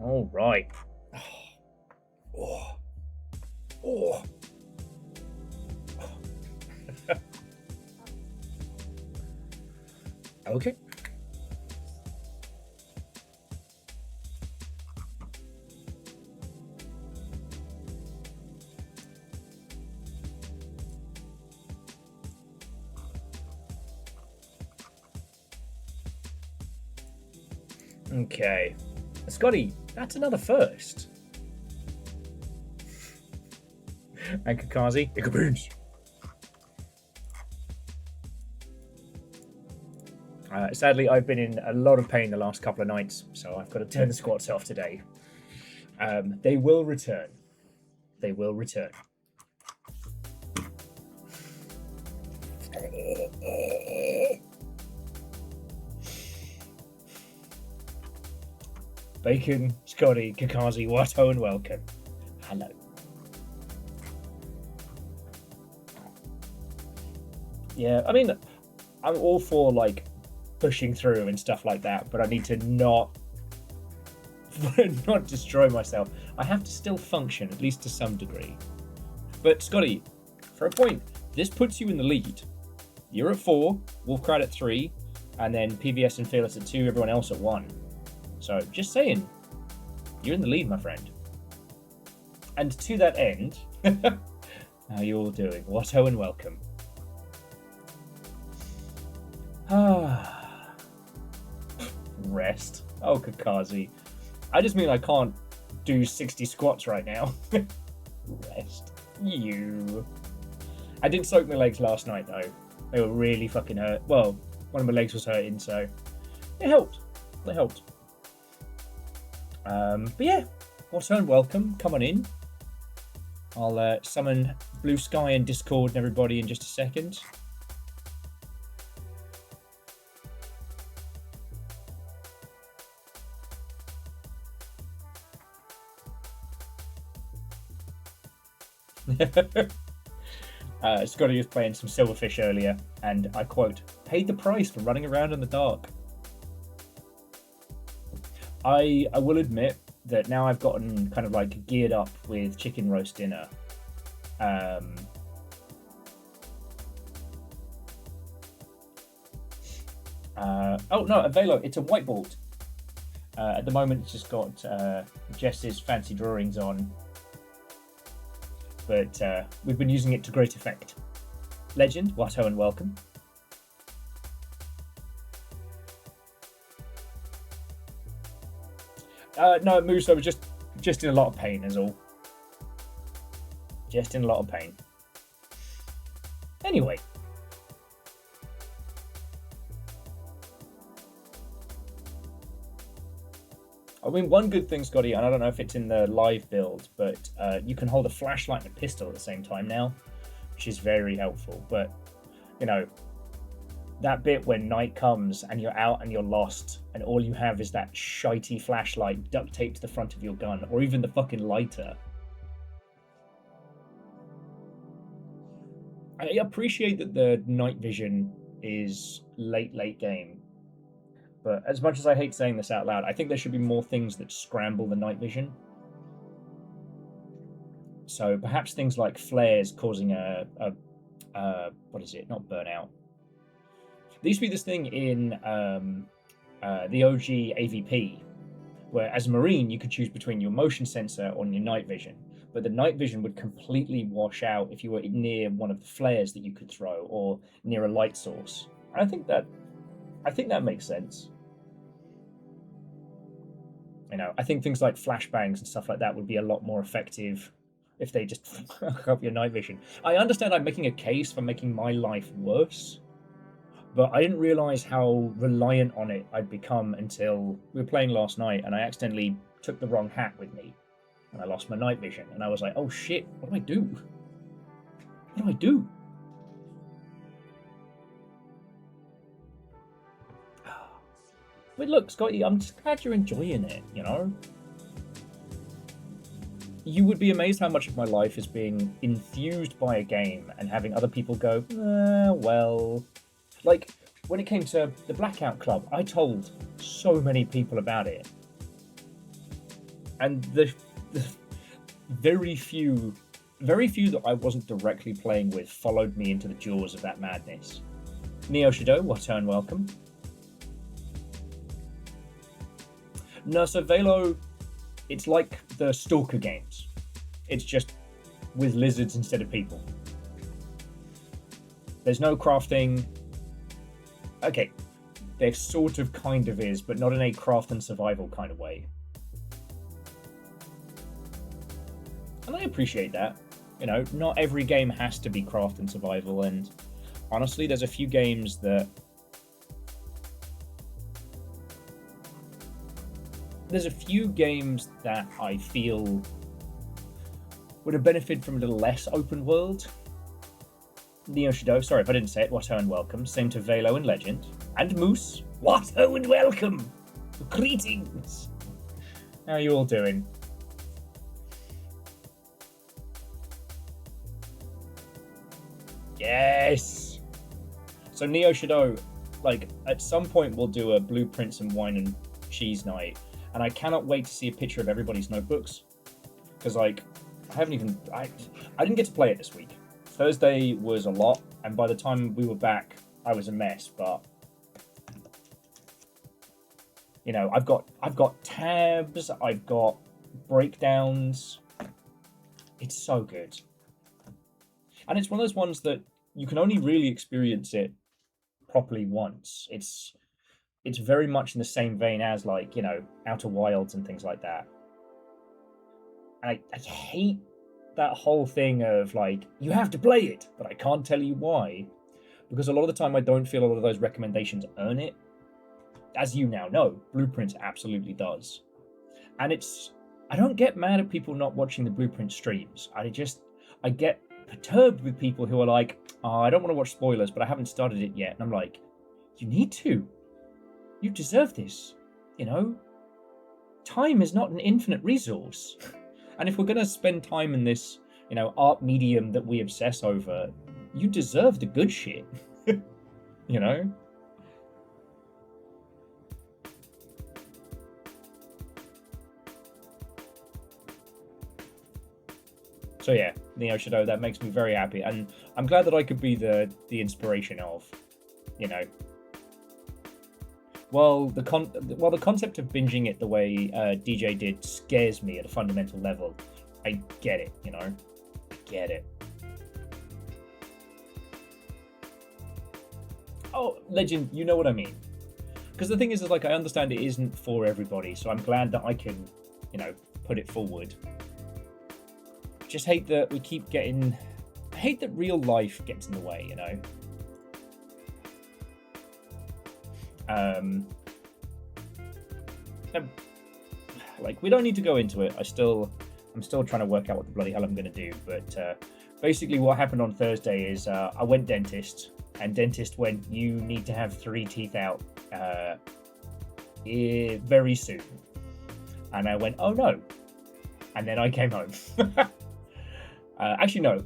All right. Oh. Oh. Okay. Okay. Scotty, that's another first. And Kakazi, Ikaboons. Sadly, I've been in a lot of pain the last couple of nights, so I've got to turn the squats off today. They will return. They will return. Bacon, Scotty, Kakazi, Watto, and welcome. Hello. Yeah, I mean, I'm all for like pushing through and stuff like that, but I need to not destroy myself. I have to still function, at least to some degree. But Scotty, for a point, this puts you in the lead. You're at 4, Wolfcrad at 3, and then PVS and Fearless at 2, everyone else at 1. So, just saying, you're in the lead, my friend. And to that end, how are you all doing? Watto and welcome. Rest. Oh, Kakazi. I just mean I can't do 60 squats right now. Rest. You. I did soak my legs last night, though. They were really fucking hurt. Well, one of my legs was hurting, so it helped. It helped. But yeah, Watto and welcome. Come on in. I'll summon Blue Sky and Discord and everybody in just a second. Scotty was playing some Silverfish earlier, and I quote, paid the price for running around in the dark. I will admit that now I've gotten kind of like geared up with chicken roast dinner. Oh no, a Velo, it's a whiteboard. At the moment it's just got Jess's fancy drawings on. But we've been using it to great effect. Legend, Watto and welcome. No, Moose, I was just in a lot of pain is all. Just in a lot of pain. Anyway. I mean, one good thing, Scotty, and I don't know if it's in the live build, but you can hold a flashlight and a pistol at the same time now, which is very helpful. But, you know, that bit when night comes and you're out and you're lost and all you have is that shitey flashlight duct taped to the front of your gun, or even the fucking lighter. I appreciate that the night vision is late game. But as much as I hate saying this out loud, I think there should be more things that scramble the night vision. So perhaps things like flares causing a what is it? Not burnout. There used to be this thing in the OG AVP, where as a Marine you could choose between your motion sensor or your night vision, but the night vision would completely wash out if you were near one of the flares that you could throw or near a light source. I think that makes sense. You know, I think things like flashbangs and stuff like that would be a lot more effective if they just fuck up your night vision. I understand I'm making a case for making my life worse, but I didn't realize how reliant on it I'd become until we were playing last night and I accidentally took the wrong hat with me and I lost my night vision and I was like, oh shit, what do I do? What do I do? But look, Scotty, I'm just glad you're enjoying it, you know? You would be amazed how much of my life is being infused by a game and having other people go, well... Like, when it came to the Blackout Club, I told so many people about it. And the very few that I wasn't directly playing with followed me into the jaws of that madness. Neo Shadow, what turn welcome. No, so Velo, it's like the Stalker games. It's just with lizards instead of people. There's no crafting. Okay, there sort of kind of is, but not in a craft and survival kind of way. And I appreciate that. You know, not every game has to be craft and survival, and honestly, there's a few games that I feel would have benefited from a little less open world. Neo Shadow, sorry if I didn't say it, Watto and welcome. Same to Velo and Legend. And Moose, Watto and welcome! Greetings! How are you all doing? Yes! So Neo Shadow, like, at some point we'll do a Blueprints and Wine and Cheese night, and I cannot wait to see a picture of everybody's notebooks. Because, like, I didn't get to play it this week. Thursday was a lot, and by the time we were back, I was a mess, but you know, I've got tabs, I've got breakdowns. It's so good. And it's one of those ones that you can only really experience it properly once. It's very much in the same vein as, like, you know, Outer Wilds and things like that. And I hate that whole thing of, like, you have to play it, but I can't tell you why. Because a lot of the time I don't feel a lot of those recommendations earn it. As you now know, Blueprints absolutely does. And I don't get mad at people not watching the Blueprint streams. I get perturbed with people who are like, oh, I don't want to watch spoilers, but I haven't started it yet. And I'm like, you need to. You deserve this. You know? Time is not an infinite resource. And if we're going to spend time in this, you know, art medium that we obsess over, you deserve the good shit. You know? So yeah, Neo Shadow, that makes me very happy. And I'm glad that I could be the inspiration of, you know. Well, the concept of binging it the way DJ did scares me at a fundamental level. I get it, you know. I get it. Oh, Legend, you know what I mean. Because the thing is, like, I understand it isn't for everybody, so I'm glad that I can, you know, put it forward. I just hate that we keep getting... I hate that real life gets in the way, you know. Like, we don't need to go into it. I'm still trying to work out what the bloody hell I'm going to do. But basically what happened on Thursday is I went dentist, and dentist went, you need to have 3 teeth out very soon. And I went, oh no. And then I came home. Actually, no.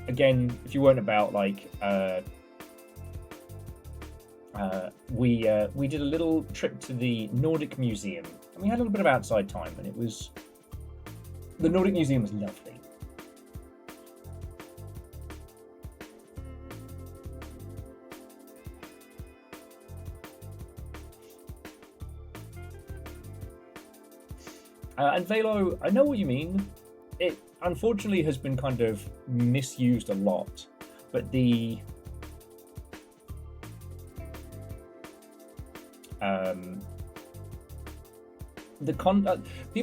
Again, if you weren't about, like... we did a little trip to the Nordic Museum, and we had a little bit of outside time, and the Nordic Museum was lovely. And Velo, I know what you mean. It unfortunately has been kind of misused a lot, but people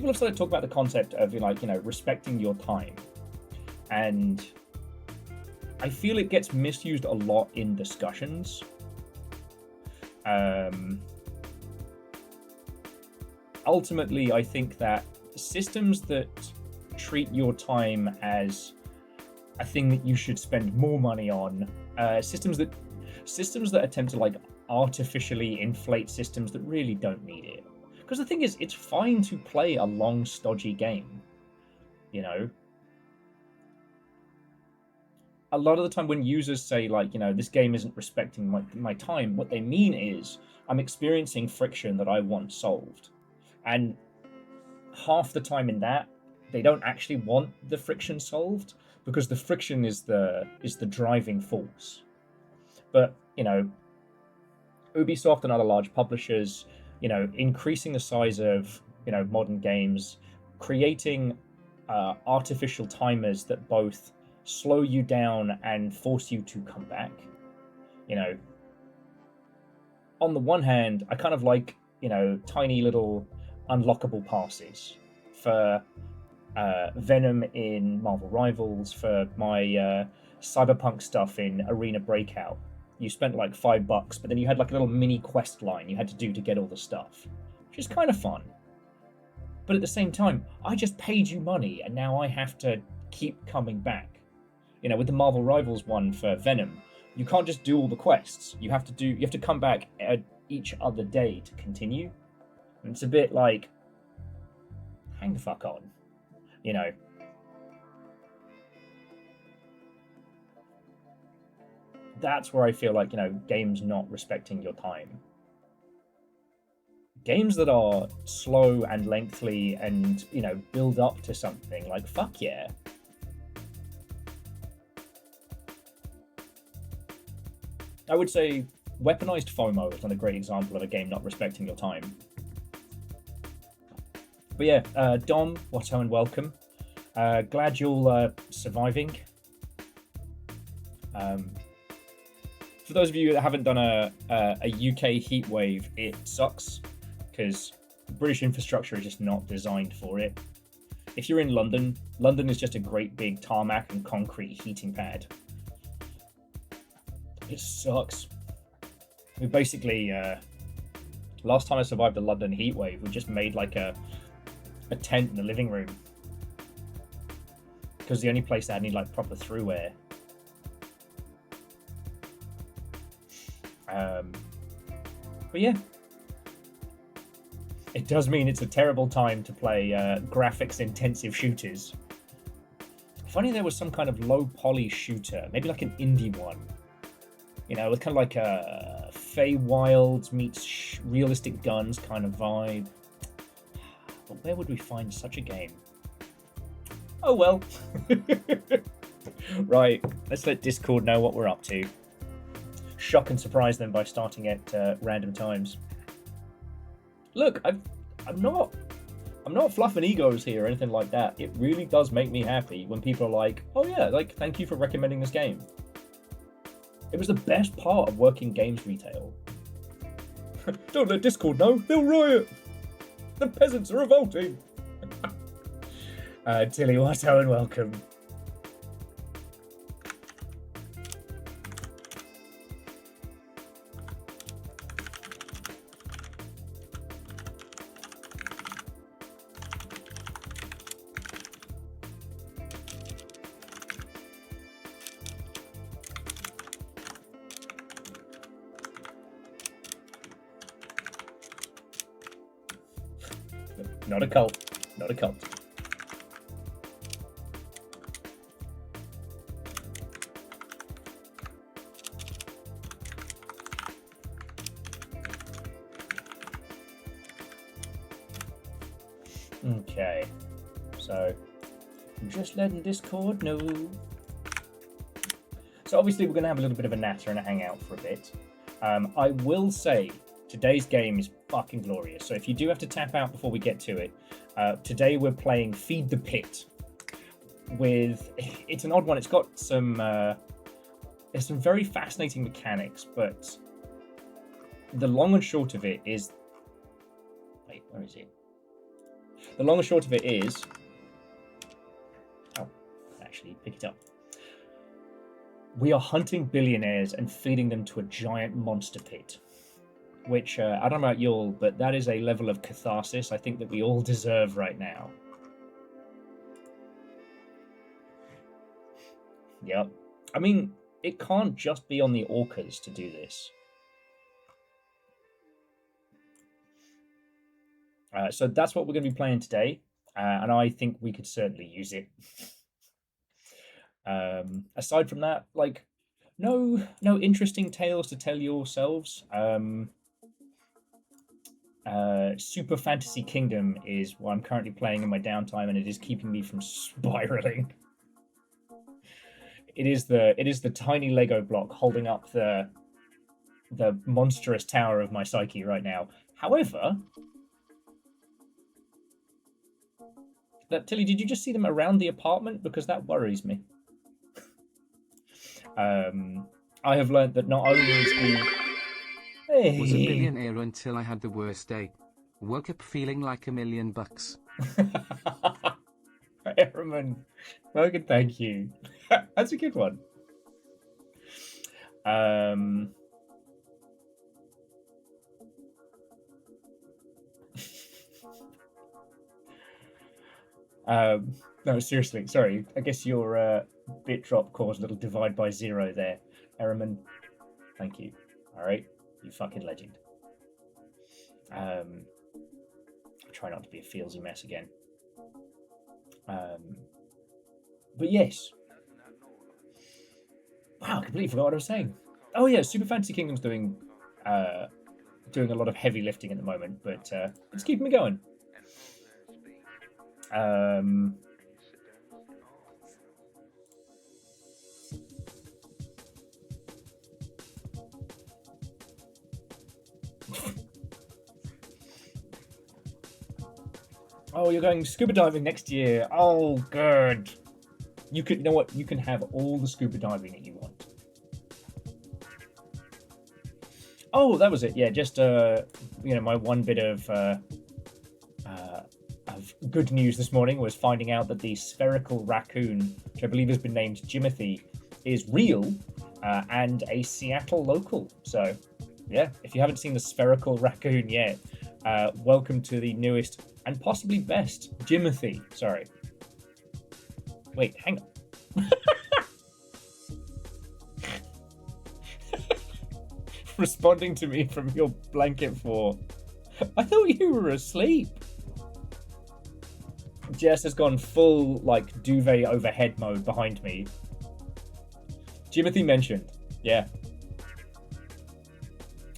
have started talking about the concept of, like, you know, respecting your time, and I feel it gets misused a lot in discussions. Ultimately, I think that systems that treat your time as a thing that you should spend more money on, systems that attempt to, like, artificially inflate systems that really don't need it. Because the thing is, it's fine to play a long, stodgy game, you know? A lot of the time when users say, like, you know, this game isn't respecting my time, what they mean is, I'm experiencing friction that I want solved. And half the time in that, they don't actually want the friction solved, because the friction is the driving force. But Ubisoft and other large publishers, increasing the size of modern games, creating artificial timers that both slow you down and force you to come back. On the one hand, I kind of like tiny little unlockable passes for Venom in Marvel Rivals, for my Cyberpunk stuff in Arena Breakout. You spent like $5, but then you had like a little mini quest line you had to do to get all the stuff, which is kind of fun. But at the same time, I just paid you money, and now I have to keep coming back. With the Marvel Rivals one for Venom, you can't just do all the quests. You have to come back each other day to continue. And it's a bit like, hang the fuck on, That's where I feel like, games not respecting your time. Games that are slow and lengthy and, build up to something, like, fuck yeah. I would say weaponized FOMO is not a great example of a game not respecting your time. But yeah, Dom, Watto, and welcome. Glad you're surviving. For those of you that haven't done a UK heatwave, it sucks because British infrastructure is just not designed for it. If you're in London, London is just a great big tarmac and concrete heating pad. It sucks. We basically, last time I survived a London heatwave, we just made like a tent in the living room because the only place that had any like proper through air. But yeah, it does mean it's a terrible time to play graphics intensive shooters. Funny there was some kind of low poly shooter, maybe like an indie one, with kind of like a Feywild meets realistic guns kind of vibe. But where would we find such a game? Oh well. Right, let's let Discord know what we're up to. Shock and surprise them by starting at random times. Look, I'm not fluffing egos here or anything like that. It really does make me happy when people are like, "Oh yeah, like thank you for recommending this game." It was the best part of working games retail. Don't let Discord know; they'll riot. The peasants are revolting. Tilly Watto, and welcome. Not a cult. Not a cult. Okay. So, I'm just letting Discord know. So obviously we're going to have a little bit of a natter and a hangout for a bit. I will say, today's game is fucking glorious. So if you do have to tap out before we get to it, today we're playing Feed the Pit. It's an odd one. It's got some there's some very fascinating mechanics, but the long and short of it is, wait, where is it? The long and short of it is, actually pick it up. We are hunting billionaires and feeding them to a giant monster pit. Which, I don't know about y'all, but that is a level of catharsis I think that we all deserve right now. Yep. I mean, it can't just be on the orcas to do this. So that's what we're going to be playing today, and I think we could certainly use it. Aside from that, like, no interesting tales to tell yourselves. Super Fantasy Kingdom is what I'm currently playing in my downtime, and it is keeping me from spiraling. It is the tiny Lego block holding up the monstrous tower of my psyche right now. However, Tilly, did you just see them around the apartment? Because that worries me. I have learned that not only is the Was a billionaire until I had the worst day. Woke up feeling like $1 million. Airman, Logan, thank you. That's a good one. No, seriously, sorry. I guess your bit drop caused a little divide by zero there. Airman, thank you. All right, you fucking legend. I'll try not to be a feelsy mess again. But yes. Wow, I completely forgot what I was saying. Oh yeah, Super Fantasy Kingdom's doing a lot of heavy lifting at the moment, but it's keeping me going. Oh, you're going scuba diving next year. Oh, good. You know what? You can have all the scuba diving that you want. Oh, that was it. Yeah, just my one bit of good news this morning was finding out that the spherical raccoon, which I believe has been named Jimothy, is real and a Seattle local. So, yeah, if you haven't seen the spherical raccoon yet, welcome to the newest and possibly best Jimothy. Sorry. Wait, hang on. Responding to me from your blanket fort. I thought you were asleep. Jess has gone full like duvet overhead mode behind me. Jimothy mentioned, yeah.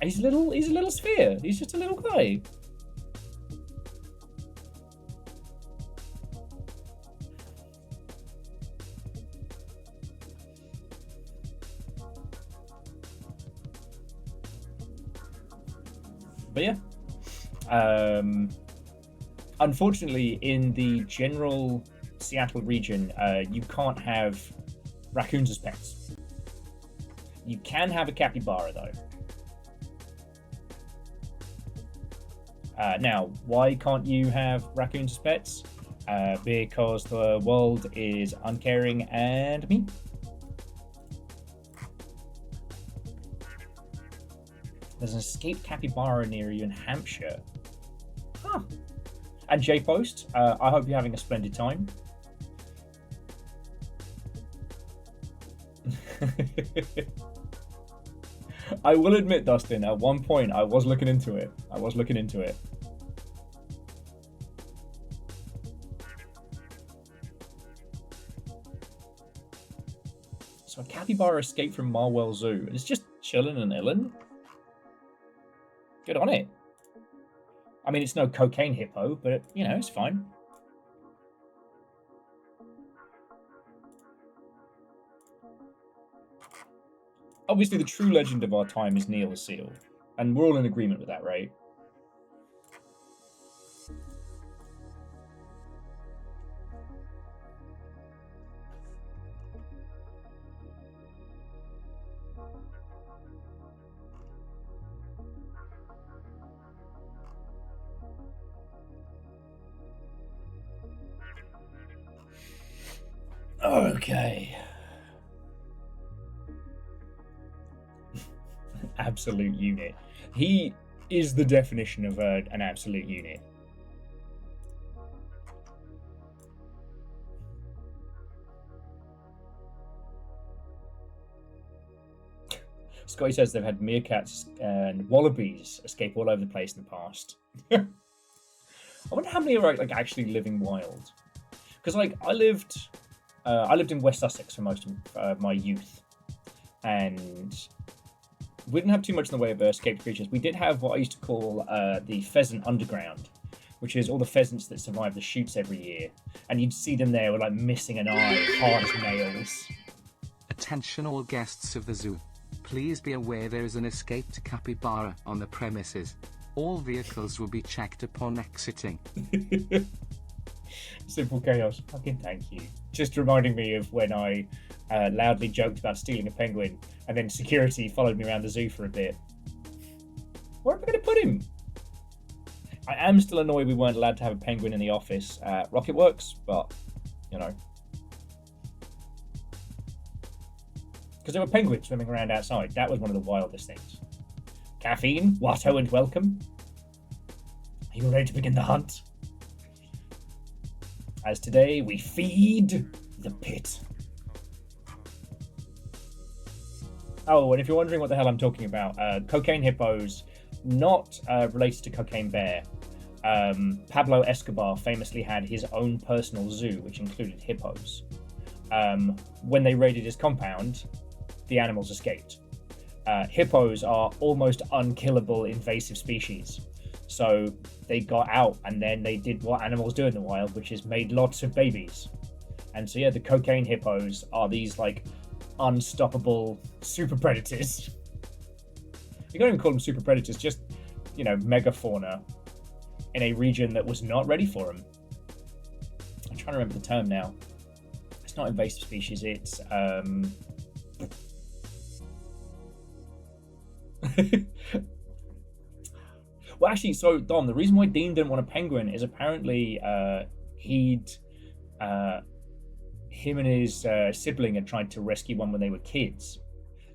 And he's a little sphere. He's just a little guy. But yeah, unfortunately, in the general Seattle region, you can't have raccoons as pets. You can have a capybara, though. Now, why can't you have raccoons as pets? Because the world is uncaring and mean. There's an escaped capybara near you in Hampshire. Huh. And J-Post, I hope you're having a splendid time. I will admit, Dustin, at one point I was looking into it. So a capybara escaped from Marwell Zoo and it's just chilling and illin'. Good on it. I mean, it's no cocaine hippo, but it's fine. Obviously, the true legend of our time is Neil the Seal, and we're all in agreement with that, right? Okay. Absolute unit. He is the definition of an absolute unit. Scotty says they've had meerkats and wallabies escape all over the place in the past. I wonder how many are like actually living wild. Because I lived in West Sussex for most of my youth, and we didn't have too much in the way of escaped creatures. We did have what I used to call the pheasant underground, which is all the pheasants that survive the shoots every year, and you'd see them there with like missing an eye, hard as nails. Attention all guests of the zoo. Please be aware there is an escaped capybara on the premises. All vehicles will be checked upon exiting. Simple chaos. Fucking thank you. Just reminding me of when I loudly joked about stealing a penguin, and then security followed me around the zoo for a bit. Where am I going to put him? I am still annoyed we weren't allowed to have a penguin in the office at Rocketworks, but, you know. Because there were penguins swimming around outside. That was one of the wildest things. Caffeine, Watto, and welcome. Are you ready to begin the hunt? As today, we feed the pit. Oh, and if you're wondering what the hell I'm talking about, cocaine hippos, not related to Cocaine Bear. Pablo Escobar famously had his own personal zoo, which included hippos. When they raided his compound, the animals escaped. Hippos are almost unkillable invasive species. So they got out, and then they did what animals do in the wild, which is made lots of babies. And so yeah, the cocaine hippos are these like unstoppable super predators. You can't even call them super predators, just, you know, megafauna in a region that was not ready for them. I'm trying to remember the term now. It's not invasive species, it's well, actually, so Dom, the reason why Dean didn't want a penguin is apparently him and his sibling had tried to rescue one when they were kids,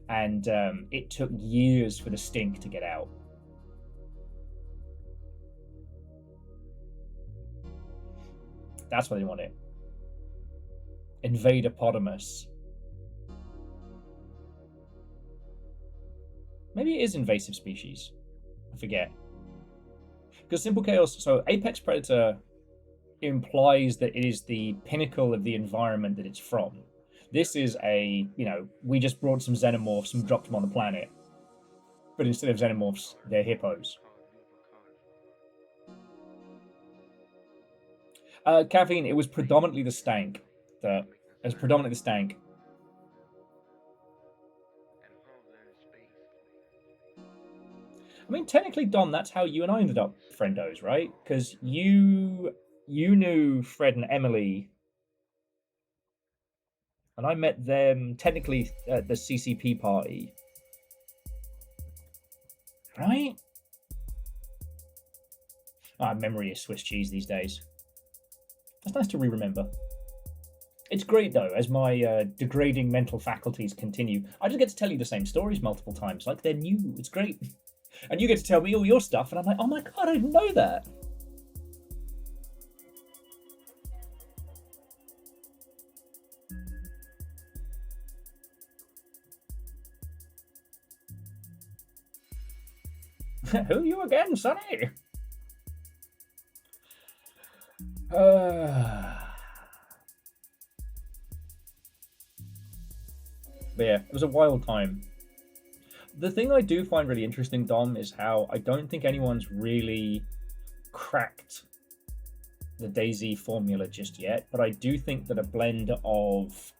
and it took years for the stink to get out. That's why they want it. Invadopotamus. Maybe it is invasive species. I forget. Because Simple Chaos, so Apex Predator implies that it is the pinnacle of the environment that it's from. This is a, you know, we just brought some xenomorphs and dropped them on the planet. But instead of xenomorphs, they're hippos. Caffeine, it was predominantly the stank. I mean, technically, Don, that's how you and I ended up friendos, right? Because you knew Fred and Emily, and I met them technically at the CCP party, right? Memory is Swiss cheese these days. That's nice to re-remember. It's great, though, as my degrading mental faculties continue. I just get to tell you the same stories multiple times, like they're new. It's great. And you get to tell me all your stuff, and I'm like, oh my god, I didn't know that. Who are you again, Sonny? But yeah, it was a wild time. The thing I do find really interesting, Dom, is how I don't think anyone's really cracked the DayZ formula just yet, but I do think that a blend of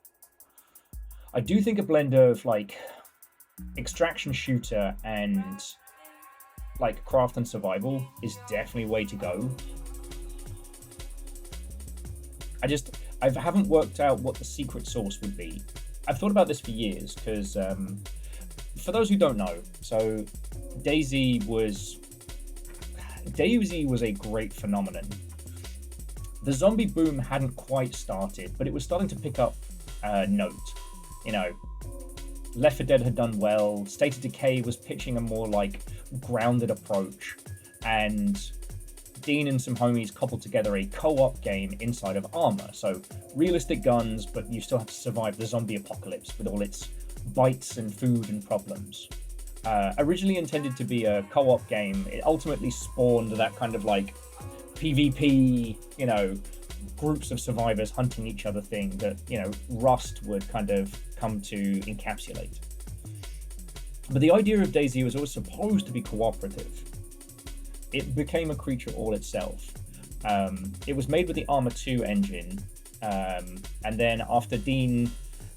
like extraction shooter and like craft and survival is definitely way to go. I haven't worked out what the secret sauce would be. I've thought about this for years because for those who don't know, so DayZ was a great phenomenon. The zombie boom hadn't quite started, but it was starting to pick up note. You know, Left 4 Dead had done well, State of Decay was pitching a more like grounded approach, and Dean and some homies cobbled together a co-op game inside of Armor. So realistic guns, but you still have to survive the zombie apocalypse with all its bites and food and problems. Originally intended to be a co-op game, it ultimately spawned that kind of like PvP, you know, groups of survivors hunting each other thing that, you know, Rust would kind of come to encapsulate. But the idea of DayZ was always supposed to be cooperative. It became a creature all itself. It was made with the Arma 2 engine, and then after Dean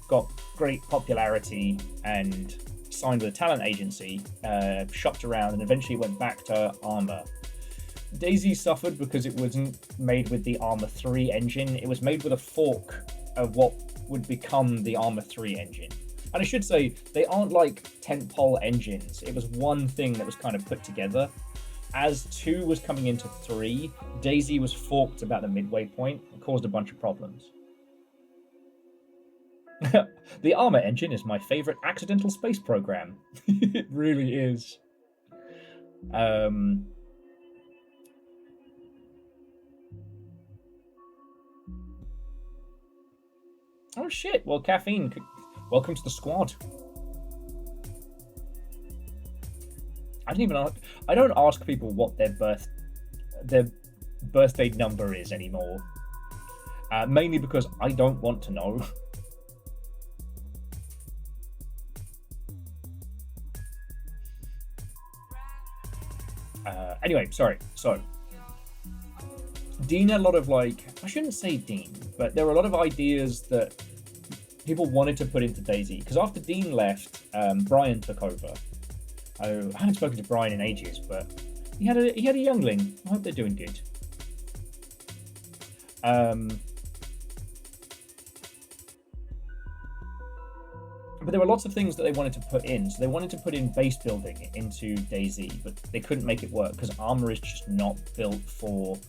got great popularity and signed with a talent agency, shopped around, and eventually went back to Arma. DayZ suffered because it wasn't made with the Arma 3 engine. It was made with a fork of what would become the Arma 3 engine. And I should say, they aren't like tentpole engines. It was one thing that was kind of put together. As 2 was coming into 3, DayZ was forked about the midway point and caused a bunch of problems. The Arma engine is my favorite accidental space program. It really is. Oh shit, well, Caffeine, welcome to the squad. I don't ask people what their birthday number is anymore. Mainly because I don't want to know. Anyway, sorry. So, Dean had a lot of I shouldn't say Dean, but there were a lot of ideas that people wanted to put into DayZ. Because after Dean left, Brian took over. I haven't spoken to Brian in ages, but he had a youngling. I hope they're doing good. But there were lots of things that they wanted to put in. So they wanted to put in base building into DayZ, but they couldn't make it work because Arma is just not built for,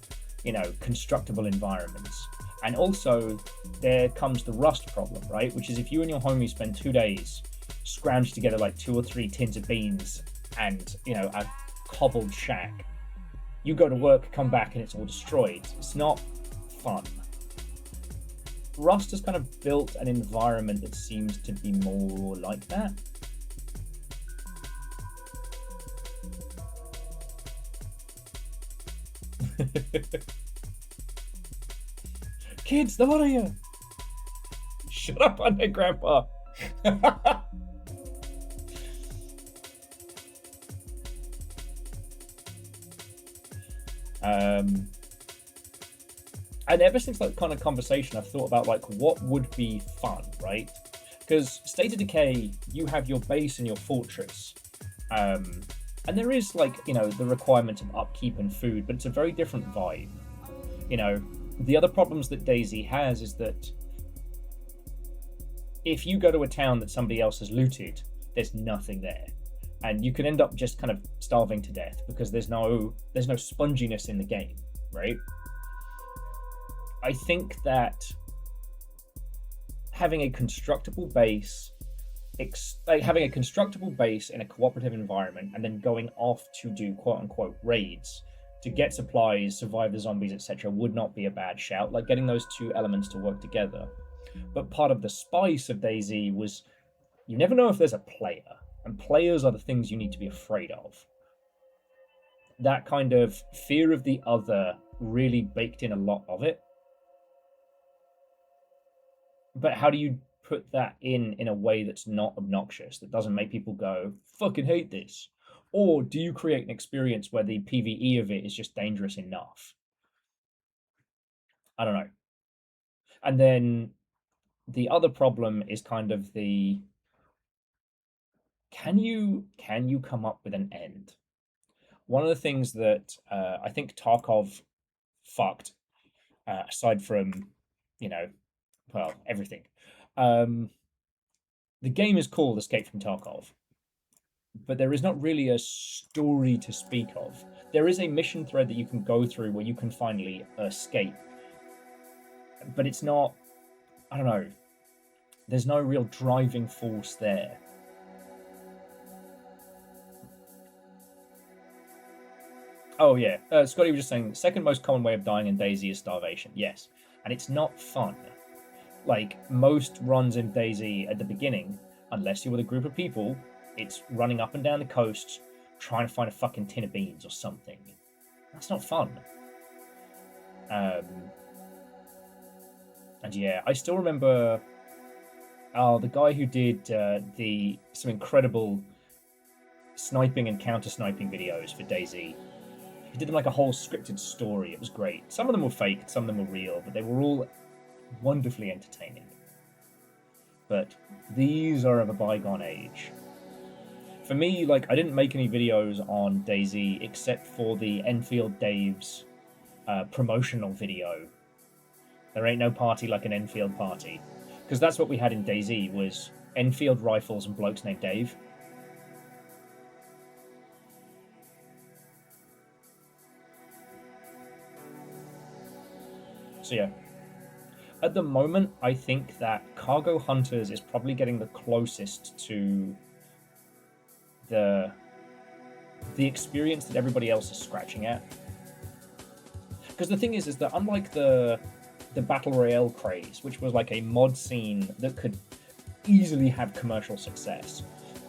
constructible environments. And also, there comes the rust problem, right? Which is if you and your homie spend 2 days scrounge together 2 or 3 tins of beans and, a cobbled shack, you go to work, come back, and it's all destroyed. It's not fun. Rust has kind of built an environment that seems to be more like that. Kids, the lot of you! Shut up on there, Grandpa! And ever since that kind of conversation, I've thought about what would be fun, right? Because State of Decay, you have your base and your fortress, and there is the requirement of upkeep and food, but it's a very different vibe. The other problems that DayZ has is that if you go to a town that somebody else has looted, there's nothing there, and you can end up just kind of starving to death because there's no sponginess in the game, right? I think that having a constructible base in a cooperative environment and then going off to do quote-unquote raids to get supplies, survive the zombies, etc. would not be a bad shout. Getting those two elements to work together. But part of the spice of DayZ was you never know if there's a player, and players are the things you need to be afraid of. That kind of fear of the other really baked in a lot of it. But how do you put that in a way that's not obnoxious, that doesn't make people go, fucking hate this? Or do you create an experience where the PvE of it is just dangerous enough? I don't know. And then the other problem is kind of the can you come up with an end? One of the things that I think Tarkov fucked, aside from, everything. The game is called Escape from Tarkov, but there is not really a story to speak of. There is a mission thread that you can go through where you can finally escape, but it's not, I don't know, there's no real driving force there. Oh yeah, Scotty was just saying, second most common way of dying in DayZ is starvation. Yes, and it's not fun. Most runs in DayZ at the beginning, unless you're with a group of people, it's running up and down the coast, trying to find a fucking tin of beans or something. That's not fun. And yeah, I still remember the guy who did some incredible sniping and counter-sniping videos for DayZ. He did like a whole scripted story. It was great. Some of them were fake, some of them were real, but they were all wonderfully entertaining. But these are of a bygone age. For me, like, I didn't make any videos on DayZ except for the Enfield Dave's promotional video. There ain't no party like an Enfield party. Because that's what we had in DayZ, was Enfield rifles and blokes named Dave. So yeah. At the moment, I think that Cargo Hunters is probably getting the closest to the experience that everybody else is scratching at. Because the thing is that unlike the Battle Royale craze, which was like a mod scene that could easily have commercial success,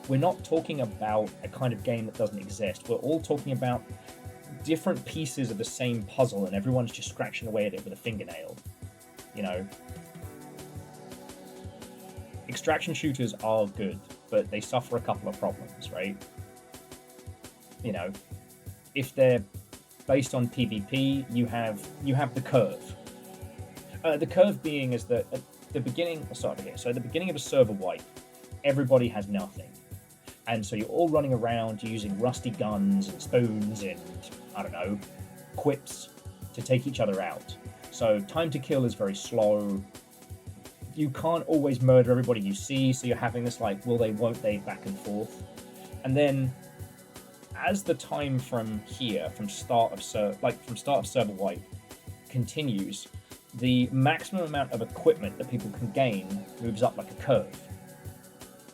we're not talking about a kind of game that doesn't exist. We're all talking about different pieces of the same puzzle, and everyone's just scratching away at it with a fingernail. You know, extraction shooters are good, but they suffer a couple of problems, right? You know, if they're based on PvP, you have the curve. The curve being is that at the beginning, I'll start here. So at the beginning of a server wipe, everybody has nothing. And so you're all running around using rusty guns and spoons and, I don't know, quips to take each other out. So time to kill is very slow. You can't always murder everybody you see, so you're having this like, will they, won't they, back and forth. And then as the time from here, from start of server wipe continues, the maximum amount of equipment that people can gain moves up like a curve.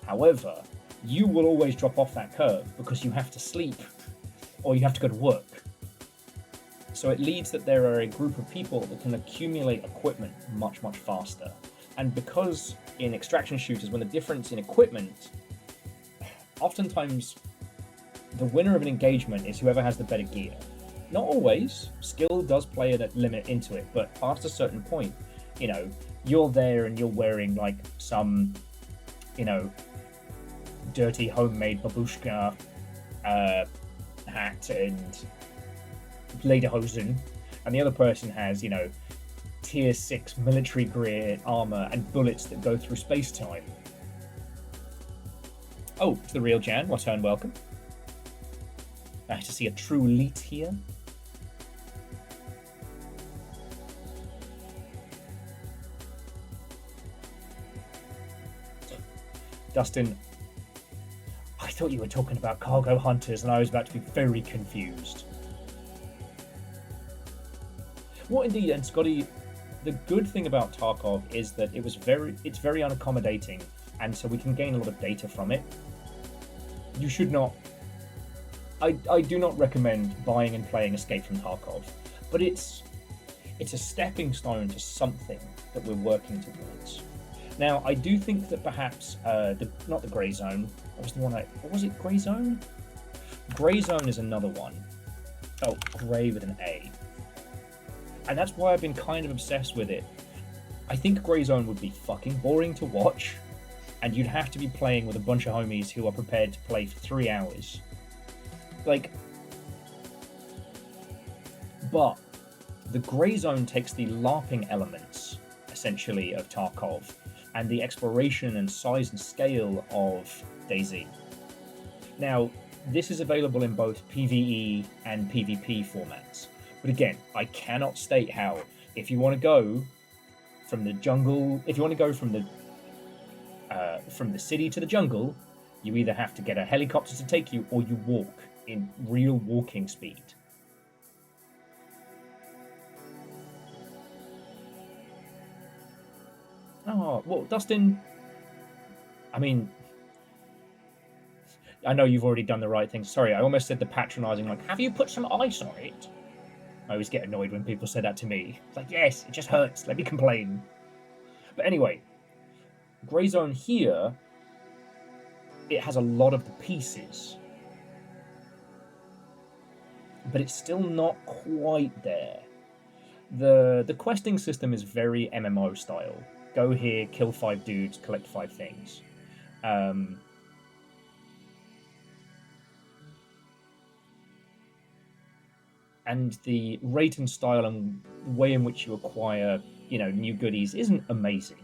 However, you will always drop off that curve because you have to sleep or you have to go to work. So it leads that there are a group of people that can accumulate equipment much, much faster. And because in extraction shooters, when the difference in equipment, oftentimes the winner of an engagement is whoever has the better gear. Not always. Skill does play a limit into it, but past a certain point, you know, you're there and you're wearing like some, you know, dirty homemade babushka hat and lederhosen, and the other person has, you know, tier 6 military grade armor and bullets that go through space-time. Oh, to the real Jan, what and welcome. Nice to see a true elite here. Dustin, I thought you were talking about Cargo Hunters and I was about to be very confused. Well, indeed, and Scotty, the good thing about Tarkov is that it's very unaccommodating, and so we can gain a lot of data from it. You should not... I do not recommend buying and playing Escape from Tarkov, but it's a stepping stone to something that we're working towards. Now, I do think that perhaps, not the Grey Zone, what was it, Grey Zone? Grey Zone is another one. Oh, Grey with an A. And that's why I've been kind of obsessed with it. I think Grey Zone would be fucking boring to watch, and you'd have to be playing with a bunch of homies who are prepared to play for 3 hours. Like, but the Grey Zone takes the LARPing elements, essentially, of Tarkov, and the exploration and size and scale of DayZ. Now, this is available in both PvE and PvP formats. But again, I cannot state how, if you want to go from the jungle, if you want to go from the city to the jungle, you either have to get a helicopter to take you or you walk in real walking speed. Oh, well, Dustin, I mean, I know you've already done the right thing. Sorry, I almost said the patronizing, like, have you put some ice on it? I always get annoyed when people say that to me. It's like, yes, it just hurts. Let me complain. But anyway, Grey Zone here, it has a lot of the pieces. But it's still not quite there. The questing system is very MMO style. Go here, kill 5 dudes, collect 5 things. and the rate and style and way in which you acquire, new goodies isn't amazing.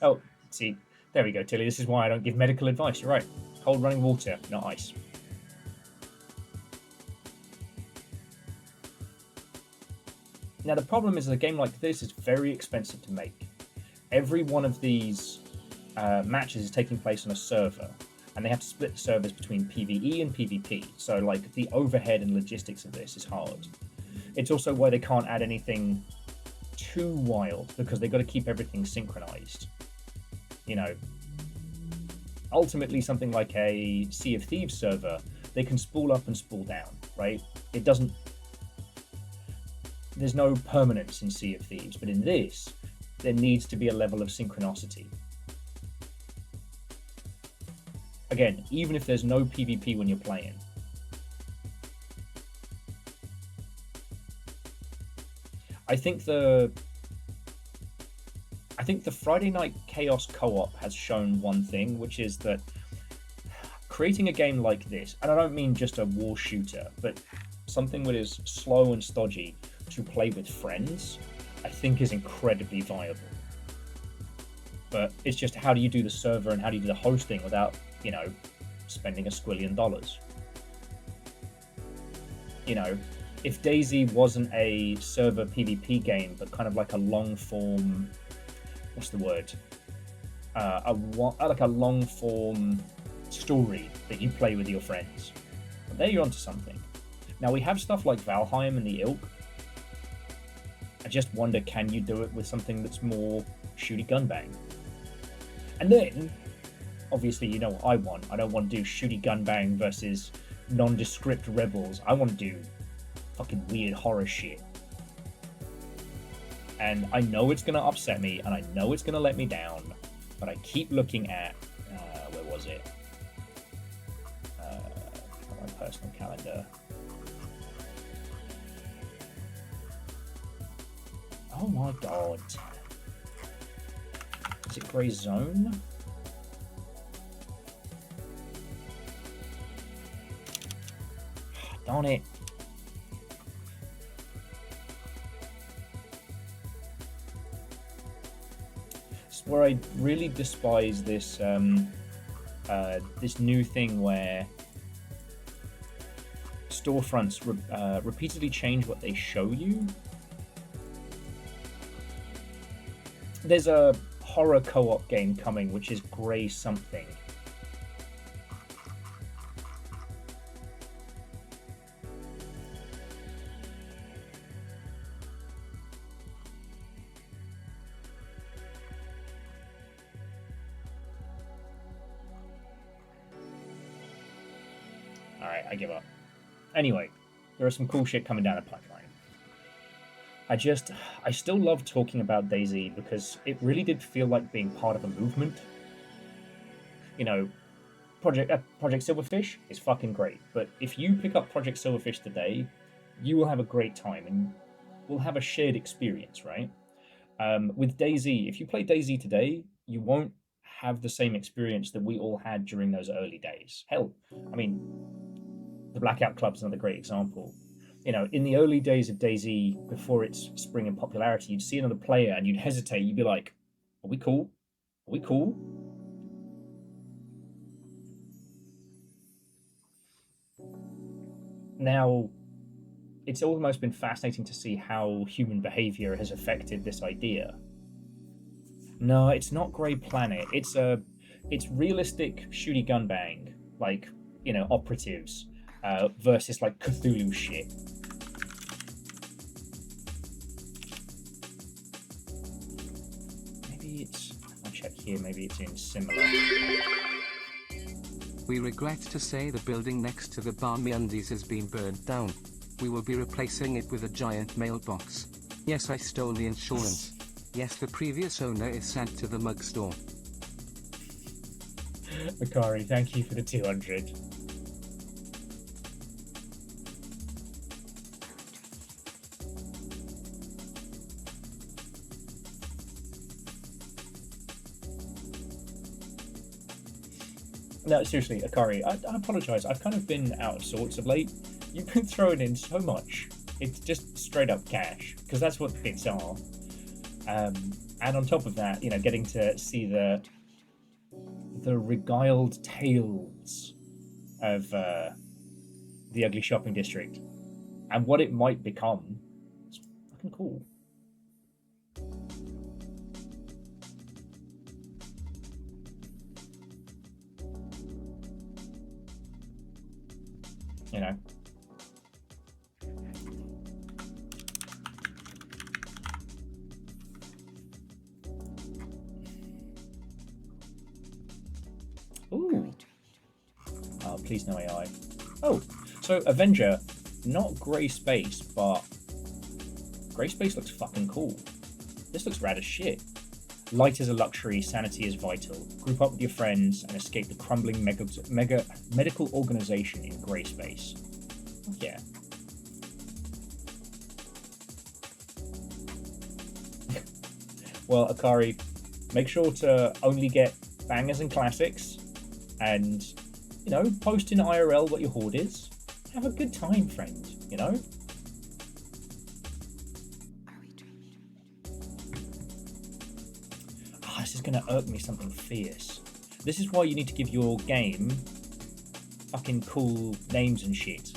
Oh, see, there we go, Tilly. This is why I don't give medical advice. You're right. Cold running water, not ice. Now, the problem is a game like this is very expensive to make. Every one of these matches is taking place on a server, and they have to split the servers between PvE and PvP. So, like, the overhead and logistics of this is hard. It's also why they can't add anything too wild, because they've got to keep everything synchronized. Ultimately, something like a Sea of Thieves server, they can spool up and spool down, right? There's no permanence in Sea of Thieves, but in this, there needs to be a level of synchronicity. Again, even if there's no PvP when you're playing. I think the Friday Night Chaos co-op has shown one thing, which is that creating a game like this, and I don't mean just a war shooter, but something that is slow and stodgy to play with friends, I think is incredibly viable. But it's just, how do you do the server and how do you do the hosting without, spending $1 squillion? If DayZ wasn't a server PvP game, but kind of like a long form, what's the word? Like a long form story that you play with your friends. But there you're onto something. Now we have stuff like Valheim and the Ilk. I just wonder, can you do it with something that's more shooty gun bang? And then, obviously, you know what I want. I don't want to do shooty gun bang versus nondescript rebels. I want to do fucking weird horror shit. And I know it's going to upset me, and I know it's going to let me down, but I keep looking at, where was it? My personal calendar. Oh my god. Is it Grey Zone? Darn it. It's where I really despise this this new thing where storefronts repeatedly change what they show you. There's a horror co-op game coming, which is Grey something. Alright, I give up. Anyway, there are some cool shit coming down the pipeline. I still love talking about DayZ because it really did feel like being part of a movement. Project Silverfish is fucking great, but if you pick up Project Silverfish today, you will have a great time and we'll have a shared experience, right? With DayZ, if you play DayZ today, you won't have the same experience that we all had during those early days. Hell, I mean, the Blackout Club's another great example. In the early days of DayZ, before its spring in popularity, you'd see another player and you'd hesitate. You'd be like, are we cool? Are we cool? Now, it's almost been fascinating to see how human behavior has affected this idea. No, it's not Grey Planet. It's realistic shooty gun bang, like, operatives, versus like Cthulhu shit. I'll check here, maybe it's in similar. We regret to say the building next to the Barmyundies has been burned down. We will be replacing it with a giant mailbox. Yes, I stole the insurance. Yes, the previous owner is sent to the mug store. Akari, thank you for the 200. No, seriously, Akari, I apologize. I've kind of been out of sorts of late. You've been throwing in so much. It's just straight up cash, because that's what bits are. And on top of that, getting to see the regaled tales of the ugly shopping district and what it might become. It's fucking cool. You know. Ooh. Oh, please no AI. Oh, so Avenger, not grey space, but grey space looks fucking cool. This looks rad as shit. Light is a luxury, sanity is vital. Group up with your friends and escape the crumbling medical organization in grey space. Yeah. Well, Akari, make sure to only get bangers and classics, and post in IRL what your hoard is. Have a good time, friend. This is gonna irk me something fierce. This is why you need to give your game fucking cool names and shit.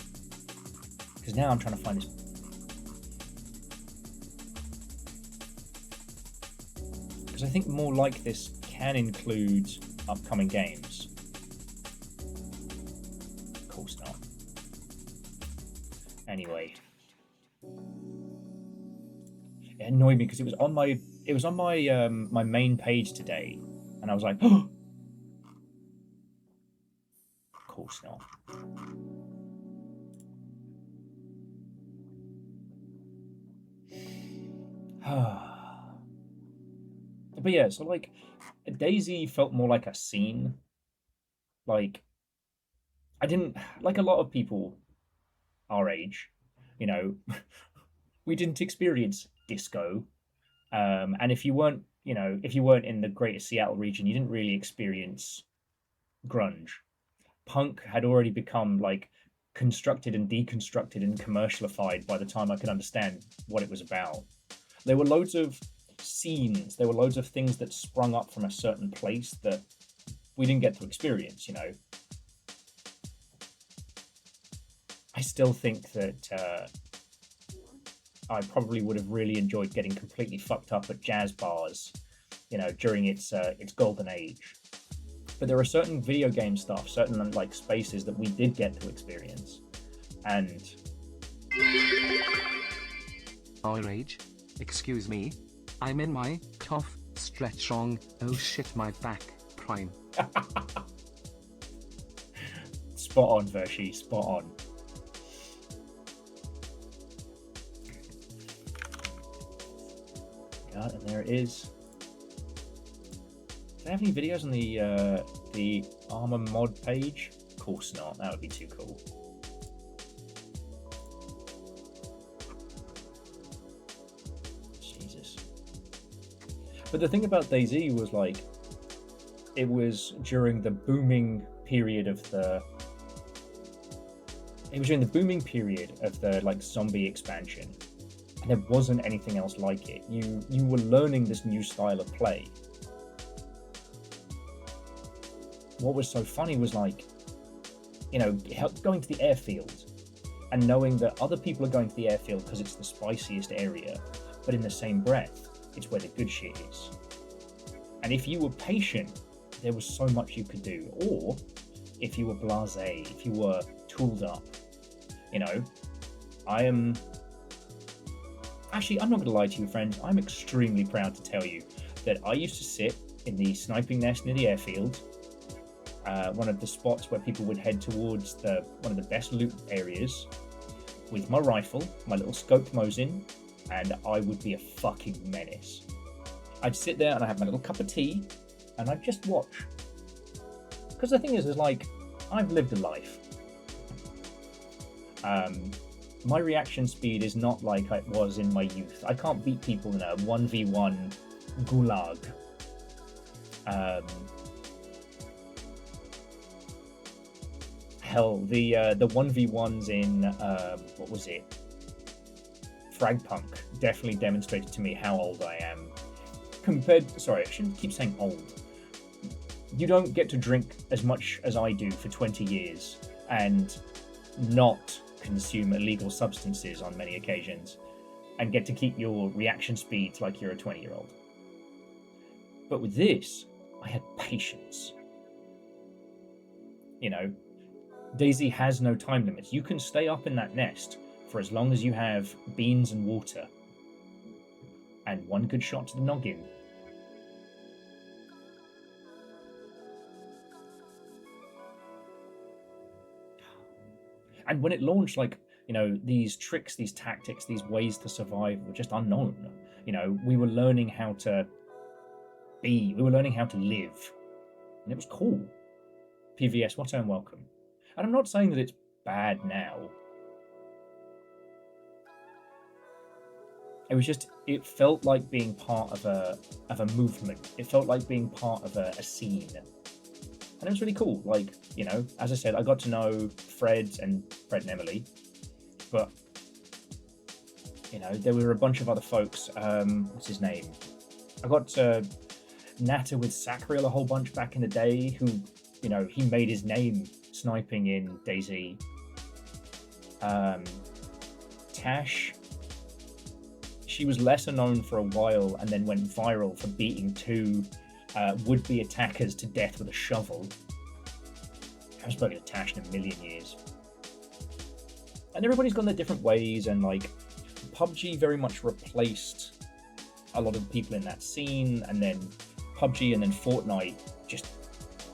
Because now I'm trying to find this. Because I think more like this can include upcoming games. Of course not. Anyway, it annoyed me because it was on my my main page today, and I was like, oh, of course not. But yeah, so like Daisy felt more like a scene. Like I didn't like a lot of people our age, we didn't experience disco. And if you weren't in the greater Seattle region, you didn't really experience grunge. Punk had already become like constructed and deconstructed and commercialified by the time I could understand what it was about. There were loads of scenes, there were loads of things that sprung up from a certain place that we didn't get to experience, I still think that I probably would have really enjoyed getting completely fucked up at jazz bars, during its golden age. But there are certain video game stuff, certain like spaces that we did get to experience, and our age? Excuse me? I'm in my cough stretch wrong. Oh shit, my back prime. Spot on, Vershi, spot on. God, and there it is. Do they have any videos on the Armor mod page? Of course not. That would be too cool. Jesus. But the thing about DayZ was like, it was during the booming period of the. It was during the booming period of the like zombie expansion, and there wasn't anything else like it. You were learning this new style of play. What was so funny was like, going to the airfield and knowing that other people are going to the airfield because it's the spiciest area, but in the same breath, it's where the good shit is. And if you were patient, there was so much you could do. Or if you were blasé, if you were tooled up, I'm not going to lie to you, friends. I'm extremely proud to tell you that I used to sit in the sniping nest near the airfield, one of the spots where people would head towards one of the best loot areas, with my rifle, my little scoped Mosin, and I would be a fucking menace. I'd sit there and I'd have my little cup of tea, and I'd just watch. Because the thing is like, I've lived a life. My reaction speed is not like it was in my youth. I can't beat people in a 1v1 gulag. hell, the 1v1s in what was it? Fragpunk definitely demonstrated to me how old I am. Sorry, I shouldn't keep saying old. You don't get to drink as much as I do for 20 years and not consume illegal substances on many occasions and get to keep your reaction speeds like you're a 20-year-old. But with this, I had patience. You know, DayZ has no time limits. You can stay up in that nest for as long as you have beans and water. And one good shot to the noggin. And when it launched, like, you know, these tricks, these tactics, these ways to survive were just unknown. You know, we were learning how to be, we were learning how to live. And it was cool. PVS, what and welcome. And I'm not saying that it's bad now. It was just, it felt like being part of a movement. It felt like being part of a scene. And it was really cool. Like, you know, as I said, I got to know Fred and Emily. But, you know, there were a bunch of other folks. What's his name? I got to natter with Sacriel a whole bunch back in the day, who, you know, he made his name sniping in DayZ. Tash, she was lesser known for a while and then went viral for beating two would-be attackers to death with a shovel. I haven't spoken to Tash in a million years. And everybody's gone their different ways, and like PUBG very much replaced a lot of the people in that scene, and then PUBG and then Fortnite just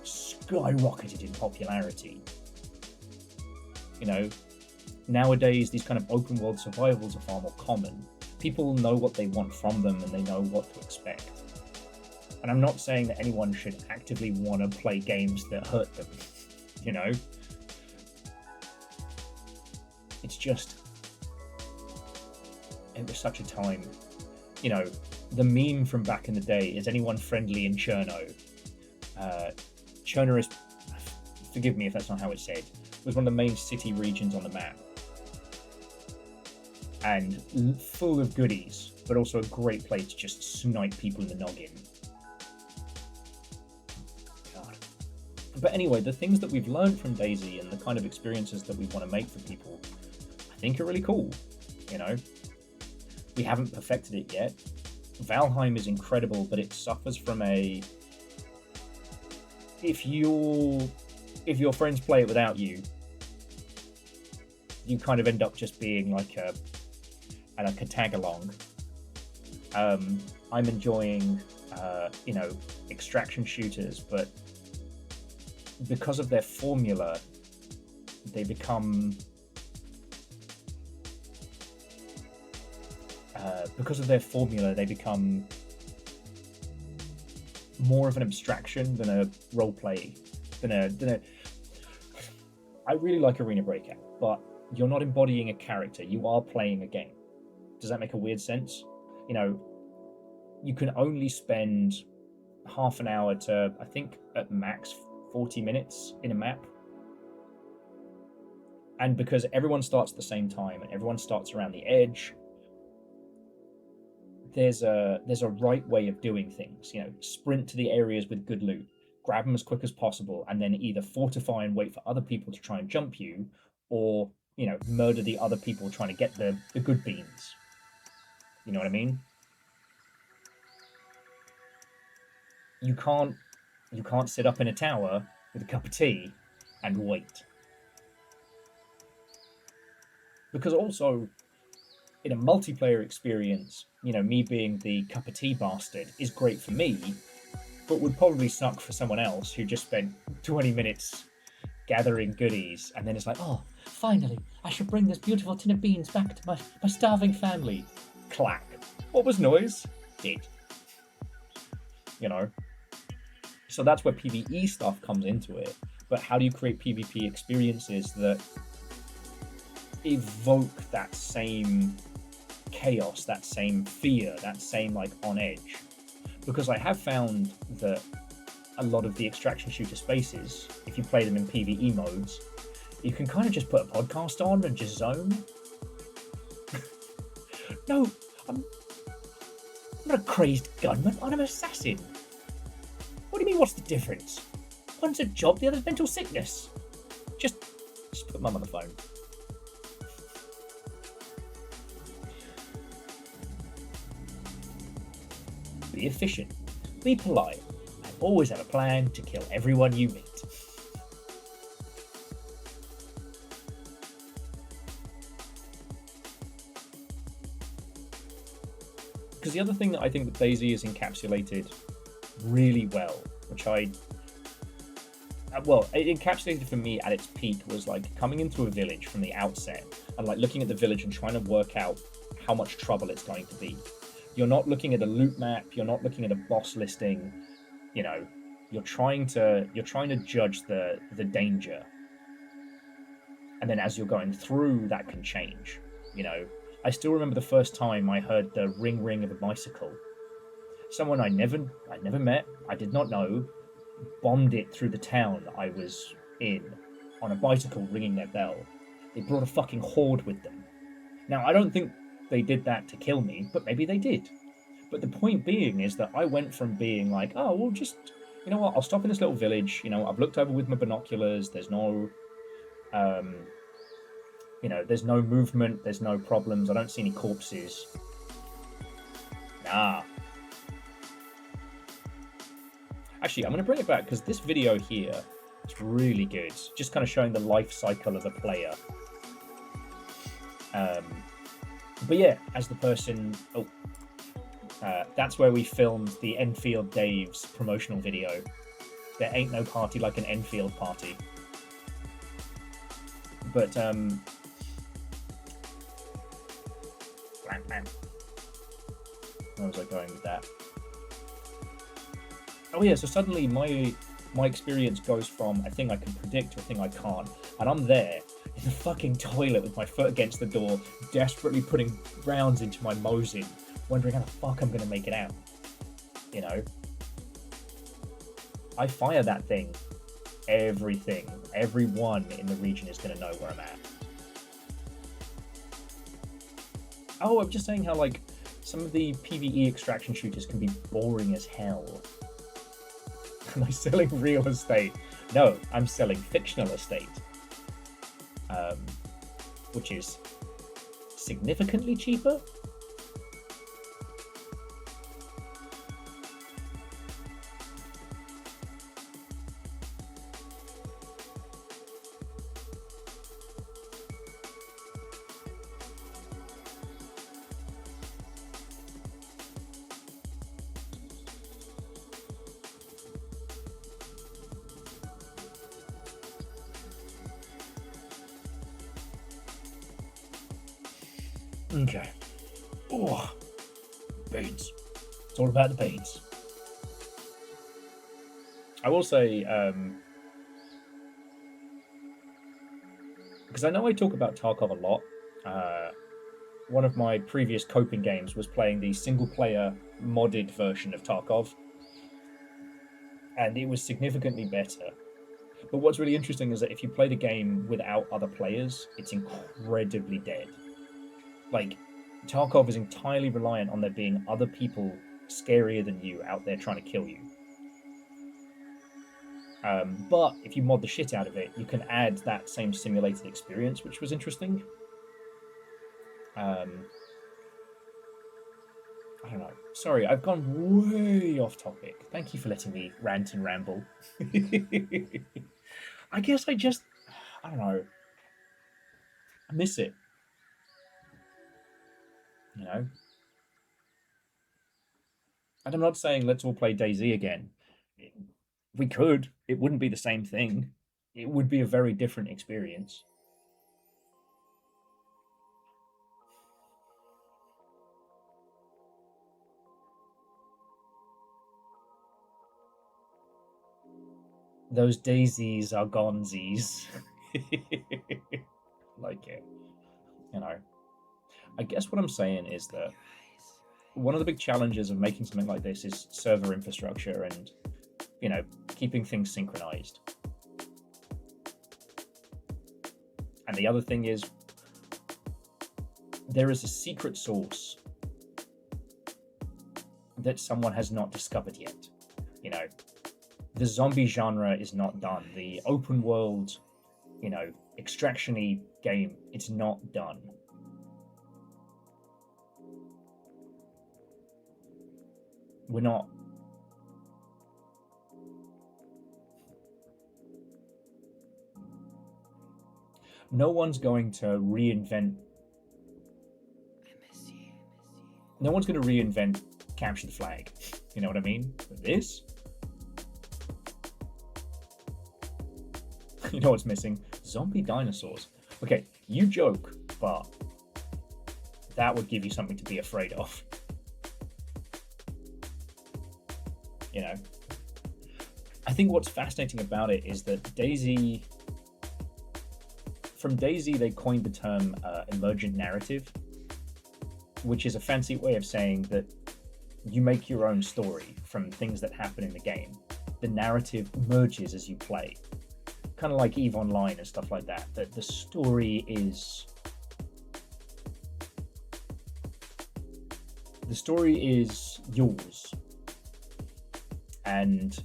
skyrocketed in popularity. You know, nowadays these kind of open world survivals are far more common. People know what they want from them and they know what to expect. And I'm not saying that anyone should actively want to play games that hurt them, you know? It's just, it was such a time. You know, the meme from back in the day, is anyone friendly in Cherno? Cherno is, forgive me if that's not how it's said, was one of the main city regions on the map. And full of goodies, but also a great place to just snipe people in the noggin. God. But anyway, the things that we've learned from DayZ and the kind of experiences that we want to make for people, I think are really cool, you know? We haven't perfected it yet. Valheim is incredible, but it suffers from a... If your friends play it without you, you kind of end up just being like a tag along. I'm enjoying, you know, extraction shooters, but because of their formula, they become more of an abstraction than a role play, than a. I really like Arena Breakout, but you're not embodying a character, you are playing a game. Does that make a weird sense? You know, you can only spend half an hour to, I think, at max 40 minutes in a map. And because everyone starts at the same time and everyone starts around the edge, there's a right way of doing things. You know, sprint to the areas with good loot, grab them as quick as possible, and then either fortify and wait for other people to try and jump you, or, you know, murder the other people trying to get the good beans. You know what I mean? You can't sit up in a tower with a cup of tea and wait. Because also, in a multiplayer experience, you know, me being the cup of tea bastard is great for me, but would probably suck for someone else who just spent 20 minutes gathering goodies, and then it's like, oh, finally, I should bring this beautiful tin of beans back to my starving family. Clack. What was noise? Dead. You know? So that's where PvE stuff comes into it. But how do you create PvP experiences that evoke that same chaos, that same fear, that same, like, on edge? Because I have found that a lot of the extraction shooter spaces, if you play them in PvE modes, you can kind of just put a podcast on and just zone. No, I'm not a crazed gunman. I'm an assassin. What do you mean, what's the difference? One's a job, the other's mental sickness. Just put mum on the phone. Be efficient. Be polite. And always have a plan to kill everyone you meet. Because the other thing that I think that DayZ has encapsulated really well, which it encapsulated for me at its peak, was like coming into a village from the outset and like looking at the village and trying to work out how much trouble it's going to be. You're not looking at a loot map, you're not looking at a boss listing, you know, you're trying to judge the danger. And then as you're going through, that can change, you know. I still remember the first time I heard the ring of a bicycle. Someone I never met, I did not know, bombed it through the town I was in on a bicycle ringing their bell. They brought a fucking horde with them. Now, I don't think they did that to kill me, but maybe they did. But the point being is that I went from being like, oh, well, just, you know what, I'll stop in this little village, you know, I've looked over with my binoculars, there's no, you know, there's no movement, there's no problems, I don't see any corpses. Nah. Actually, I'm going to bring it back because this video here is really good. Just kind of showing the life cycle of a player. But yeah, as the person... that's where we filmed the Enfield Dave's promotional video. There ain't no party like an Enfield party. But, where was I going with that? Oh yeah, so suddenly my experience goes from a thing I can predict to a thing I can't. And I'm there in the fucking toilet with my foot against the door, desperately putting rounds into my Mosin, wondering how the fuck I'm going to make it out. You know? I fire that thing. Everyone in the region is going to know where I'm at. Oh, I'm just saying how, like, some of the PvE extraction shooters can be boring as hell. Am I selling real estate? No, I'm selling fictional estate. Which is significantly cheaper. Okay. Oh, beans. It's all about the beans. I will say, because I know I talk about Tarkov a lot. One of my previous coping games was playing the single-player modded version of Tarkov, and it was significantly better. But what's really interesting is that if you play the game without other players, it's incredibly dead. Like, Tarkov is entirely reliant on there being other people scarier than you out there trying to kill you. But if you mod the shit out of it, you can add that same simulated experience, which was interesting. I don't know. Sorry, I've gone way off topic. Thank you for letting me rant and ramble. I guess I don't know. I miss it. You know? And I'm not saying let's all play DayZ again. We could. It wouldn't be the same thing. It would be a very different experience. Those daisies are gonesies. Like it. You know. I guess what I'm saying is that one of the big challenges of making something like this is server infrastructure and, you know, keeping things synchronized. And the other thing is, there is a secret source that someone has not discovered yet. You know, the zombie genre is not done. The open world, you know, extraction-y game, it's not done. We're not. No one's going to reinvent. No one's going to reinvent capture the flag. You know what I mean? But this? You know what's missing? Zombie dinosaurs. Okay, you joke, but that would give you something to be afraid of. You know? I think what's fascinating about it is that DayZ... From DayZ, they coined the term emergent narrative, which is a fancy way of saying that you make your own story from things that happen in the game. The narrative emerges as you play. Kind of like EVE Online and stuff like that. That the story is... The story is yours. And...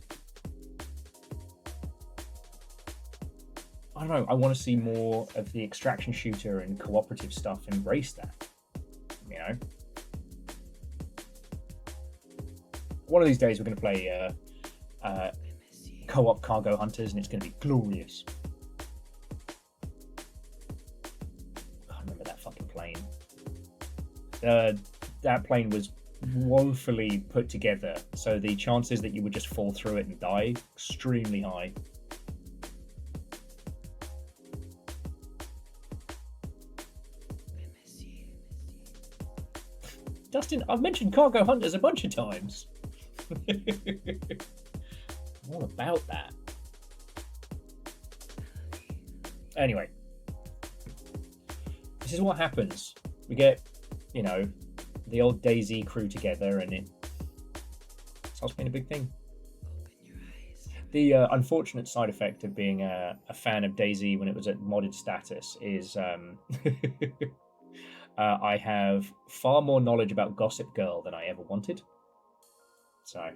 I don't know, I want to see more of the extraction shooter and cooperative stuff embrace that. You know? One of these days we're going to play co-op Cargo Hunters and it's going to be glorious. I remember that fucking plane. That plane was woefully put together, so the chances that you would just fall through it and die, extremely high. Dustin, I've mentioned Cargo Hunters a bunch of times. All about that. Anyway, this is what happens. We get, you know, the old DayZ crew together, and it starts being a big thing. The unfortunate side effect of being a fan of DayZ when it was at modded status is I have far more knowledge about Gossip Girl than I ever wanted. So.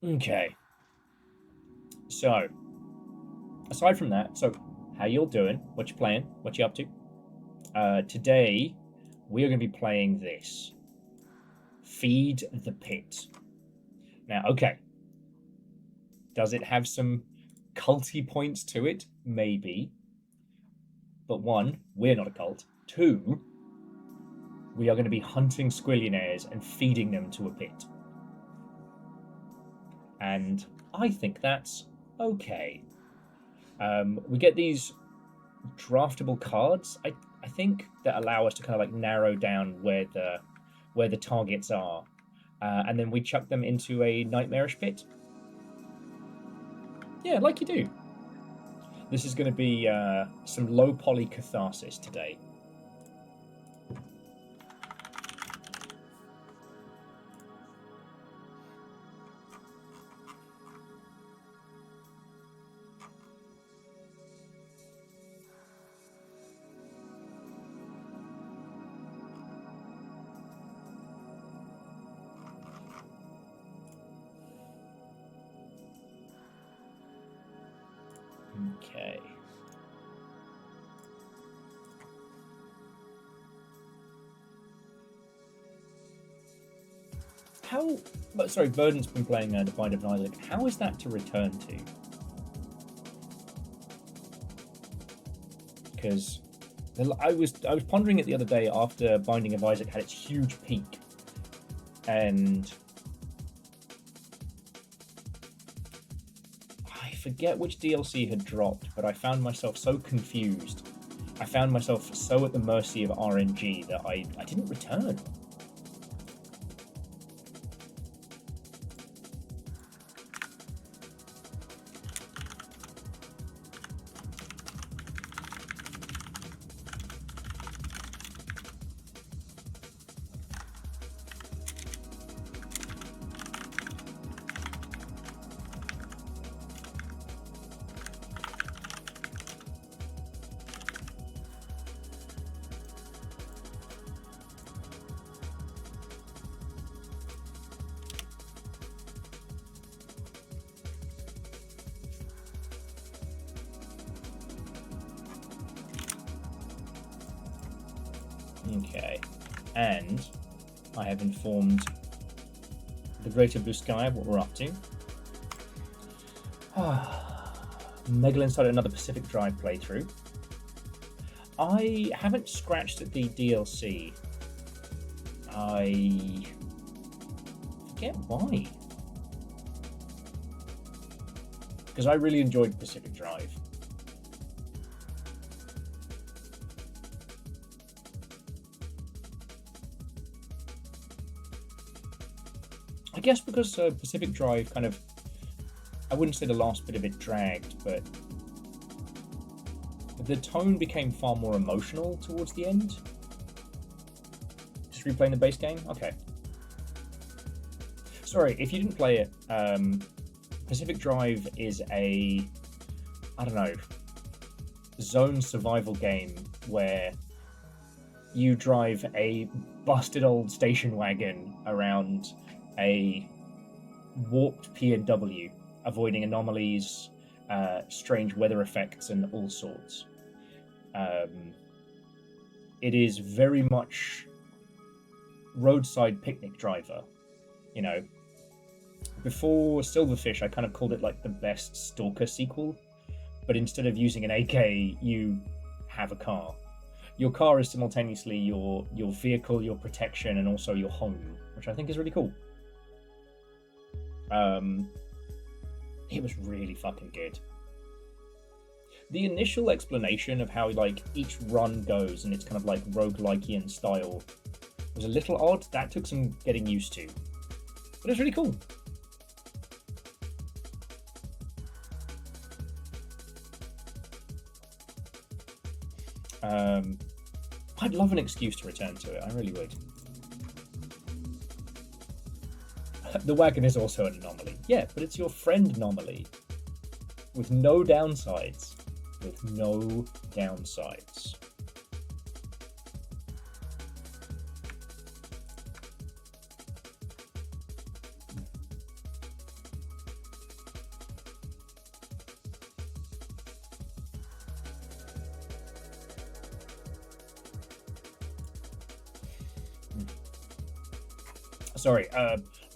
Okay. So, aside from that, so how you all doing? What you playing? What you up to? Today, we are going to be playing this. Feed the Pit. Now, okay. Does it have some culty points to it? Maybe. But one, we're not a cult. Two, we are going to be hunting squillionaires and feeding them to a pit. And I think that's okay. We get these draftable cards, I think, that allow us to kind of like narrow down where the targets are. And then we chuck them into a nightmarish pit. Yeah, like you do. This is going to be some low poly catharsis today. Okay. How... Sorry, Verdant's been playing The Bind of Isaac. How is that to return to? Because I was pondering it the other day after Binding of Isaac had its huge peak. And... I forget which DLC had dropped, but I found myself so confused. I found myself so at the mercy of RNG that I didn't return. Okay. And I have informed the Greater Blue Sky of what we're up to. Megalyn started another Pacific Drive playthrough. I haven't scratched at the DLC. I forget why. Because I really enjoyed Pacific Drive. I guess because Pacific Drive kind of, I wouldn't say the last bit of it dragged, but the tone became far more emotional towards the end. Just replaying the base game? Okay. Sorry, if you didn't play it, Pacific Drive is a, I don't know, zone survival game where you drive a busted old station wagon around a warped PNW, avoiding anomalies, strange weather effects, and all sorts. It is very much roadside picnic driver. You know, before Silverfish, I kind of called it like the best Stalker sequel, but instead of using an AK, you have a car. Your car is simultaneously your vehicle, your protection, and also your home, which I think is really cool. It was really fucking good. The initial explanation of how like each run goes and it's kind of like roguelikean style was a little odd. That took some getting used to, but it's really cool. I'd love an excuse to return to it. I really would. The wagon is also an anomaly. Yeah, but it's your friend anomaly. With no downsides. With no downsides. Sorry,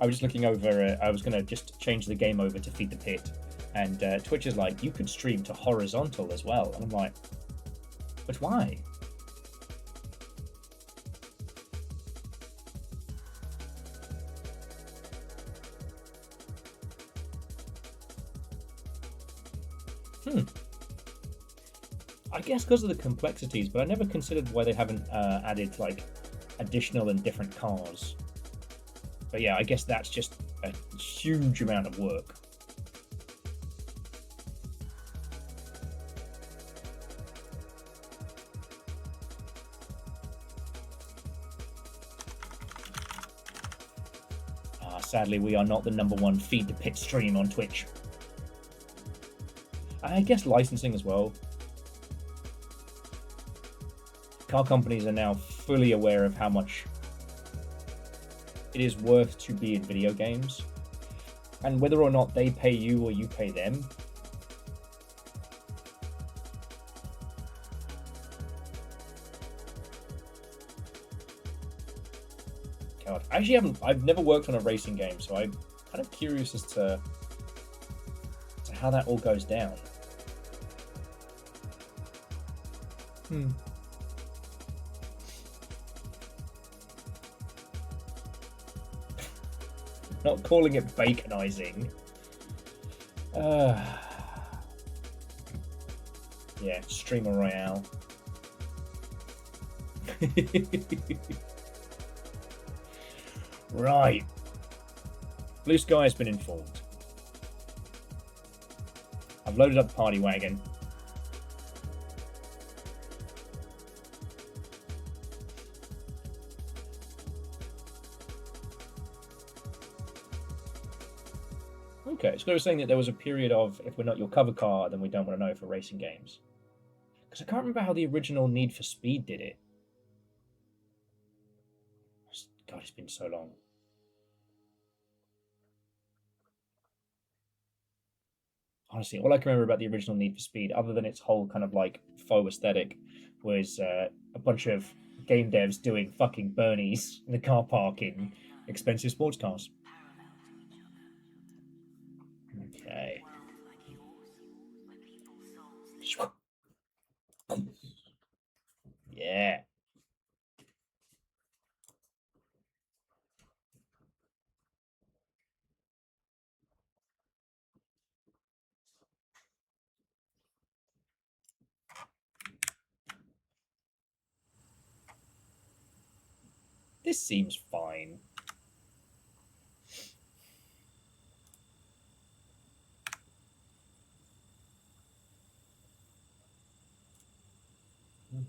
I was just looking over, I was going to just change the game over to Feed the Pit, and Twitch is like, you could stream to horizontal as well. And I'm like, but why? I guess because of the complexities, but I never considered why they haven't added like additional and different cars. But yeah, I guess that's just a huge amount of work. Sadly, we are not the #1 Feed the Pit stream on Twitch. I guess licensing as well. Car companies are now fully aware of how much it is worth to be in video games, and whether or not they pay you or you pay them. God, I've never worked on a racing game, so I'm kind of curious as to how that all goes down. Not calling it baconizing. Yeah, Streamer Royale. Right. Blue Sky has been informed. I've loaded up the party wagon. Okay, so they were saying that there was a period of, if we're not your cover car, then we don't want to know for racing games. Because I can't remember how the original Need for Speed did it. God, it's been so long. Honestly, all I can remember about the original Need for Speed, other than its whole kind of like faux aesthetic, was a bunch of game devs doing fucking Bernies in the car park in expensive sports cars. Okay. Yeah. This seems fine.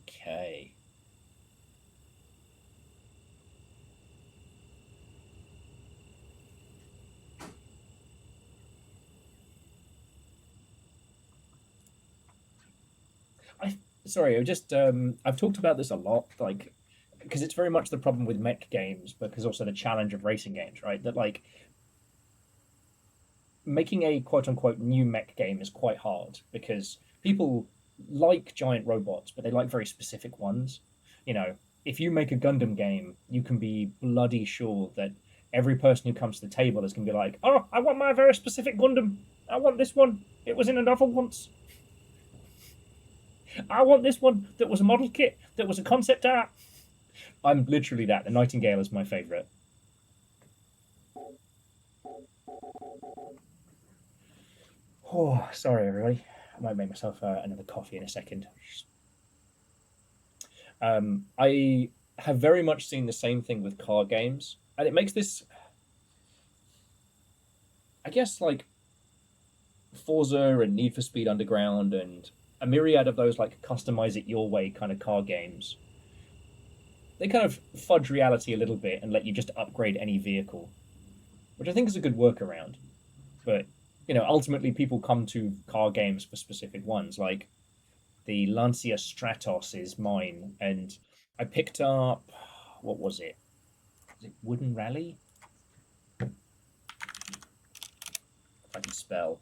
Okay. Sorry, I've talked about this a lot, like because it's very much the problem with mech games, because also the challenge of racing games, right? That like making a quote unquote new mech game is quite hard because people like giant robots, but they like very specific ones. You know, if you make a Gundam game, you can be bloody sure that every person who comes to the table is going to be like, "Oh, I want my very specific Gundam. I want this one. It was in a novel once. I want this one that was a model kit, that was a concept art." I'm literally that. The Nightingale is my favorite. Oh, sorry, everybody. I might make myself another coffee in a second. I have very much seen the same thing with car games, and it makes this, I guess, like Forza and Need for Speed Underground and a myriad of those like customize it your way kind of car games. They kind of fudge reality a little bit and let you just upgrade any vehicle, which I think is a good workaround. But ultimately, people come to car games for specific ones. Like the Lancia Stratos is mine, and I picked up, what was it? Was it Wooden Rally? If I can spell.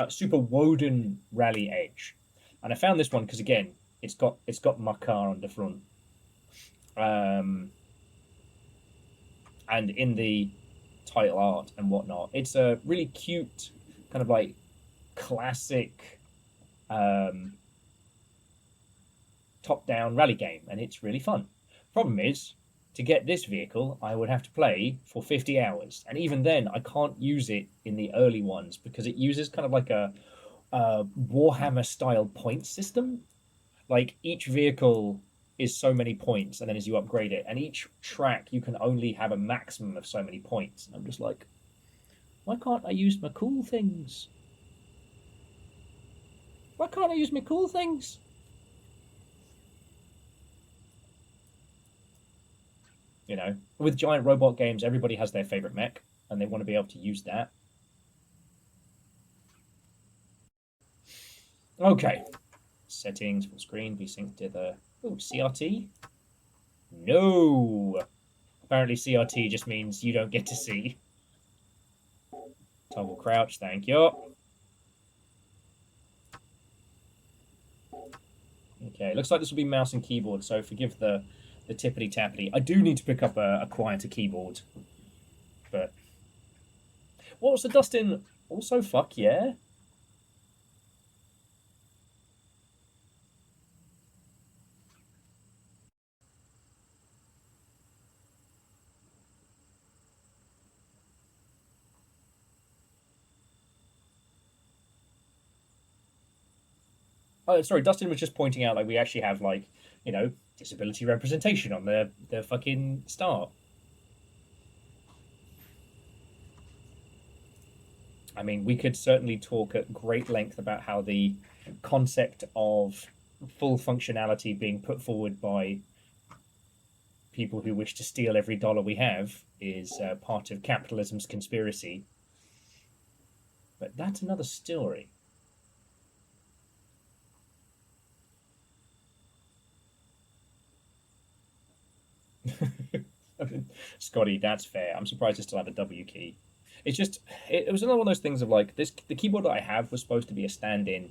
Super Woden Rally Edge, and I found this one because again, it's got my car on the front, and in the title art and whatnot, it's a really cute kind of like classic top-down rally game, and it's really fun. Problem is, to get this vehicle, I would have to play for 50 hours, and even then, I can't use it in the early ones because it uses kind of like a Warhammer style point system. Like each vehicle is so many points, and then as you upgrade it, and each track you can only have a maximum of so many points. I'm just like, why can't I use my cool things? Why can't I use my cool things? With giant robot games, everybody has their favorite mech, and they want to be able to use that. Okay, settings, full screen, vsync to the CRT. No, apparently CRT just means you don't get to see. Toggle crouch, thank you. Okay, looks like this will be mouse and keyboard, so forgive the tippity tappity. I do need to pick up a quieter keyboard, but what was the Dustin? Also, fuck yeah. Oh, sorry, Dustin was just pointing out like we actually have like disability representation on the fucking start. I mean, we could certainly talk at great length about how the concept of full functionality being put forward by people who wish to steal every dollar we have is part of capitalism's conspiracy. But that's another story. Scotty, that's fair. I'm surprised I still have a W key. It's just, it was another one of those things of like this. The keyboard that I have was supposed to be a stand-in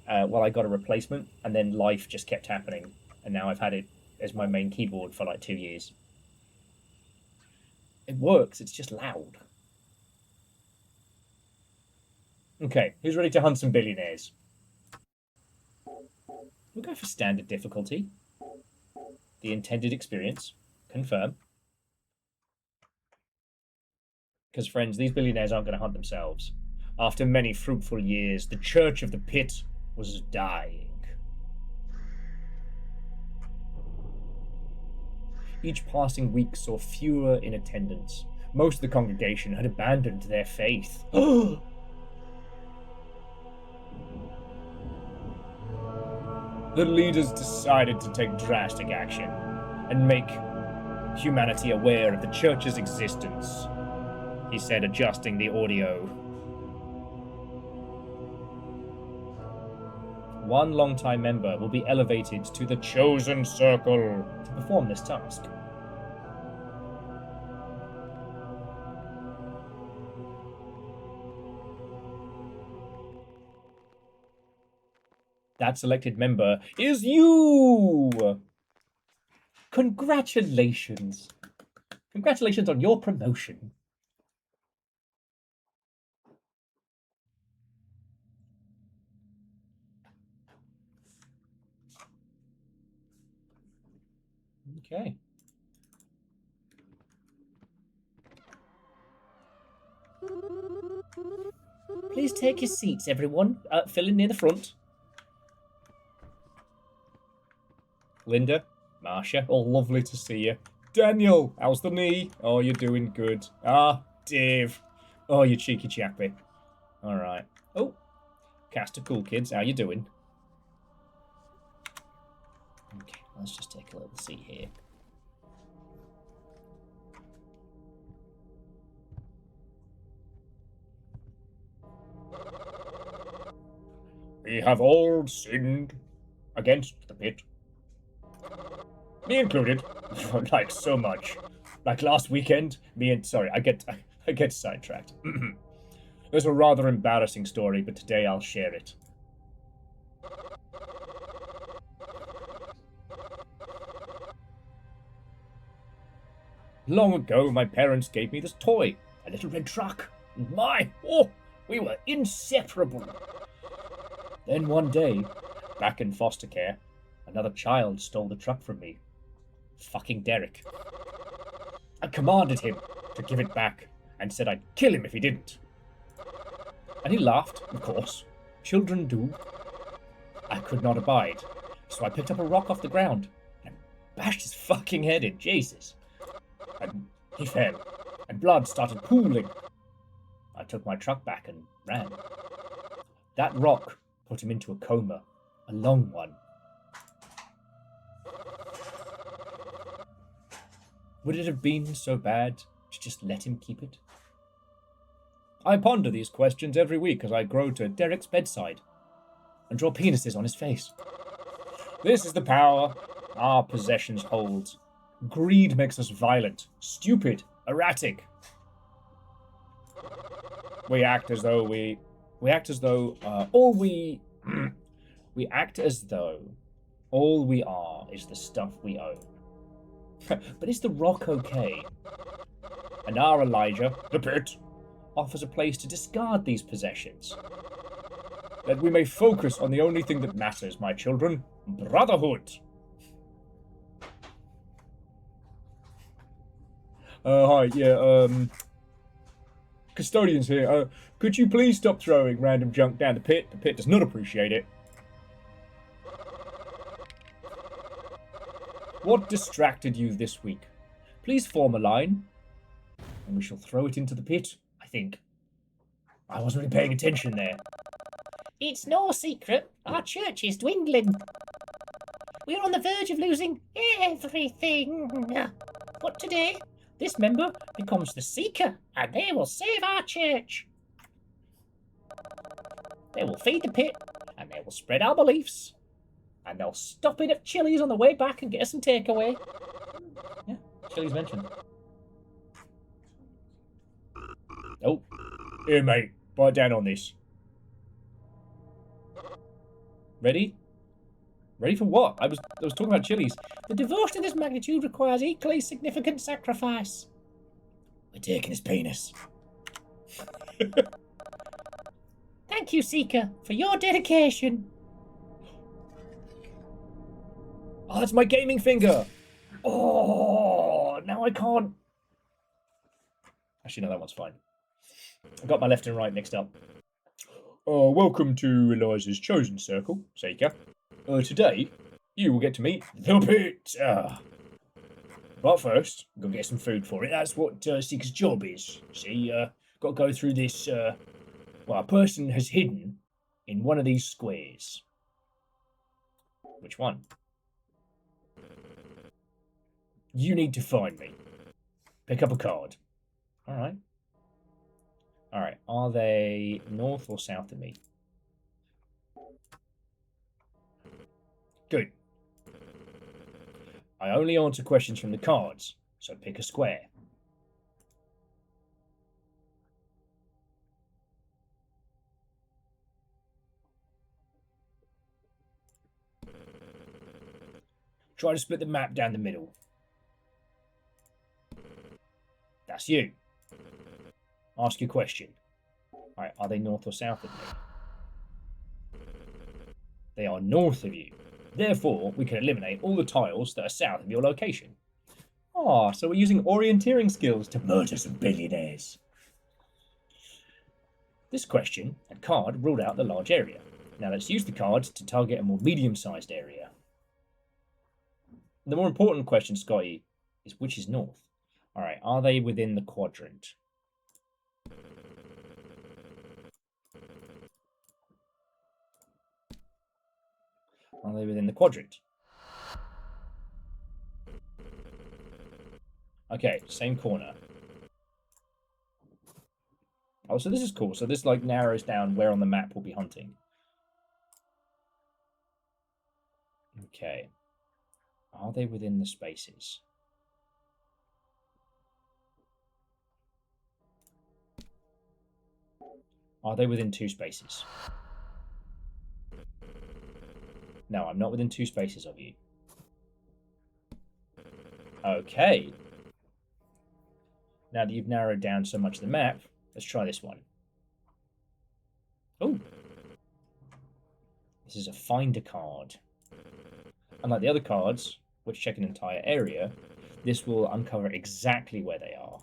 while I got a replacement, and then life just kept happening, and now I've had it as my main keyboard for like 2 years. It works, it's just loud. Okay, who's ready to hunt some billionaires? We'll go for standard difficulty. The intended experience. Confirm. Because, friends, these billionaires aren't going to hunt themselves. After many fruitful years, the Church of the Pit was dying. Each passing week saw fewer in attendance. Most of the congregation had abandoned their faith. The leaders decided to take drastic action and make humanity aware of the church's existence, he said, adjusting the audio. One longtime member will be elevated to the Chosen Circle to perform this task. That selected member is you! Congratulations! Congratulations on your promotion. Okay. Please take your seats, everyone. Fill in near the front. Linda, Marcia, oh, lovely to see you. Daniel, how's the knee? Oh, you're doing good. Ah, Dave. Oh, you cheeky chappy. All right. Oh, Caster Cool Kids, how you doing? Okay, let's just take a little seat here. We have all sinned against the pit. Me included. Like so much. Like last weekend, sorry, I get sidetracked. There's a rather embarrassing story, but today I'll share it. Long ago, my parents gave me this toy, a little red truck. We were inseparable. Then one day, back in foster care, another child stole the truck from me. Fucking Derek. I commanded him to give it back and said I'd kill him if he didn't. And he laughed, of course. Children do. I could not abide, so I picked up a rock off the ground and bashed his fucking head in. Jesus. And he fell, and blood started pooling. I took my truck back and ran. That rock put him into a coma, a long one. Would it have been so bad to just let him keep it? I ponder these questions every week as I grow to Derek's bedside and draw penises on his face. This is the power our possessions hold. Greed makes us violent, stupid, erratic. We act as though all we are is the stuff we own. But is the rock okay? And our Elijah, the pit, offers a place to discard these possessions. That we may focus on the only thing that matters, my children, brotherhood. Hi, yeah, custodians here. Could you please stop throwing random junk down the pit? The pit does not appreciate it. What distracted you this week? Please form a line, and we shall throw it into the pit, I think. I wasn't really paying attention there. It's no secret, our church is dwindling. We're on the verge of losing everything. But today, this member becomes the seeker, and they will save our church. They will feed the pit, and they will spread our beliefs. And they'll stop in at Chili's on the way back and get us some takeaway. Yeah, Chili's mentioned. Oh, here, mate. Bite down on this. Ready? Ready for what? I was talking about chilies. The devotion of this magnitude requires equally significant sacrifice. We're taking his penis. Thank you, Seeker, for your dedication. Oh, that's my gaming finger. Oh, now I can't. Actually, no, that one's fine. I got my left and right mixed up. Welcome to Eliza's chosen circle, Seeker. Today, you will get to meet the pit. But first, I'm gonna get some food for it. That's what Seeker's job is. See, got to go through this. Well, a person has hidden in one of these squares. Which one? You need to find me. Pick up a card. Alright. Alright, are they north or south of me? Good. I only answer questions from the cards, so pick a square. Try to split the map down the middle. That's you. Ask your question. Alright, are they north or south of me? They are north of you. Therefore, we can eliminate all the tiles that are south of your location. Ah, so we're using orienteering skills to murder some billionaires. This question and card ruled out the large area. Now let's use the card to target a more medium-sized area. The more important question, Scotty, is which is north? Alright, are they within the quadrant? Are they within the quadrant? Okay, same corner. Oh, so this is cool. So this like narrows down where on the map we'll be hunting. Okay. Are they within the spaces? Are they within 2 spaces? No, I'm not within 2 spaces of you. Okay. Now that you've narrowed down so much of the map, let's try this one. Oh. This is a finder card. Unlike the other cards, which check an entire area, this will uncover exactly where they are.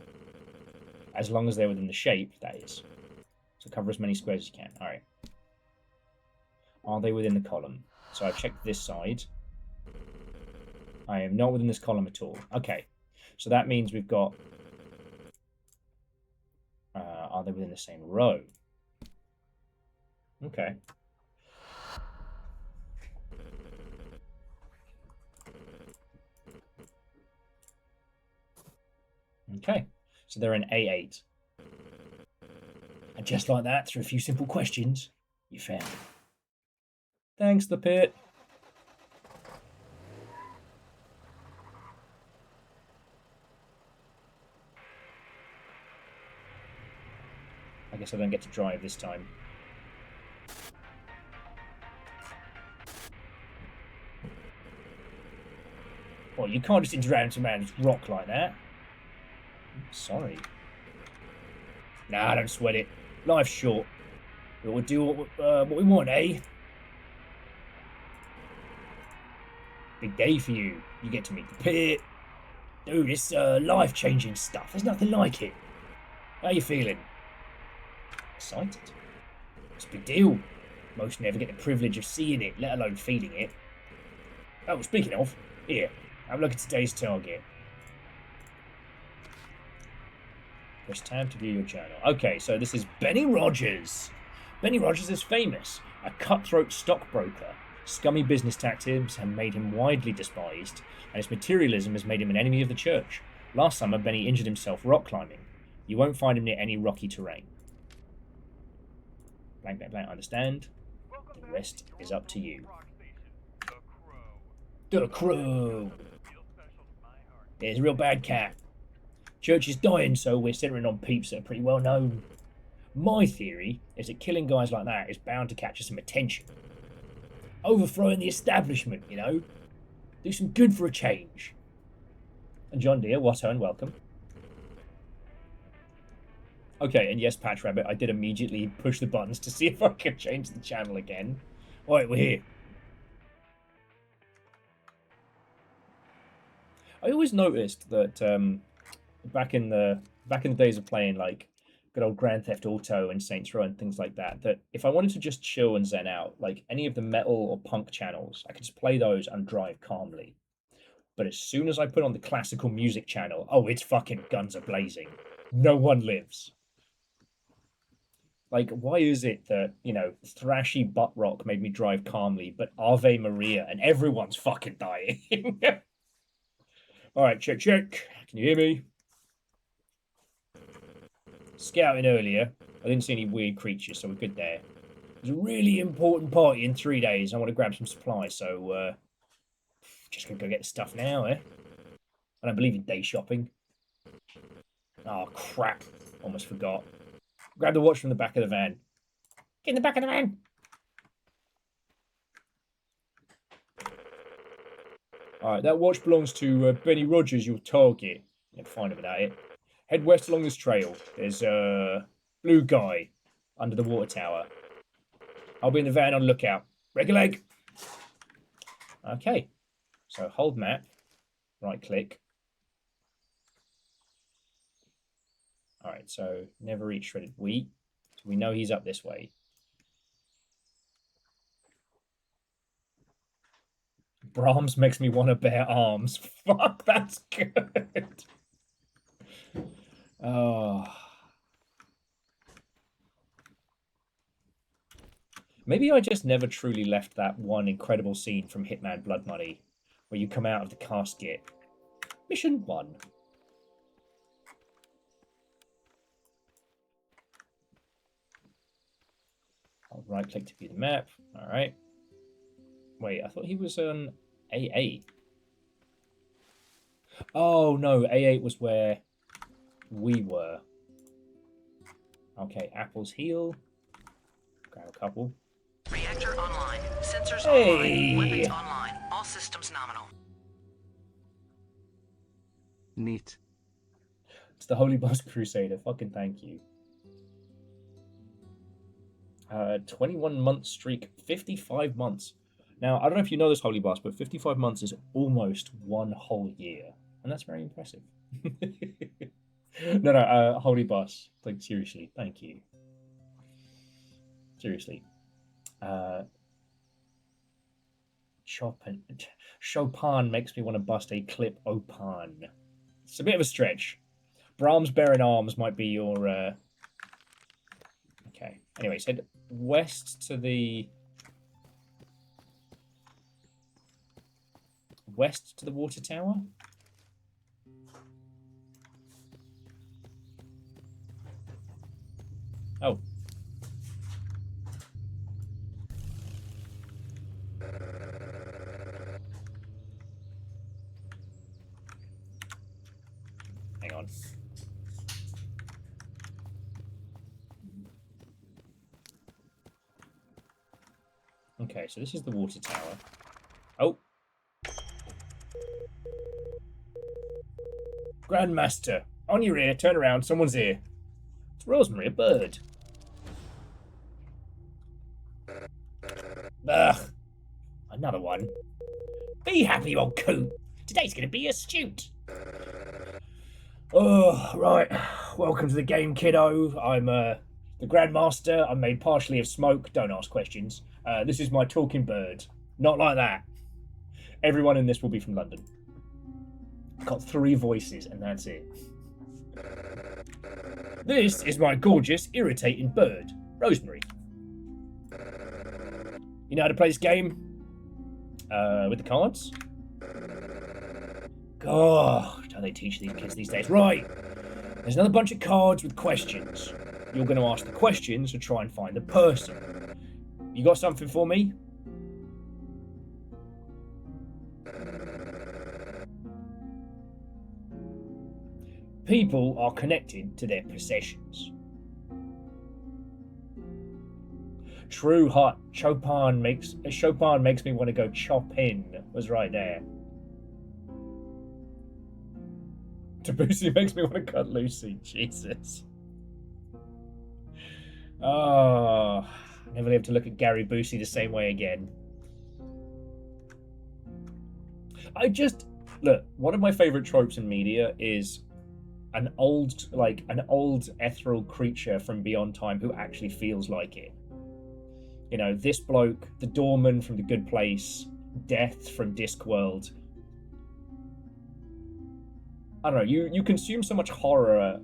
As long as they're within the shape, that is. So cover as many squares as you can. Alright. Are they within the column? So I've checked this side. I am not within this column at all. Okay. So that means we've got... are they within the same row? Okay. Okay. So they're in A8. And just like that, through a few simple questions, you found it. Thanks, the pit. I guess I don't get to drive this time. Well, you can't just interact with a man's rock like that. Sorry. Nah, don't sweat it. Life's short. We'll do what we want, eh? Big day for you. You get to meet the pit. Dude, it's life-changing stuff. There's nothing like it. How you feeling? Excited. It's a big deal. Most never get the privilege of seeing it, let alone feeling it. Oh, speaking of, here, have a look at today's target. Press tab to view your journal. Okay, so this is Benny Rogers. Benny Rogers is famous, a cutthroat stockbroker. Scummy business tactics have made him widely despised, and his materialism has made him an enemy of the church. Last summer, Benny injured himself rock climbing. You won't find him near any rocky terrain. Blank, blank, blank, I understand. The rest is up to you. The Crow! There's a real bad cat. Church is dying, so we're centering on peeps that are pretty well known. My theory is that killing guys like that is bound to capture some attention. overthrowing the establishment, you know? Do some good for a change. And John Deere, Watto, and welcome. Okay, and yes, Patch Rabbit, I did immediately push the buttons to see if I could change the channel again. Alright, we're here. I always noticed that back in the days of playing like good old Grand Theft Auto and Saints Row and things like that, that if I wanted to just chill and zen out, like any of the metal or punk channels, I could just play those and drive calmly. But as soon as I put on the classical music channel, oh, it's fucking guns are blazing. No one lives. Like, why is it that, you know, thrashy butt rock made me drive calmly, but Ave Maria and everyone's fucking dying? Alright, check. Can you hear me? Scouting earlier. I didn't see any weird creatures, so we're good there. There's a really important party in 3 days. I want to grab some supplies, so just gonna go get the stuff now, eh? I don't believe in day shopping. Oh, crap. Almost forgot. Grab the watch from the back of the van. Get in the back of the van! Alright, that watch belongs to Benny Rogers, your target. Never find him without it. Head west along this trail. There's a blue guy under the water tower. I'll be in the van on lookout. Roguelike! Okay. So hold map. Right click. Alright, so never eat shredded wheat. So we know he's up this way. Brahms makes me want to bear arms. Fuck, that's good. Oh. Maybe I just never truly left that one incredible scene from Hitman Blood Money, where you come out of the casket. Mission 1. I'll right click to view the map. Alright. Wait, I thought he was on A8. Oh no, A8 was where we were. Okay, Apple's heel. Grab a couple. Reactor online. Sensors online. Weapons online. All systems nominal. Neat. It's the Holy Boss Crusader. Fucking thank you. 21-month streak. 55 months. Now, I don't know if you know this, Holy Boss, but 55 months is almost 1 whole year. And that's very impressive. No, Holy Boss. Like, seriously, thank you. Seriously. Chopin makes me want to bust a clip open. It's a bit of a stretch. Brahms bearing arms might be your... Okay. Anyway, head west to the... West to the water tower? Oh. Hang on. Okay, so this is the water tower. Oh. Grandmaster, on your ear, turn around, someone's here. It's Rosemary, a bird. Ugh. Another one. Be happy, old coot. Today's going to be astute. Oh, right. Welcome to the game, kiddo. I'm the Grandmaster. I'm made partially of smoke. Don't ask questions. This is my talking bird. Not like that. Everyone in this will be from London. Got 3 voices, and that's it. This is my gorgeous, irritating bird, Rosemary. You know how to play this game? With the cards? God, how they teach these kids these days. Right, there's another bunch of cards with questions. You're going to ask the questions to try and find the person. You got something for me? People are connected to their possessions. True hot. Chopin makes me want to go chop in. Was right there. Debussy makes me want to cut Lucy. Jesus. Oh, never live to look at Gary Busey the same way again. Look, one of my favorite tropes in media is an old ethereal creature from beyond time who actually feels like it. You know, this bloke, the doorman from The Good Place, Death from Discworld. I don't know. You consume so much horror.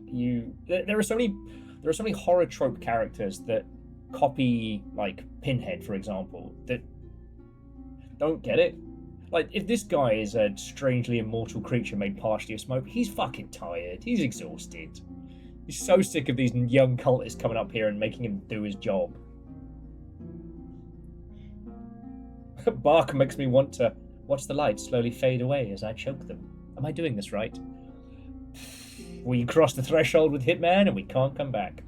There are so many horror trope characters that copy, like Pinhead, for example, that don't get it. Like, if this guy is a strangely immortal creature made partially of smoke, he's fucking tired. He's exhausted. He's so sick of these young cultists coming up here and making him do his job. Bark makes me want to watch the lights slowly fade away as I choke them. Am I doing this right? We crossed the threshold with Hitman and we can't come back.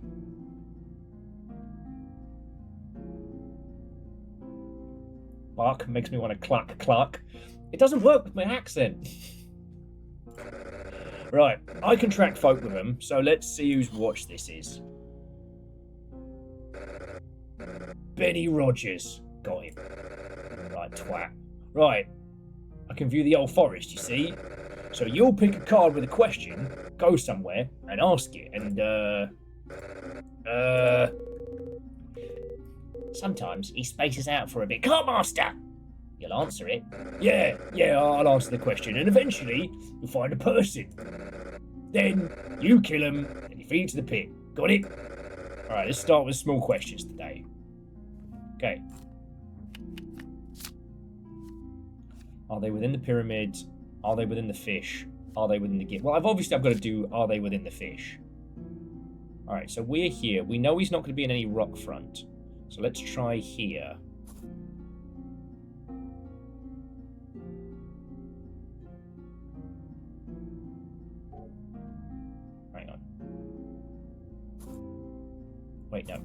Bark makes me want to cluck cluck. It doesn't work with my accent. Right, I can track folk with them, so let's see whose watch this is. Benny Rogers. Got him. Right, twat. Right, I can view the old forest, you see? So you'll pick a card with a question, go somewhere, and ask it, and, sometimes he spaces out for a bit. Card master! You'll answer it. Yeah, I'll answer the question, and eventually you'll find a person. Then you kill him, and you feed him to the pit. Got it? Alright, let's start with small questions today. Okay. Are they within the pyramid? Are they within the fish? Are they within the gift? Well, I've got to do, are they within the fish? Alright, so we're here. We know he's not going to be in any rock front. So let's try here. Hang on. Wait, no.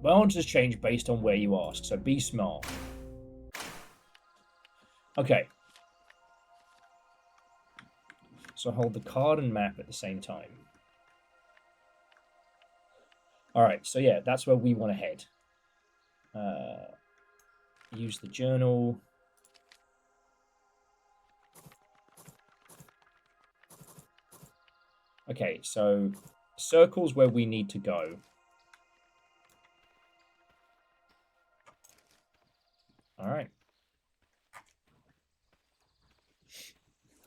My answers change based on where you ask, so be smart. Okay. So hold the card and map at the same time. Alright, so yeah, that's where we want to head. Use the journal. Okay, so circle's where we need to go. Alright.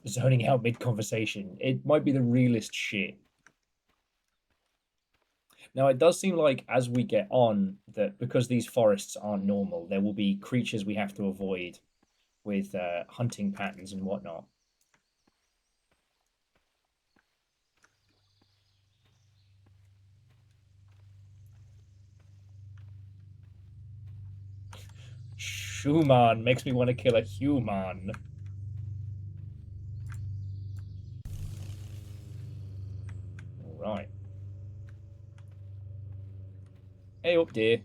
Zoning out mid-conversation. It might be the realest shit. Now, it does seem like as we get on, that because these forests aren't normal, there will be creatures we have to avoid with hunting patterns and whatnot. Schumann makes me want to kill a human. Right. Hey up, dear.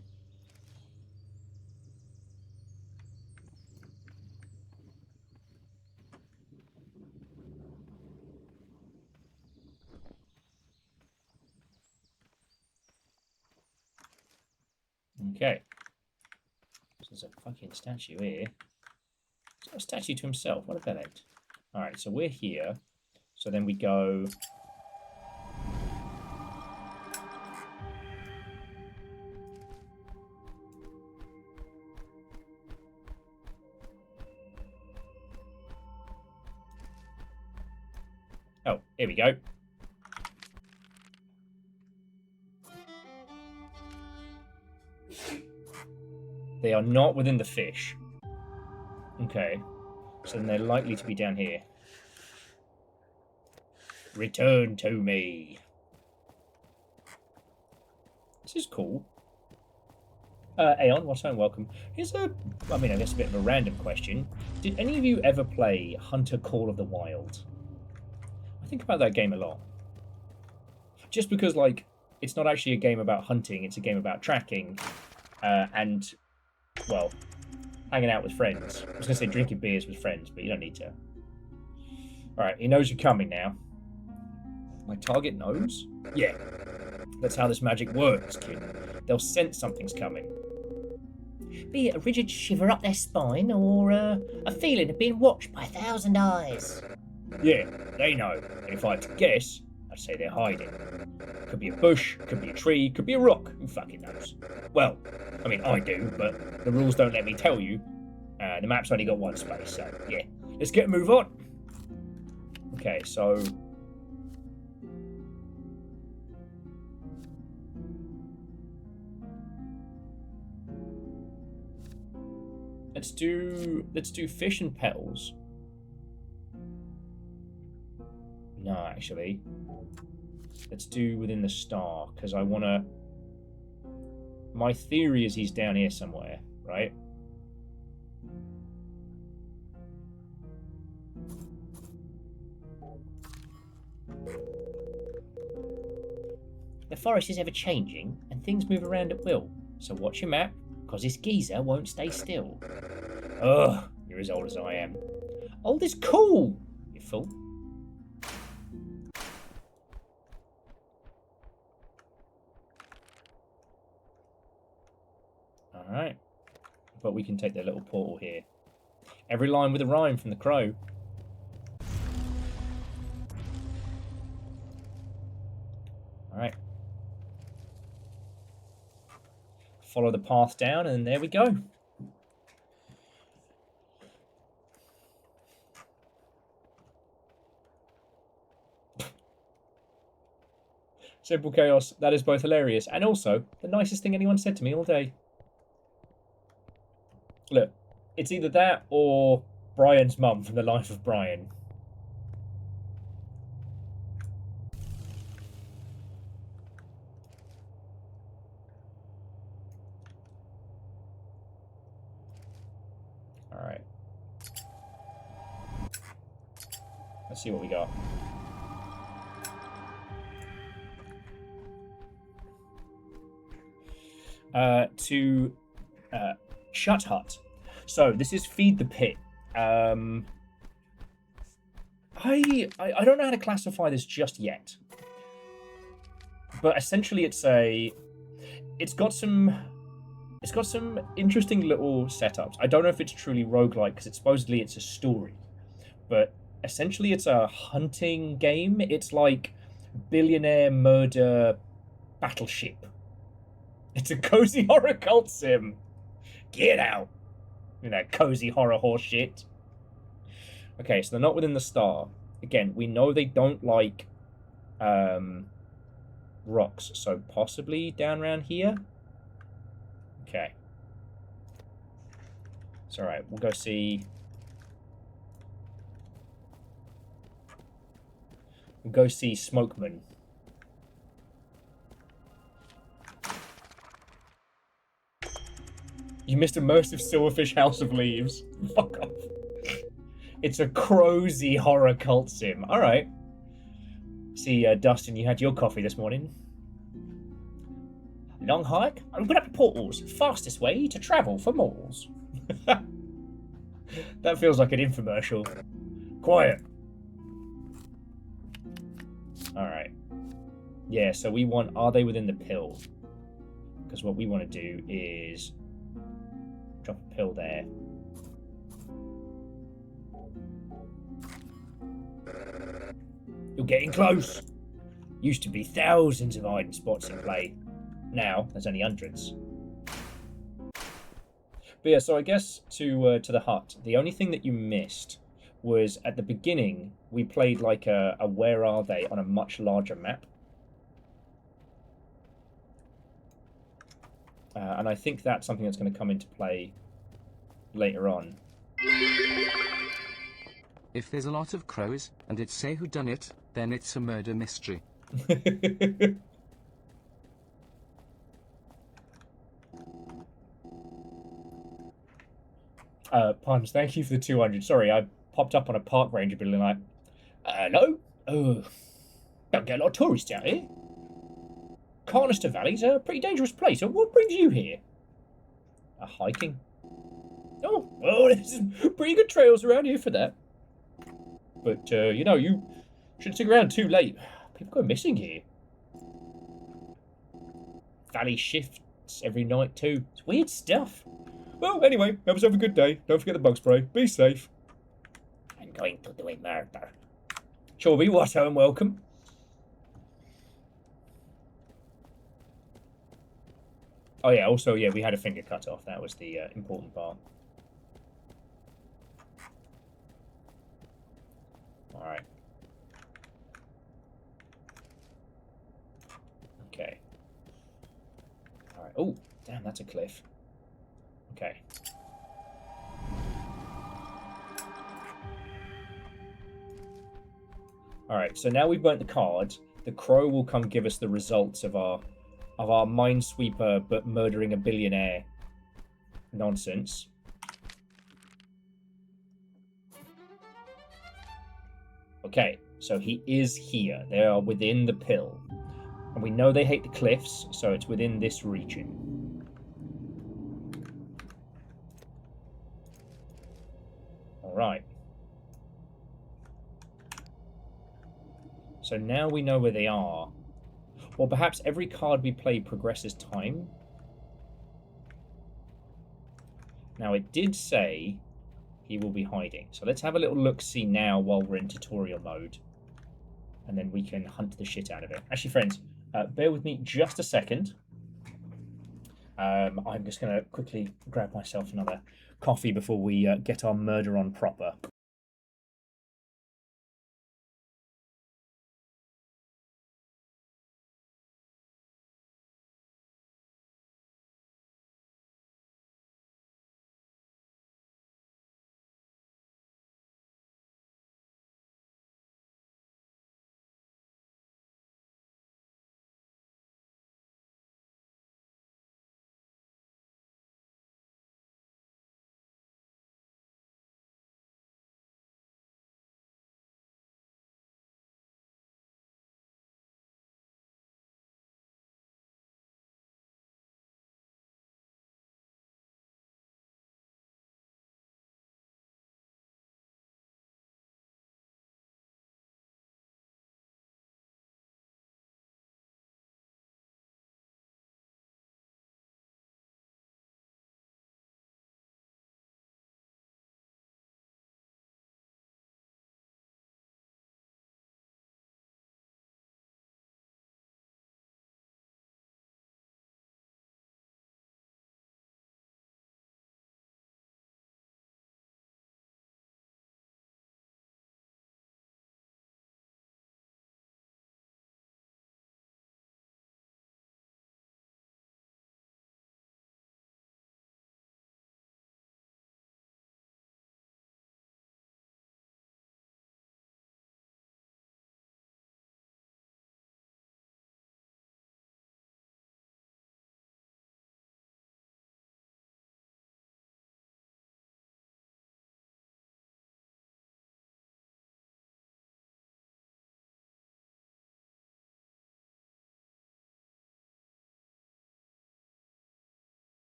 Okay. There's a fucking statue here. It's got a statue to himself. What a bellend. Alright, so we're here. So then we go... Oh, here we go. They are not within the fish. Okay. So then they're likely to be down here. Return to me. This is cool. Aeon, what's home? Welcome. Here's I guess a bit of a random question. Did any of you ever play Hunter Call of the Wild? think about that game a lot. Just because, like, it's not actually a game about hunting, it's a game about tracking, and, well, hanging out with friends. I was going to say drinking beers with friends, but you don't need to. Alright, he knows you're coming now. My target knows? Yeah. That's how this magic works, kid. They'll sense something's coming. Be it a rigid shiver up their spine, or a feeling of being watched by 1,000 eyes. Yeah, they know. And if I had to guess, I'd say they're hiding. Could be a bush, could be a tree, could be a rock. Who fucking knows? Well, I mean, I do, but the rules don't let me tell you. The map's only got one space, so yeah. Let's get a move on. Okay, so... Let's do fish and petals. No, actually. Let's do within the star, because I want to... My theory is he's down here somewhere, right? The forest is ever changing, and things move around at will. So watch your map, because this geezer won't stay still. Ugh, you're as old as I am. Old is cool, you fool. Alright. But we can take the little portal here. Every line with a rhyme from the crow. Alright. Follow the path down, and there we go. Simple chaos. That is both hilarious and also the nicest thing anyone said to me all day. Look, it's either that or Brian's mum from The Life of Brian. Alright. Let's see what we got. Shut Hut. So this is Feed the Pit. I don't know how to classify this just yet, but essentially it's got some interesting little setups. I don't know if it's truly roguelike because supposedly it's a story, but essentially it's a hunting game. It's like Billionaire Murder Battleship. It's a cozy horror cult sim. Get out. You know, cozy horror horse shit. Okay, so they're not within the star. Again, we know they don't like rocks, so possibly down around here. Okay. It's alright, we'll go see... We'll go see Smokeman. You missed immersive silverfish House of Leaves. Fuck off. It's a crowsy horror cult sim. Alright. See, Dustin, you had your coffee this morning. Long hike? Open up the portals. Fastest way to travel for mortals. That feels like an infomercial. Quiet. Alright. Yeah, so we want... Are they within the pill? Because what we want to do is... Drop a pill there. You're getting close. Used to be thousands of hiding spots in play. Now there's only hundreds. But yeah, so I guess to the hut, the only thing that you missed was at the beginning we played like a Where Are They on a much larger map. And I think that's something that's going to come into play later on. If there's a lot of crows, and it's say who done it, then it's a murder mystery. Puns, thank you for the 200. Sorry, I popped up on a park ranger building like, hello? Oh, don't get a lot of tourists out here. Carnister Valley's a pretty dangerous place. So what brings you here? Hiking. Oh, well, there's pretty good trails around here for that. But, you know, you shouldn't stick around too late. People go missing here. Valley shifts every night, too. It's weird stuff. Well, anyway, have yourself a good day. Don't forget the bug spray. Be safe. I'm going to do a murder. Sure, be what and welcome. Oh, yeah, also, yeah, we had a finger cut off. That was the important part. Alright. Okay. Alright. Oh, damn, that's a cliff. Okay. Alright, so now we've burnt the card. The crow will come give us the results of our minesweeper but murdering a billionaire nonsense. Okay, so he is here. They are within the pill. And we know they hate the cliffs, so it's within this region. Alright. So now we know where they are. Or perhaps every card we play progresses time. Now it did say he will be hiding. So let's have a little look-see now while we're in tutorial mode. And then we can hunt the shit out of it. Actually, friends, bear with me just a second. I'm just going to quickly grab myself another coffee before we get our murder on proper.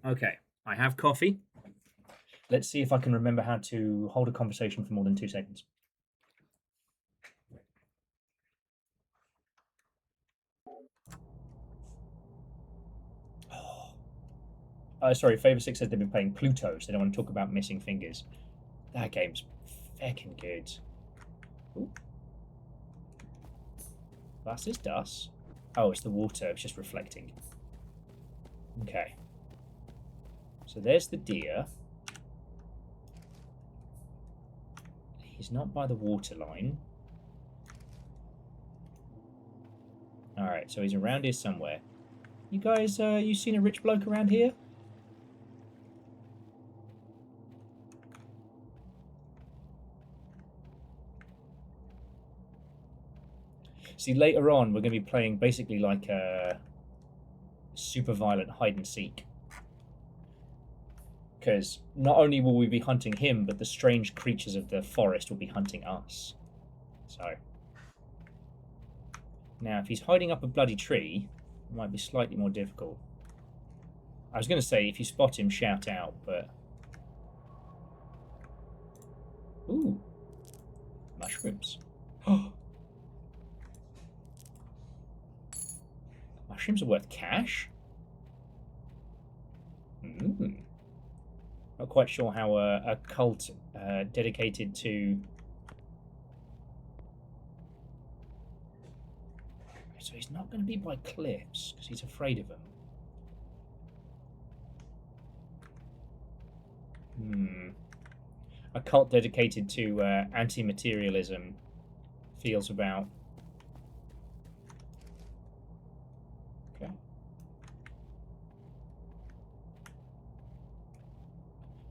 Okay, I have coffee. Let's see if I can remember how to hold a conversation for more than 2 seconds. Sorry, Favor6 says they've been playing Pluto, so they don't want to talk about missing fingers. That game's feckin' good. Ooh. Was ist das? Oh, it's the water. It's just reflecting. Okay. So there's the deer. He's not by the water line. Alright, so he's around here somewhere. You guys, you seen a rich bloke around here? See, later on, we're going to be playing basically like a super violent hide and seek. Because not only will we be hunting him, but the strange creatures of the forest will be hunting us. So. Now, if he's hiding up a bloody tree, it might be slightly more difficult. I was going to say, if you spot him, shout out, but... Ooh. Mushrooms. Mushrooms are worth cash? Not quite sure how a cult dedicated to... So he's not going to be by cliffs, because he's afraid of them. A cult dedicated to anti-materialism feels about... Okay.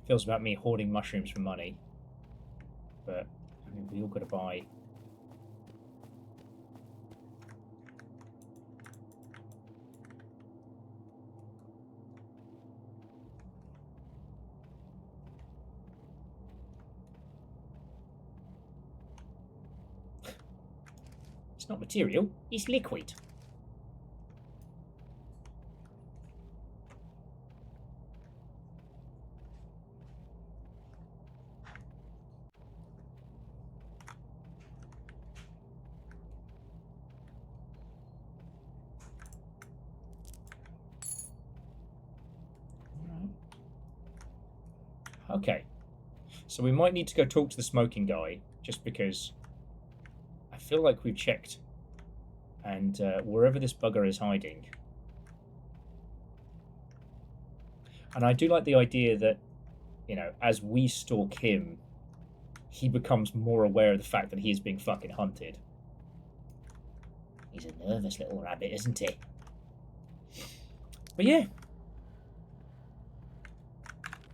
Feels about me hoarding mushrooms for money. But, I mean, we all got to buy... It's not material, it's liquid. Okay. So we might need to go talk to the smoking guy, just because... I feel like we've checked, and wherever this bugger is hiding. And I do like the idea that, you know, as we stalk him, he becomes more aware of the fact that he is being fucking hunted. He's a nervous little rabbit, isn't he? But yeah.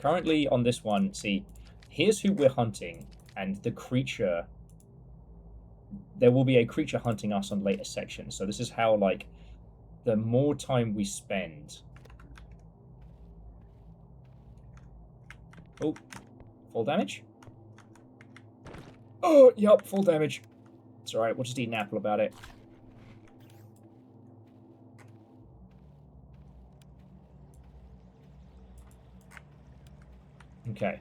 Currently on this one, see, here's who we're hunting, and the creature... There will be a creature hunting us on later sections. So this is how, like, the more time we spend... Oh, full damage? Oh, yup, full damage. It's alright, we'll just eat an apple about it. Okay.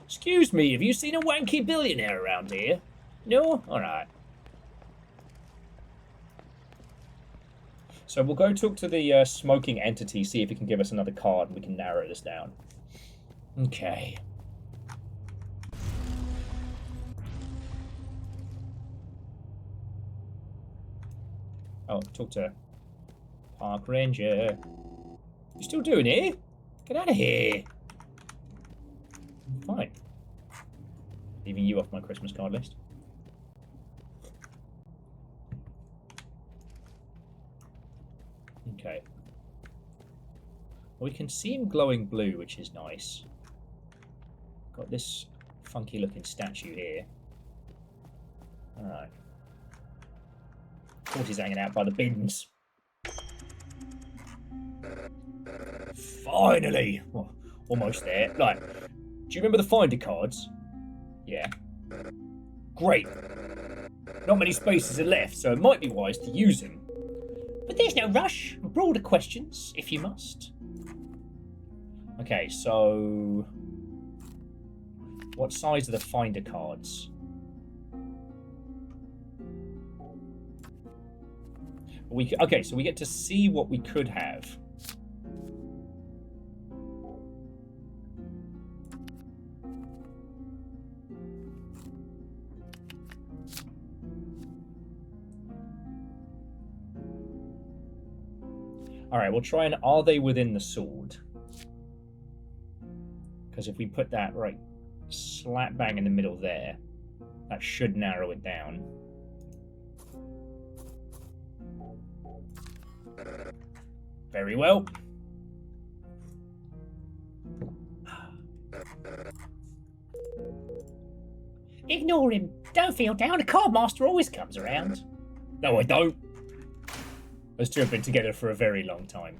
Excuse me, have you seen a wanky billionaire around here? No? Alright. So we'll go talk to the smoking entity, see if he can give us another card, and we can narrow this down. Okay. Oh, talk to Park Ranger. You still doing it? Get out of here. Fine. Leaving you off my Christmas card list. Okay. Well, we can see him glowing blue, which is nice. Got this funky looking statue here. Alright. Of course he's hanging out by the bins. Finally! Well, almost there. Like, do you remember the Finder cards? Yeah. Great. Not many spaces are left, so it might be wise to use them. But there's no rush. Broader questions, if you must. Okay, so what size are the finder cards? Okay, so we get to see what we could have. Alright, we'll try and are they within the sword? Because if we put that right slap bang in the middle there, that should narrow it down. Very well. Ignore him. Don't feel down. The card master always comes around. No, I don't. Those two have been together for a very long time.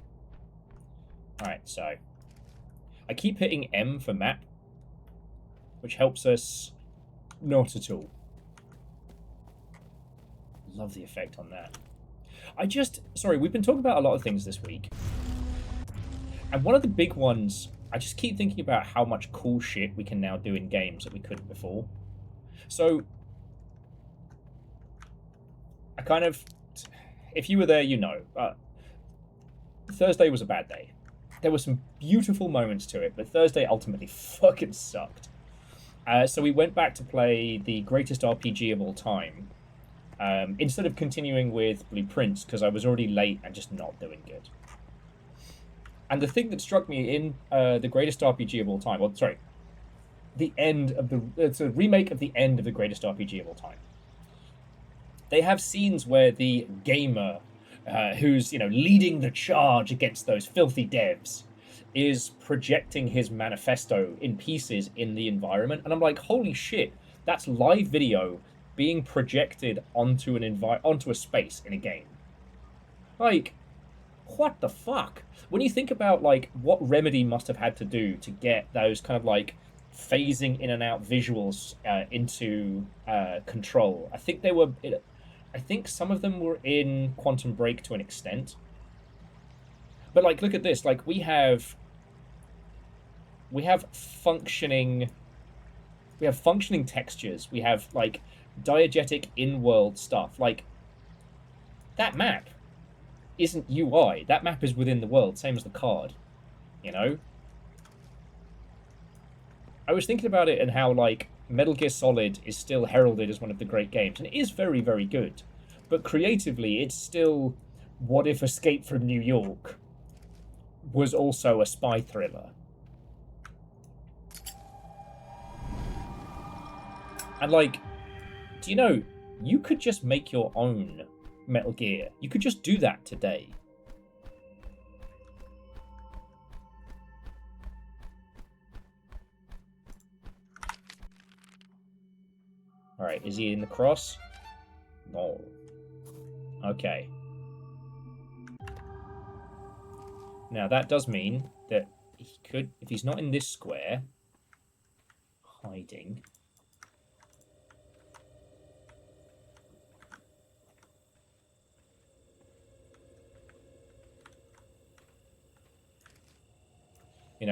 Alright, so I keep hitting M for map, which helps us not at all. Love the effect on that. Sorry, we've been talking about a lot of things this week. And one of the big ones, I just keep thinking about how much cool shit we can now do in games that we couldn't before. So, I kind of, if you were there, you know, Thursday was a bad day. There were some beautiful moments to it, but Thursday ultimately fucking sucked. So we went back to play the greatest RPG of all time, instead of continuing with Blueprints, because I was already late and just not doing good. And the thing that struck me in the greatest RPG of all time, well, sorry, it's a remake of the end of the greatest RPG of all time. They have scenes where the gamer, who's leading the charge against those filthy devs, is projecting his manifesto in pieces in the environment, and I'm like, holy shit, that's live video being projected onto onto a space in a game. Like, what the fuck? When you think about like what Remedy must have had to do to get those kind of like phasing in and out visuals into Control, I think some of them were in Quantum Break to an extent. But like, look at this. Like, we have functioning textures. We have like diegetic in-world stuff. Like, that map isn't UI. That map is within the world, same as the card. I was thinking about it and how like Metal Gear Solid is still heralded as one of the great games, and it is very, very good. But creatively, it's still, what if Escape from New York was also a spy thriller? And like, do you know, you could just make your own Metal Gear. You could just do that today. Alright, is he in the cross? No. Okay. Now that does mean that he could, if he's not in this square, hiding.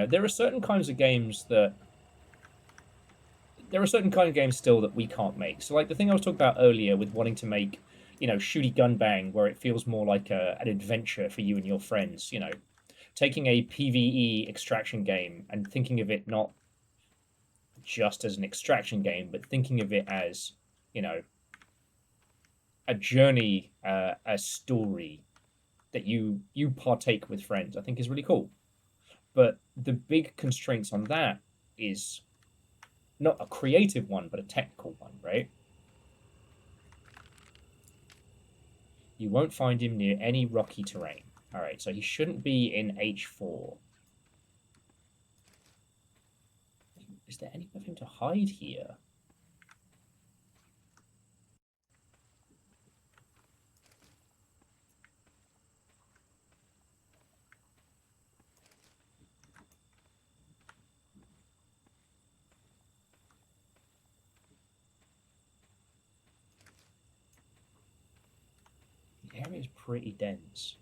There are certain kinds of games that... There are certain kind of games still that we can't make. So, like, the thing I was talking about earlier with wanting to make, shooty gun bang, where it feels more like an adventure for you and your friends, taking a PvE extraction game and thinking of it not just as an extraction game, but thinking of it as, a journey, a story that you partake with friends, I think is really cool. But the big constraints on that is not a creative one, but a technical one, right? You won't find him near any rocky terrain. All right, so he shouldn't be in H4. Is there any of him to hide here? The area is pretty dense.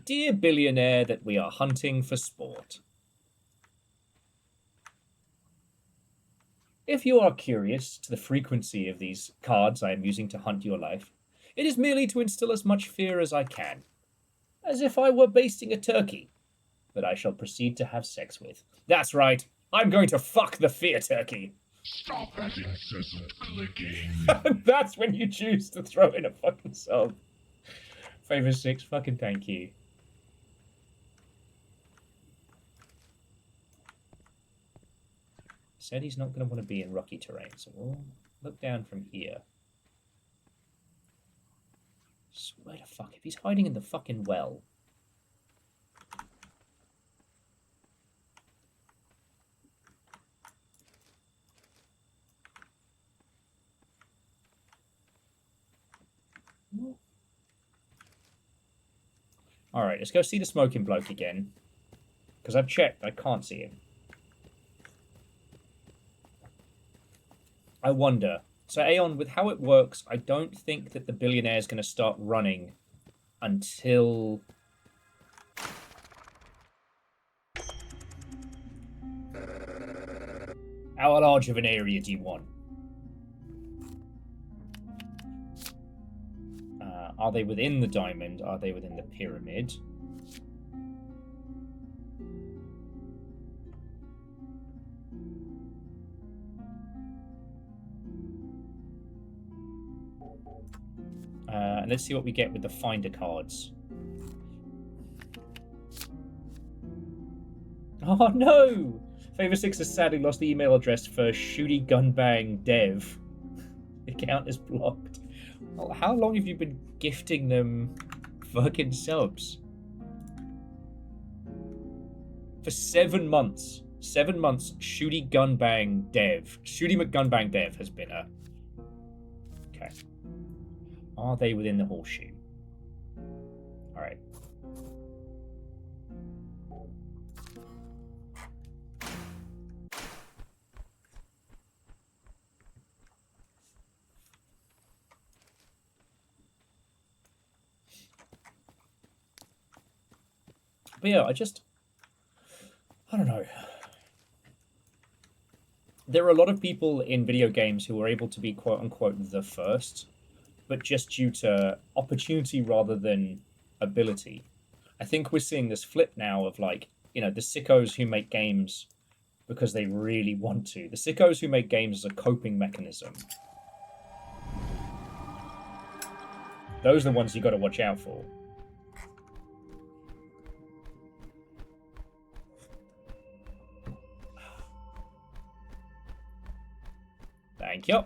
Dear billionaire that we are hunting for sport. If you are curious to the frequency of these cards I am using to hunt your life, it is merely to instill as much fear as I can, as if I were basting a turkey that I shall proceed to have sex with. That's right, I'm going to fuck the fear turkey. Stop that incessant clicking. That's when you choose to throw in a fucking sub. Favor 6, fucking thank you. Said he's not going to want to be in rocky terrain, so we'll look down from here. Swear to fuck, if he's hiding in the fucking well. Alright, let's go see the smoking bloke again. Because I've checked, I can't see him. I wonder. So, Aeon, with how it works, I don't think that the billionaire is going to start running until... How large of an area do you want? Are they within the diamond? Are they within the pyramid? And let's see what we get with the finder cards. Oh no! Favor 6 has sadly lost the email address for Shooty Gunbang Dev. The account is blocked. Oh, how long have you been gifting them fucking subs? For 7 months. 7 months, Shooty Gunbang Dev. Shooty McGunbang Dev has been a... Okay. Are they within the horseshoe? Alright. But yeah, I don't know. There are a lot of people in video games who are able to be quote-unquote the first, but just due to opportunity rather than ability. I think we're seeing this flip now of, like, you know, the sickos who make games because they really want to. The sickos who make games as a coping mechanism. Those are the ones you got to watch out for. Thank you.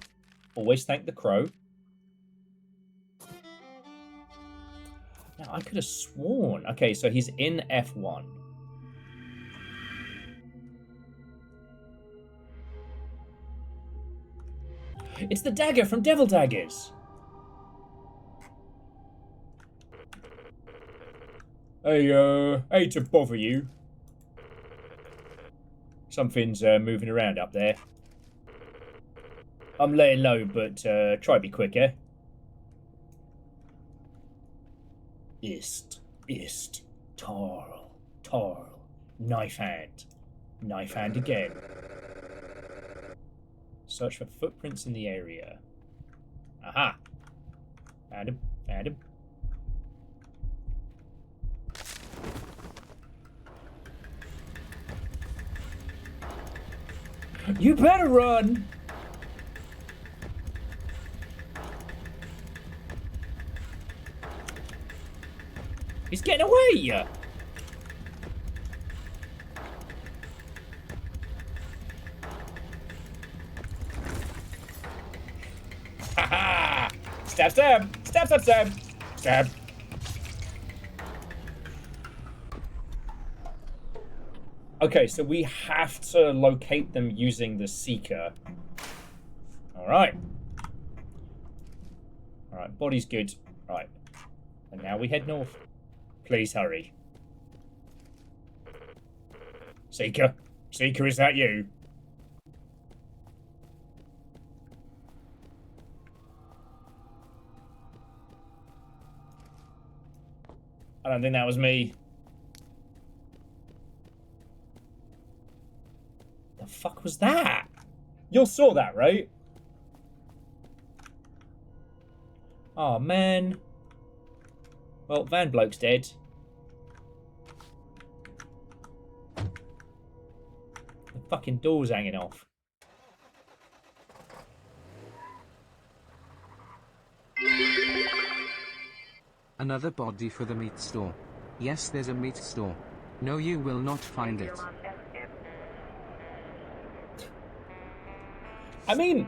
Always thank the crow. Now, I could have sworn... Okay, so he's in F1. It's the dagger from Devil Daggers! Hey, hate to bother you. Something's moving around up there. I'm laying low, but try to be quick, eh? Ist, Tarl, knife hand again. Search for footprints in the area. Aha! Found him. You better run! He's getting away! Ha-ha! Stab! Okay, so we have to locate them using the Seeker. Alright. Alright, body's good. Right. And now we head north. Please hurry. Seeker, is that you? I don't think that was me. The fuck was that? You all saw that, right? Oh, man. Well, Van Bloke's dead. The fucking door's hanging off. Another body for the meat store. Yes, there's a meat store. No, you will not find it. I mean,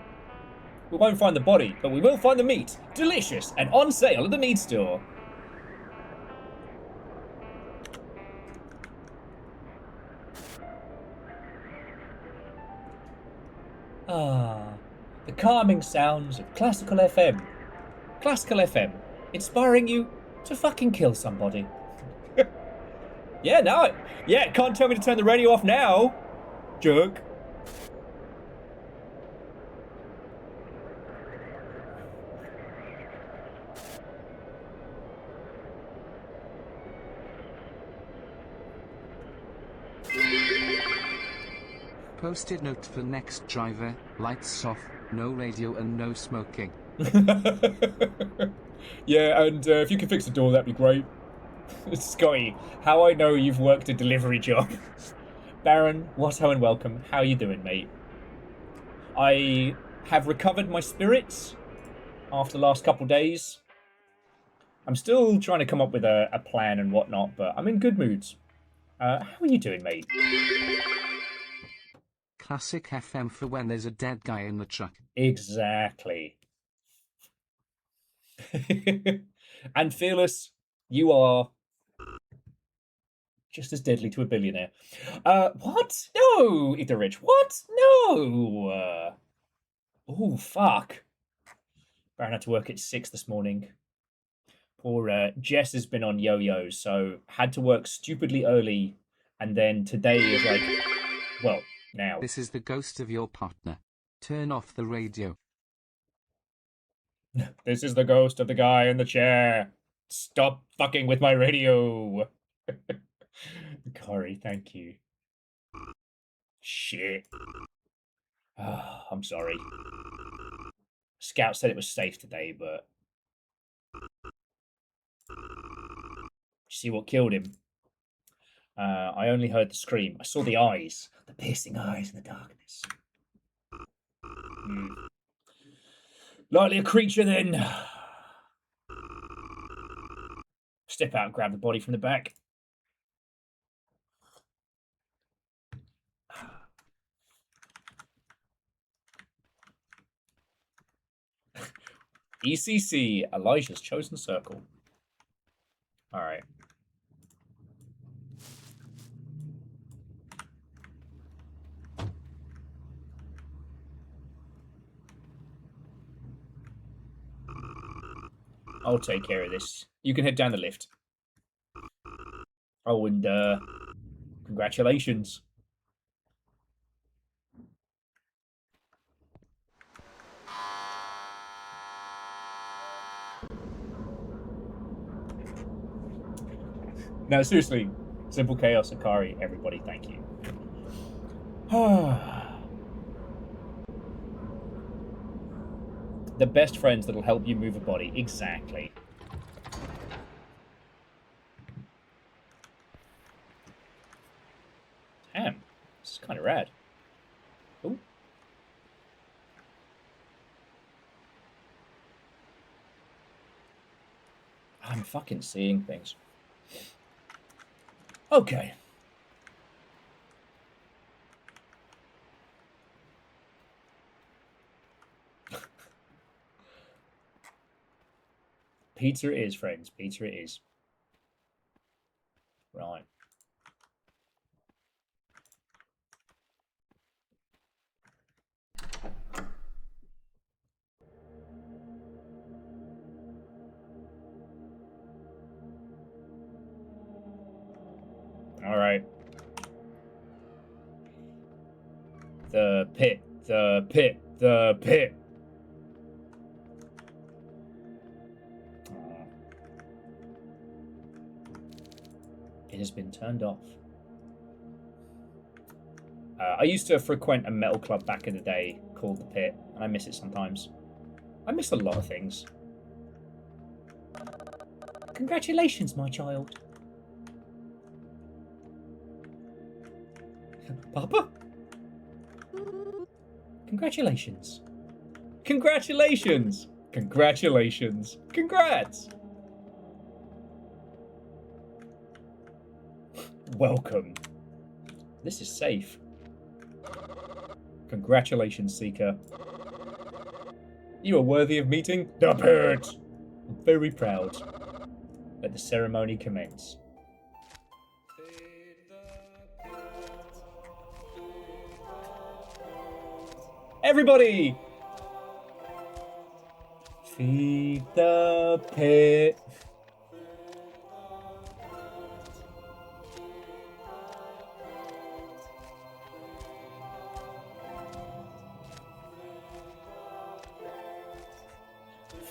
we won't find the body, but we will find the meat. Delicious and on sale at the meat store. Ah, the calming sounds of classical FM. Classical FM, inspiring you to fucking kill somebody. Yeah, no, yeah, can't tell me to turn the radio off now, jerk. Posted note for next driver, lights off, no radio and no smoking. Yeah, and if you can fix the door, that'd be great. Scotty, how I know you've worked a delivery job. Baron, Watto and welcome. How you doing, mate? I have recovered my spirits after the last couple days. I'm still trying to come up with a plan and whatnot, but I'm in good moods. How are you doing, mate? Classic FM for when there's a dead guy in the truck. Exactly. And Fearless, you are just as deadly to a billionaire. What? No, Eat the Rich. What? No. Oh, fuck. Baron had to work at 6 this morning. Poor Jess has been on yo-yos, so had to work stupidly early, and then today is like, well, now. This is the ghost of your partner. Turn off the radio. This is the ghost of the guy in the chair. Stop fucking with my radio. Corey, thank you. Shit. Oh, I'm sorry. Scout said it was safe today, but... See what killed him? I only heard the scream. I saw the eyes. The piercing eyes in the darkness. Likely a creature, then. Step out and grab the body from the back. ECC, Elijah's Chosen Circle. Alright. I'll take care of this. You can head down the lift. Oh, and congratulations. No, seriously. Simple Chaos, Akari, everybody, thank you. The best friends that'll help you move a body. Exactly. Damn. This is kind of rad. Ooh. I'm fucking seeing things. Okay. Pizza it is, friends. Pizza it is. Right. All right. The pit, the pit, the pit. It has been turned off. I used to frequent a metal club back in the day called The Pit, and I miss it sometimes. I miss a lot of things. Congratulations, my child. Papa? Congratulations. Congratulations! Congratulations! Congrats! Welcome. This is safe. Congratulations, Seeker. You are worthy of meeting the Pit. I'm very proud. Let the ceremony commence. Everybody! Feed the pit.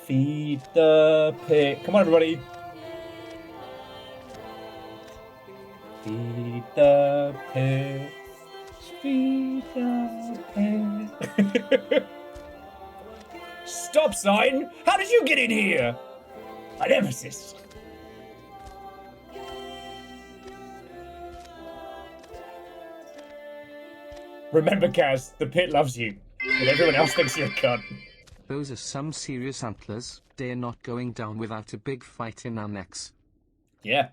Feed the pit. Come on, everybody. Feed the pit. Feed the pit. Stop sign! How did you get in here? An nemesis. Remember, Kaz, the pit loves you, but everyone else thinks you're a cunt. Those are some serious antlers. They're not going down without a big fight in our necks. Yeah.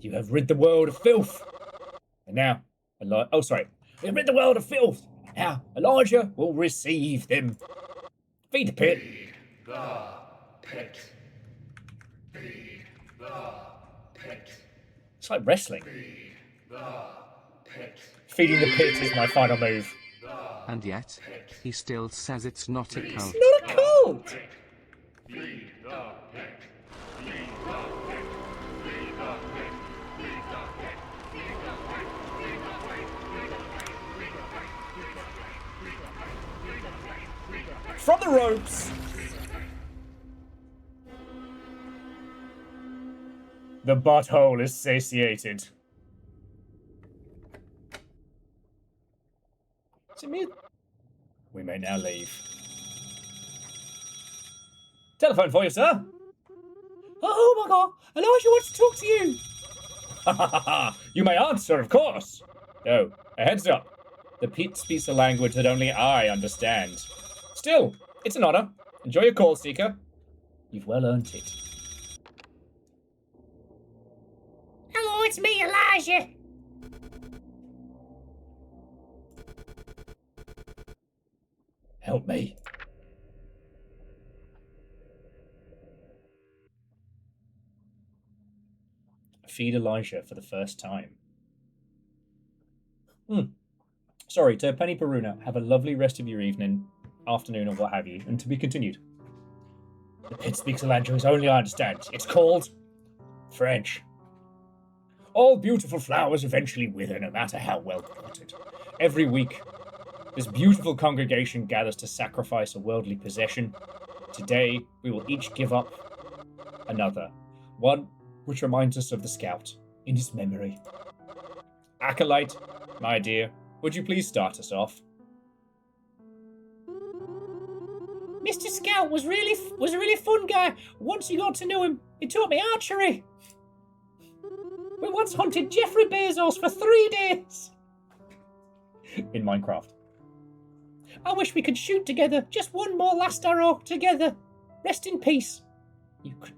You have rid the world of filth. And now, oh, sorry. You have rid the world of filth. Now, Elijah will receive them. Feed the pit. Feed the pit. Feed the pit. It's like wrestling. Feed the pit. Feeding the pit is my final move. And yet, he still says it's not a cult. Not a cult! Feed the pit. Feed the pit. Feed the pit. Feed the pit. Feed the pit. Feed the pit. Feed the pit. Feed the pit. From the ropes! The butthole is satiated. Is it me? We may now leave. Telephone for you, sir. Oh my god, Elijah wants to talk to you. You may answer, of course. Oh, a heads up. The pit speaks a language that only I understand. Still, it's an honor. Enjoy your call, Seeker. You've well earned it. Hello, it's me, Elijah. Help me. Feed Elijah for the first time. Sorry, to Penny Peruna, have a lovely rest of your evening, afternoon, or what have you, and to be continued. The pit speaks a language only I understand. It's called French. All beautiful flowers eventually wither, no matter how well potted. Every week, this beautiful congregation gathers to sacrifice a worldly possession. Today, we will each give up another, one which reminds us of the scout in his memory. Acolyte, my dear, would you please start us off? Mr. Scout was a really fun guy. Once you got to know him, he taught me archery. We once hunted Jeffrey Bezos for 3 days. In Minecraft. I wish we could shoot together. Just one more last arrow together. Rest in peace. You could...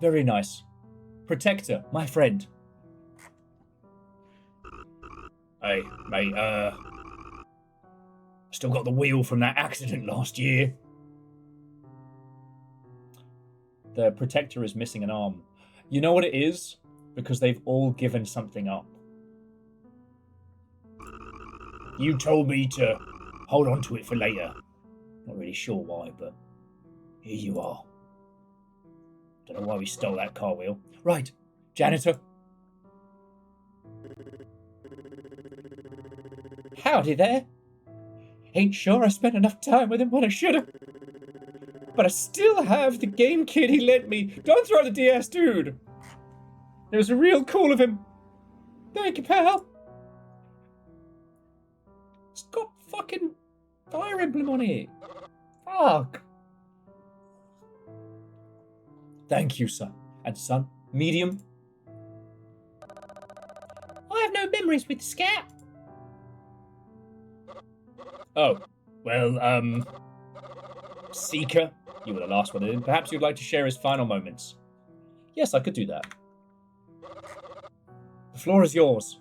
Very nice. Protector, my friend. Hey, mate, still got the wheel from that accident last year. The Protector is missing an arm. You know what it is? Because they've all given something up. You told me to hold on to it for later. Not really sure why, but here you are. Don't know why we stole that car wheel. Right, janitor. Howdy there. Ain't sure I spent enough time with him when I should have. But I still have the game kit he lent me. Don't throw the DS, dude. It was real cool of him. Thank you, pal. It's got fucking Fire Emblem on it. Fuck. Thank you, son. And son, medium. I have no memories with the Scout. Oh, well, Seeker, you were the last one in. Perhaps you'd like to share his final moments. Yes, I could do that. The floor is yours.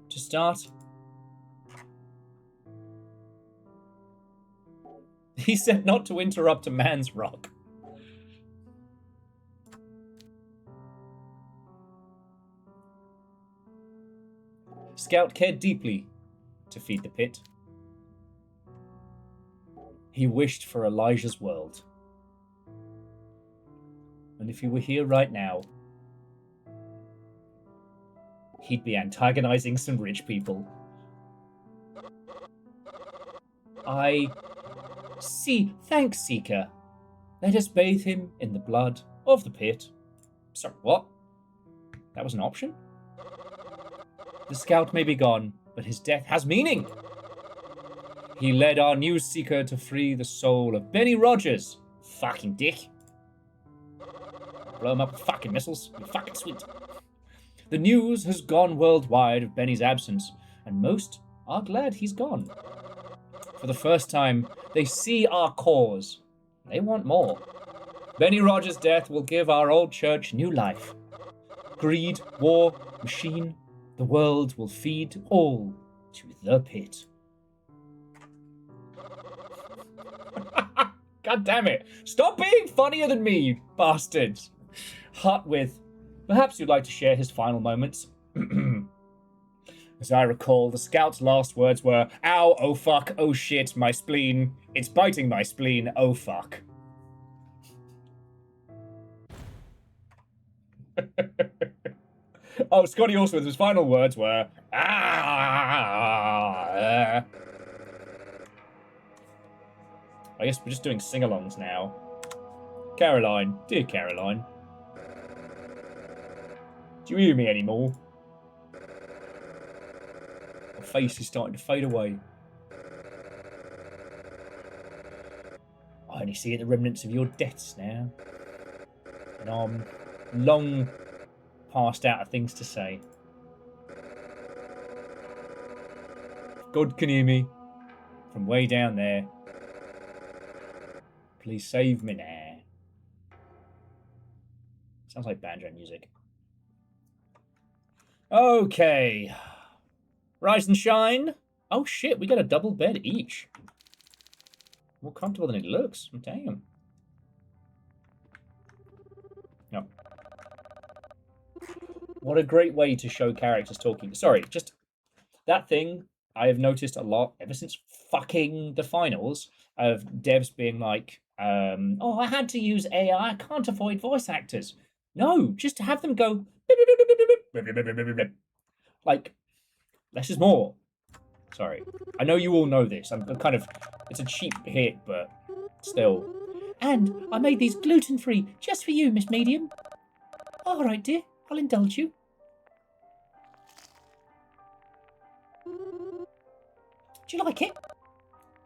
To start, he said not to interrupt a man's rock. Scout cared deeply to feed the pit. He wished for Elijah's world. And if he were here right now, he'd be antagonizing some rich people. I see. Thanks, Seeker. Let us bathe him in the blood of the pit. Sorry, what? That was an option? The Scout may be gone, but his death has meaning. He led our new Seeker to free the soul of Benny Rogers. Fucking dick. Blow him up with fucking missiles. You're fucking sweet. The news has gone worldwide of Benny's absence, and most are glad he's gone. For the first time, they see our cause. They want more. Benny Rogers' death will give our old church new life. Greed, war, machine, the world will feed all to the pit. God damn it. Stop being funnier than me, you bastards. Hut with, perhaps you'd like to share his final moments. As I recall, the Scout's last words were, ow, oh fuck, oh shit, my spleen. It's biting my spleen, oh fuck. Oh, Scotty Allsworth, his final words were, I guess we're just doing sing-alongs now. Caroline, dear Caroline. Do you hear me anymore? My face is starting to fade away. I only see the remnants of your deaths now. And I'm long past out of things to say. God can hear me from way down there. Please save me now. Sounds like banjo music. Okay. Rise and shine. Oh shit, we got a double bed each. More comfortable than it looks. Damn. No. What a great way to show characters talking. Sorry, just that thing I have noticed a lot ever since fucking the finals of devs being like, oh, I had to use AI. I can't avoid voice actors. No, just to have them go like less is more. Sorry. I know you all know this. I'm kind of, it's a cheap hit, but still. And I made these gluten-free just for you, Miss Medium. All right, dear. I'll indulge you. Do you like it?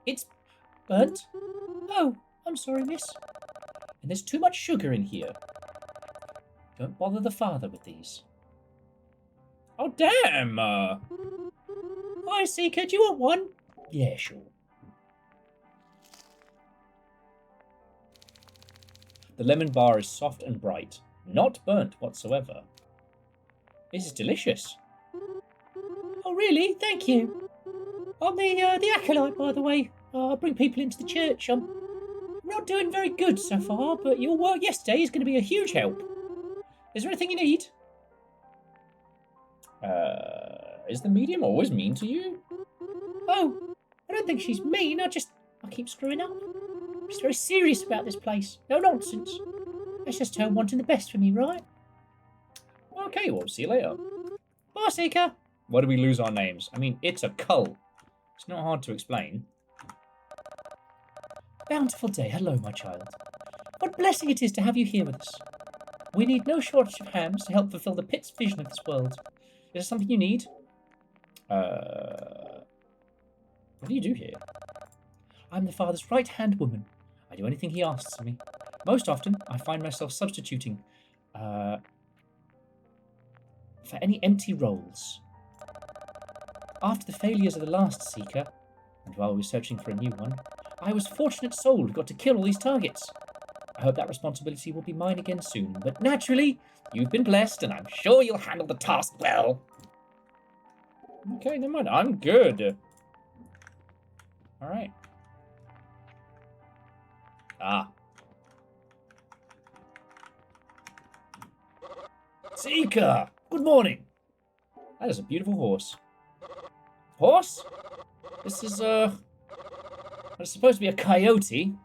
It's burnt. Oh, I'm sorry, miss. And there's too much sugar in here. Don't bother the father with these. Oh, damn! Hi, Seeker. Do you want one? Yeah, sure. The lemon bar is soft and bright, not burnt whatsoever. This is delicious. Oh, really? Thank you. I'm the acolyte, by the way. I bring people into the church. I'm not doing very good so far, but your work yesterday is going to be a huge help. Is there anything you need? Is the medium always mean to you? Oh, I don't think she's mean. I keep screwing up. She's very serious about this place. No nonsense. That's just her wanting the best for me, right? Okay, well, see you later. Bye, Seeker. Why do we lose our names? I mean, it's a cult. It's not hard to explain. Bountiful day. Hello, my child. What blessing it is to have you here with us. We need no shortage of hams to help fulfill the pit's vision of this world. Is there something you need? What do you do here? I'm the father's right-hand woman. I do anything he asks of me. Most often, I find myself substituting for any empty roles. After the failures of the last Seeker, and while we were searching for a new one, I was fortunate soul who got to kill all these targets. I hope that responsibility will be mine again soon, but naturally, you've been blessed, and I'm sure you'll handle the task well. Okay, never mind. I'm good. Alright. Ah. Seeker! Good morning! That is a beautiful horse. Horse? This is, it's supposed to be a coyote.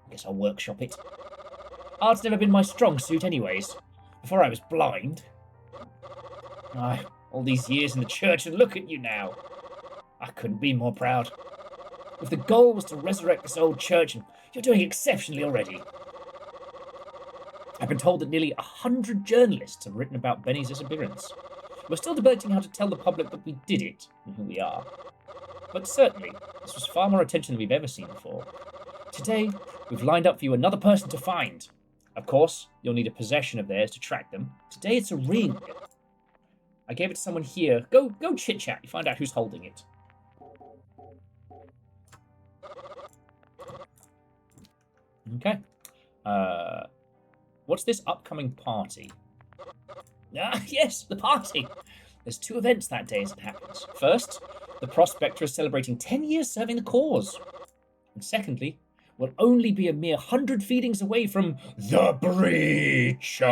I guess I'll workshop it. Art's never been my strong suit anyways. Before I was blind. All these years in the church, and look at you now. I couldn't be more proud. If the goal was to resurrect this old church, and you're doing exceptionally already. I've been told that nearly 100 journalists have written about Benny's disappearance. We're still debating how to tell the public that we did it, and who we are. But certainly, this was far more attention than we've ever seen before. Today, we've lined up for you another person to find. Of course, you'll need a possession of theirs to track them. Today it's a ring. I gave it to someone here. Go chit-chat. You find out who's holding it. Okay. What's this upcoming party? Ah, yes, the party. There's 2 events that day as it happens. First, the Prospector is celebrating 10 years serving the cause. And secondly, we'll only be a mere 100 feedings away from the Breacher.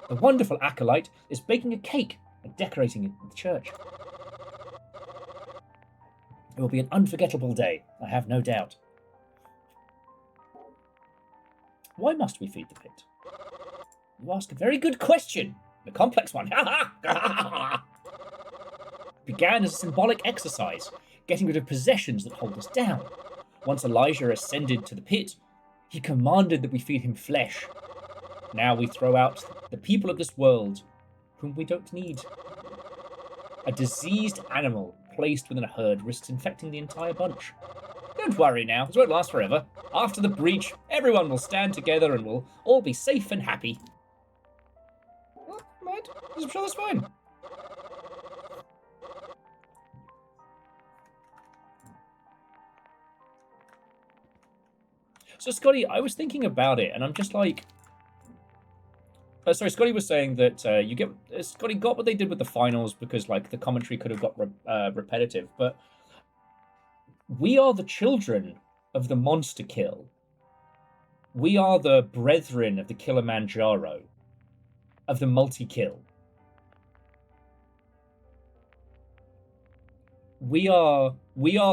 The wonderful acolyte is baking a cake and decorating it in the church. It will be an unforgettable day, I have no doubt. Why must we feed the pit? You ask a very good question. A complex one. Began as a symbolic exercise, getting rid of possessions that hold us down. Once Elijah ascended to the pit, he commanded that we feed him flesh. Now we throw out the people of this world, whom we don't need. A diseased animal placed within a herd risks infecting the entire bunch. Don't worry now, this won't last forever. After the breach, everyone will stand together and we'll all be safe and happy. Well, right, I'm sure that's fine. So, Scotty, I was thinking about it, and I'm just like... sorry, Scotty was saying that Scotty got what they did with the finals because, like, the commentary could have got repetitive, but we are the children of the monster kill. We are the brethren of the Kilimanjaro, of the multi-kill. We are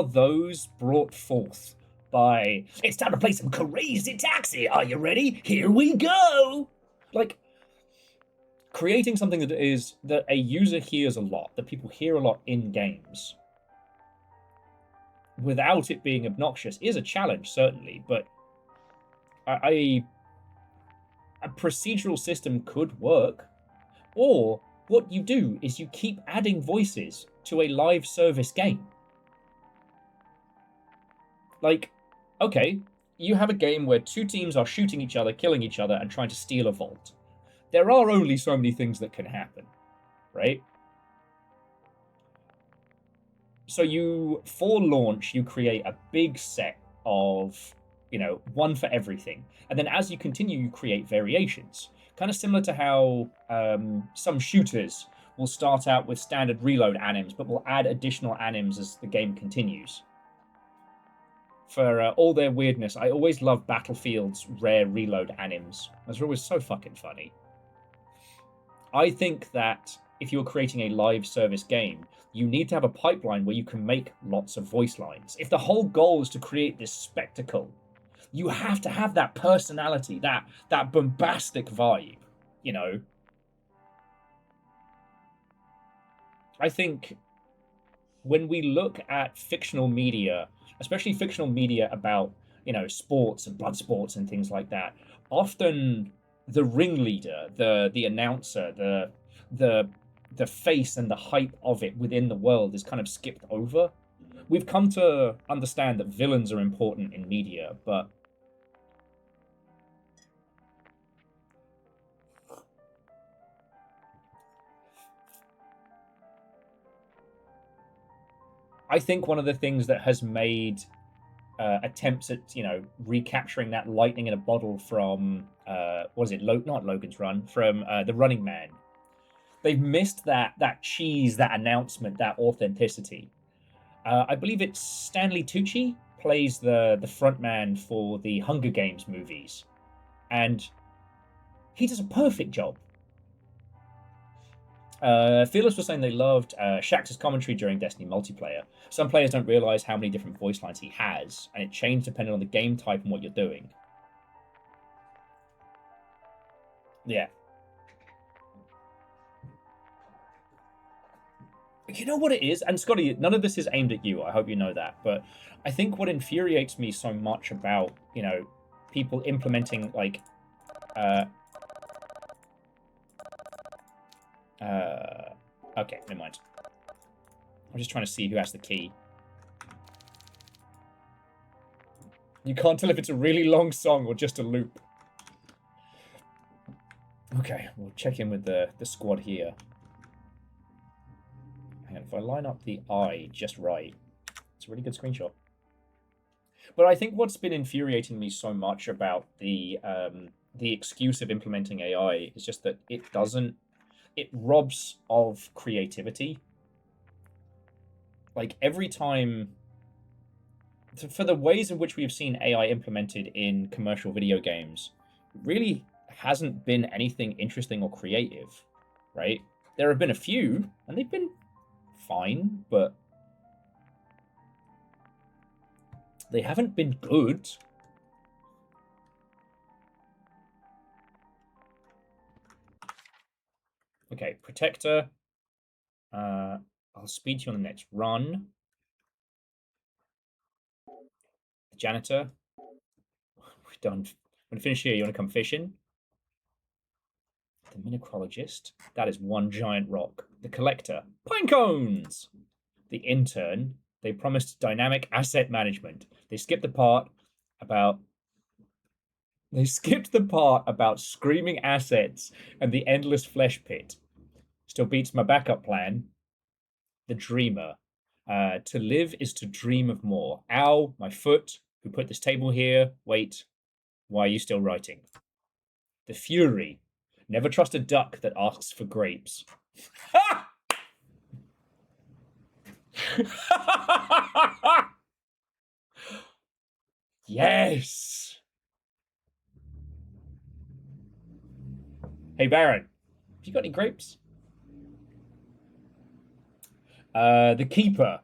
those brought forth by, it's time to play some crazy taxi, are you ready? Here we go! Like, creating something that a user hears a lot, that people hear a lot in games, without it being obnoxious, is a challenge, certainly, but a procedural system could work. Or what you do is you keep adding voices to a live service game. Like, okay, you have a game where 2 teams are shooting each other, killing each other, and trying to steal a vault. There are only so many things that can happen, right? So for launch, you create a big set of, one for everything. And then as you continue, you create variations. Kind of similar to how some shooters will start out with standard reload anims, but will add additional anims as the game continues. For all their weirdness, I always love Battlefield's rare reload anims. Those are always so fucking funny. I think that if you're creating a live service game, you need to have a pipeline where you can make lots of voice lines. If the whole goal is to create this spectacle, you have to have that personality, that bombastic vibe, I think when we look at fictional media, especially fictional media about, sports and blood sports and things like that, often the ringleader, the announcer, the face and the hype of it within the world is kind of skipped over. We've come to understand that villains are important in media, but I think one of the things that has made attempts at recapturing that lightning in a bottle from what is it? Not Logan's Run, from The Running Man. They've missed that cheese, that announcement, that authenticity. I believe it's Stanley Tucci plays the frontman for the Hunger Games movies, and he does a perfect job. Fearless was saying they loved Shax's commentary during Destiny multiplayer. Some players don't realize how many different voice lines he has, and it changed depending on the game type and what you're doing. Yeah. You know what it is? And Scotty, none of this is aimed at you. I hope you know that. But I think what infuriates me so much about, people implementing, like, okay, never mind. I'm just trying to see who has the key. You can't tell if it's a really long song or just a loop. Okay, we'll check in with the squad here. Hang on, if I line up the eye just right, it's a really good screenshot. But I think what's been infuriating me so much about the excuse of implementing AI is just that it robs of creativity. Like, every time, for the ways in which we've seen AI implemented in commercial video games, it really hasn't been anything interesting or creative, right? There have been a few, and they've been fine, but they haven't been good. Okay, Protector. I'll speed you on the next run. The Janitor. We're done. I'm going to finish here. You want to come fishing? The Mineralogist. That is one giant rock. The Collector. Pine cones! The Intern. They promised dynamic asset management. They skipped the part about screaming assets and the endless flesh pit. Still beats my backup plan. The Dreamer. To live is to dream of more. Ow, my foot. Who put this table here? Wait. Why are you still writing? The Fury. Never trust a duck that asks for grapes. Yes. Hey, Baron. Have you got any grapes? The Keeper.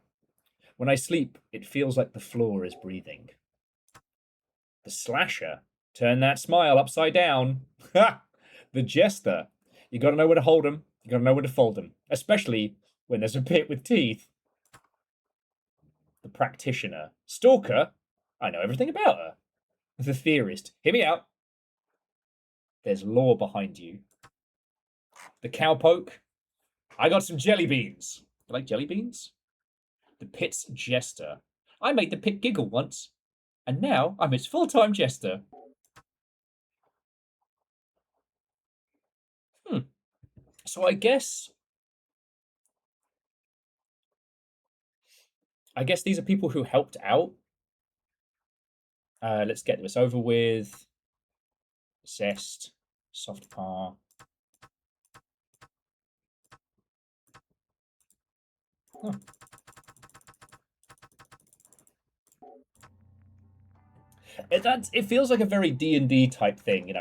When I sleep, it feels like the floor is breathing. The Slasher. Turn that smile upside down. The Jester. You gotta know where to hold them. You gotta know where to fold them. Especially when there's a pit with teeth. The Practitioner. Stalker. I know everything about her. The Theorist. Hear me out. There's lore behind you. The Cowpoke. I got some jelly beans. You like jelly beans? The Pit's Jester. I made the Pit giggle once, and now I'm its full-time jester. So I guess these are people who helped out. Let's get this over with. Zest, Soft Par. Huh. It feels like a very D&D type thing,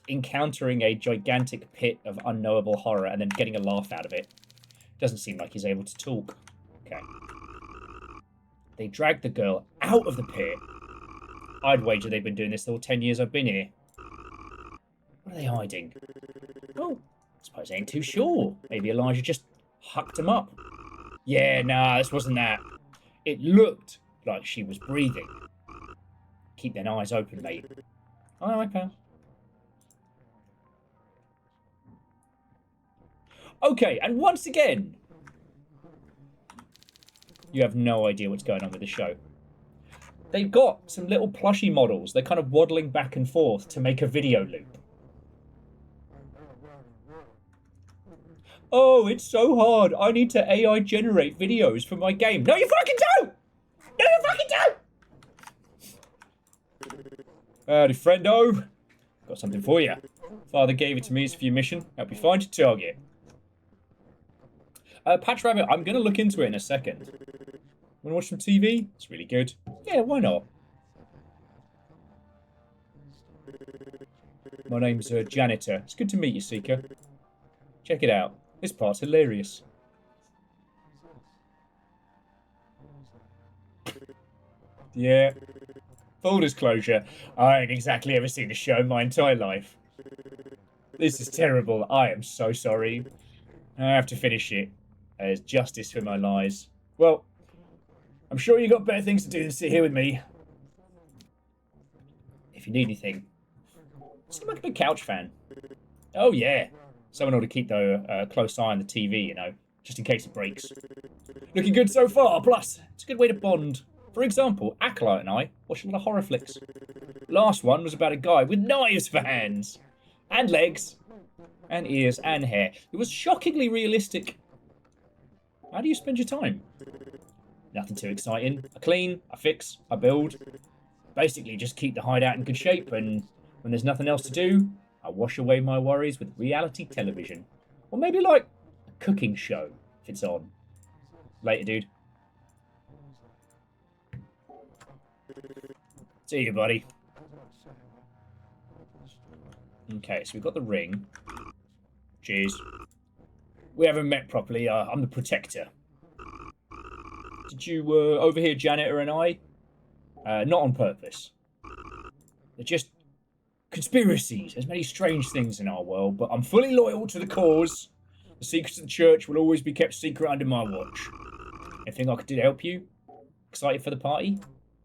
encountering a gigantic pit of unknowable horror and then getting a laugh out of it. Doesn't seem like he's able to talk. Okay. They dragged the girl out of the pit. I'd wager they've been doing this the whole 10 years I've been here. What are they hiding? Oh, I suppose I ain't too sure. Maybe Elijah just Hucked him up. Yeah, nah, this wasn't that. It looked like she was breathing. Keep them eyes open, mate. All right, pal. Okay, and once again, you have no idea what's going on with the show. They've got some little plushy models. They're kind of waddling back and forth to make a video loop. Oh, it's so hard. I need to AI generate videos for my game. No, you fucking don't! No, you fucking don't! Howdy, friendo. Got something for you. Father gave it to me as for your mission. Help you find your target. Patch Rabbit, I'm going to look into it in a second. Want to watch some TV? It's really good. Yeah, why not? My name's Janitor. It's good to meet you, Seeker. Check it out. This part's hilarious. Yeah. Full disclosure, I ain't exactly ever seen a show in my entire life. This is terrible. I am so sorry. I have to finish it. As justice for my lies. Well, I'm sure you got better things to do than sit here with me. If you need anything, seem like a big couch fan. Oh yeah, someone ought to keep a close eye on the TV, you know, just in case it breaks. Looking good so far. Plus, it's a good way to bond. For example, Acolyte and I watch a lot of horror flicks. Last one was about a guy with knives for hands, and legs, and ears, and hair. It was shockingly realistic. How do you spend your time? Nothing too exciting. I clean, I fix, I build. Basically, just keep the hideout in good shape, and when there's nothing else to do, I wash away my worries with reality television. Or maybe like a cooking show, if it's on. Later, dude. See you, buddy. Okay, so we've got the ring. Cheers. We haven't met properly. I'm the protector. Did you overhear Janitor and I? Not on purpose. They're just conspiracies. There's many strange things in our world, but I'm fully loyal to the cause. The secrets of the church will always be kept secret under my watch. Anything I could do to help you? Excited for the party?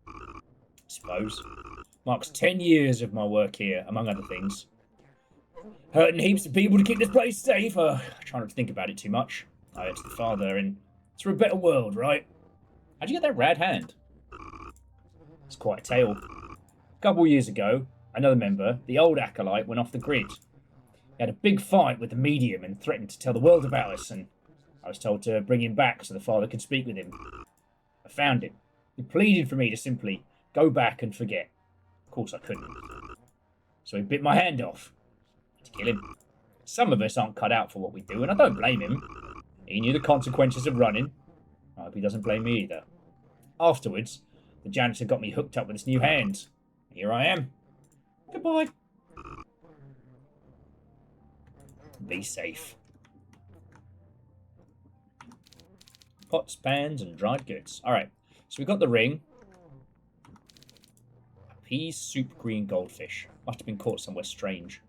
I suppose. Marks 10 years of my work here, among other things. Hurting heaps of people to keep this place safe. I try not to think about it too much. I owe it to the Father, and it's for a better world, right? How'd you get that rad hand? It's quite a tale. A couple years ago, another member, the old Acolyte, went off the grid. He had a big fight with the medium and threatened to tell the world about us, and I was told to bring him back so the Father could speak with him. I found him. He pleaded for me to simply go back and forget. Of course I couldn't. So he bit my hand off. To kill him. Some of us aren't cut out for what we do, and I don't blame him. He knew the consequences of running. I hope he doesn't blame me either. Afterwards, the janitor got me hooked up with this new hand. Here I am. Goodbye. Be safe. Pots, pans, and dried goods. Alright, so we've got the ring. A pea soup green goldfish. Must have been caught somewhere strange.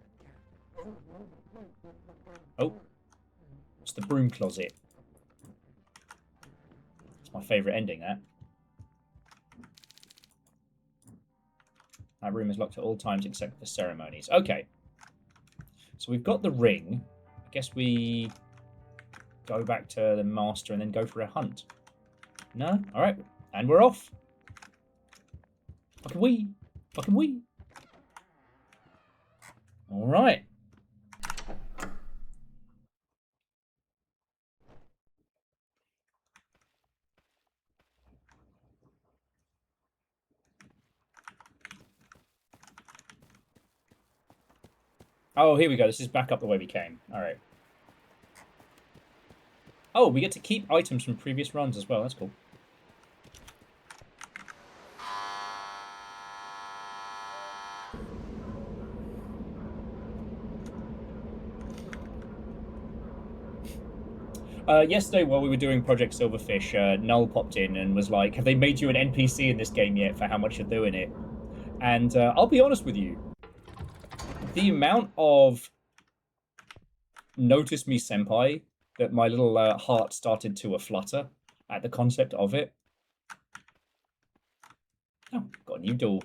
Oh, it's the broom closet. It's my favourite ending, that. That room is locked at all times except for ceremonies. Okay. So we've got the ring. I guess we go back to the master and then go for a hunt. No? Alright. And we're off. Fucking wee. Fucking wee. Alright. Oh, here we go. This is back up the way we came. Alright. Oh, we get to keep items from previous runs as well. That's cool. Yesterday, while we were doing Project Silverfish, Null popped in and was like, have they made you an NPC in this game yet for how much you're doing it? And I'll be honest with you. The amount of Notice Me Senpai that my little heart started to flutter at the concept of it. Oh, got a new door.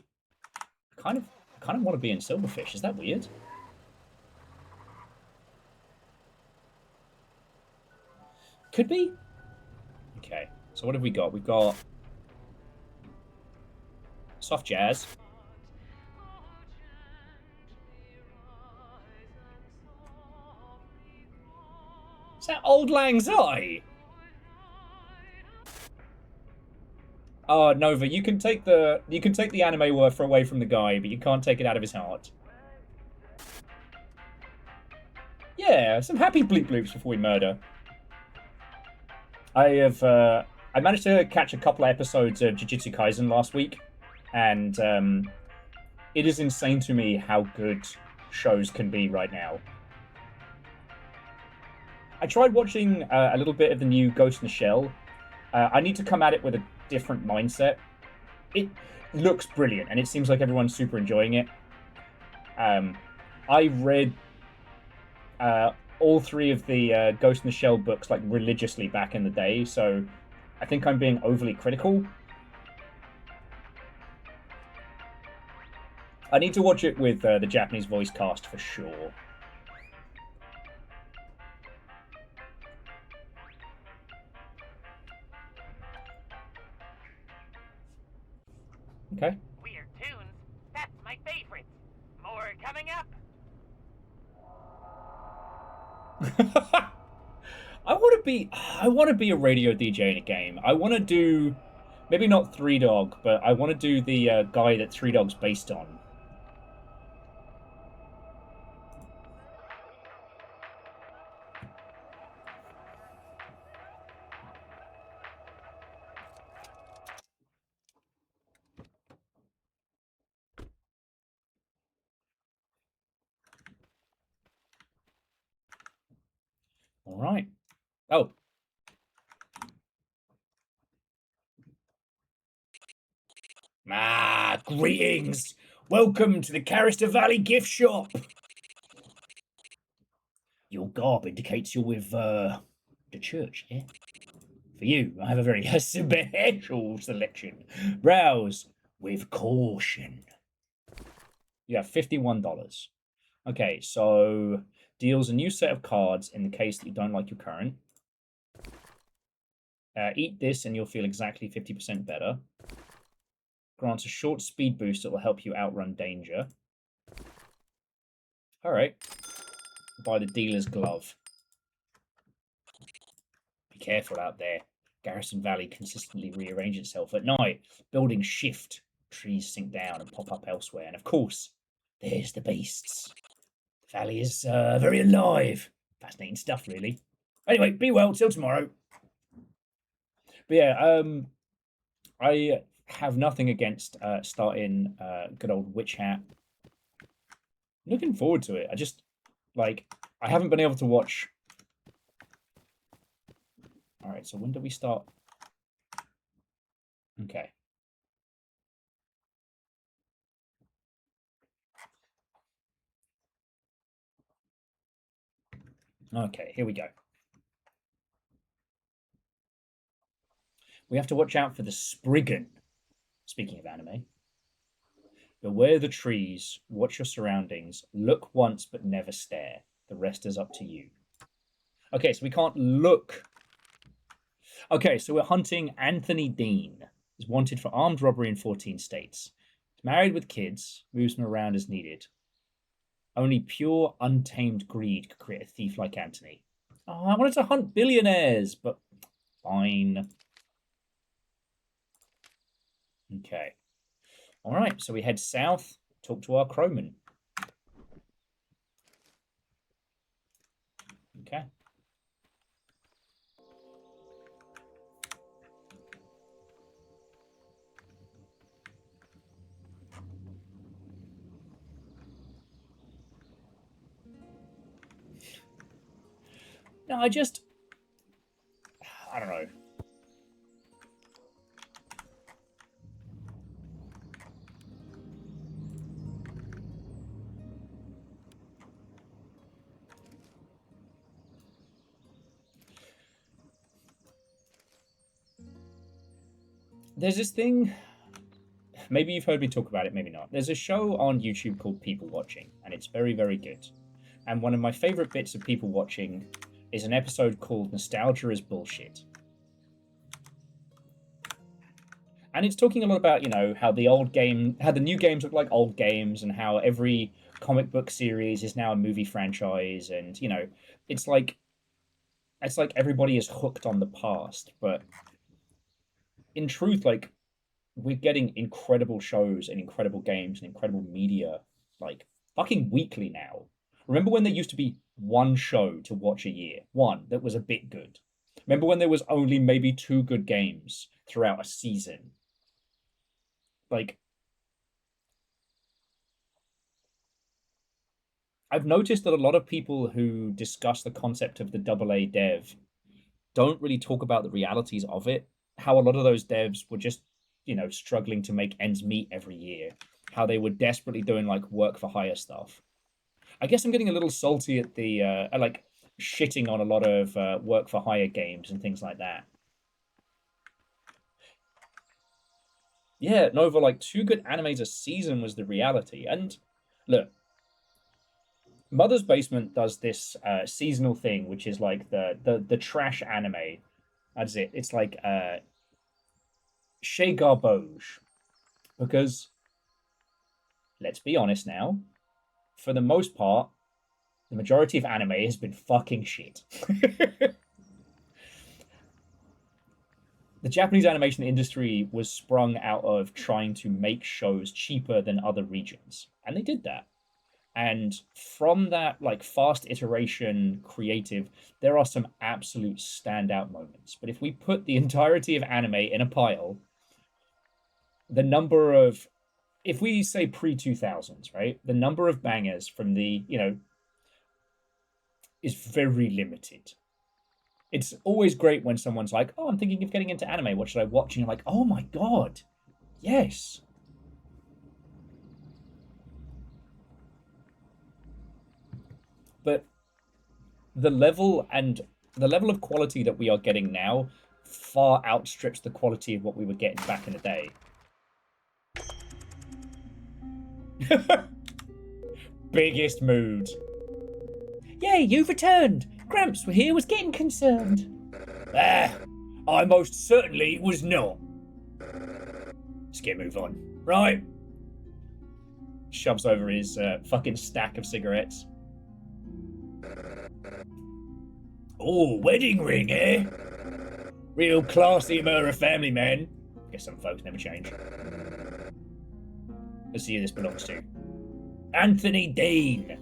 I kind of want to be in Silverfish. Is that weird? Could be. Okay, so what have we got? We've got soft jazz. Is that Old Lang Syne? Oh, Nova, you can take the anime word away from the guy, but you can't take it out of his heart. Yeah, some happy bleep bloops before we murder. I managed to catch a couple of episodes of Jujutsu Kaisen last week, and it is insane to me how good shows can be right now. I tried watching a little bit of the new Ghost in the Shell. I need to come at it with a different mindset. It looks brilliant, and it seems like everyone's super enjoying it. I read all three of the Ghost in the Shell books like religiously back in the day, so I think I'm being overly critical. I need to watch it with the Japanese voice cast for sure. Okay. Weird tunes. That's my favorite. More coming up. I want to be a radio DJ in a game. I want to do, maybe not Three Dog, but I want to do the guy that Three Dog's based on. All right. Oh. Greetings. Welcome to the Carrister Valley gift shop. Your garb indicates you're with the church, yeah? For you, I have a very special selection. Browse with caution. You have $51. Okay, so deals a new set of cards in the case that you don't like your current. Eat this and you'll feel exactly 50% better. Grants a short speed boost that will help you outrun danger. Alright. Buy the dealer's glove. Be careful out there. Garrison Valley consistently rearranges itself at night. Buildings shift. Trees sink down and pop up elsewhere. And of course, there's the beasts. The valley is very alive. Fascinating stuff, really. Anyway, be well. Till tomorrow. But yeah, I have nothing against starting good old Witch Hat. I'm looking forward to it. I just, like, I haven't been able to watch... Alright, so when do we start? Okay. Okay, here we go. We have to watch out for the Spriggan. Speaking of anime. Beware the trees, watch your surroundings, look once but never stare. The rest is up to you. Okay, so we can't look. Okay, so we're hunting Anthony Dean. He's wanted for armed robbery in 14 states. He's married with kids, moves them around as needed. Only pure, untamed greed could create a thief like Anthony. Oh, I wanted to hunt billionaires, but fine. Okay. All right, so we head south, talk to our crowman. Okay. No, I don't know. There's this thing. Maybe you've heard me talk about it, maybe not. There's a show on YouTube called People Watching, and it's very, very good. And one of my favorite bits of People Watching is an episode called Nostalgia is Bullshit. And it's talking a lot about, how the new games look like old games, and how every comic book series is now a movie franchise, and, it's like everybody is hooked on the past, but in truth, like, we're getting incredible shows and incredible games and incredible media, like, fucking weekly now. Remember when there used to be one show to watch a year? One that was a bit good. Remember when there was only maybe 2 good games throughout a season? Like, I've noticed that a lot of people who discuss the concept of the AA dev don't really talk about the realities of it. How a lot of those devs were just, struggling to make ends meet every year. How they were desperately doing like work for hire stuff. I guess I'm getting a little salty at the like shitting on a lot of work for hire games and things like that. Yeah, Nova, like 2 good animes a season was the reality. And look, Mother's Basement does this seasonal thing, which is like the trash anime. That's it. It's like Chez Garbage. Because, let's be honest now, for the most part, the majority of anime has been fucking shit. The Japanese animation industry was sprung out of trying to make shows cheaper than other regions. And they did that. And from that, like, fast iteration creative, there are some absolute standout moments. But if we put the entirety of anime in a pile, the number of, if we say pre-2000s, right? The number of bangers from the, is very limited. It's always great when someone's like, oh, I'm thinking of getting into anime. What should I watch? And you're like, oh my God, yes. But the level of quality that we are getting now far outstrips the quality of what we were getting back in the day. Biggest mood. Yay, you've returned! Gramps were here was getting concerned. I most certainly was not. Let's get move on. Right. Shoves over his fucking stack of cigarettes. Oh, wedding ring, eh? Real classy Murrah family man. Guess some folks never change. Let's see who this belongs to. Anthony Dean.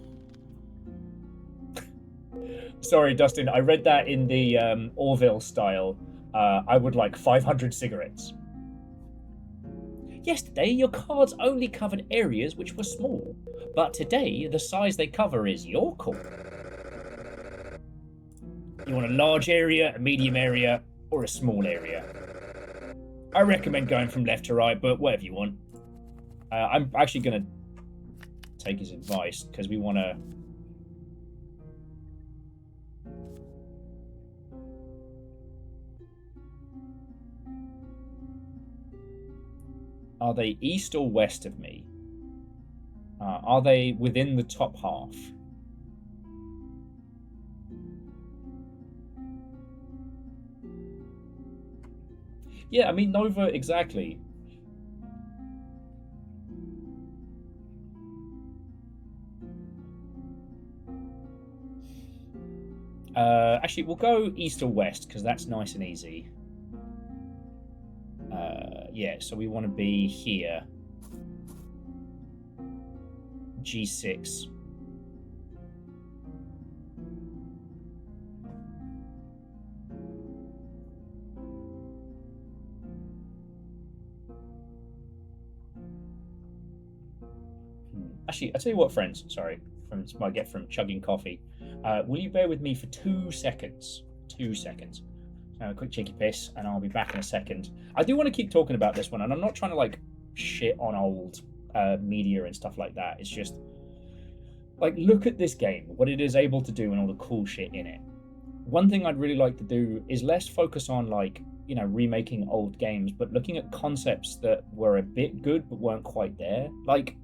Sorry, Dustin, I read that in the Orville style. I would like 500 cigarettes. Yesterday, your cards only covered areas which were small, but today, the size they cover is your call. You want a large area, a medium area, or a small area? I recommend going from left to right, but whatever you want. I'm actually going to take his advice, because we want to... Are they east or west of me? Are they within the top half? Yeah, I mean, Nova, exactly. Actually, we'll go east or west, because that's nice and easy. Yeah, so we want to be here. G6. Actually, I'll tell you what, friends. Sorry, from I get from chugging coffee. Will you bear with me for 2 seconds? 2 seconds. A quick cheeky piss, and I'll be back in a second. I do want to keep talking about this one, and I'm not trying to like shit on old media and stuff like that. It's just like, look at this game, what it is able to do, and all the cool shit in it. one thing I'd really like to do is less focus on like, you know, remaking old games, but looking at concepts that were a bit good but weren't quite there. Like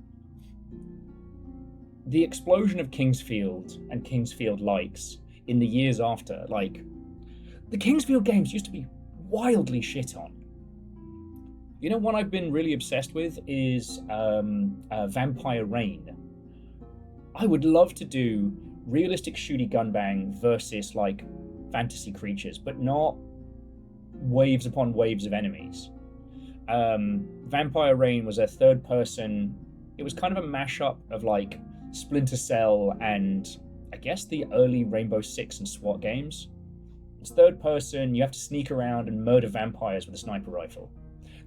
the explosion of Kingsfield and Kingsfield likes in the years after, like the Kingsfield games used to be wildly shit on. You know, one I've been really obsessed with is Vampire Rain. I would love to do realistic shooty gunbang versus like fantasy creatures, but not waves upon waves of enemies. Vampire Rain was a third person. It was kind of a mashup of like Splinter Cell and I guess the early Rainbow Six and SWAT games. It's third person. You have to sneak around and murder vampires with a sniper rifle.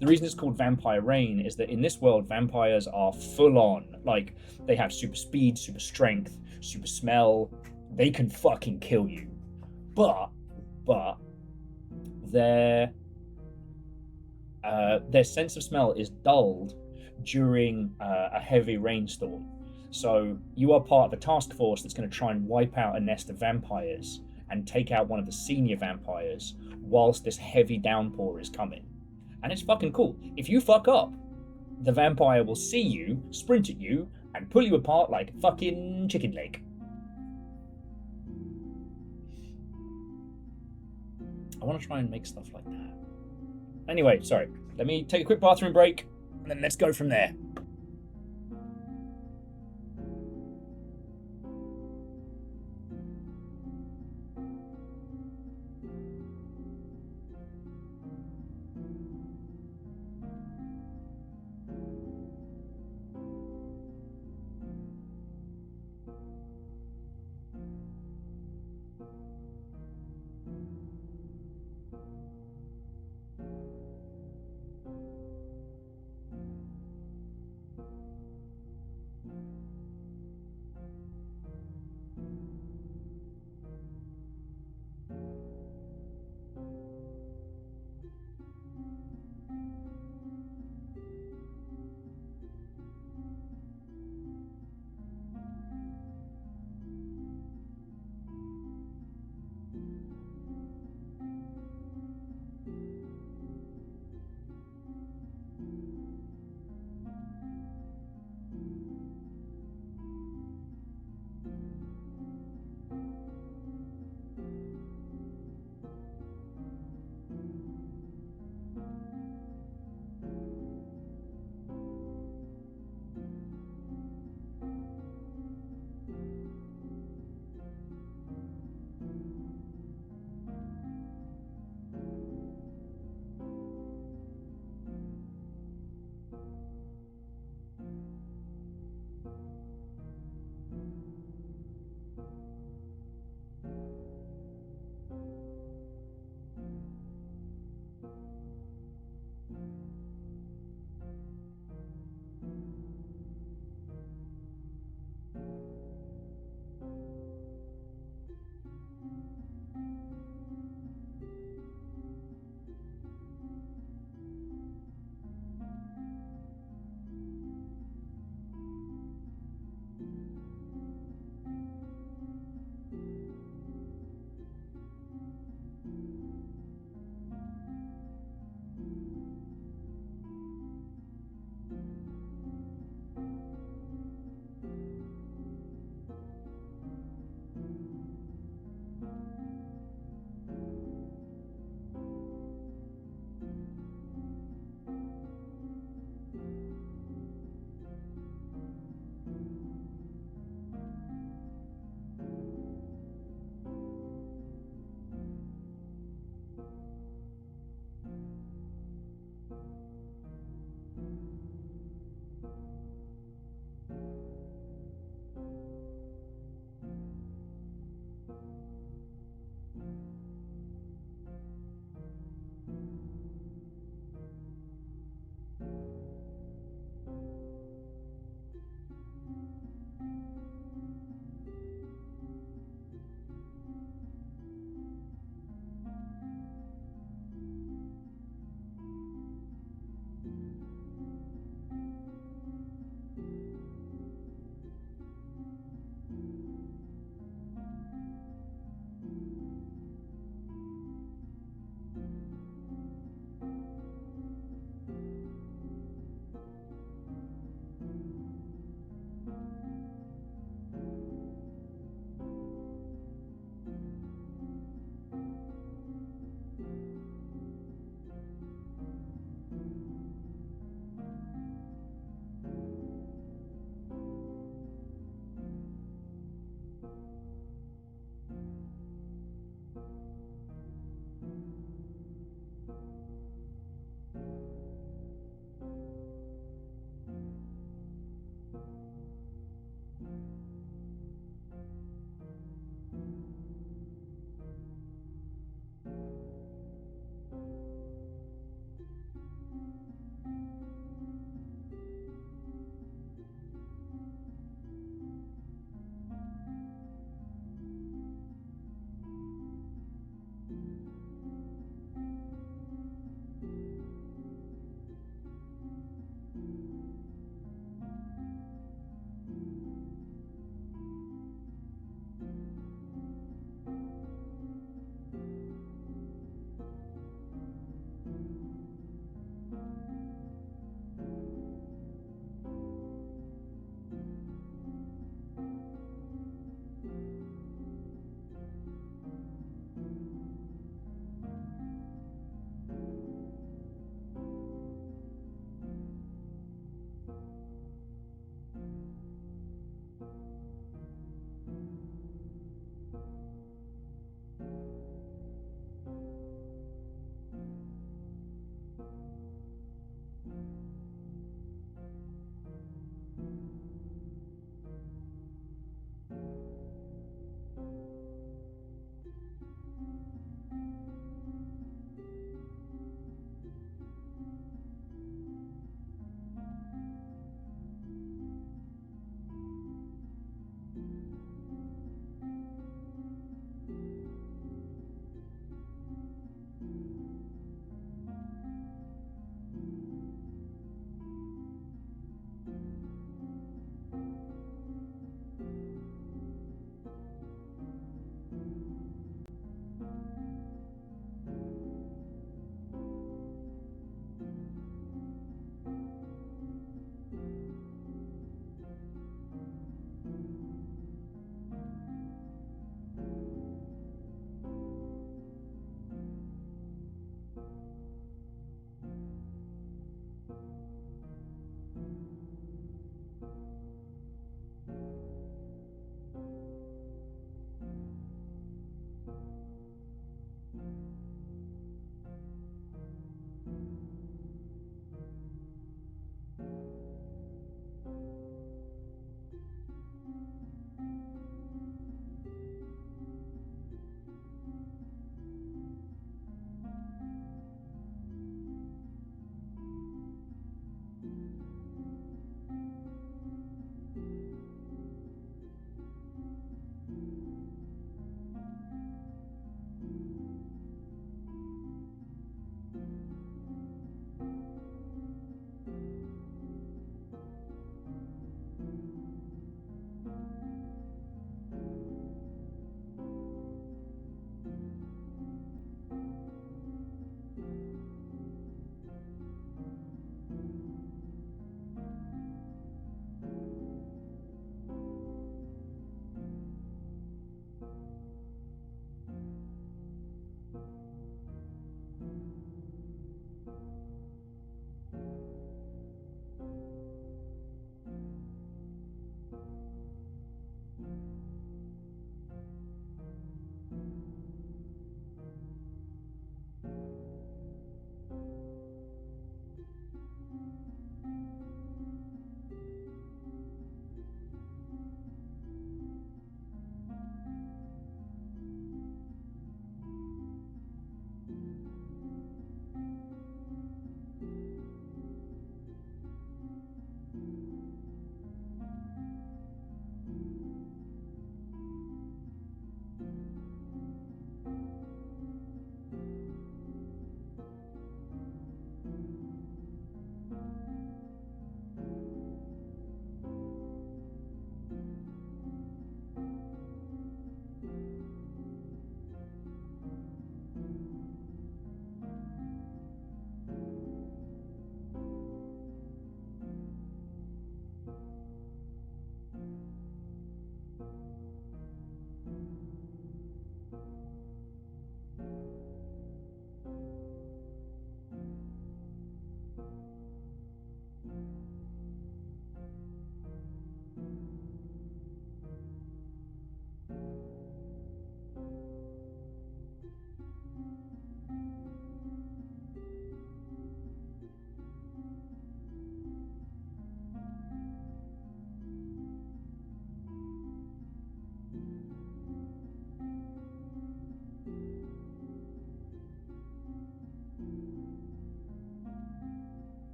The reason it's called Vampire Rain is that in this world, vampires are full on. Like, they have super speed, super strength, super smell. They can fucking kill you. But their sense of smell is dulled during a heavy rainstorm. So you are part of a task force that's going to try and wipe out a nest of vampires and take out one of the senior vampires whilst this heavy downpour is coming. And it's fucking cool. If you fuck up, the vampire will see you, sprint at you, and pull you apart like fucking chicken leg. I want to try and make stuff like that. Anyway, sorry. Let me take a quick bathroom break, and then let's go from there.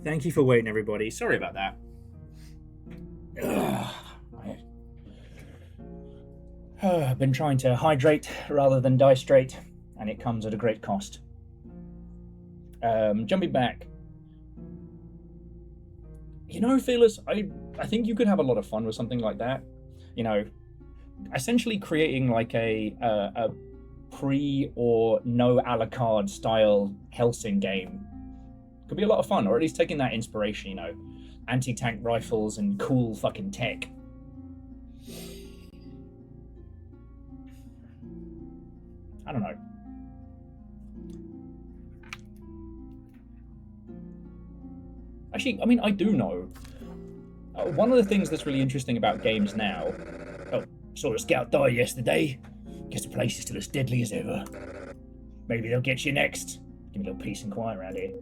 Thank you for waiting, everybody. Sorry about that. I've been trying to hydrate rather than die straight, and it comes at a great cost. Jumping back. You know, Fearless, I think you could have a lot of fun with something like that. You know, essentially creating like a pre or no a la carte style Helsing game could be a lot of fun, or at least taking that inspiration, you know, anti-tank rifles and cool fucking tech. I don't know. Actually, I mean, I do know. One of the things that's really interesting about games now... Oh, saw a scout die yesterday. Guess the place is still as deadly as ever. Maybe they'll get you next. Give me a little peace and quiet around here.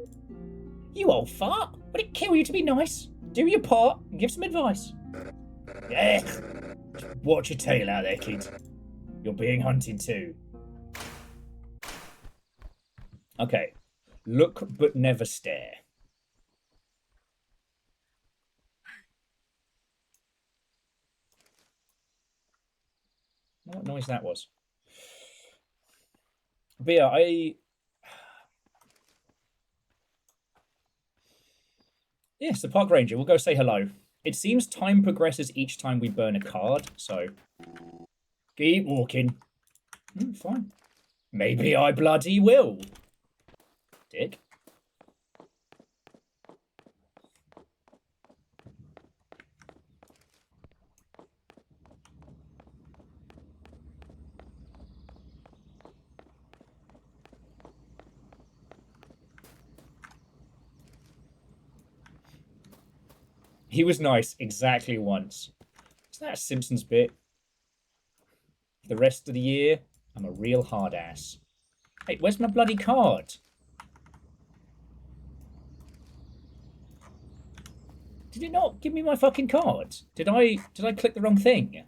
You old fart! Would it kill you to be nice? Do your part and give some advice. Yeah. Just watch your tail out there, kid. You're being hunted too. Okay. Look but never stare. What noise that was. But yeah, Yes, the park ranger. We'll go say hello. It seems time progresses each time we burn a card, so... Keep walking. Fine. Maybe I bloody will. Dick. He was nice exactly once. Isn't that a Simpsons bit? The rest of the year, I'm a real hard ass. Hey, where's my bloody card? Did it not give me my fucking card? Did I click the wrong thing?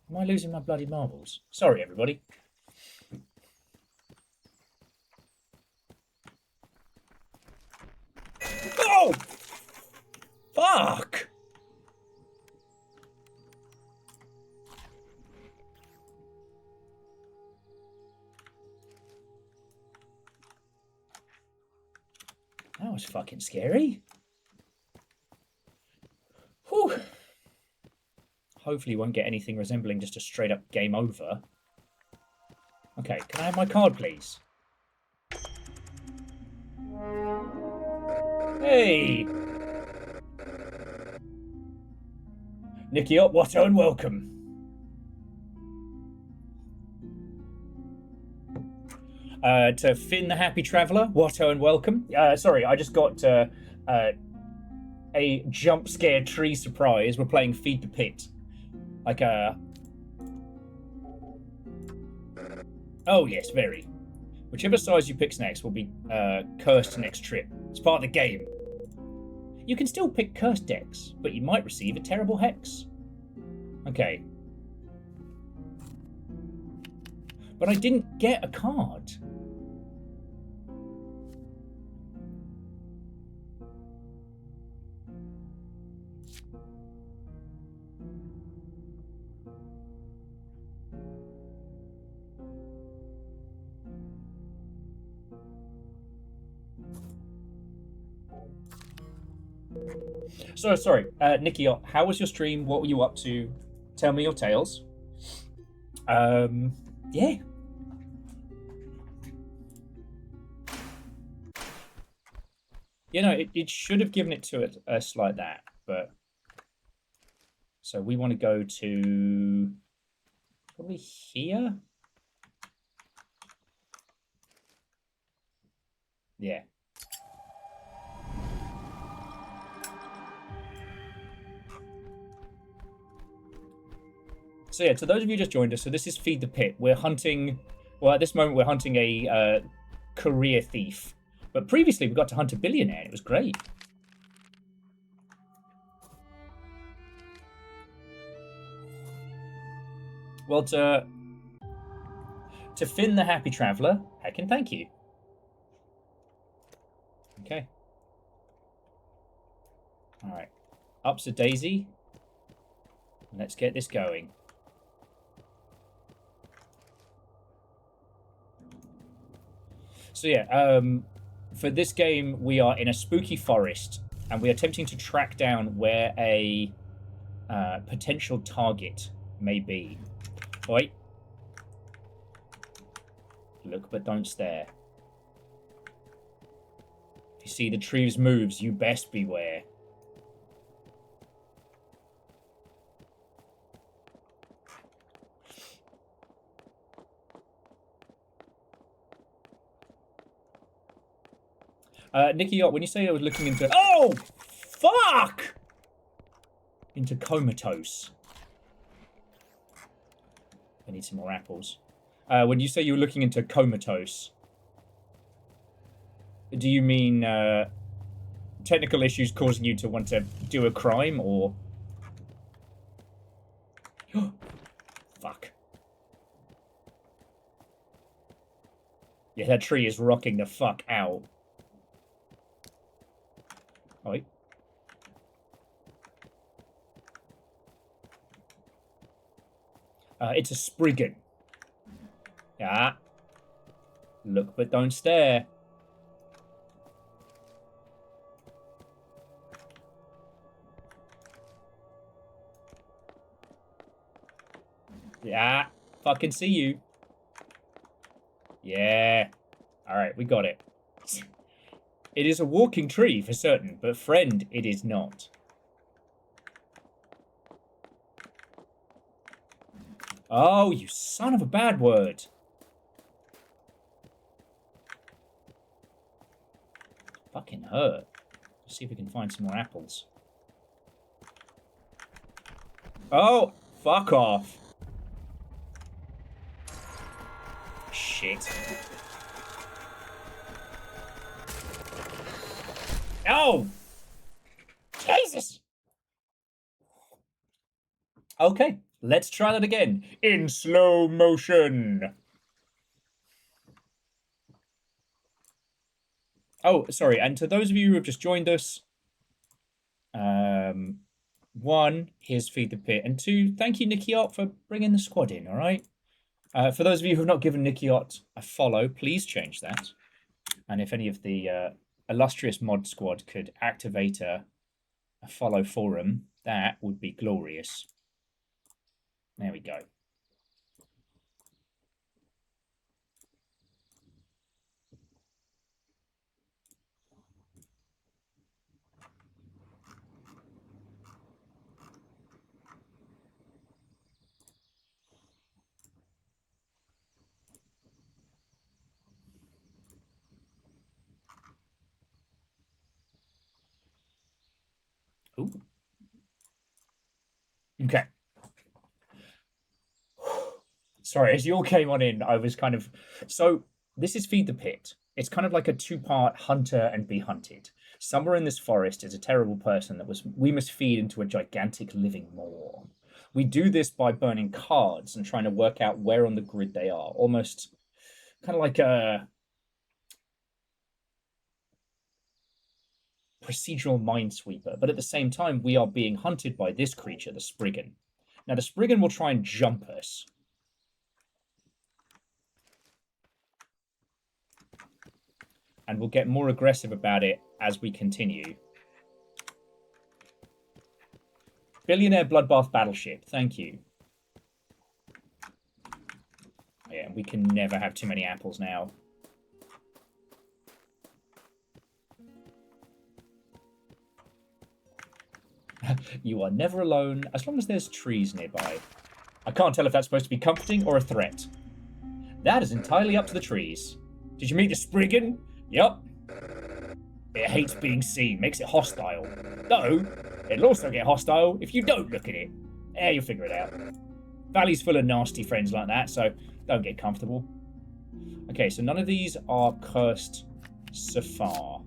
Am I losing my bloody marbles? Sorry, everybody. Oh! Fuck! That was fucking scary. Whew. Hopefully you won't get anything resembling just a straight up game over. Okay, can I have my card, please? Hey! Nicky up, Watto, and welcome. To Finn the Happy Traveller, Watto, and welcome. Sorry, I just got a jump scare tree surprise. We're playing Feed the Pit. Like a... Oh, yes, very. Whichever size you pick next will be cursed next trip. It's part of the game. You can still pick cursed decks, but you might receive a terrible hex. Okay. But I didn't get a card. So, sorry, Nikki, how was your stream? What were you up to? Tell me your tales. Yeah. You know, it should have given it to us like that, but... So we want to go to... Probably here? Yeah. So yeah, to those of you who just joined us, so this is Feed the Pit. We're hunting... Well, at this moment, we're hunting a career thief. But previously, we got to hunt a billionaire. It was great. Well, to Finn the Happy Traveller, heckin' thank you. Okay. Alright. Up's a daisy. Let's get this going. So yeah, for this game, we are in a spooky forest, and we are attempting to track down where a potential target may be. Oi. Look but don't stare. If you see the trees moves, you best beware. Nikki, when you say I was looking into... Oh! Fuck! Into comatose. I need some more apples. When you say you were looking into comatose, do you mean technical issues causing you to want to do a crime, or... Fuck. Yeah, that tree is rocking the fuck out. Oi. It's a Spriggan. Yeah. Look but don't stare. Yeah. Fucking see you. Yeah. Alright, we got it. It is a walking tree for certain, but friend, it is not. Oh, you son of a bad word. Fucking hurt. Let's see if we can find some more apples. Oh, fuck off. Shit. Oh! Jesus! Okay, let's try that again. In slow motion. Oh, sorry, and to those of you who have just joined us, one, here's Feed the Pit, and two, thank you, Nicky Ott, for bringing the squad in, all right? For those of you who have not given Nicky Ott a follow, please change that. And if any of the illustrious mod squad could activate a follow forum, that would be glorious. There we go. Ooh. Okay. Sorry, as you all came on in, I was kind of... So, this is Feed the Pit. It's kind of like a two-part hunter and be hunted. Somewhere in this forest is a terrible person that we must feed into a gigantic living maw. We do this by burning cards and trying to work out where on the grid they are. Almost kind of like a procedural minesweeper. But at the same time, we are being hunted by this creature, the Spriggan. Now, the Spriggan will try and jump us. And we'll get more aggressive about it as we continue. Billionaire Bloodbath Battleship. Thank you. Yeah, we can never have too many apples now. You are never alone, as long as there's trees nearby. I can't tell if that's supposed to be comforting or a threat. That is entirely up to the trees. Did you meet the Spriggan? Yup. It hates being seen, makes it hostile. Though, it'll also get hostile if you don't look at it. You'll figure it out. Valley's full of nasty friends like that, so don't get comfortable. Okay, so none of these are cursed so far.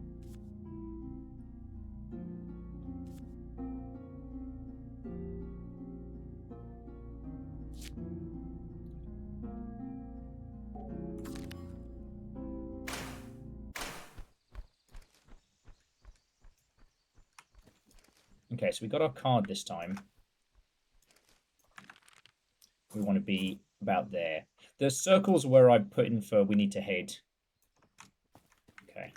Okay, so we got our card this time. We want to be about there. The circles where I put in for we need to head. Okay.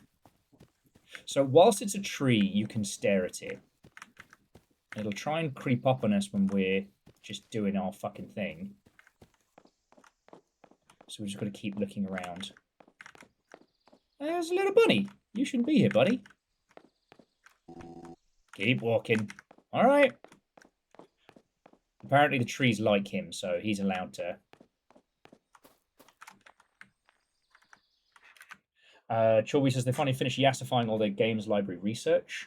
So whilst it's a tree, you can stare at it. It'll try and creep up on us when we're just doing our fucking thing. So we've just got to keep looking around. There's a little bunny. You shouldn't be here, buddy. Keep walking. All right. Apparently the trees like him, so he's allowed to. Chorby says they finally finished yassifying all their games library research.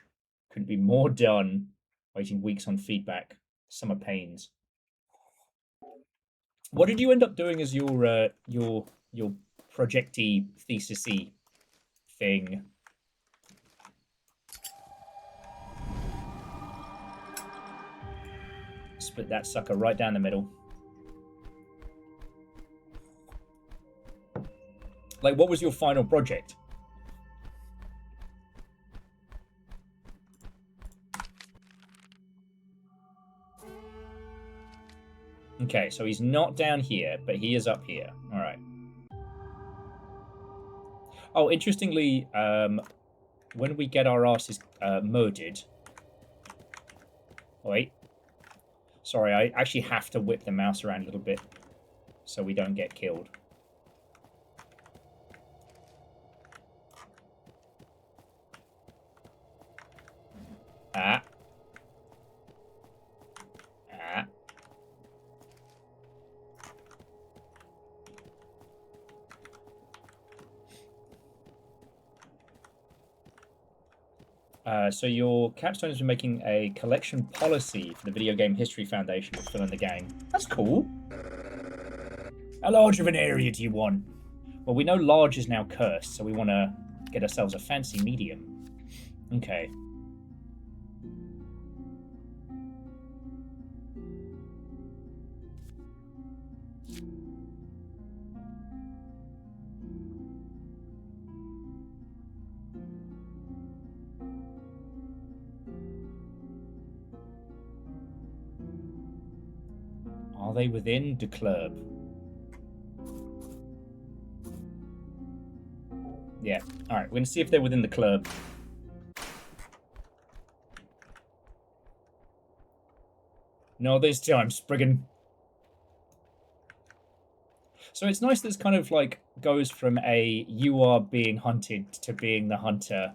Couldn't be more done. Waiting weeks on feedback. Summer pains. What did you end up doing as your projecty thesis-y thing? Split that sucker right down the middle. Like, what was your final project? Okay, so he's not down here, but he is up here. All right. Oh, interestingly, when we get our asses murdered... Wait. Sorry, I actually have to whip the mouse around a little bit so we don't get killed. Ah. Ah. So your capstone has been making a collection policy for the Video Game History Foundation to fill in the gang. That's cool. How large of an area do you want? Well, we know large is now cursed, so we want to get ourselves a fancy medium. Okay. Are they within the club? Yeah. Alright, we're going to see if they're within the club. No, this time, Spriggan. So it's nice that this kind of, like, goes from a you are being hunted to being the hunter.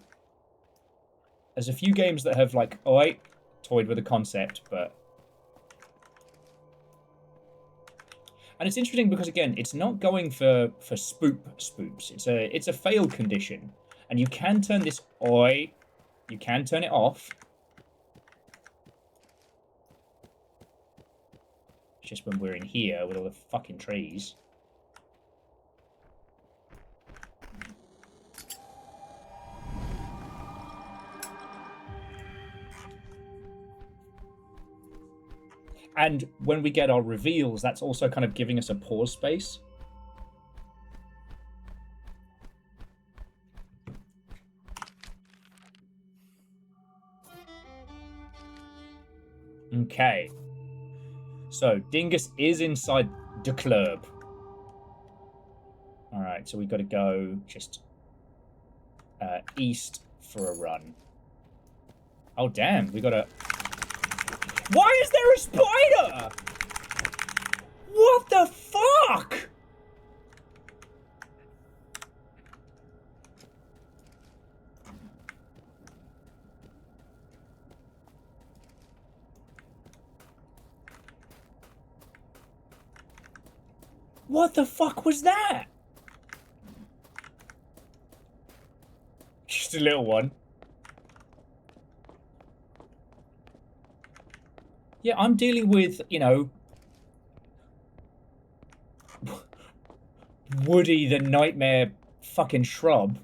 There's a few games that have, like, oh wait, toyed with the concept, but... And it's interesting because, again, it's not going for spoops. It's a fail condition. And you can turn this oi. You can turn it off. It's just when we're in here with all the fucking trees. And when we get our reveals, that's also kind of giving us a pause space. Okay. So, Dingus is inside the club. Alright, so we've got to go just east for a run. Oh, damn. We got to... Why is there a spider? What the fuck? What the fuck was that? Just a little one. Yeah, I'm dealing with, you know, Woody the nightmare fucking shrub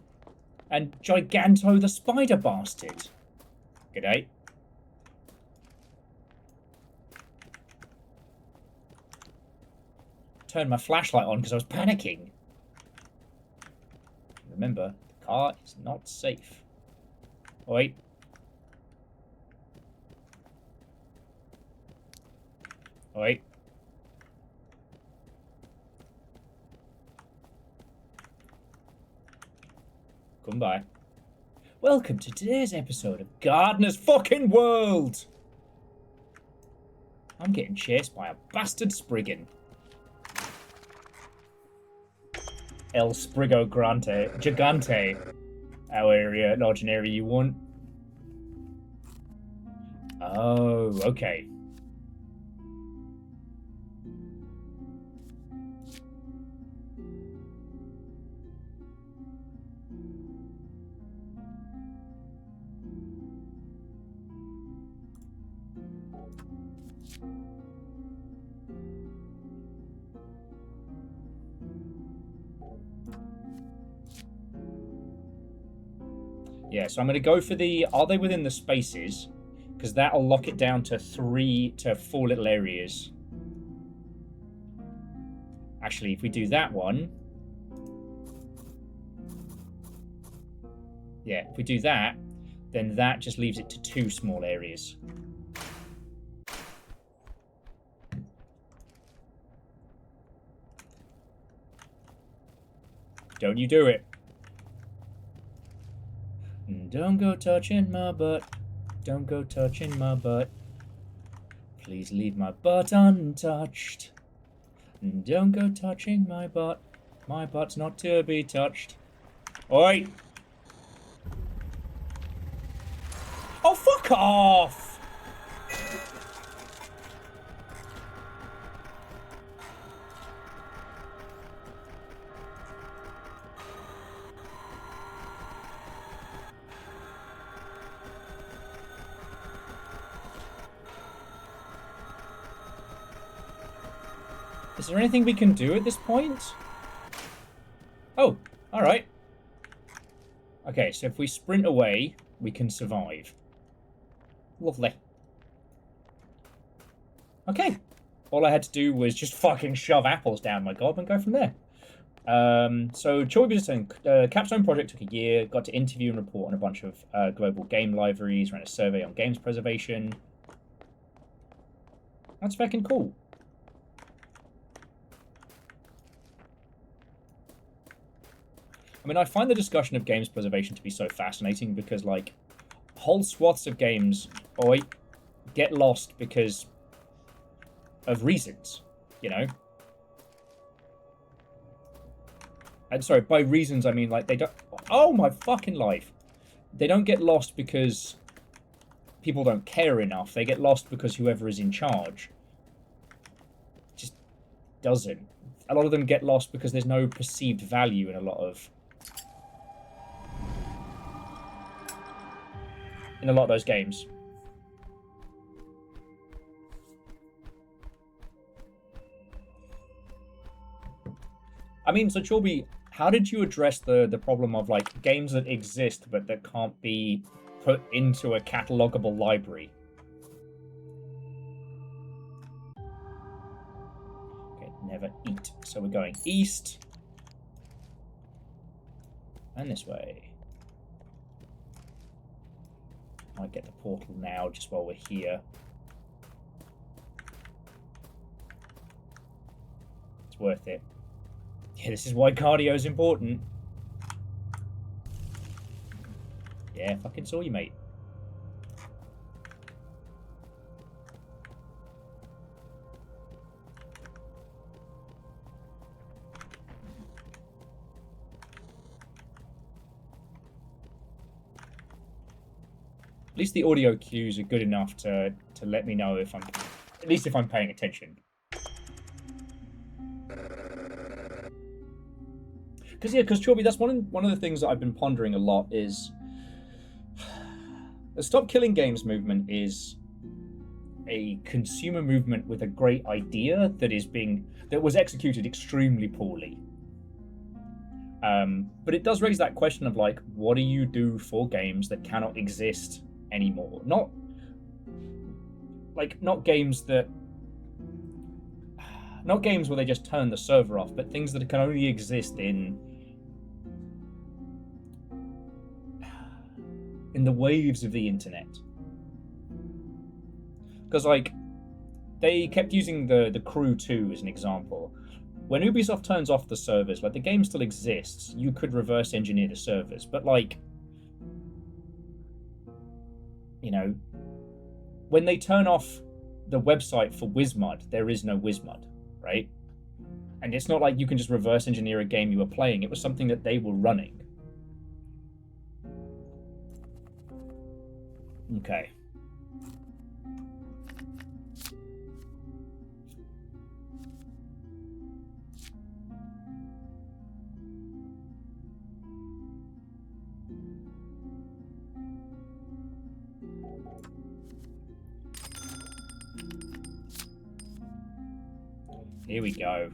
and Giganto the spider bastard. G'day. Turned my flashlight on because I was panicking. Remember, the car is not safe. Oh, wait. Oh, wait. Come by. Welcome to today's episode of Gardener's fucking World! I'm getting chased by a bastard Spriggan. El Sprigo Grante. Gigante. Our area, large an area you want. Oh, okay. Yeah, so I'm going to go for the... Are they within the spaces? Because that'll lock it down to 3 to 4 little areas. Actually, if we do that one... Yeah, if we do that, then that just leaves it to 2 small areas. Don't you do it. Don't go touching my butt. Don't go touching my butt. Please leave my butt untouched. Don't go touching my butt. My butt's not to be touched. Oi! Oh, fuck off! Is there anything we can do at this point? Oh, alright. Okay, so if we sprint away, we can survive. Lovely. Okay. All I had to do was just fucking shove apples down my gob and go from there. So Choi was saying, Capstone project took a year, got to interview and report on a bunch of global game libraries, ran a survey on games preservation. That's fucking cool. I mean, I find the discussion of games preservation to be so fascinating because, like, whole swaths of games, get lost because of reasons, you know? And sorry, by reasons, I mean, like, they don't... Oh, my fucking life. They don't get lost because people don't care enough. They get lost because whoever is in charge just doesn't. A lot of them get lost because there's no perceived value in a lot of... those games. I mean, so Chorby, how did you address the problem of, like, games that exist but that can't be put into a catalogable library? Okay, never eat. So we're going east. And this way. Might get the portal now, just while we're here. It's worth it. Yeah, this is why cardio is important. Yeah, fucking saw you, mate. At least the audio cues are good enough to let me know if I'm, at least if I'm paying attention. Because Chorby, that's one of the things that I've been pondering a lot is the Stop Killing Games movement is a consumer movement with a great idea that was executed extremely poorly. But it does raise that question of like, what do you do for games that cannot exist anymore? Not games where they just turn the server off, but things that can only exist in the waves of the internet. Because like they kept using the Crew 2 as an example. When Ubisoft turns off the servers, like the game still exists, you could reverse engineer the servers, but like, you know, when they turn off the website for WizMud, there is no WizMud, right? And it's not like you can just reverse engineer a game you were playing. It was something that they were running. Okay. Here we go.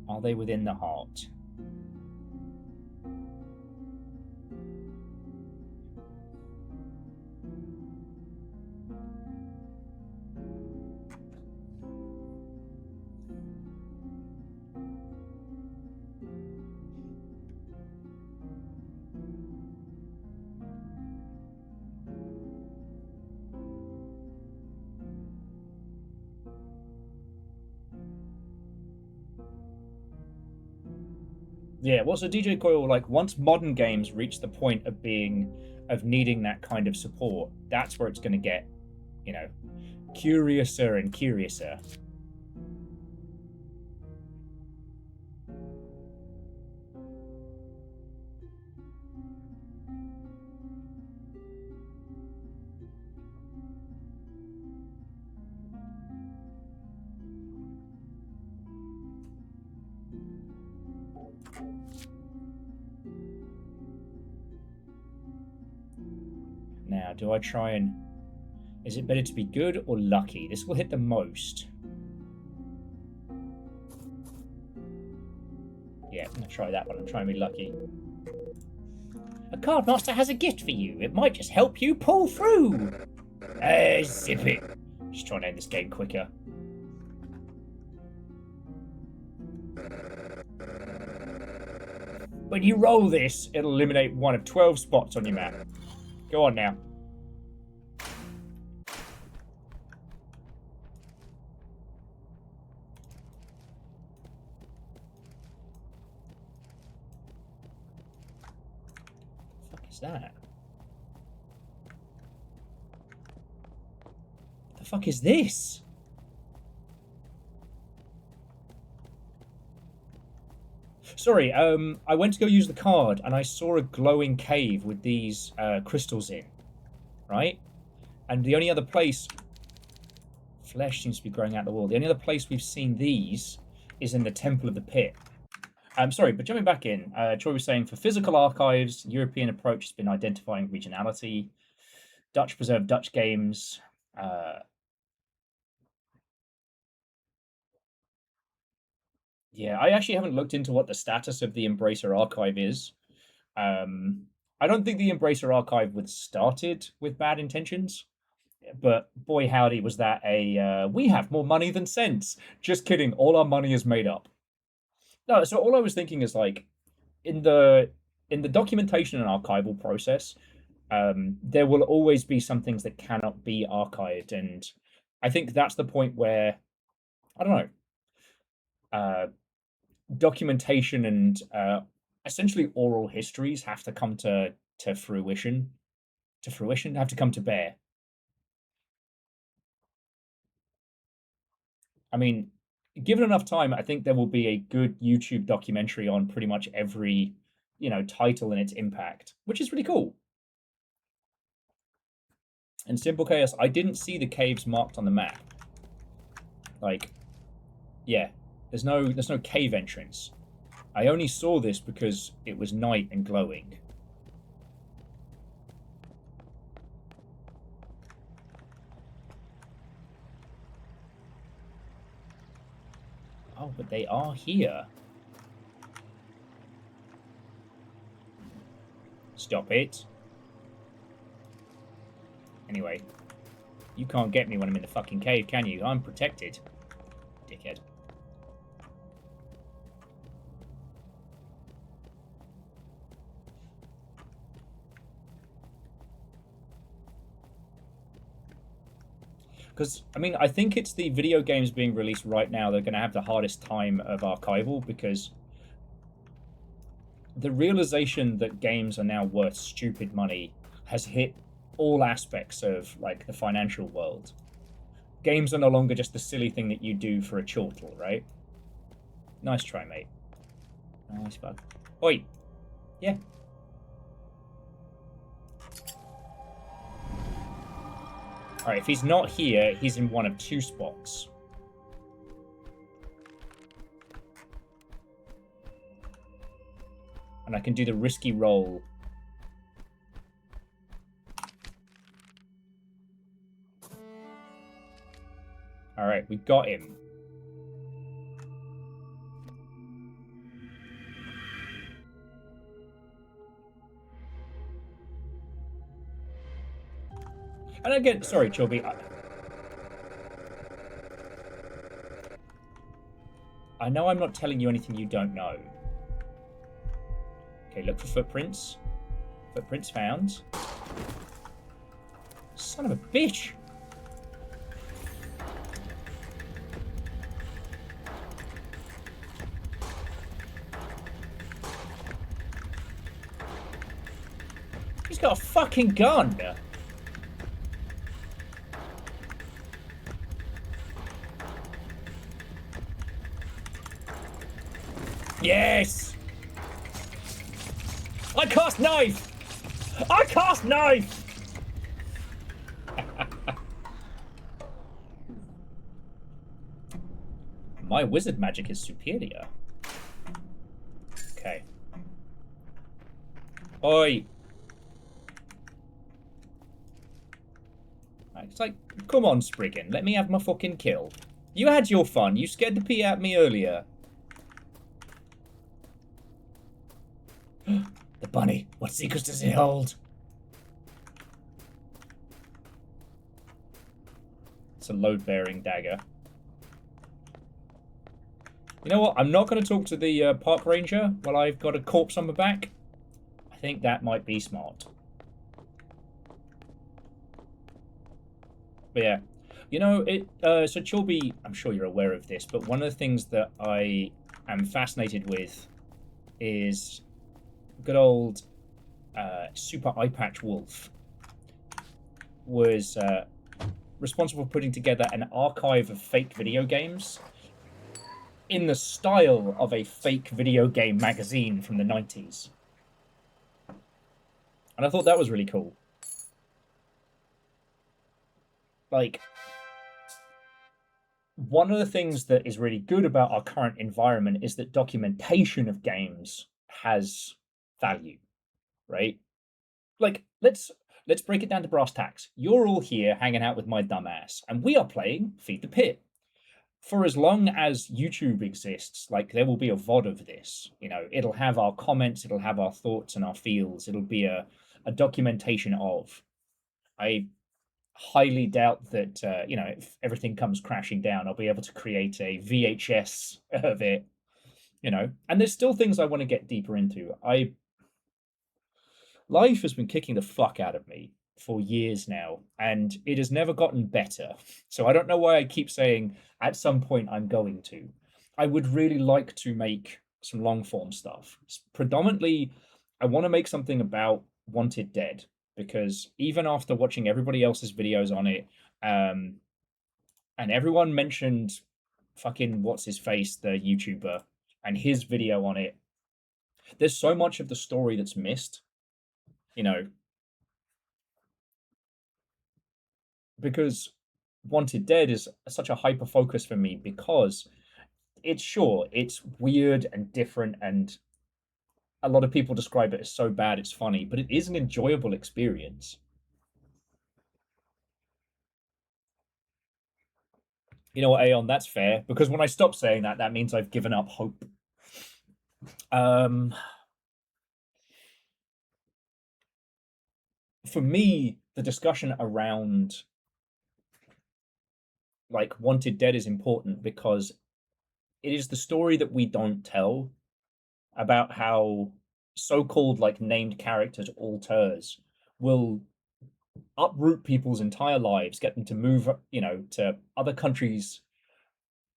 Are they within the heart? Yeah, well, so DJ Coil, like, once modern games reach the point of needing that kind of support, that's where it's going to get, you know, curiouser and curiouser. Now, do I try and... Is it better to be good or lucky? This will hit the most. Yeah, I'm going to try that one. I'm trying to be lucky. A Cardmaster has a gift for you. It might just help you pull through. Zip it. Just trying to end this game quicker. When you roll this, it'll eliminate one of 12 spots on your map. Go on now. What the fuck is that? What the fuck is this? Sorry, I went to go use the card and I saw a glowing cave with these crystals in, right? And the only other place... Flesh seems to be growing out the wall. The only other place we've seen these is in the Temple of the Pit. I'm sorry, but jumping back in, Troy was saying, for physical archives, European approach has been identifying regionality. Dutch preserved Dutch games. Yeah, I actually haven't looked into what the status of the Embracer archive is. I don't think the Embracer archive was started with bad intentions, but boy howdy was that we have more money than sense. Just kidding, all our money is made up. No, so all I was thinking is like, in the documentation and archival process, there will always be some things that cannot be archived, and I think that's the point where, I don't know, documentation and essentially oral histories have to come to fruition. Have to come to bear. I mean, given enough time, I think there will be a good YouTube documentary on pretty much every, title and its impact, which is really cool. And Simple Chaos, I didn't see the caves marked on the map. Like, yeah, there's no cave entrance. I only saw this because it was night and glowing. Oh, but they are here. Stop it. Anyway, you can't get me when I'm in the fucking cave, can you? I'm protected. Dickhead. Because, I mean, I think it's the video games being released right now that are going to have the hardest time of archival, because the realization that games are now worth stupid money has hit all aspects of, like, the financial world. Games are no longer just the silly thing that you do for a chortle, right? Nice try, mate. Nice bug. Oi! Yeah. Alright, if he's not here, he's in one of two spots. And I can do the risky roll. Alright, we got him. And again, sorry, Chilby. I know I'm not telling you anything you don't know. Okay, look for footprints. Footprints found. Son of a bitch! He's got a fucking gun! Yes! I cast knife! I cast knife! My wizard magic is superior. Okay. Oi! It's like, come on, Spriggan, let me have my fucking kill. You had your fun. You scared the pee out of me earlier. The bunny. What secrets does it hold? It's a load-bearing dagger. You know what? I'm not going to talk to the park ranger while I've got a corpse on my back. I think that might be smart. But yeah. You know, so Chilby, I'm sure you're aware of this, but one of the things that I am fascinated with is good old Super Eye Patch Wolf was responsible for putting together an archive of fake video games in the style of a fake video game magazine from the 90s. And I thought that was really cool. Like, one of the things that is really good about our current environment is that documentation of games has value, right? Like, let's break it down to brass tacks. You're all here hanging out with my dumbass, and we are playing Feed the Pit. For as long as YouTube exists, like, there will be a VOD of this. You know, it'll have our comments, it'll have our thoughts and our feels. It'll be a documentation of. I highly doubt that, you know, if everything comes crashing down, I'll be able to create a VHS of it, you know. And there's still things I want to get deeper into. Life has been kicking the fuck out of me for years now, and it has never gotten better. So I don't know why I keep saying at some point I'm going to. I would really like to make some long form stuff. Predominantly, I want to make something about Wanted Dead, because even after watching everybody else's videos on it, and everyone mentioned fucking what's his face, the YouTuber, and his video on it, there's so much of the story that's missed. You know, because Wanted Dead is such a hyper focus for me because it's weird and different, and a lot of people describe it as so bad it's funny, but it is an enjoyable experience. You know what, Aeon? That's fair, because when I stop saying that, that means I've given up hope. Um, for me, the discussion around like Wanted Dead is important because it is the story that we don't tell about how so-called like named characters, alters, will uproot people's entire lives, get them to move, to other countries,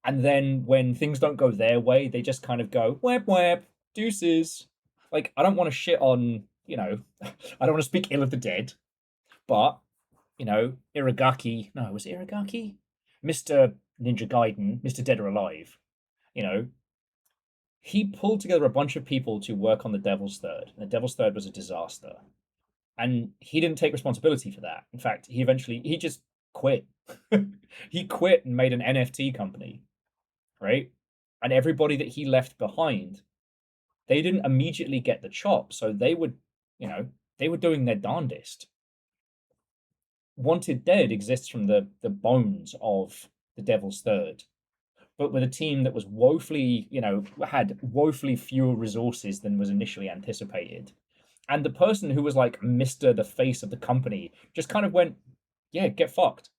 and then when things don't go their way, they just kind of go web web deuces. Like I don't want to shit on, I don't want to speak ill of the dead, but Iragaki. No, was it Iragaki? Mr. Ninja Gaiden, Mr. Dead or Alive. You know, he pulled together a bunch of people to work on the Devil's Third. And the Devil's Third was a disaster, and he didn't take responsibility for that. In fact, he just quit. He quit and made an NFT company, right? And everybody that he left behind, they didn't immediately get the chop, so they were doing their darndest. Wanted Dead exists from the bones of the Devil's Third, but with a team that was woefully, had woefully fewer resources than was initially anticipated. And the person who was like Mr. the face of the company just kind of went, yeah, get fucked.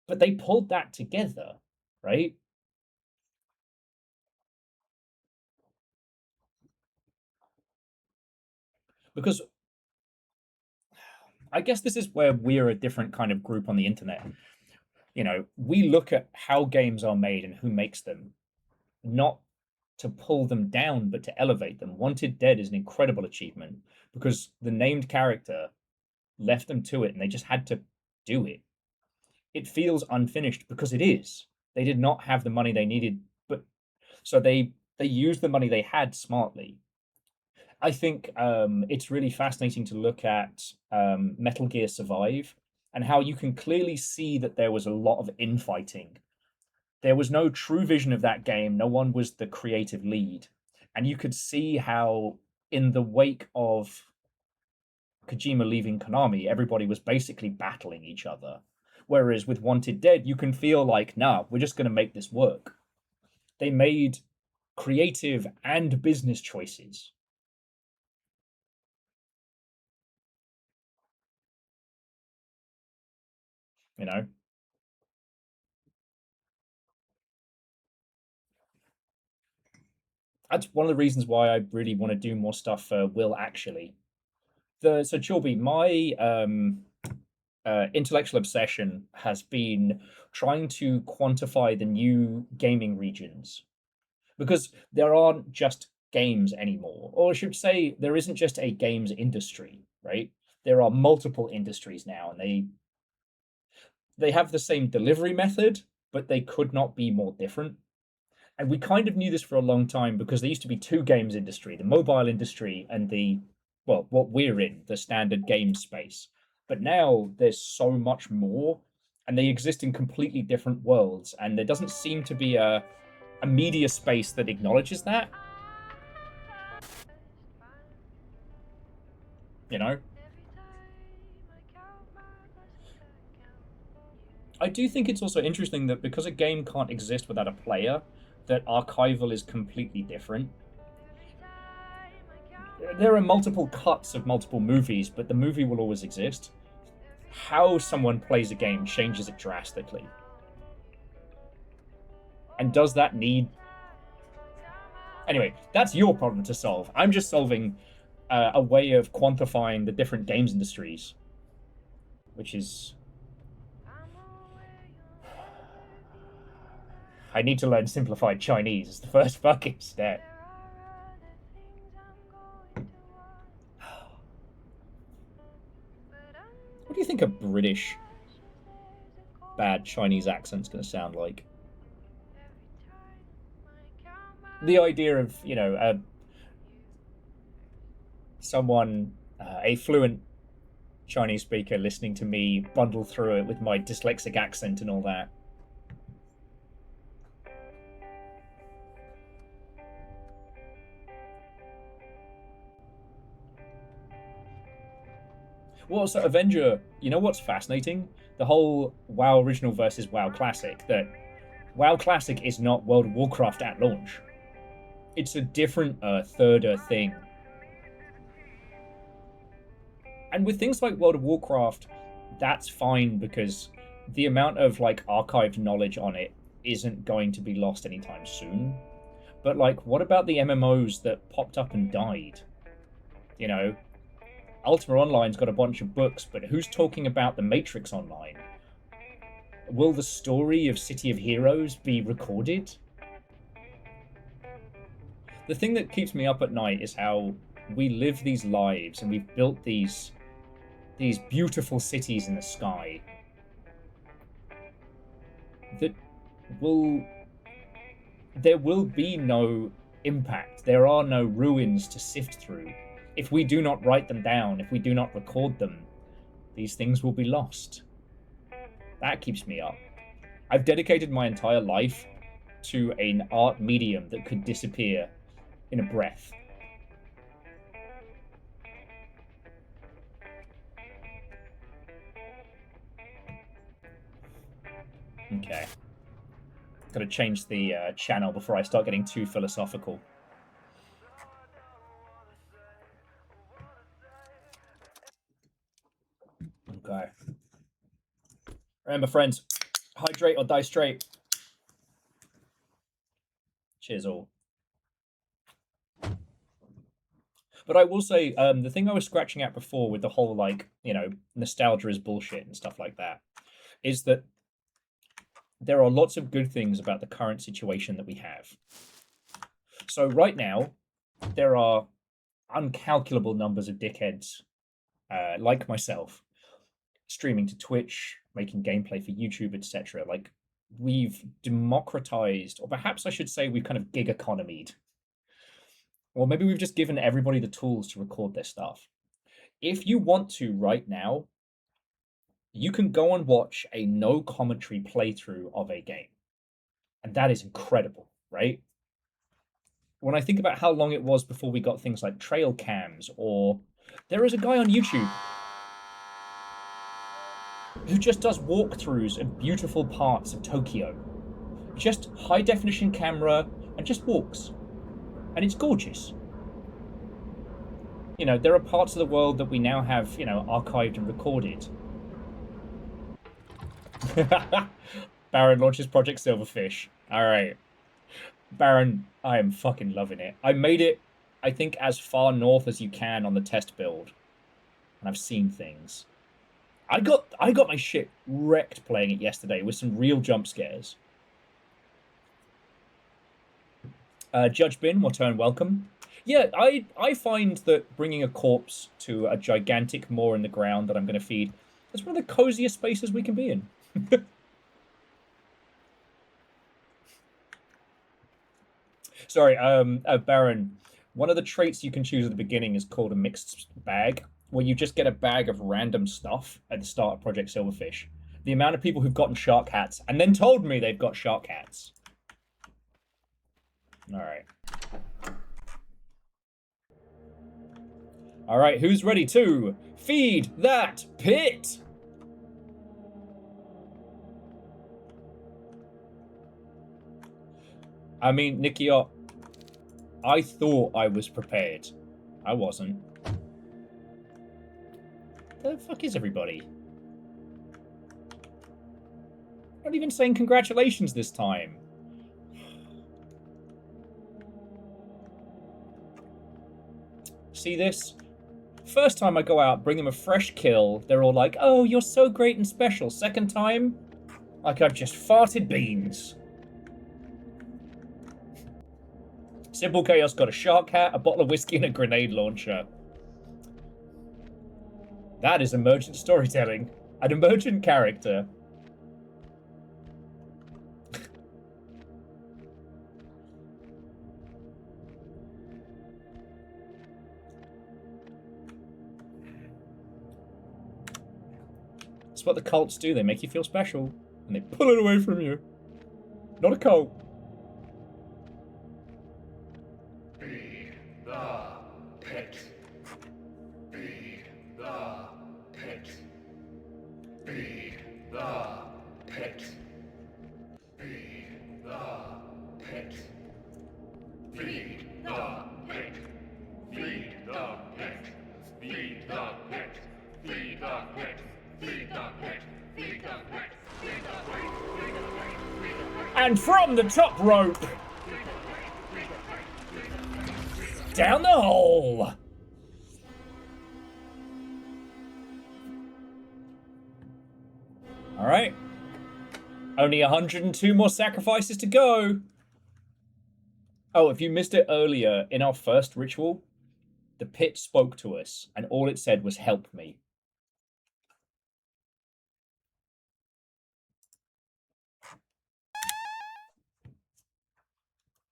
But they pulled that together, right? Because I guess this is where we're a different kind of group on the internet. We look at how games are made and who makes them, not to pull them down, but to elevate them. Wanted Dead is an incredible achievement because the named character left them to it and they just had to do it. It feels unfinished because it is. They did not have the money they needed, but so they used the money they had smartly. I think it's really fascinating to look at Metal Gear Survive and how you can clearly see that there was a lot of infighting. There was no true vision of that game. No one was the creative lead. And you could see how, in the wake of Kojima leaving Konami, everybody was basically battling each other. Whereas with Wanted Dead, you can feel like, nah, we're just going to make this work. They made creative and business choices. You know? That's one of the reasons why I really want to do more stuff for Will, actually. So Chilby, my intellectual obsession has been trying to quantify the new gaming regions, because there aren't just games anymore, or I should say there isn't just a games industry, right? There are multiple industries now, and they have the same delivery method, but they could not be more different. And we kind of knew this for a long time because there used to be two games industry, the mobile industry and what we're in, the standard game space. But now there's so much more, and they exist in completely different worlds, and there doesn't seem to be a media space that acknowledges that. You know? I do think it's also interesting that because a game can't exist without a player, that archival is completely different. There are multiple cuts of multiple movies, but the movie will always exist. How someone plays a game changes it drastically. And does that need... Anyway, that's your problem to solve. I'm just solving a way of quantifying the different games industries, which is... I need to learn simplified Chinese as the first fucking step. What do you think a British bad Chinese accent's going to sound like? The idea of, someone, a fluent Chinese speaker listening to me bundle through it with my dyslexic accent and all that. Well, so Avenger, you know what's fascinating? The whole WoW Original versus WoW Classic. That WoW Classic is not World of Warcraft at launch. It's a different third thing. And with things like World of Warcraft, that's fine because the amount of like archived knowledge on it isn't going to be lost anytime soon. But like, what about the MMOs that popped up and died? You know, Ultima Online's got a bunch of books, but who's talking about the Matrix Online? Will the story of City of Heroes be recorded? The thing that keeps me up at night is how we live these lives and we've built these beautiful cities in the sky that there will be no impact. There are no ruins to sift through. If we do not write them down, if we do not record them, these things will be lost. That keeps me up. I've dedicated my entire life to an art medium that could disappear in a breath. Okay. Gotta change the channel before I start getting too philosophical. Okay. Remember, friends, hydrate or die straight. Cheers all. But I will say, the thing I was scratching at before with the whole, like, you know, nostalgia is bullshit and stuff like that, is that there are lots of good things about the current situation that we have. So right now, there are uncalculable numbers of dickheads like myself streaming to Twitch, making gameplay for YouTube, etc. Like, we've democratized, or perhaps I should say we've kind of gig economied. Or maybe we've just given everybody the tools to record their stuff. If you want to right now, you can go and watch a no commentary playthrough of a game. And that is incredible, right? When I think about how long it was before we got things like trail cams, or there is a guy on YouTube who just does walkthroughs of beautiful parts of Tokyo. Just high definition camera and just walks. And it's gorgeous. You know, there are parts of the world that we now have, you know, archived and recorded. Baron launches Project Silverfish. Alright. Baron, I am fucking loving it. I made it, I think, as far north as you can on the test build. And I've seen things. I got my shit wrecked playing it yesterday with some real jump scares. Judge Bin, return welcome. Yeah, I find that bringing a corpse to a gigantic moor in the ground that I'm going to feed is one of the coziest spaces we can be in. Sorry, Baron, one of the traits you can choose at the beginning is called a mixed bag, where you just get a bag of random stuff at the start of Project Silverfish. The amount of people who've gotten shark hats and then told me they've got shark hats. Alright. Alright, who's ready to feed that pit? I mean, Nikiot, I thought I was prepared. I wasn't. The fuck is everybody? Not even saying congratulations this time. See this? First time I go out, bring them a fresh kill, they're all like, oh, you're so great and special. Second time, like I've just farted beans. Simple Chaos got a shark hat, a bottle of whiskey, and a grenade launcher. That is emergent storytelling. An emergent character. That's what the cults do. They make you feel special, and they pull it away from you. Not a cult. Be the pit. Be the pit. Be the pit. Be the pit. Feed the pit. Feed the pit. Feed the pit. Feed the pit. Feed the pit. Feed the pit. Feed the pit. Feed the pit. Feed the pit. And from the top rope, down the hole. All right. Only 102 more sacrifices to go. Oh, if you missed it earlier, in our first ritual, the pit spoke to us, and all it said was, "Help me."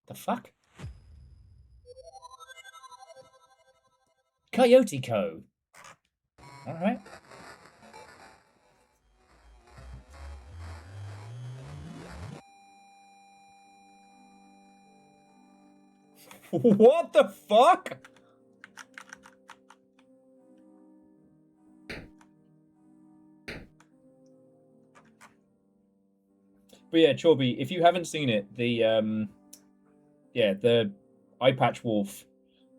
The fuck? Coyote Co. All right. What the fuck? But yeah, Chorby, if you haven't seen it, the Eye Patch Wolf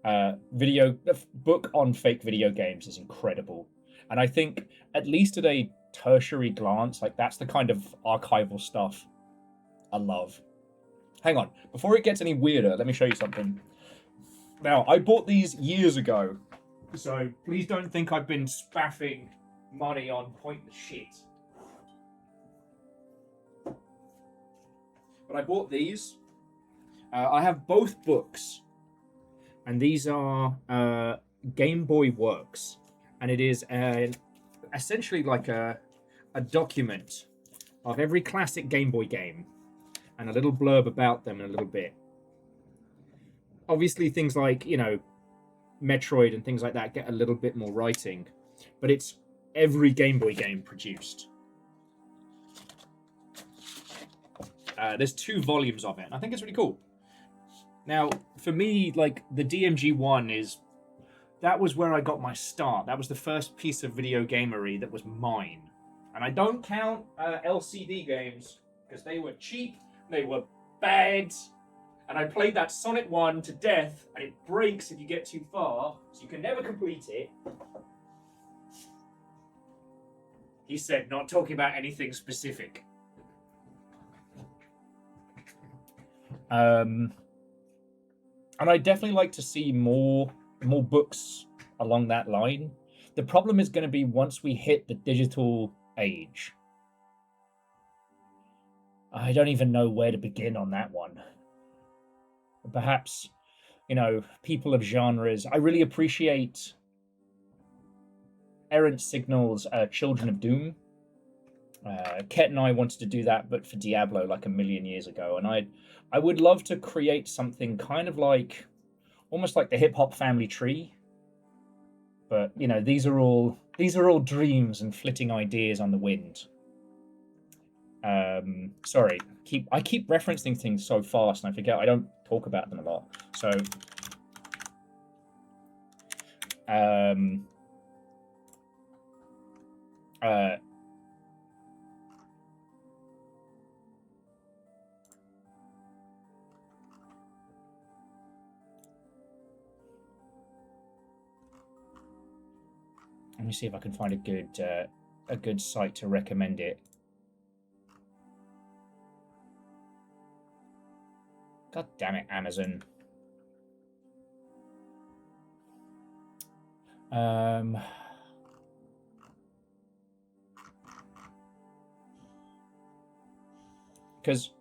book on fake video games is incredible. And I think, at least at a tertiary glance, like, that's the kind of archival stuff I love. Hang on, before it gets any weirder, let me show you something. Now, I bought these years ago, so please don't think I've been spaffing money on pointless shit. But I bought these. I have both books, and these are Game Boy Works, and it is essentially like a document of every classic Game Boy game, and a little blurb about them in a little bit. Obviously, things like, you know, Metroid and things like that get a little bit more writing, but it's every Game Boy game produced. There's 2 volumes of it, and I think it's really cool. Now, for me, like, the DMG-1 that was where I got my start. That was the first piece of video gamery that was mine. And I don't count LCD games, because they were cheap, they were bad, and I played that Sonic 1 to death, and it breaks if you get too far, so you can never complete it. He said, not talking about anything specific. And I'd definitely like to see more books along that line. The problem is going to be once we hit the digital age. I don't even know where to begin on that one. Perhaps, you know, people of genres. I really appreciate Errant Signal's Children of Doom. Ket and I wanted to do that, but for Diablo, like a million years ago, and I would love to create something kind of like, almost like the hip hop family tree. But, you know, these are all dreams and flitting ideas on the wind. Sorry, I keep referencing things so fast, and I forget I don't talk about them a lot. So, let me see if I can find a good site to recommend it. God damn it, Amazon. Because,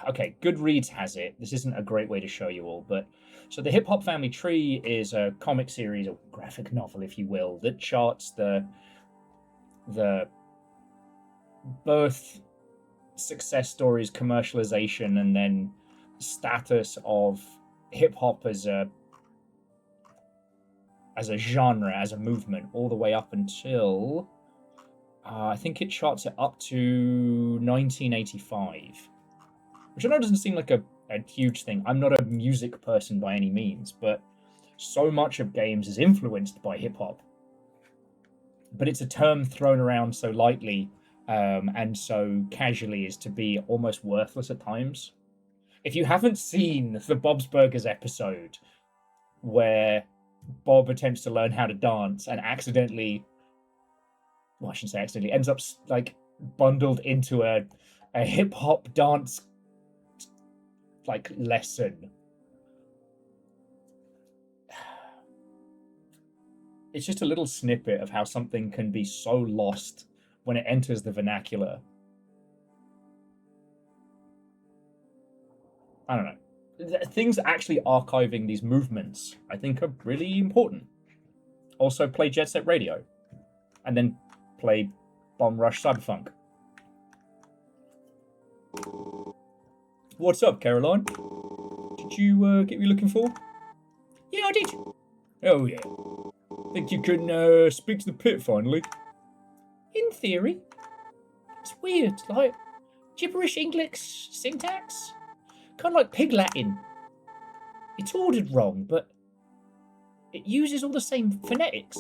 okay, Goodreads has it. This isn't a great way to show you all, but so the Hip Hop Family Tree is a comic series, or graphic novel, if you will, that charts the birth, success stories, commercialization, and then status of hip hop as a genre, as a movement, all the way up until I think it charts it up to 1985, which I know doesn't seem like a huge thing. I'm not a music person by any means, but so much of games is influenced by hip hop. But it's a term thrown around so lightly and so casually as to be almost worthless at times. If you haven't seen the Bob's Burgers episode where Bob attempts to learn how to dance and accidentally, well, I shouldn't say accidentally, ends up like bundled into a hip hop dance like lesson. It's just a little snippet of how something can be so lost when it enters the vernacular. I don't know. Things actually archiving these movements, I think, are really important. Also, play Jet Set Radio. And then play Bomb Rush Cyberpunk. What's up, Caroline? Did you get what you're looking for? Yeah, I did. Oh, yeah. Think you can speak to the pit finally? In theory. It's weird, like gibberish English syntax. Kind of like Pig Latin. It's ordered wrong, but it uses all the same phonetics.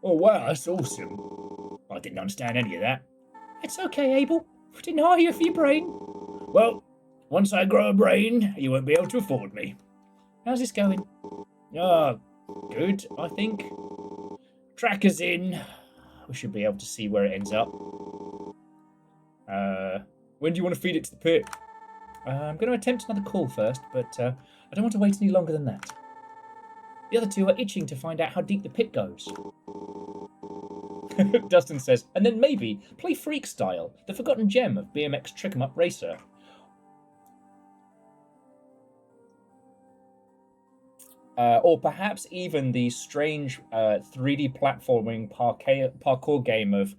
Oh, wow, that's awesome. I didn't understand any of that. It's okay, Abel. Didn't hire you for your brain. Well, once I grow a brain, you won't be able to afford me. How's this going? Good, I think. Tracker's in. We should be able to see where it ends up. When do you want to feed it to the pit? I'm going to attempt another call first, but I don't want to wait any longer than that. The other two are itching to find out how deep the pit goes. Dustin says, and then maybe play Freak Style, the forgotten gem of BMX Trick 'em Up Racer. Or perhaps even the strange 3D platforming parkour game of,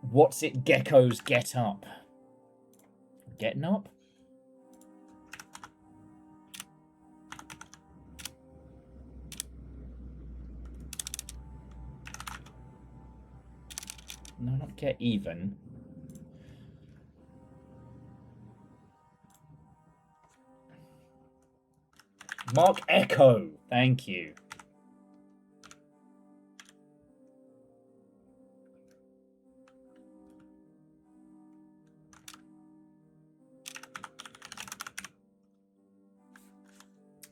what's it? Gecko's Get Up. Getting Up? No, not Get Even. Mark Echo. Thank you.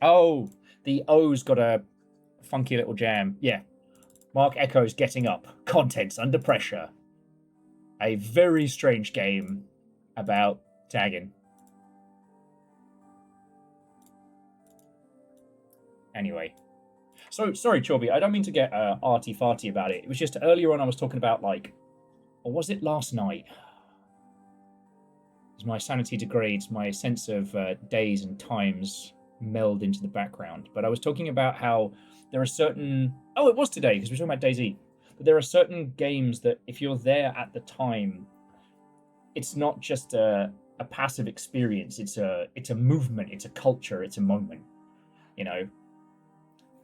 Oh, the O's got a funky little jam. Yeah. Mark Echo's Getting Up. Contents Under Pressure. A very strange game about tagging. Anyway. So, sorry, Chorby, I don't mean to get arty-farty about it. It was just earlier on I was talking about, like, or was it last night? As my sanity degrades, my sense of days and times meld into the background. But I was talking about how there are certain... Oh, it was today, because we were talking about DayZ. But there are certain games that, if you're there at the time, it's not just a passive experience. It's a movement. It's a culture. It's a moment. You know?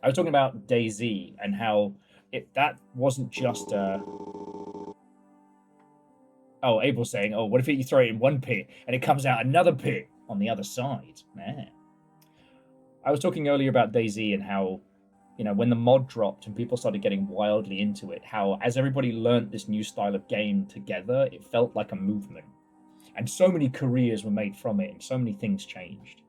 I was talking about DayZ and how that wasn't just Oh, Abel's saying, oh, what if you throw it in one pit and it comes out another pit on the other side? Man. I was talking earlier about DayZ and how, you know, when the mod dropped and people started getting wildly into it, how as everybody learnt this new style of game together, it felt like a movement. And so many careers were made from it and so many things changed.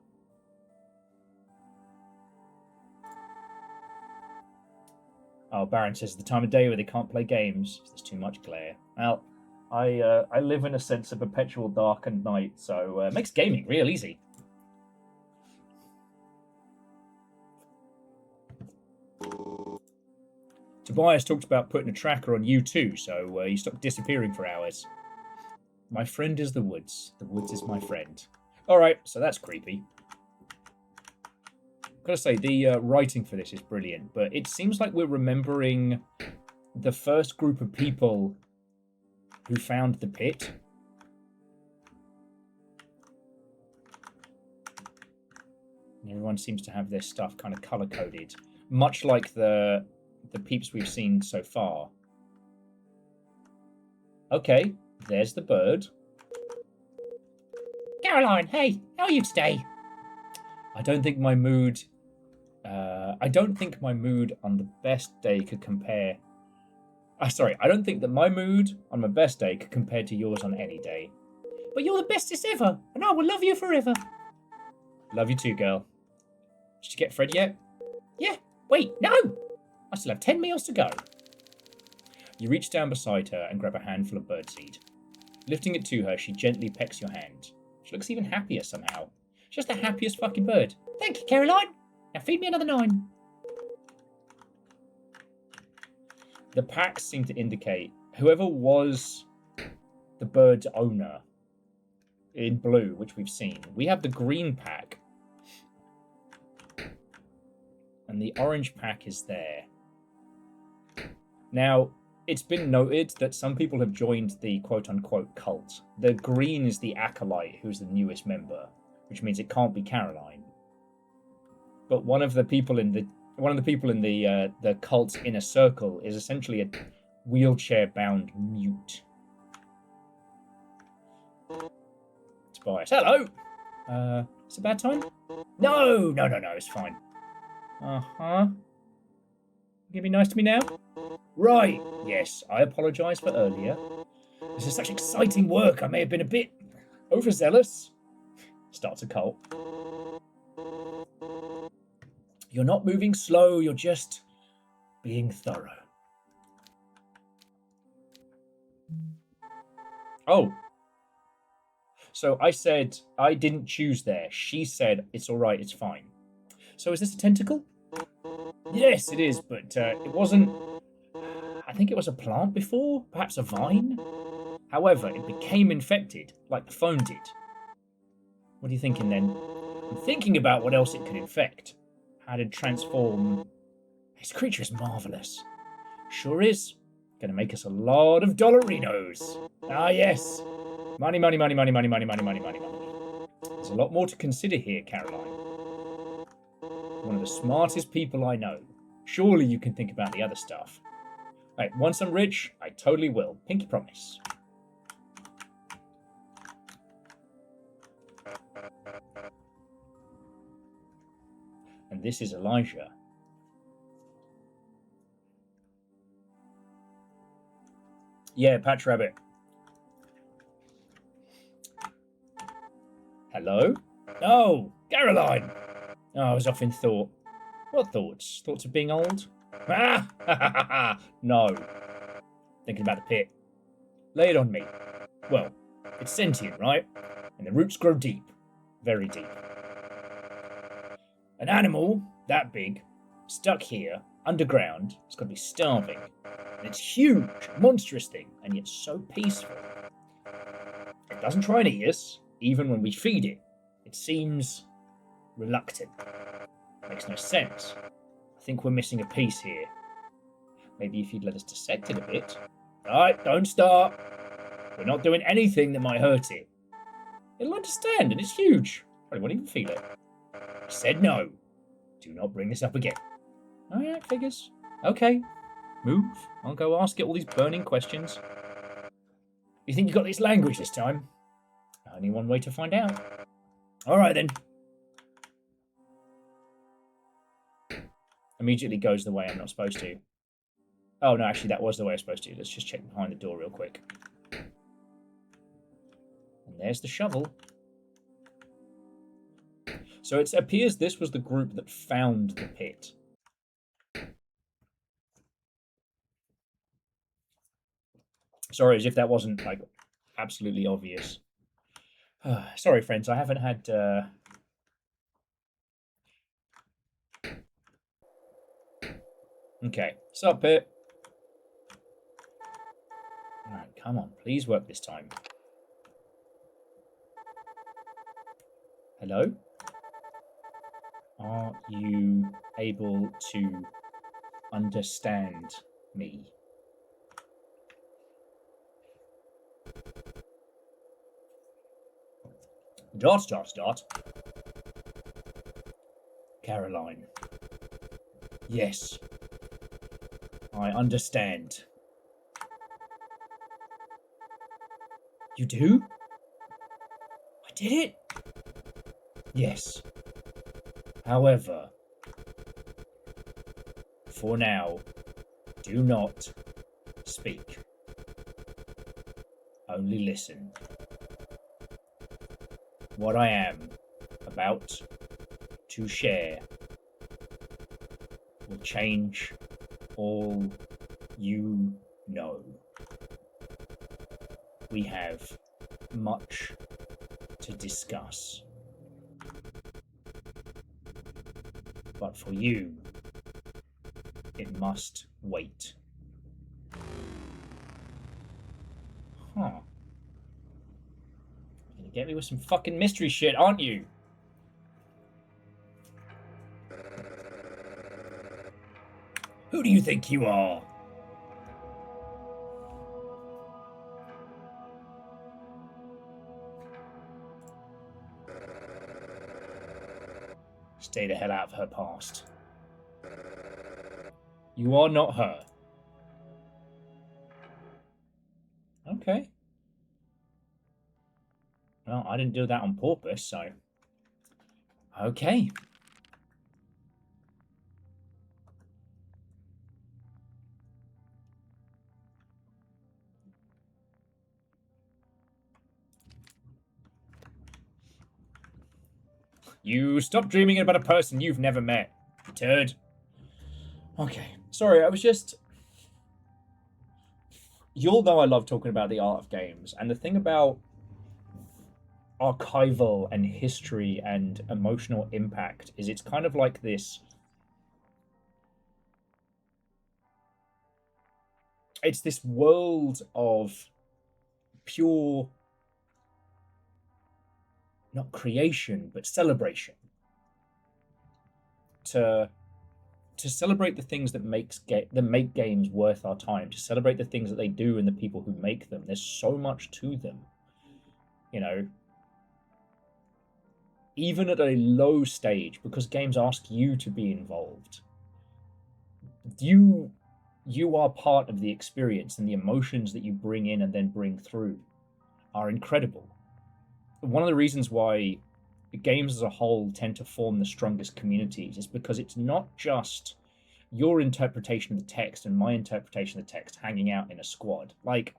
Oh, Baron says the time of day where they can't play games. There's too much glare. Well, I live in a sense of perpetual darkened night, so it makes gaming real easy. Tobias talked about putting a tracker on you too, so you stopped disappearing for hours. My friend is the woods. The woods is my friend. Alright, so that's creepy. Gotta say, the writing for this is brilliant, but it seems like we're remembering the first group of people who found the pit. And everyone seems to have their stuff kind of color-coded, much like the peeps we've seen so far. Okay, there's the bird. Caroline, hey, how are you today? I don't think my mood. I don't think my mood on the best day could compare. Sorry, I don't think that my mood on my best day could compare to yours on any day. But you're the bestest ever, and I will love you forever. Love you too, girl. Did you get Fred yet? Yeah, wait, no! I still have 10 meals to go. You reach down beside her and grab a handful of birdseed. Lifting it to her, she gently pecks your hand. She looks even happier somehow. She's just the happiest fucking bird. Thank you, Caroline. Now feed me another 9. The packs seem to indicate whoever was the bird's owner in blue, which we've seen. We have the green pack. And the orange pack is there. Now, it's been noted that some people have joined the quote-unquote cult. The green is the acolyte, who's the newest member, which means it can't be Caroline. But one of the people in the cult's inner circle is essentially a wheelchair-bound mute. Tobias, hello. It's a bad time? No, it's fine. Uh-huh. You gonna be nice to me now? Right, yes, I apologise for earlier. This is such exciting work, I may have been a bit overzealous. Starts a cult. You're not moving slow, you're just being thorough. Oh. So I said I didn't choose there. She said it's alright, it's fine. So is this a tentacle? Yes, it is, but it wasn't... I think it was a plant before, perhaps a vine. However, it became infected, like the phone did. What are you thinking then? I'm thinking about what else it could infect. How to transform... This creature is marvellous. Sure is. Gonna make us a lot of dollarinos. Ah, yes. Money, money, money, money, money, money, money, money, money, money. There's a lot more to consider here, Caroline. One of the smartest people I know. Surely you can think about the other stuff. Right, once I'm rich, I totally will. Pinky promise. And this is Elijah. Yeah, Patch Rabbit. Hello? Oh, Caroline! Oh, I was off in thought. What thoughts? Thoughts of being old? Ah! No. Thinking about the pit. Lay it on me. Well, it's sentient, right? And the roots grow deep. Very deep. An animal that big, stuck here, underground, it's got to be starving. And it's huge, monstrous thing, and yet so peaceful. It doesn't try and eat us, even when we feed it. It seems reluctant. Makes no sense. I think we're missing a piece here. Maybe if you'd let us dissect it a bit. Alright, don't start. We're not doing anything that might hurt it. It'll understand, and it's huge. Probably won't even feel it. I said no. Do not bring this up again. Alright, figures. Okay. Move. I'll go ask it all these burning questions. You think you got this language this time? Only one way to find out. Alright then. Immediately goes the way I'm not supposed to. Oh no, actually that was the way I was supposed to. Let's just check behind the door real quick. And there's the shovel. So it appears this was the group that found the pit. Sorry, as if that wasn't like absolutely obvious. Sorry, friends, I haven't had. Okay, sup, Pit? All right, come on, please work this time. Hello? Are you able to understand me? Dot, dot, dot. Caroline. Yes. I understand. You do? I did it? Yes. However, for now, do not speak. Only listen. What I am about to share will change all you know. We have much to discuss. But for you, it must wait. Huh. You're gonna get me with some fucking mystery shit, aren't you? Who do you think you are? Stay the hell out of her past. You are not her. Okay. Well, I didn't do that on purpose, so... Okay. You stop dreaming about a person you've never met, you turd. Okay, sorry, I was just... You'll know I love talking about the art of games, and the thing about archival and history and emotional impact is it's kind of like this... It's this world of pure... not creation, but celebration. To celebrate the things that make games worth our time, to celebrate the things that they do and the people who make them. There's so much to them. You know, even at a low stage, because games ask you to be involved. You are part of the experience, and the emotions that you bring in and then bring through are incredible. One of the reasons why games as a whole tend to form the strongest communities is because it's not just your interpretation of the text and my interpretation of the text hanging out in a squad. Like,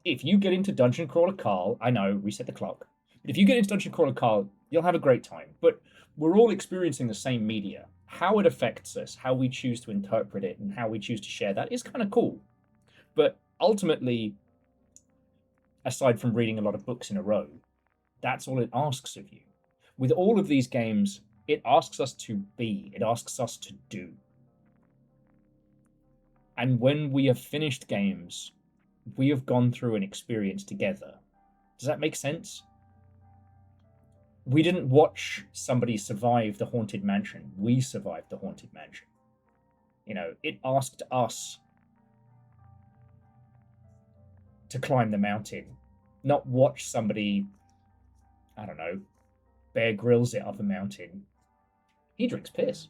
if you get into Dungeon Crawler Carl, I know, reset the clock, but if you get into Dungeon Crawler Carl, you'll have a great time. But we're all experiencing the same media. How it affects us, how we choose to interpret it, and how we choose to share that is kind of cool. But ultimately, aside from reading a lot of books in a row, that's all it asks of you. With all of these games, it asks us to be, it asks us to do. And when we have finished games, we have gone through an experience together. Does that make sense? We didn't watch somebody survive the Haunted Mansion. We survived the Haunted Mansion. You know, it asked us to climb the mountain, not watch somebody, I don't know, Bear Grylls it up a mountain. He drinks piss.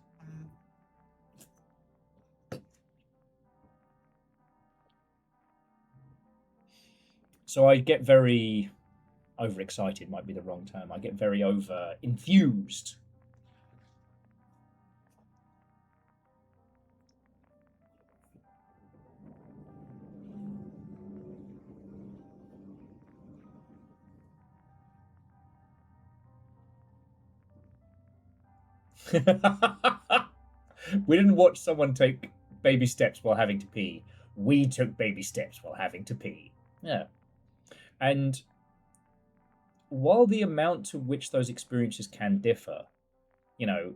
So I get very overexcited, might be the wrong term. I get very over enthused. We didn't watch someone take baby steps while having to pee. We took baby steps while having to pee. Yeah. And while the amount to which those experiences can differ, you know,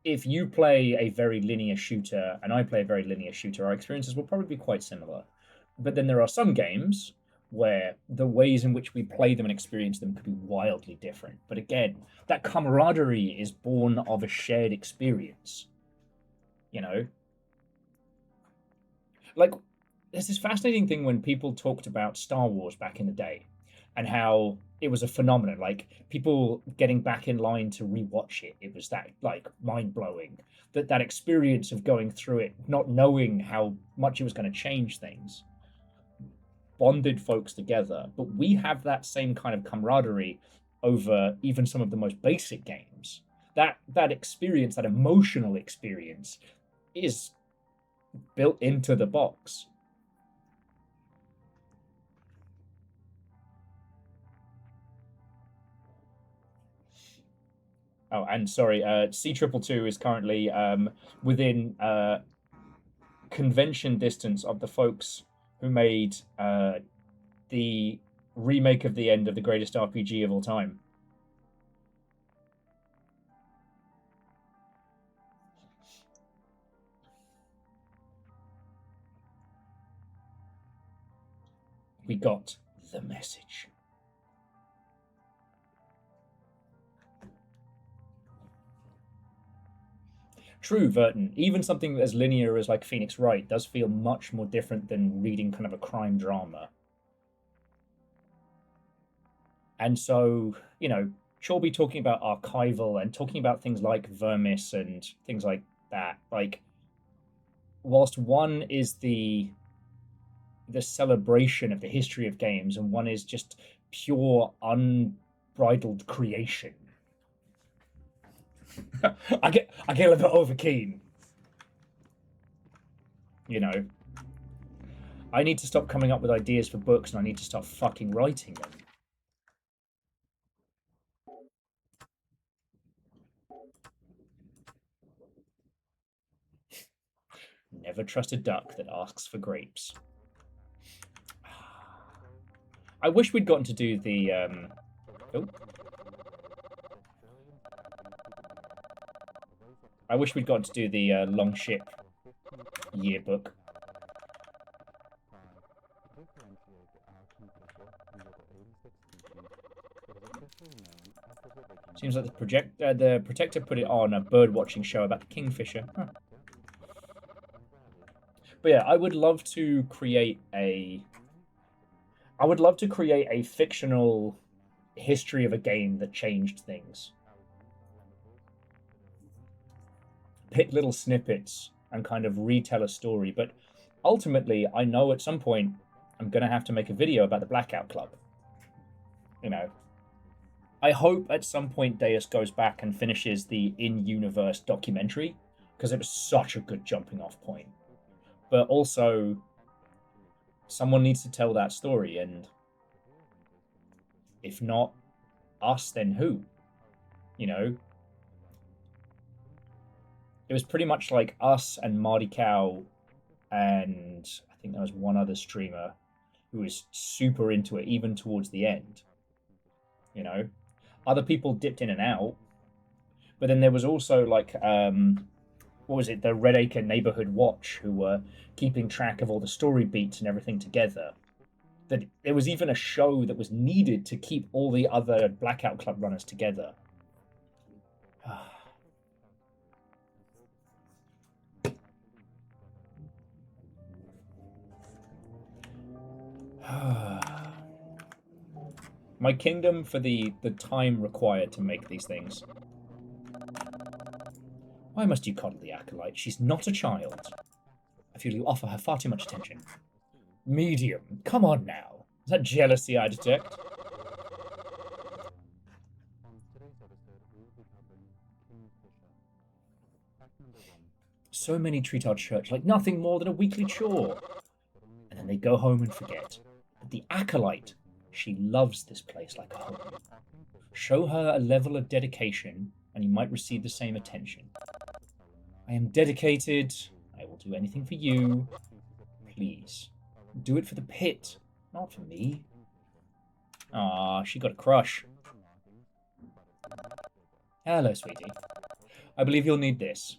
if you play a very linear shooter and I play a very linear shooter, our experiences will probably be quite similar. But then there are some games where the ways in which we play them and experience them could be wildly different. But again, that camaraderie is born of a shared experience. You know? Like, there's this fascinating thing when people talked about Star Wars back in the day and how it was a phenomenon, like people getting back in line to rewatch it. It was that, like, mind-blowing. That experience of going through it, not knowing how much it was going to change things. bonded folks together, but we have that same kind of camaraderie over even some of the most basic games. That experience, that emotional experience, is built into the box. Oh, and sorry, C222 is currently within convention distance of the folks who made the remake of the end of the greatest RPG of all time. We got the message. True, Verton. Even something as linear as like Phoenix Wright does feel much more different than reading kind of a crime drama. And so, you know, she'll be talking about archival and talking about things like Vermis and things like that. Like, whilst one is the celebration of the history of games, and one is just pure unbridled creation. I get a little bit over keen. You know. I need to stop coming up with ideas for books, and I need to start fucking writing them. Never trust a duck that asks for grapes. I wish we'd gotten to do the oh. I wish we'd gotten to do the Longship yearbook. Seems like the Protector put it on a bird watching show about the kingfisher. Huh. But yeah, I would love to create a fictional history of a game that changed things. Pick little snippets and kind of retell a story, but ultimately, I know at some point I'm going to have to make a video about the Blackout Club. You know, I hope at some point Deus goes back and finishes the in-universe documentary, because it was such a good jumping off point. But also, someone needs to tell that story, and if not us, then who? You know? It was pretty much like us and Marty Cow, and I think there was one other streamer who was super into it, even towards the end. You know? Other people dipped in and out, but then there was also like, what was it? The Red Acre Neighborhood Watch, who were keeping track of all the story beats and everything together. That there was even a show that was needed to keep all the other Blackout Club runners together. My kingdom for the time required to make these things. Why must you coddle the acolyte? She's not a child. I feel you offer her far too much attention. Medium. Come on now. Is that jealousy I detect? So many treat our church like nothing more than a weekly chore. And then they go home and forget. But the acolyte, she loves this place like a home. Show her a level of dedication, and you might receive the same attention. I am dedicated. I will do anything for you. Please, do it for the pit, not for me. Ah, she got a crush. Hello, sweetie. I believe you'll need this.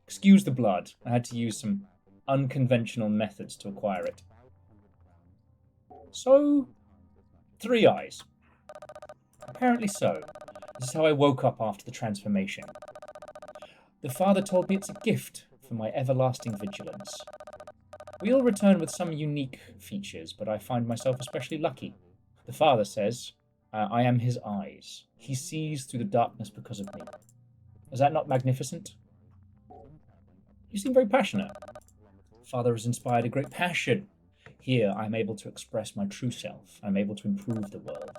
Excuse the blood. I had to use some unconventional methods to acquire it. So, 3 eyes. Apparently so. This is how I woke up after the transformation. The father told me it's a gift for my everlasting vigilance. We all return with some unique features, but I find myself especially lucky. The father says, I am his eyes. He sees through the darkness because of me. Is that not magnificent? You seem very passionate. Father has inspired a great passion. Here, I'm able to express my true self. I'm able to improve the world.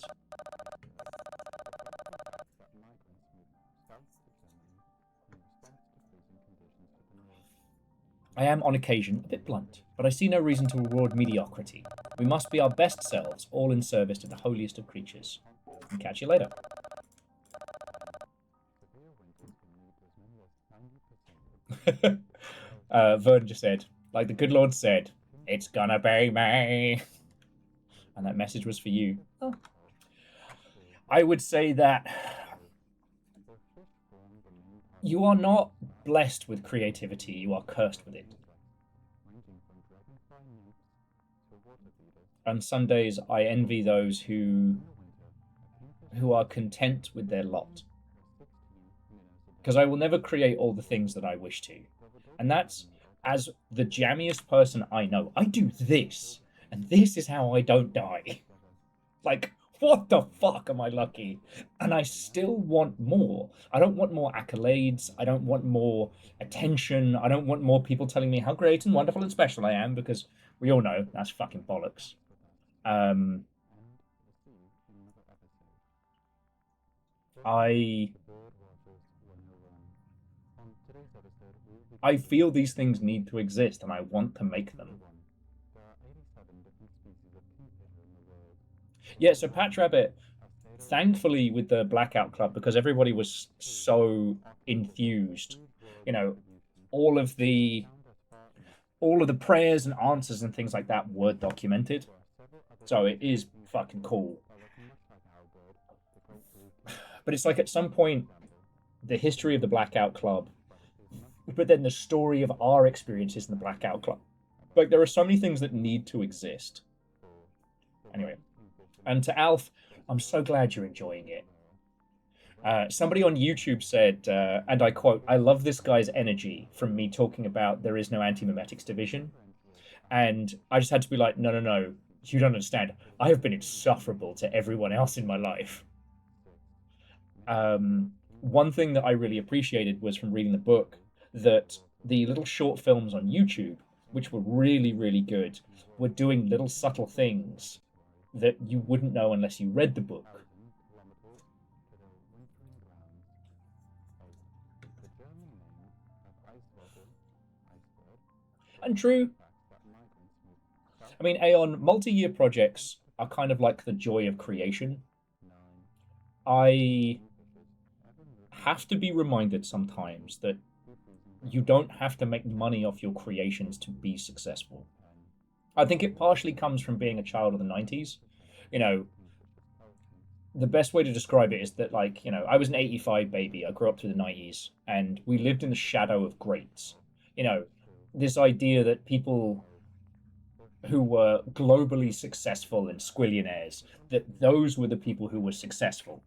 I am, on occasion, a bit blunt, but I see no reason to reward mediocrity. We must be our best selves, all in service to the holiest of creatures. And catch you later. Vern just said, like the good Lord said, it's gonna be me. And that message was for you. Oh. I would say that you are not blessed with creativity, you are cursed with it. And some days I envy those who are content with their lot. Because I will never create all the things that I wish to. And that's, as the jammiest person I know, I do this, and this is how I don't die. Like, what the fuck am I lucky? And I still want more. I don't want more accolades. I don't want more attention. I don't want more people telling me how great and wonderful and special I am, because we all know that's fucking bollocks. I feel these things need to exist, and I want to make them. Yeah, so Patch Rabbit, thankfully with the Blackout Club, because everybody was so enthused, you know, all of the prayers and answers and things like that were documented. So it is fucking cool. But it's like at some point, the history of the Blackout Club, but then the story of our experiences in the Blackout Club. Like, there are so many things that need to exist. Anyway. And to Alf, I'm so glad you're enjoying it. Somebody on YouTube said, and I quote, "I love this guy's energy," from me talking about there is no anti-memetics division. And I just had to be like, no, you don't understand. I have been insufferable to everyone else in my life. One thing that I really appreciated was from reading the book that the little short films on YouTube, which were really, really good, were doing little subtle things that you wouldn't know unless you read the book. And true. I mean, Aeon, multi-year projects are kind of like the joy of creation. I have to be reminded sometimes that you don't have to make money off your creations to be successful. I think it partially comes from being a child of the 90s. You know, the best way to describe it is that, like, you know, I was an 85 baby. I grew up through the 90s, and we lived in the shadow of greats. You know, this idea that people who were globally successful and squillionaires, that those were the people who were successful,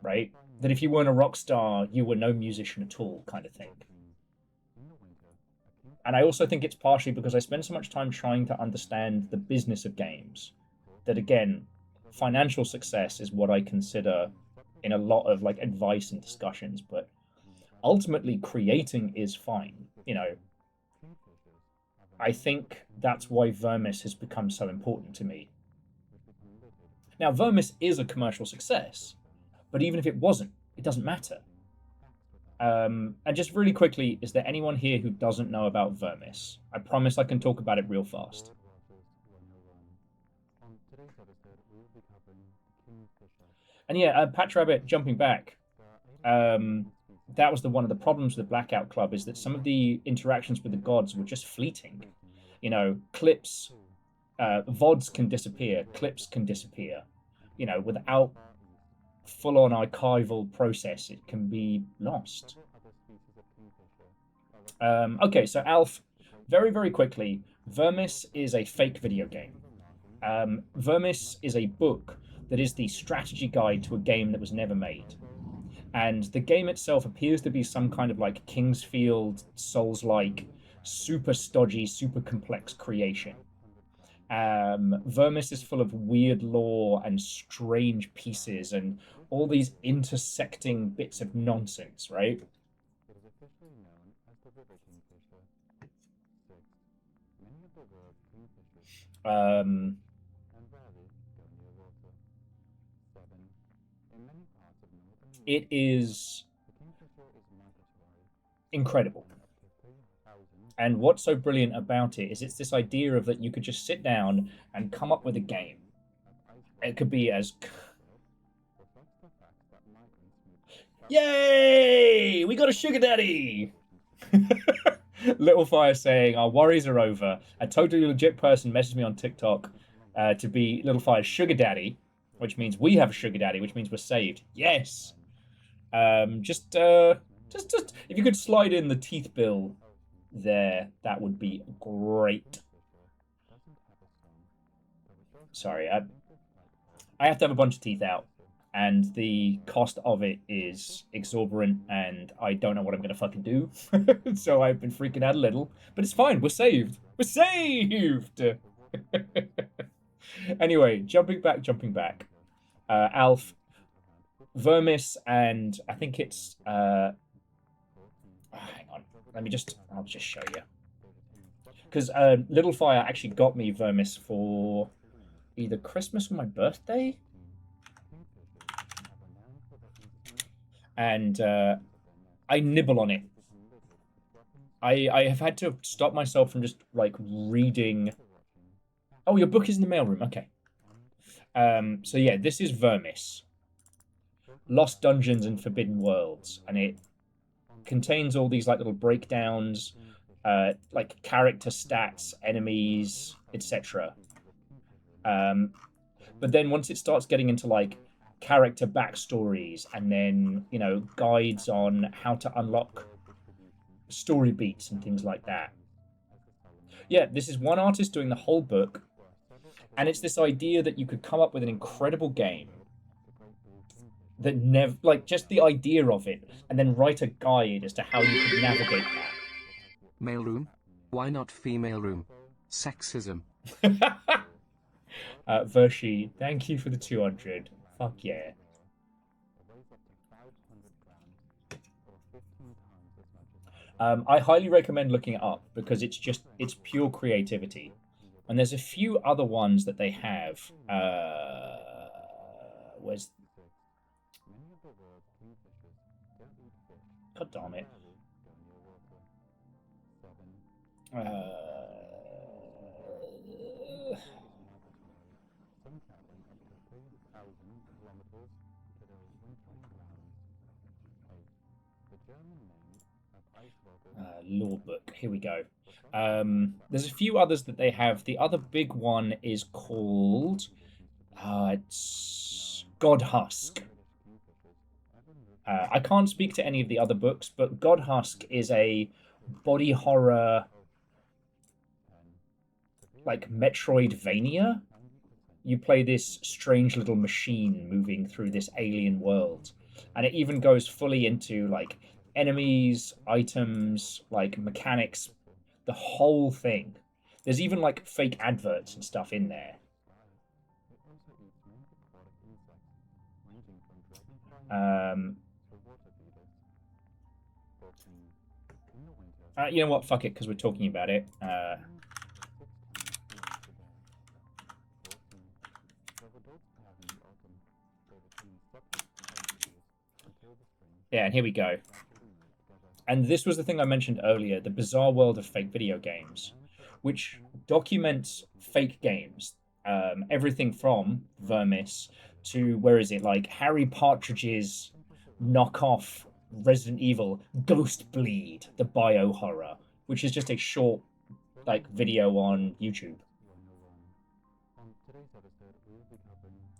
right? That if you weren't a rock star, you were no musician at all, kind of thing. And I also think it's partially because I spend so much time trying to understand the business of games that, again, financial success is what I consider in a lot of like advice and discussions, but ultimately creating is fine. You know, I think that's why Vermis has become so important to me. Now, Vermis is a commercial success, but even if it wasn't, it doesn't matter. And just really quickly, is there anyone here who doesn't know about Vermis? I promise I can talk about it real fast. And yeah, Patch Rabbit, jumping back, that was one of the problems with the Blackout Club, is that some of the interactions with the gods were just fleeting. You know, clips, VODs can disappear, clips can disappear. You know, without full-on archival process, it can be lost. Okay, so Alf, very, very quickly, Vermis is a fake video game. Vermis is a book that is the strategy guide to a game that was never made. And the game itself appears to be some kind of like Kingsfield, Souls-like, super stodgy, super complex creation. Vermis is full of weird lore and strange pieces and all these intersecting bits of nonsense, right? Um, it is incredible. And what's so brilliant about it is it's this idea of that you could just sit down and come up with a game. It could be as... Yay! We got a sugar daddy! Little Fire saying, our worries are over. A totally legit person messaged me on TikTok to be Little Fire's sugar daddy, which means we have a sugar daddy, which means we're saved. Yes! Just if you could slide in the teeth bill there, that would be great. Sorry, I have to have a bunch of teeth out, and the cost of it is exorbitant, and I don't know what I'm going to fucking do. So I've been freaking out a little, but it's fine. We're saved. We're saved! Anyway, jumping back. Alf, Vermis, and I think it's... hang on. I'll just show you. Because Little Fire actually got me Vermis for either Christmas or my birthday. And I nibble on it. I have had to stop myself from just, like, reading... Oh, your book is in the mailroom. Okay. So, yeah, this is Vermis. Lost Dungeons and Forbidden Worlds. And it contains all these, like, little breakdowns, like, character stats, enemies, etc. But then once it starts getting into, like, character backstories and then, you know, guides on how to unlock story beats and things like that. Yeah, this is one artist doing the whole book, and it's this idea that you could come up with an incredible game that never, like, just the idea of it, and then write a guide as to how you could navigate that. Mailroom? Why not female room? Sexism. Vershi, thank you for the 200. Fuck yeah. I highly recommend looking it up because it's pure creativity. And there's a few other ones that they have. Where's... God damn it. Law book. Here we go. There's a few others that they have. The other big one is called... it's God Husk. I can't speak to any of the other books, but God Husk is a body horror, like Metroidvania. You play this strange little machine moving through this alien world, and it even goes fully into like enemies, items, like mechanics, the whole thing. There's even like fake adverts and stuff in there. You know what? Fuck it, because we're talking about it. Yeah, and here we go. And this was the thing I mentioned earlier, the bizarre world of fake video games, which documents fake games. Everything from Vermis to, where is it, like Harry Partridge's knockoff Resident Evil Ghost Bleed, the bio horror, which is just a short like video on YouTube.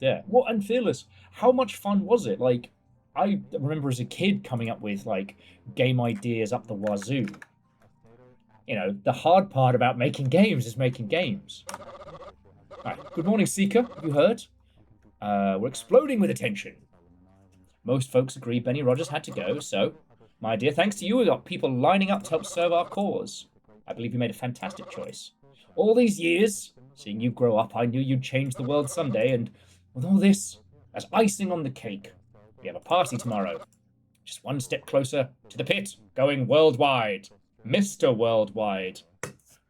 Yeah. What, and Fearless, how much fun was it? Like, I remember as a kid coming up with like game ideas up the wazoo. You know, the hard part about making games is making games. Right. Good morning, Seeker. Have you heard? We're exploding with attention. Most folks agree Benny Rogers had to go, so, my dear, thanks to you, we got people lining up to help serve our cause. I believe you made a fantastic choice. All these years, seeing you grow up, I knew you'd change the world someday, and with all this, as icing on the cake, we have a party tomorrow. Just one step closer to the pit, going worldwide. Mr. Worldwide.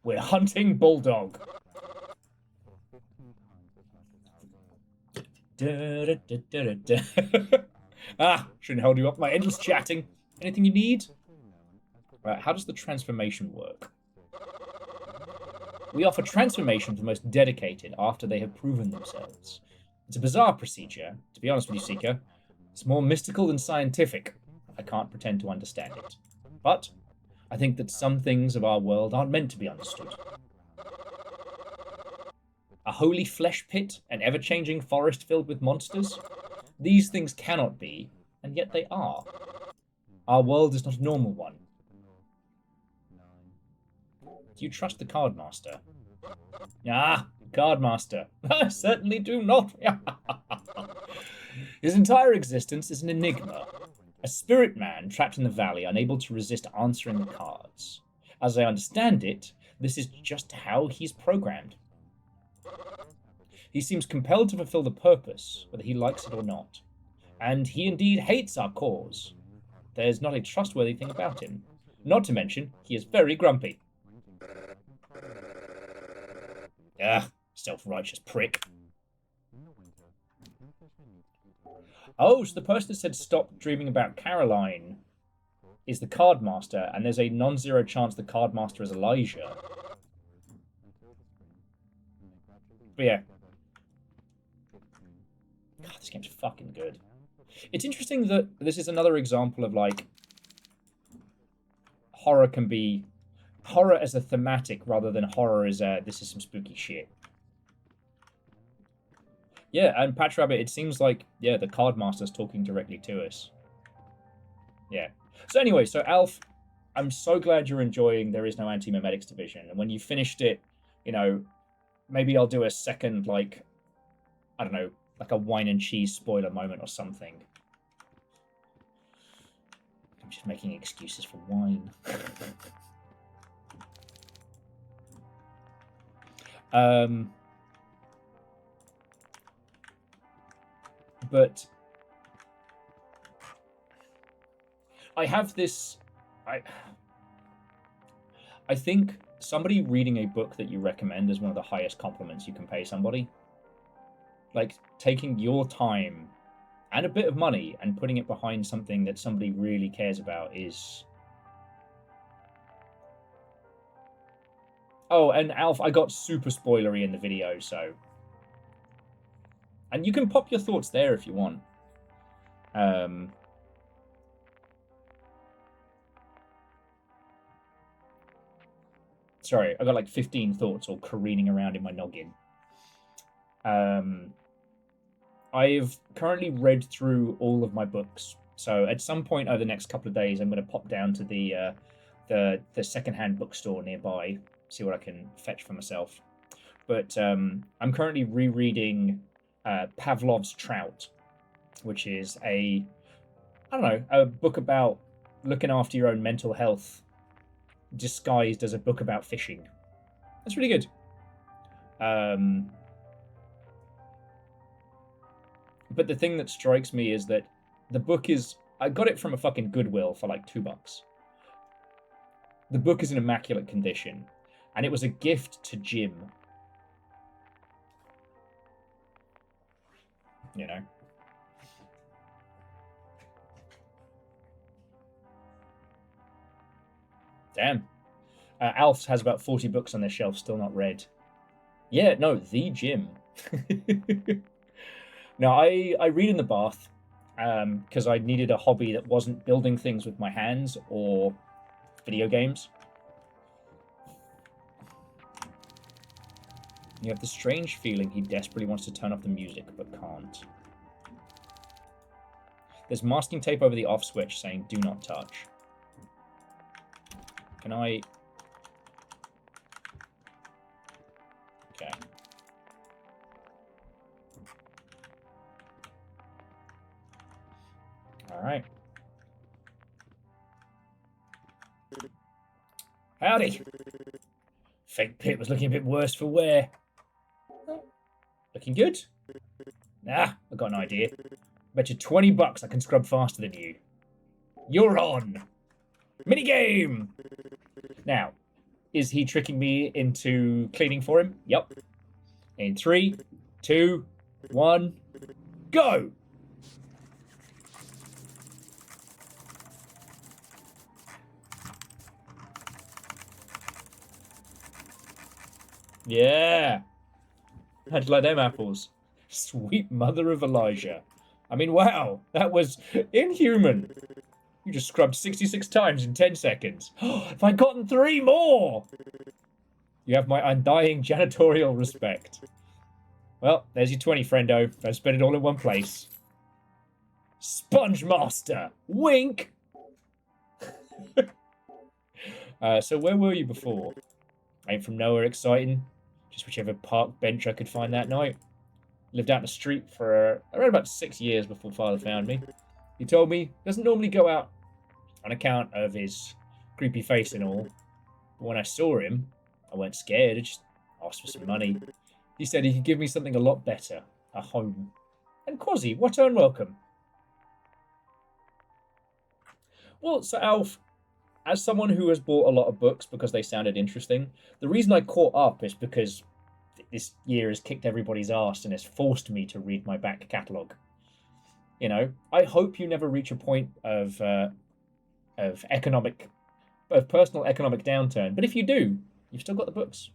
We're hunting bulldog. Shouldn't hold you up. My endless chatting. Anything you need? Right, how does the transformation work? We offer transformation to the most dedicated after they have proven themselves. It's a bizarre procedure. To be honest with you, Seeker, it's more mystical than scientific. I can't pretend to understand it. But I think that some things of our world aren't meant to be understood. A holy flesh pit, an ever-changing forest filled with monsters? These things cannot be, and yet they are. Our world is not a normal one. Do you trust the Cardmaster? Ah, Cardmaster. I certainly do not. His entire existence is an enigma. A spirit man trapped in the valley, unable to resist answering the cards. As I understand it, this is just how he's programmed. He seems compelled to fulfill the purpose, whether he likes it or not. And he indeed hates our cause. There's not a trustworthy thing about him. Not to mention, he is very grumpy. Self-righteous prick. Oh, so the person that said stop dreaming about Caroline is the Cardmaster, and there's a non-zero chance the Cardmaster is Elijah. But yeah. God, this game's fucking good. It's interesting that this is another example of, like, horror can be... horror as a thematic rather than horror as a, this is some spooky shit. Yeah, and Patch Rabbit, it seems like, yeah, the Cardmaster's talking directly to us. Yeah. So anyway, so Alf, I'm so glad you're enjoying There Is No Anti-Memetics Division. And when you finished it, you know, maybe I'll do a second, like, I don't know, like a wine and cheese spoiler moment or something. I'm just making excuses for wine. But I have this... I think somebody reading a book that you recommend is one of the highest compliments you can pay somebody. Like, taking your time and a bit of money and putting it behind something that somebody really cares about is... Oh, and Alf, I got super spoilery in the video, so... And you can pop your thoughts there if you want. Sorry, I got like 15 thoughts all careening around in my noggin. I've currently read through all of my books, so at some point over the next couple of days, I'm going to pop down to the secondhand bookstore nearby, see what I can fetch for myself. But I'm currently rereading Pavlov's Trout, which is a book about looking after your own mental health disguised as a book about fishing. That's really good. But the thing that strikes me is that the book is... I got it from a fucking Goodwill for like $2. The book is in immaculate condition, and it was a gift to Jim. You know? Damn. Alf has about 40 books on their shelf still not read. Yeah, no, the Jim. Now, I read in the bath because I needed a hobby that wasn't building things with my hands or video games. You have the strange feeling he desperately wants to turn off the music, but can't. There's masking tape over the off switch saying, do not touch. Can I... Okay. Alright. Howdy! Fake Pit was looking a bit worse for wear. Looking good? Ah, I've got an idea. Bet you $20 I can scrub faster than you. You're on! Minigame! Now, Is he tricking me into cleaning for him? Yep. In 3, 2, 1, go! Yeah. How'd you like them apples? Sweet mother of Elijah. I mean, wow, that was inhuman. You just scrubbed 66 times in 10 seconds. Have I gotten 3 more? You have my undying janitorial respect. Well, there's your 20, friendo. Don't spend it all in one place. Sponge Master! Wink! So where were you before? Ain't from nowhere exciting. Just whichever park bench I could find that night. Lived out in the street for around about 6 years before Father found me. He told me he doesn't normally go out on account of his creepy face and all. But when I saw him, I weren't scared. I just asked for some money. He said he could give me something a lot better. A home. And Quasi, what unwelcome. Well, so Alf, as someone who has bought a lot of books because they sounded interesting, the reason I caught up is because this year has kicked everybody's ass and has forced me to read my back catalogue. You know, I hope you never reach a point of personal economic downturn. But if you do, you've still got the books.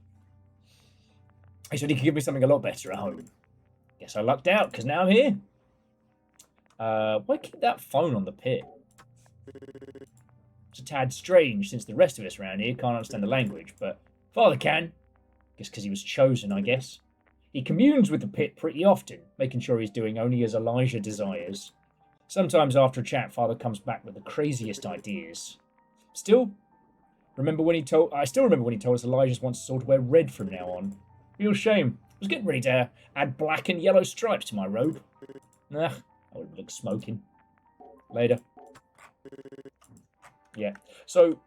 He said he could give me something a lot better at home. Guess I lucked out, because now I'm here. Why keep that phone on the pit? It's a tad strange, since the rest of us around here can't understand the language, but Father can. Guess because he was chosen, I guess. He communes with the pit pretty often, making sure he's doing only as Elijah desires. Sometimes after a chat, Father comes back with the craziest ideas. I still remember when he told us Elijah wants us all to wear red from now on. Real shame. I was getting ready to add black and yellow stripes to my robe. I would look smoking. Later. Yeah. So,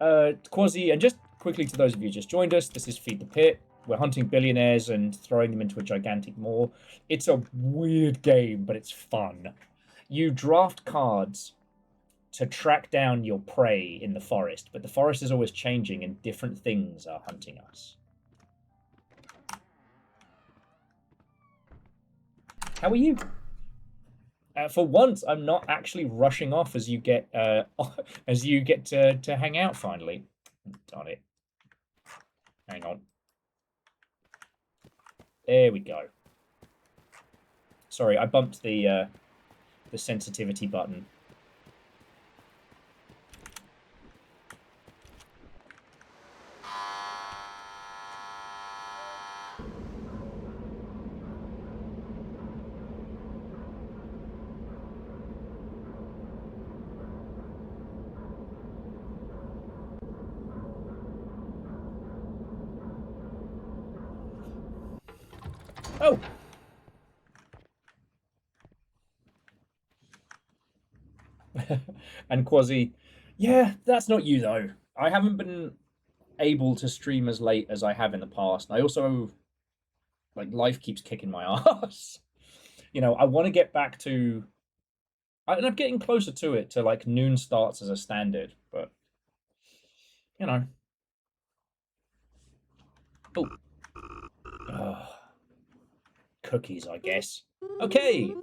Quasi, and just quickly to those of you who just joined us, this is Feed the Pit. We're hunting billionaires and throwing them into a gigantic maw. It's a weird game, but it's fun. You draft cards to track down your prey in the forest, but the forest is always changing and different things are hunting us. How are you? For once, I'm not actually rushing off as you get to hang out finally. Darn it. Hang on. There we go. Sorry, I bumped the sensitivity button. Oh! And Quasi, yeah, that's not you though. I haven't been able to stream as late as I have in the past. I also, like, life keeps kicking my ass. You know, I want to get back to, and I'm getting closer to it, to like noon starts as a standard, but, you know. Oh. Cookies, I guess. Okay,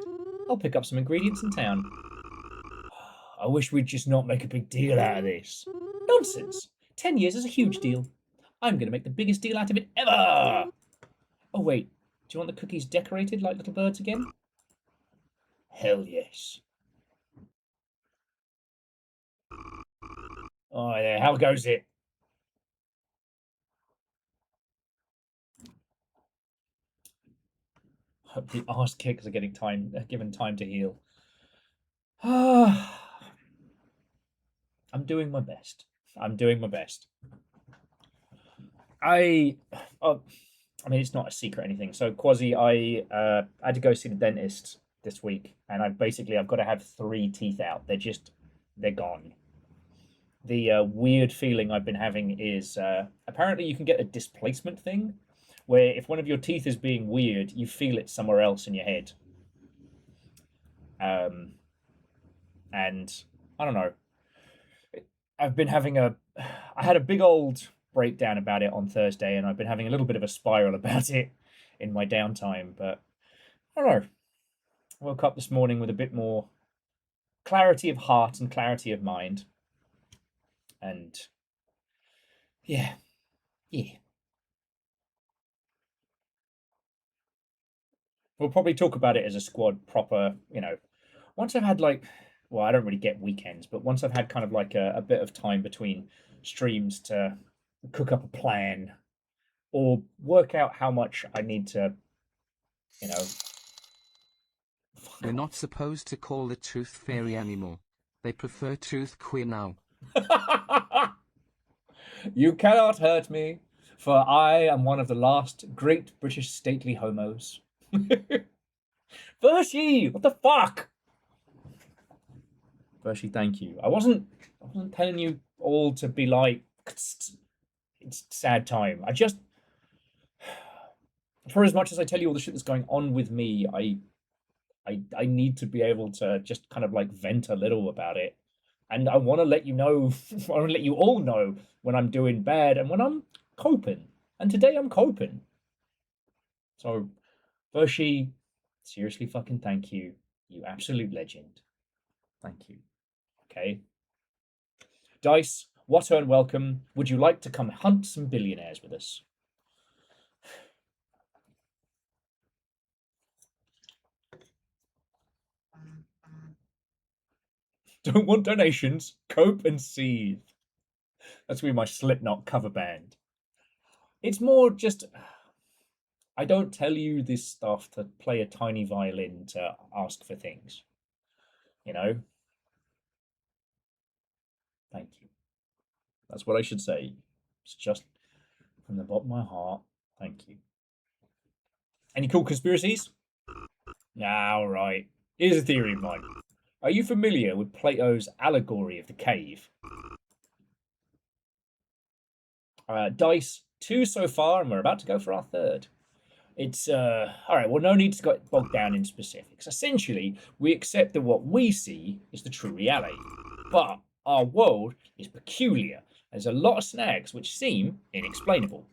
I'll pick up some ingredients in town. I wish we'd just not make a big deal out of this. Nonsense. 10 years is a huge deal. I'm going to make the biggest deal out of it ever. Oh, wait. Do you want the cookies decorated like little birds again? Hell yes. Oh, yeah. How goes it? Hope the arse kicks are getting given time to heal. I'm doing my best. I'm doing my best. I mean, it's not a secret or anything. So, Quasi, I had to go see the dentist this week, and I've got to have 3 teeth out. They're gone. The weird feeling I've been having is apparently you can get a displacement thing, where if one of your teeth is being weird, you feel it somewhere else in your head. And I don't know. I had a big old breakdown about it on Thursday, and I've been having a little bit of a spiral about it in my downtime. But I don't know. I woke up this morning with a bit more clarity of heart and clarity of mind. And yeah. We'll probably talk about it as a squad proper, once I've had well, I don't really get weekends, but once I've had kind of like a bit of time between streams to cook up a plan or work out how much I need to, We're not supposed to call the Truth Fairy anymore. They prefer Truth Queer now. You cannot hurt me, for I am one of the last great British stately homos. Vershi, what the fuck? Vershi, thank you. I wasn't telling you all to be like, it's sad time. I just, for as much as I tell you all the shit that's going on with me, I need to be able to just kind of like vent a little about it. And I want to let you know, I want to let you all know when I'm doing bad and when I'm coping. And today I'm coping. So, Vershi, seriously fucking thank you. You absolute legend. Thank you. Okay. Dice, what and welcome. Would you like to come hunt some billionaires with us? Don't want donations. Cope and seethe. That's going to be my Slipknot cover band. It's more just, I don't tell you this stuff to play a tiny violin to ask for things. Thank you. That's what I should say. It's just from the bottom of my heart. Thank you. Any cool conspiracies? All right. Here's a theory of mine. Are you familiar with Plato's allegory of the cave? Dice, 2 so far, and we're about to go for our third. It's, all right, well, no need to get bogged down in specifics. Essentially, we accept that what we see is the true reality. But our world is peculiar. There's a lot of snags which seem inexplainable.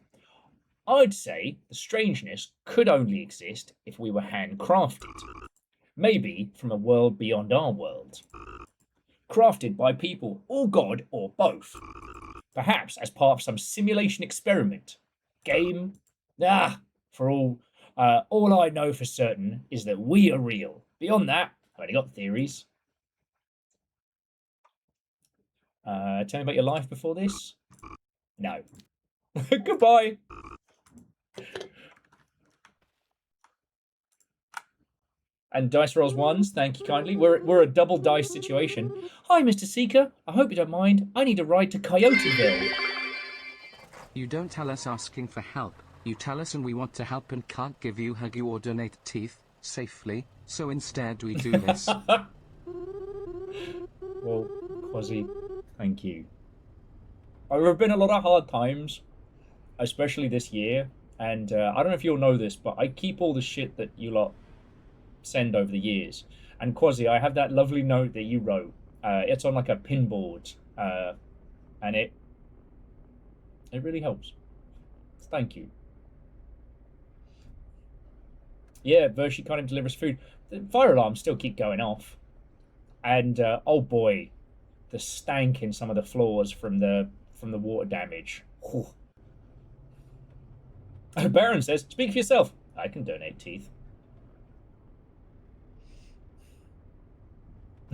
I'd say the strangeness could only exist if we were handcrafted. Maybe from a world beyond our world. Crafted by people or God or both. Perhaps as part of some simulation experiment. Game? For all I know for certain is that we are real. Beyond that, I've only got theories. Tell me about your life before this? No. Goodbye. And dice rolls ones, thank you kindly. We're a double dice situation. Hi, Mr. Seeker. I hope you don't mind. I need a ride to Coyoteville. You don't tell us asking for help. You tell us and we want to help and can't give you hug you or donate teeth safely. So instead we do this. Well, Quasi, thank you. There have been a lot of hard times, especially this year. And I don't know if you'll know this, but I keep all the shit that you lot send over the years. And Quasi, I have that lovely note that you wrote. It's on like a pinboard, and it really helps. Thank you. Yeah, Vershi can't even deliver us food. The fire alarms still keep going off, and oh boy, the stank in some of the floors from the water damage. Baron says, "Speak for yourself. I can donate teeth."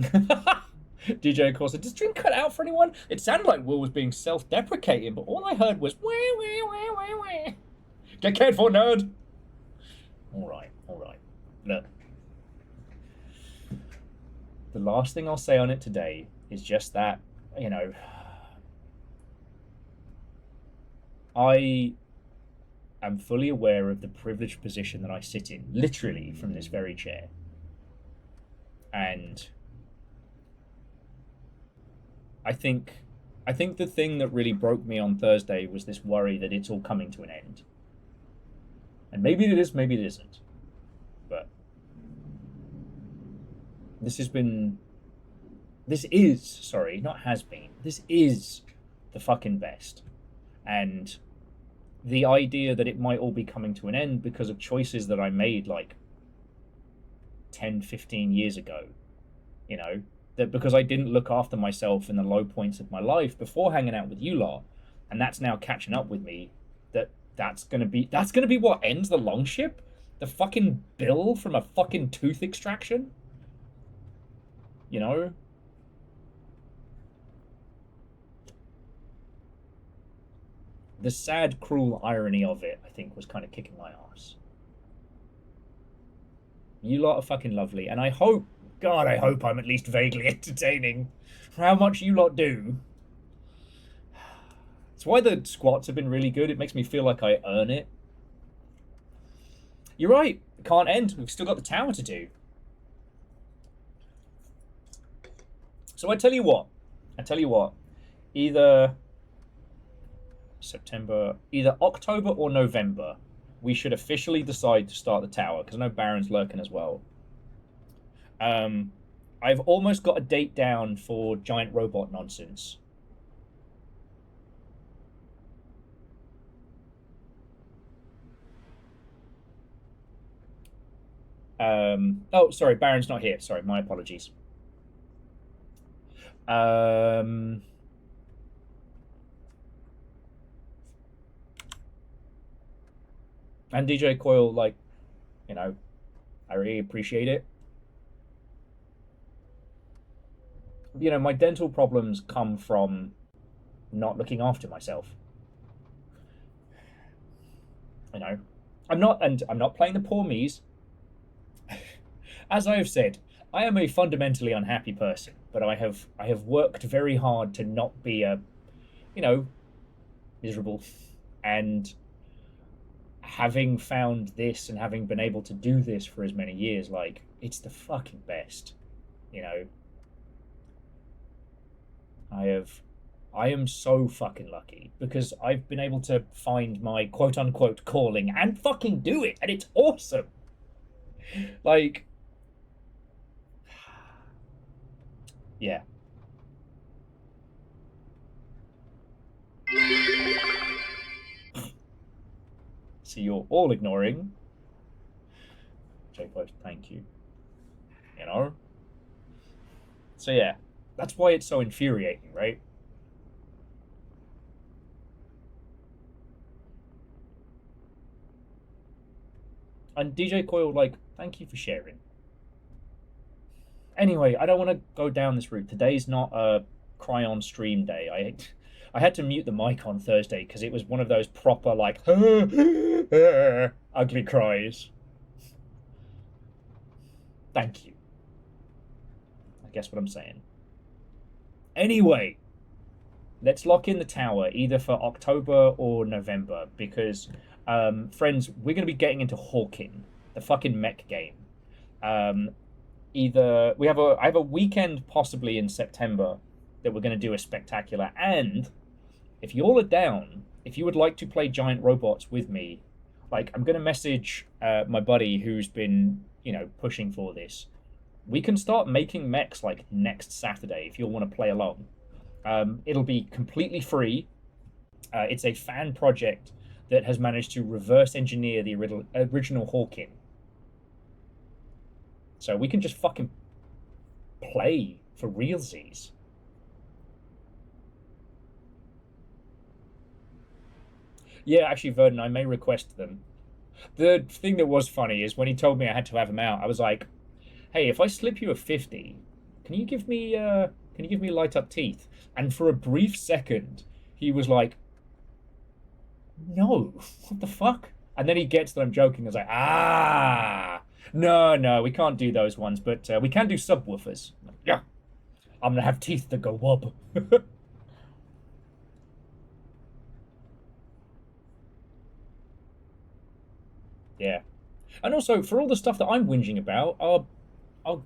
DJ Corsa, does stream cut out for anyone? It sounded like Will was being self-deprecating, but all I heard was wah, wah, wah, wah, wah. Get cared for, nerd. All right. Look, the last thing I'll say on it today is just that, I am fully aware of the privileged position that I sit in, literally from this very chair, and I think the thing that really broke me on Thursday was this worry that it's all coming to an end. And maybe it is, maybe it isn't. But this is the fucking best. And the idea that it might all be coming to an end because of choices that I made like 10, 15 years ago, you know, that because I didn't look after myself in the low points of my life before hanging out with you lot, and that's now catching up with me, that's gonna be what ends the Longship? The fucking bill from a fucking tooth extraction? You know? The sad, cruel irony of it, I think, was kind of kicking my ass. You lot are fucking lovely, and I hope, God, I hope I'm at least vaguely entertaining for how much you lot do. It's why the squats have been really good. It makes me feel like I earn it. You're right, it can't end. We've still got the tower to do. So I tell you what, either September, either October or November, we should officially decide to start the tower, because I know Baron's lurking as well. I've almost got a date down for giant robot nonsense. Oh, sorry, Baron's not here. Sorry, my apologies. And DJ Coil, like, you know, I really appreciate it. You know, my dental problems come from not looking after myself. You know, I'm not playing the poor me's. As I have said, I am a fundamentally unhappy person, but I have worked very hard to not be a, you know, miserable. And having found this and having been able to do this for as many years, like, it's the fucking best, you know. I am so fucking lucky because I've been able to find my quote unquote calling and fucking do it, and it's awesome. Like, yeah. So you're all ignoring. J-Post, thank you. You know? So yeah, that's why it's so infuriating, right? And DJ Coil, like, thank you for sharing. Anyway, I don't want to go down this route. Today's not a cry on stream day. I had to mute the mic on Thursday because it was one of those proper, like, ugly cries. Thank you. I guess what I'm saying. Anyway, let's lock in the tower either for October or November because, friends, we're going to be getting into Hawking, the fucking mech game. Either I have a weekend possibly in September that we're going to do a spectacular, and if you all are down, if you would like to play giant robots with me, like, I'm going to message my buddy who's been, you know, pushing for this. We can start making mechs like next Saturday if you'll want to play along. It'll be completely free. It's a fan project that has managed to reverse engineer the original Hawking. So we can just fucking play for realsies. Yeah, actually, Verdon, I may request them. The thing that was funny is when he told me I had to have them out, I was like, hey, if I slip you a 50, can you give me light up teeth? And for a brief second, he was like, no, what the fuck? And then he gets that I'm joking. I was like, no, we can't do those ones, but we can do subwoofers. Yeah, I'm gonna have teeth that go wob. Yeah. And also, for all the stuff that I'm whinging about, our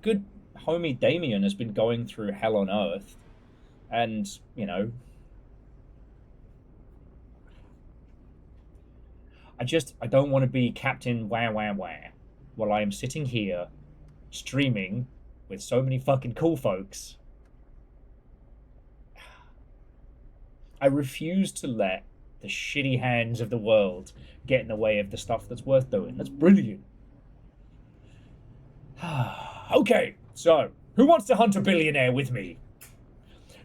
good homie Damien has been going through hell on earth. And, you know, I don't want to be Captain Wah Wah Wah while I am sitting here streaming with so many fucking cool folks. I refuse to let the shitty hands of the world get in the way of the stuff that's worth doing. That's brilliant. Okay, so who wants to hunt a billionaire with me?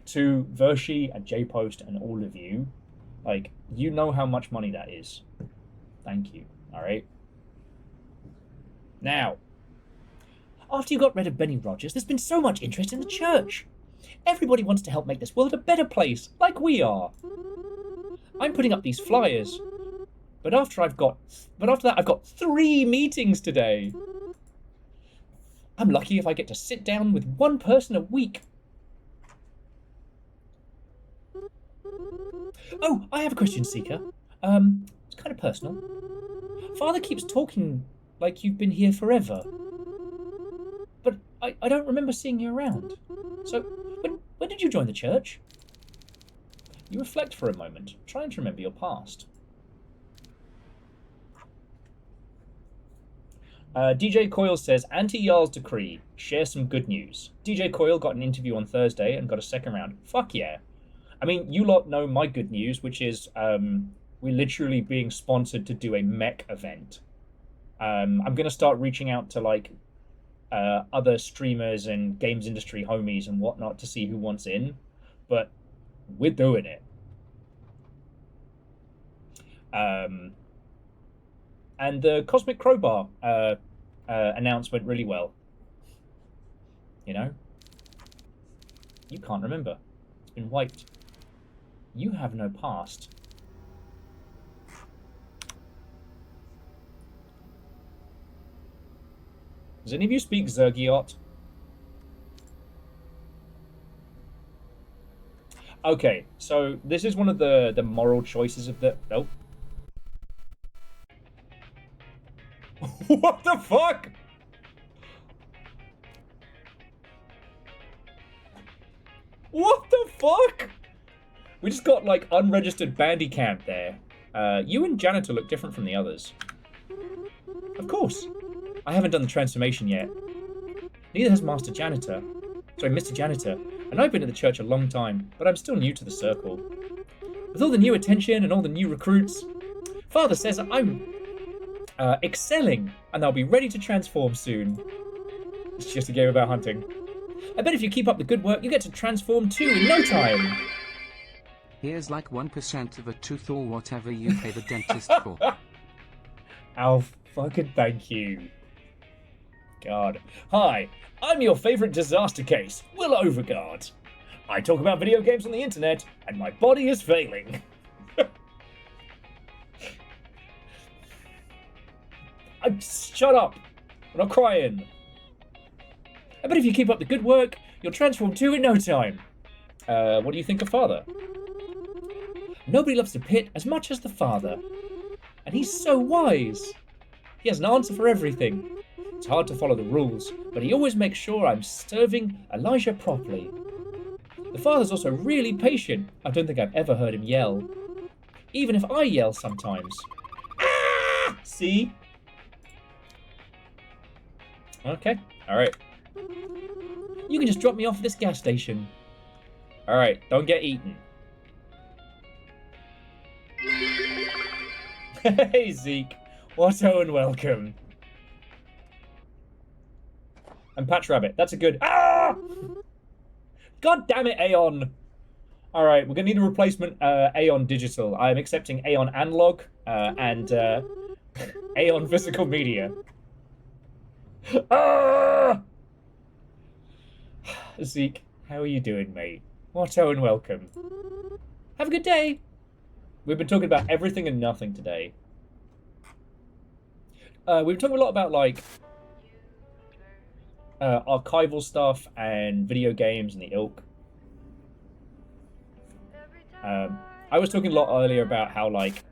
To Vershi and J-Post and all of you, like, you know how much money that is. Thank you, alright? Now, after you got rid of Benny Rogers, there's been so much interest in the church. Everybody wants to help make this world a better place, like we are. I'm putting up these flyers, but after that I've got 3 meetings today. I'm lucky if I get to sit down with one person a week. Oh, I have a question, Seeker. It's kind of personal. Father keeps talking like you've been here forever, but I don't remember seeing you around. So, when did you join the church? You reflect for a moment, trying to remember your past. DJ Coyle says, anti-Jarl's decree, share some good news. DJ Coyle got an interview on Thursday and got a second round. Fuck yeah. I mean, you lot know my good news, which is we're literally being sponsored to do a mech event. I'm going to start reaching out to like other streamers and games industry homies and whatnot to see who wants in, but we're doing it. And the Cosmic Crowbar announcement really well. You know? You can't remember. It's been wiped. You have no past. Does any of you speak Zergiot? Okay, so this is one of the moral choices of the... Oh. What the fuck? What the fuck? We just got, like, unregistered Bandicamp there. You and Janitor look different from the others. Of course. I haven't done the transformation yet. Neither has Master Janitor. Sorry, Mr. Janitor. And I've been at the church a long time, but I'm still new to the circle. With all the new attention and all the new recruits, Father says I'm excelling, and I'll be ready to transform soon. It's just a game about hunting. I bet if you keep up the good work, you get to transform too in no time. Here's like 1% of a tooth or whatever you pay the dentist for. Alf, fucking thank you. God. Hi, I'm your favourite disaster case, Will Overguard. I talk about video games on the internet, and my body is failing. Shut up. I'm not crying. I bet if you keep up the good work, you'll transform too in no time. What do you think of Father? Nobody loves the pit as much as the Father. And he's so wise. He has an answer for everything. It's hard to follow the rules, but he always makes sure I'm serving Elijah properly. The Father's also really patient. I don't think I've ever heard him yell. Even if I yell sometimes. Ah! See? Okay, alright. You can just drop me off at this gas station. Alright, don't get eaten. Hey Zeke, what and welcome. And Patch Rabbit, that's a good... Ah! God damn it, Aeon. Alright, we're going to need a replacement Aeon Digital. I'm accepting Aeon Analog and Aeon Physical Media. Ah! Zeke, how are you doing, mate? Watto and welcome. Have a good day. We've been talking about everything and nothing today. We've been talking a lot about, like, archival stuff and video games and the ilk. I was talking a lot earlier about how, like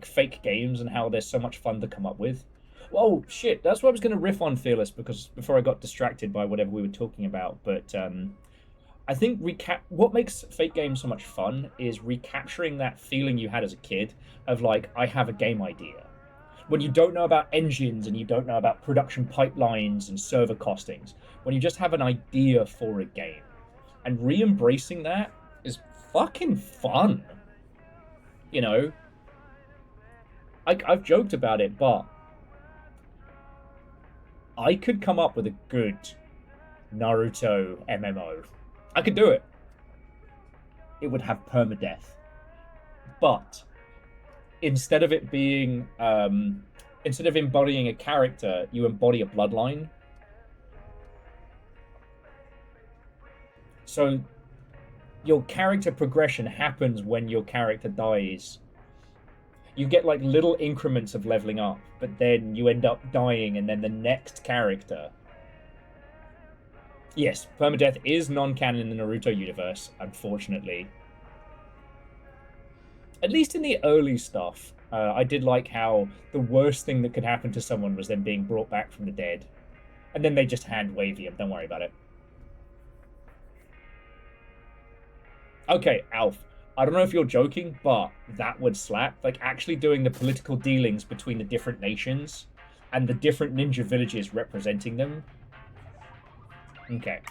fake games and how there's so much fun to come up with. Oh, shit, that's what I was going to riff on Fearless because before I got distracted by whatever we were talking about. But I think what makes fake games so much fun is recapturing that feeling you had as a kid of, like, I have a game idea. When you don't know about engines and you don't know about production pipelines and server costings. When you just have an idea for a game. And re-embracing that is fucking fun. You know, I've joked about it, but I could come up with a good Naruto MMO. I could do it. It would have permadeath. But instead of it being, instead of embodying a character, you embody a bloodline. So your character progression happens when your character dies. You get like little increments of leveling up, but then you end up dying, and then the next character. Yes, permadeath is non-canon in the Naruto universe, unfortunately. At least in the early stuff, I did like how the worst thing that could happen to someone was them being brought back from the dead. And then they just hand-wave you. Don't worry about it. Okay, Alf. I don't know if you're joking, but that would slap. Like, actually doing the political dealings between the different nations and the different ninja villages representing them. Okay.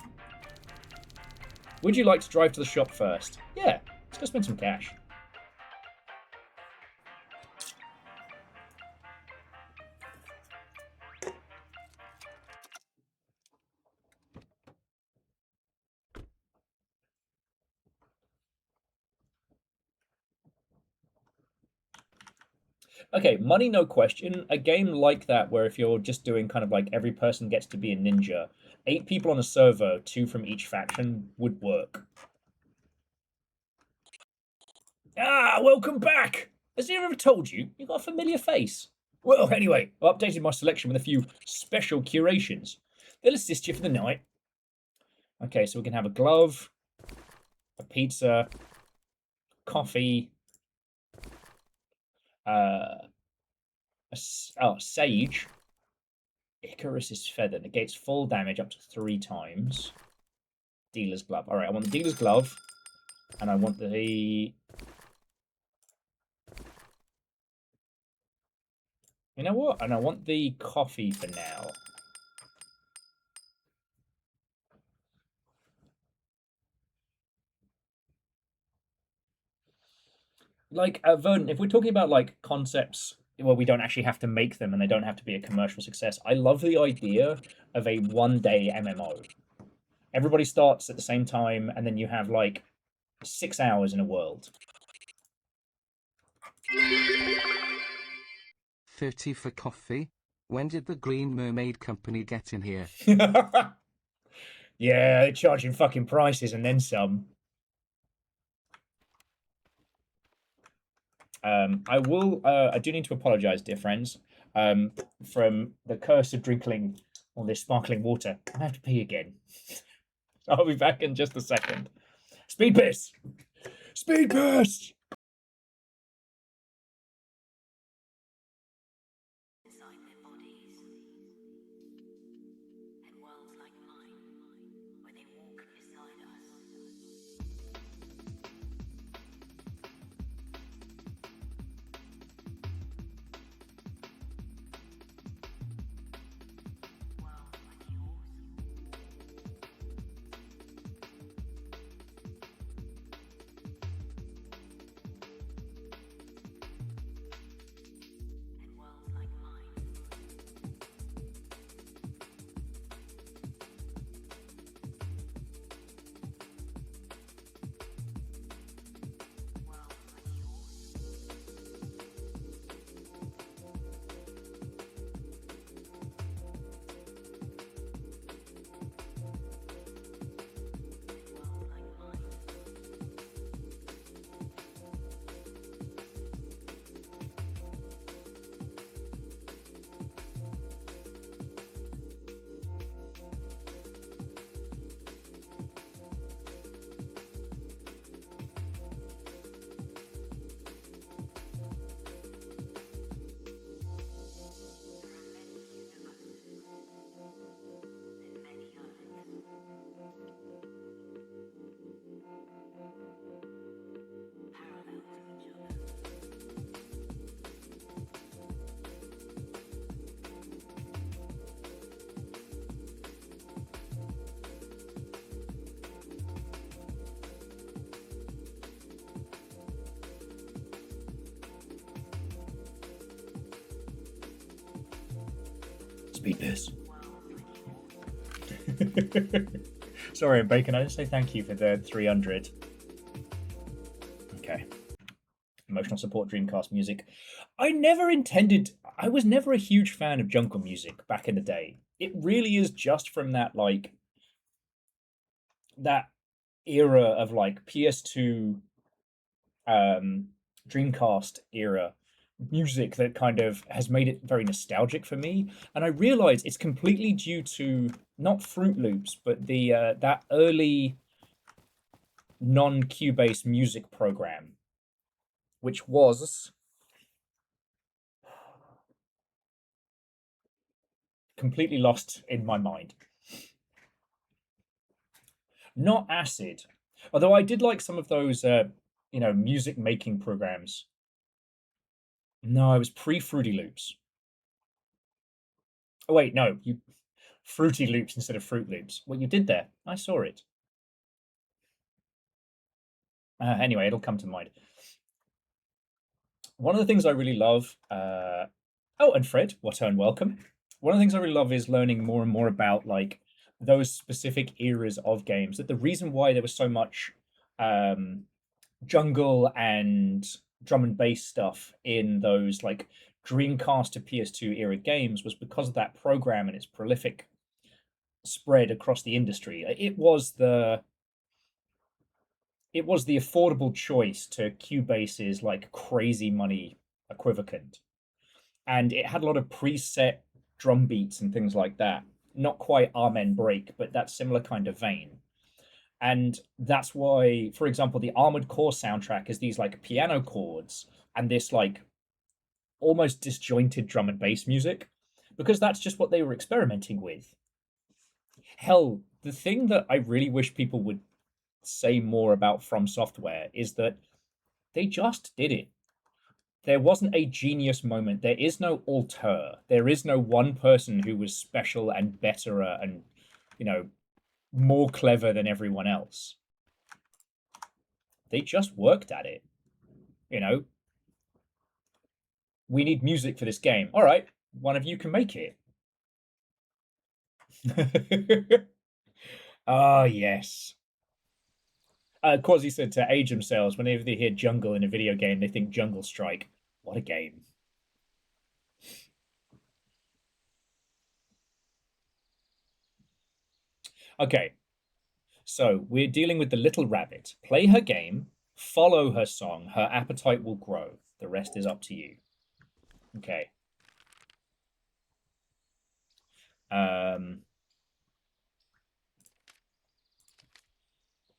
Would you like to drive to the shop first? Yeah, let's go spend some cash. Okay, money, no question. A game like that, where if you're just doing kind of like every person gets to be a ninja, 8 people on a server, 2 from each faction, would work. Ah, welcome back! Has anyone ever told you? You've got a familiar face. Well, anyway, I've updated my selection with a few special curations. They'll assist you for the night. Okay, so we can have a glove, a pizza, coffee, Sage. Icarus's Feather negates full damage up to 3 times. Dealer's Glove. Alright, I want the Dealer's Glove. And I want the... You know what? And I want the coffee for now. Like, Verdant, if we're talking about, like, concepts where we don't actually have to make them and they don't have to be a commercial success, I love the idea of a one-day MMO. Everybody starts at the same time, and then you have, like, 6 hours in a world. 30 for coffee? When did the Green Mermaid Company get in here? Yeah, they're charging fucking prices and then some. I do need to apologize, dear friends, from the curse of drinking all this sparkling water. I have to pee again. I'll be back in just a second. Speed piss! Speed piss! Inside their bodies. And worlds like mine, where they walk beside us. Worlds like yours. Speed piss. Sorry, Bacon, I didn't say thank you for the 300. Okay. Emotional support Dreamcast music. I was never a huge fan of jungle music back in the day. It really is just from that, like, that era of, like, PS2, Dreamcast era music that kind of has made it very nostalgic for me. And I realize it's completely due to not Fruit Loops, but the that early non-Cubase music program, which was completely lost in my mind. Not Acid, although I did like some of those, music making programs. No, I was pre-Fruity Loops. Oh wait, no, you Fruity Loops instead of Fruit Loops. What you did there, I saw it. Anyway, it'll come to mind. One of the things I really love. Oh, and Fred, what and welcome. One of the things I really love is learning more and more about, like, those specific eras of games. That the reason why there was so much jungle and drum and bass stuff in those, like, Dreamcast to PS2 era games was because of that program and its prolific spread across the industry. It was the affordable choice to Cubase's, like, crazy money equivalent, and it had a lot of preset drum beats and things like that. Not quite Amen Break, but that similar kind of vein. And that's why, for example, the Armored Core soundtrack is these, like, piano chords and this, like, almost disjointed drum and bass music, because that's just what they were experimenting with. Hell, the thing that I really wish people would say more about From Software is that they just did it. There wasn't a genius moment. There is no auteur. There is no one person who was special and better and, more clever than everyone else. They just worked at it. We need music for this game. All right, one of you can make it. Ah, yes. Quasi said to age themselves, whenever they hear jungle in a video game, they think Jungle Strike. What a game. Okay, so we're dealing with the little rabbit. Play her game, follow her song, her appetite will grow. The rest is up to you. Okay.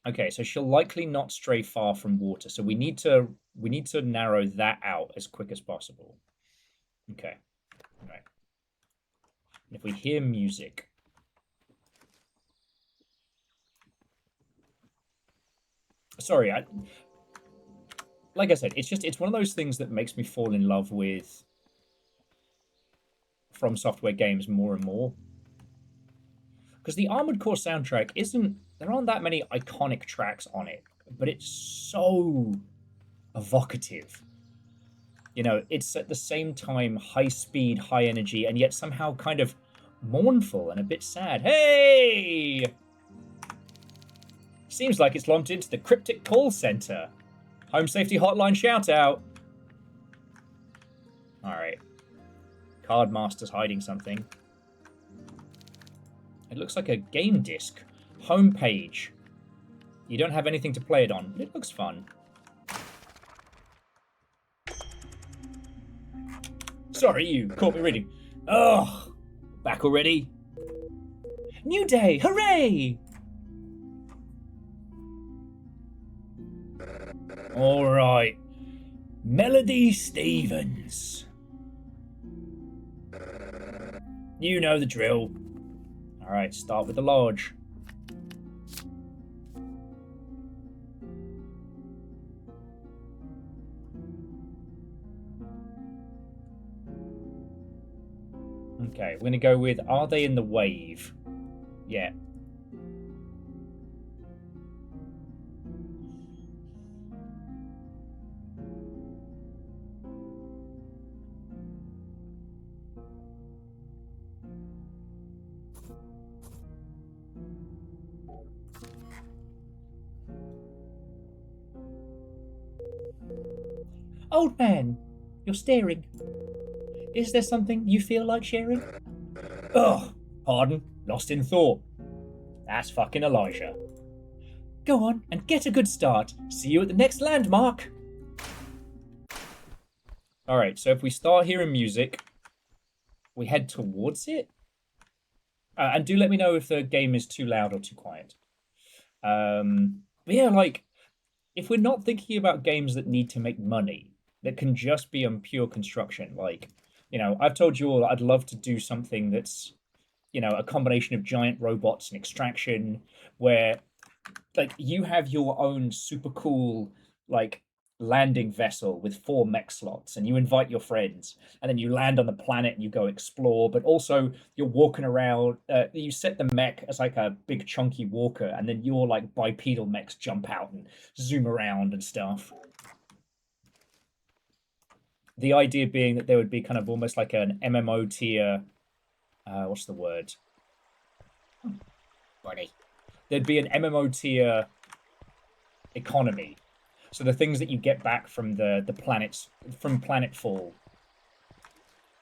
Okay, so she'll likely not stray far from water. So we need to narrow that out as quick as possible. Okay. All right. And if we hear music. Sorry, like I said, it's one of those things that makes me fall in love with From Software games more and more. Because the Armored Core soundtrack there aren't that many iconic tracks on it, but it's so evocative. It's at the same time high speed, high energy, and yet somehow kind of mournful and a bit sad. Hey! Seems like it's logged into the cryptic call center. Home safety hotline shout out. Alright. Cardmaster's hiding something. It looks like a game disc. Homepage. You don't have anything to play it on, but it looks fun. Sorry, you caught me reading. Ugh! Back already? New day! Hooray! Alright. Melody Stevens. You know the drill. Alright, start with the lodge. Okay, we're going to go with Are They in the Wave? Yeah. Old man, you're staring. Is there something you feel like sharing? Ugh, pardon, lost in thought. That's fucking Elijah. Go on and get a good start. See you at the next landmark. Alright, so if we start hearing music, we head towards it. And do let me know if the game is too loud or too quiet. But yeah, like, if we're not thinking about games that need to make money, that can just be on pure construction, like, you know, I've told you all I'd love to do something that's, you know, a combination of giant robots and extraction, where, like, you have your own super cool, like, landing vessel with 4 mech slots, and you invite your friends, and then you land on the planet and you go explore, but also you're walking around, you set the mech as like a big chunky walker, and then your like bipedal mechs jump out and zoom around and stuff. The idea being that there would be kind of almost like an MMO tier, what's the word? Buddy. There'd be an MMO tier economy. So the things that you get back from the planets, from planetfall,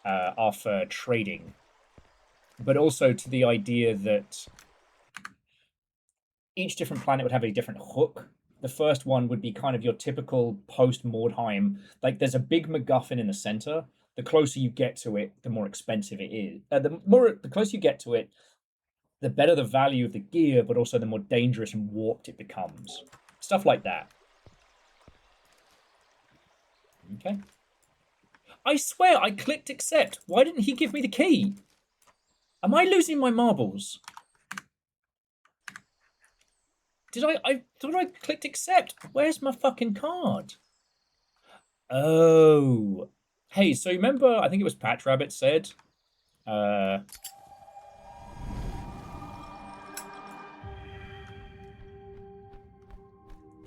are for trading. But also to the idea that each different planet would have a different hook. The first one would be kind of your typical post-Mordheim. Like, there's a big MacGuffin in the center. The closer you get to it, the more expensive it is. The closer you get to it, the better the value of the gear, but also the more dangerous and warped it becomes. Stuff like that. Okay. I swear I clicked accept. Why didn't he give me the key? Am I losing my marbles? Did I thought I clicked accept. Where's my fucking card? Oh. Hey, so remember, I think it was Patch Rabbit said, that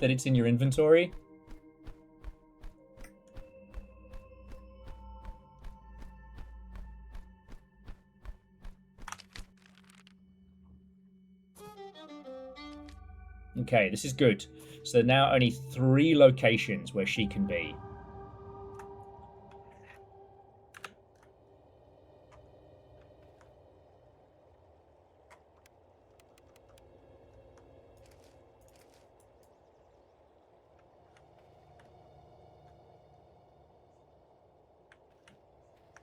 it's in your inventory? Okay, this is good. So there are now only 3 locations where she can be.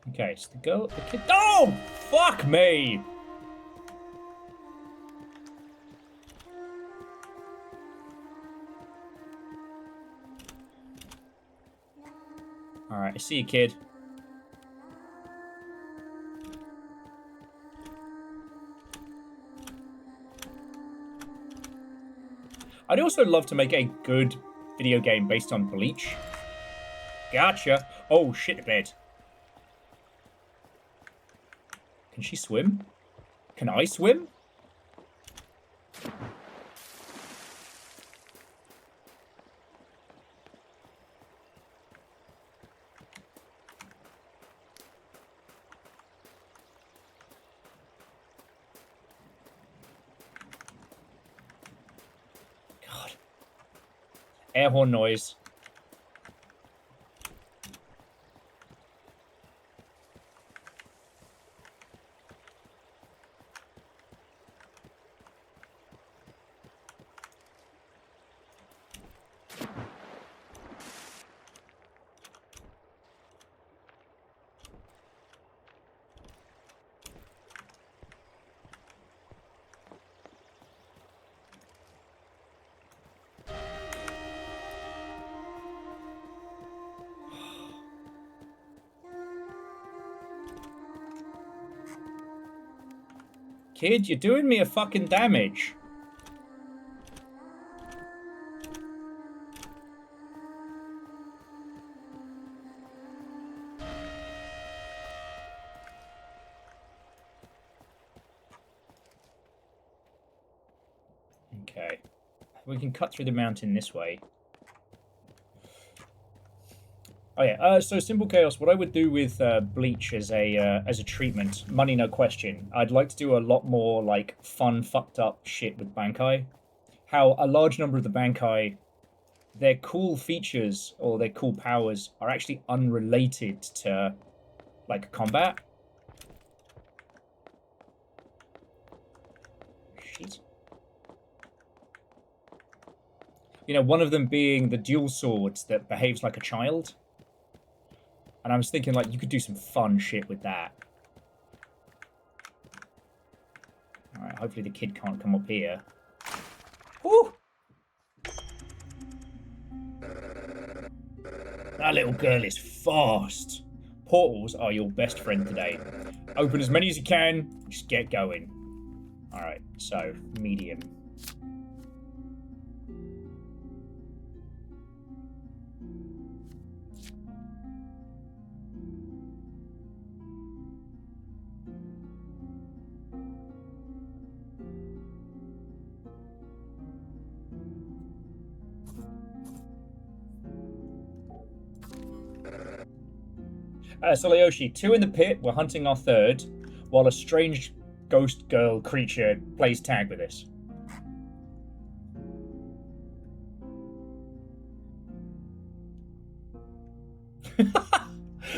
Okay, so the girl, the kid. Oh, fuck me! Alright, I see you, kid. I'd also love to make a good video game based on Bleach. Gotcha. Oh, shit the bed. Can she swim? Can I swim? God. Air horn noise. Kid, you're doing me a fucking damage. Okay. We can cut through the mountain this way. Oh yeah, so Simple Chaos, what I would do with Bleach as a treatment, money no question. I'd like to do a lot more like fun, fucked up shit with Bankai. how a large number of the Bankai, their cool features or their cool powers are actually unrelated to, like, combat. Shit. You know, one of them being the dual swords that behaves like a child. And I was thinking, like, you could do some fun shit with that. Alright, hopefully the kid can't come up here. Woo! That little girl is fast. Portals are your best friend today. Open as many as you can, just get going. Alright, so, medium. Solayoshi, 2 in the pit, we're hunting our 3rd, while a strange ghost girl creature plays tag with us.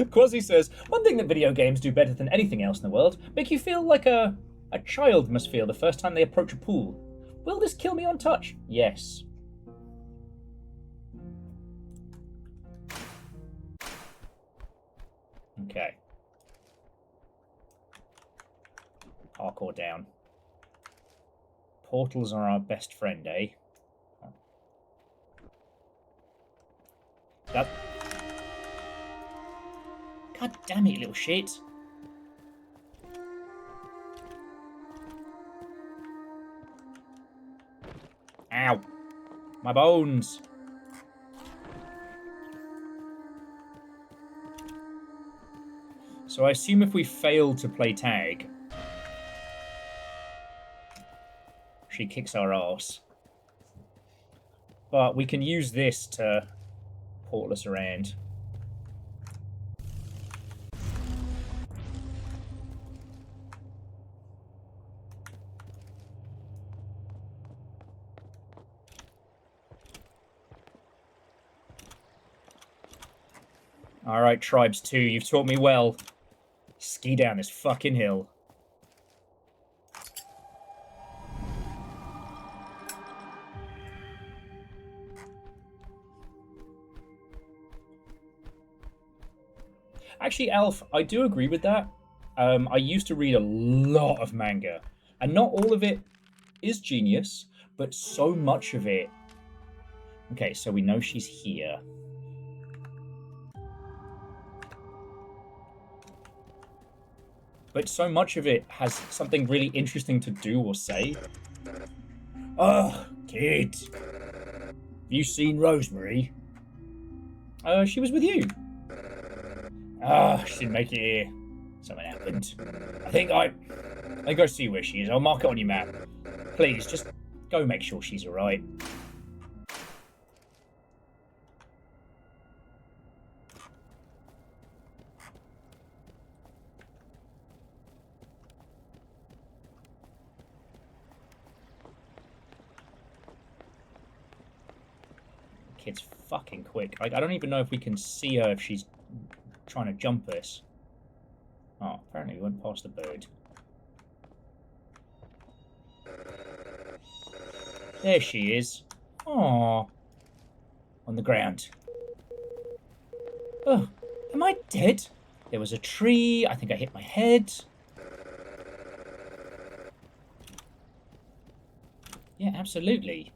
Quasi says, one thing that video games do better than anything else in the world, make you feel like a child must feel the first time they approach a pool. Will this kill me on touch? Yes. Okay. Parkour down. Portals are our best friend, eh? That... God damn it, little shit. Ow. My bones. So I assume if we fail to play tag, she kicks our ass. But we can use this to portal us around. Alright, Tribes 2, you've taught me well. Ski down this fucking hill. Actually, Alf, I do agree with that. I used to read a lot of manga, and not all of it is genius, but so much of it... Okay, so we know she's here. But so much of it has something really interesting to do or say. Oh, kid. Have you seen Rosemary? She was with you. Ah, she didn't make it here. Something happened. I think I go see where she is. I'll mark it on your map. Please, just go make sure she's alright. Kid's fucking quick. I don't even know if we can see her if she's trying to jump us. Oh, apparently we went past the bird. There she is. Aww. On the ground. Oh, am I dead? There was a tree. I think I hit my head. Yeah, absolutely.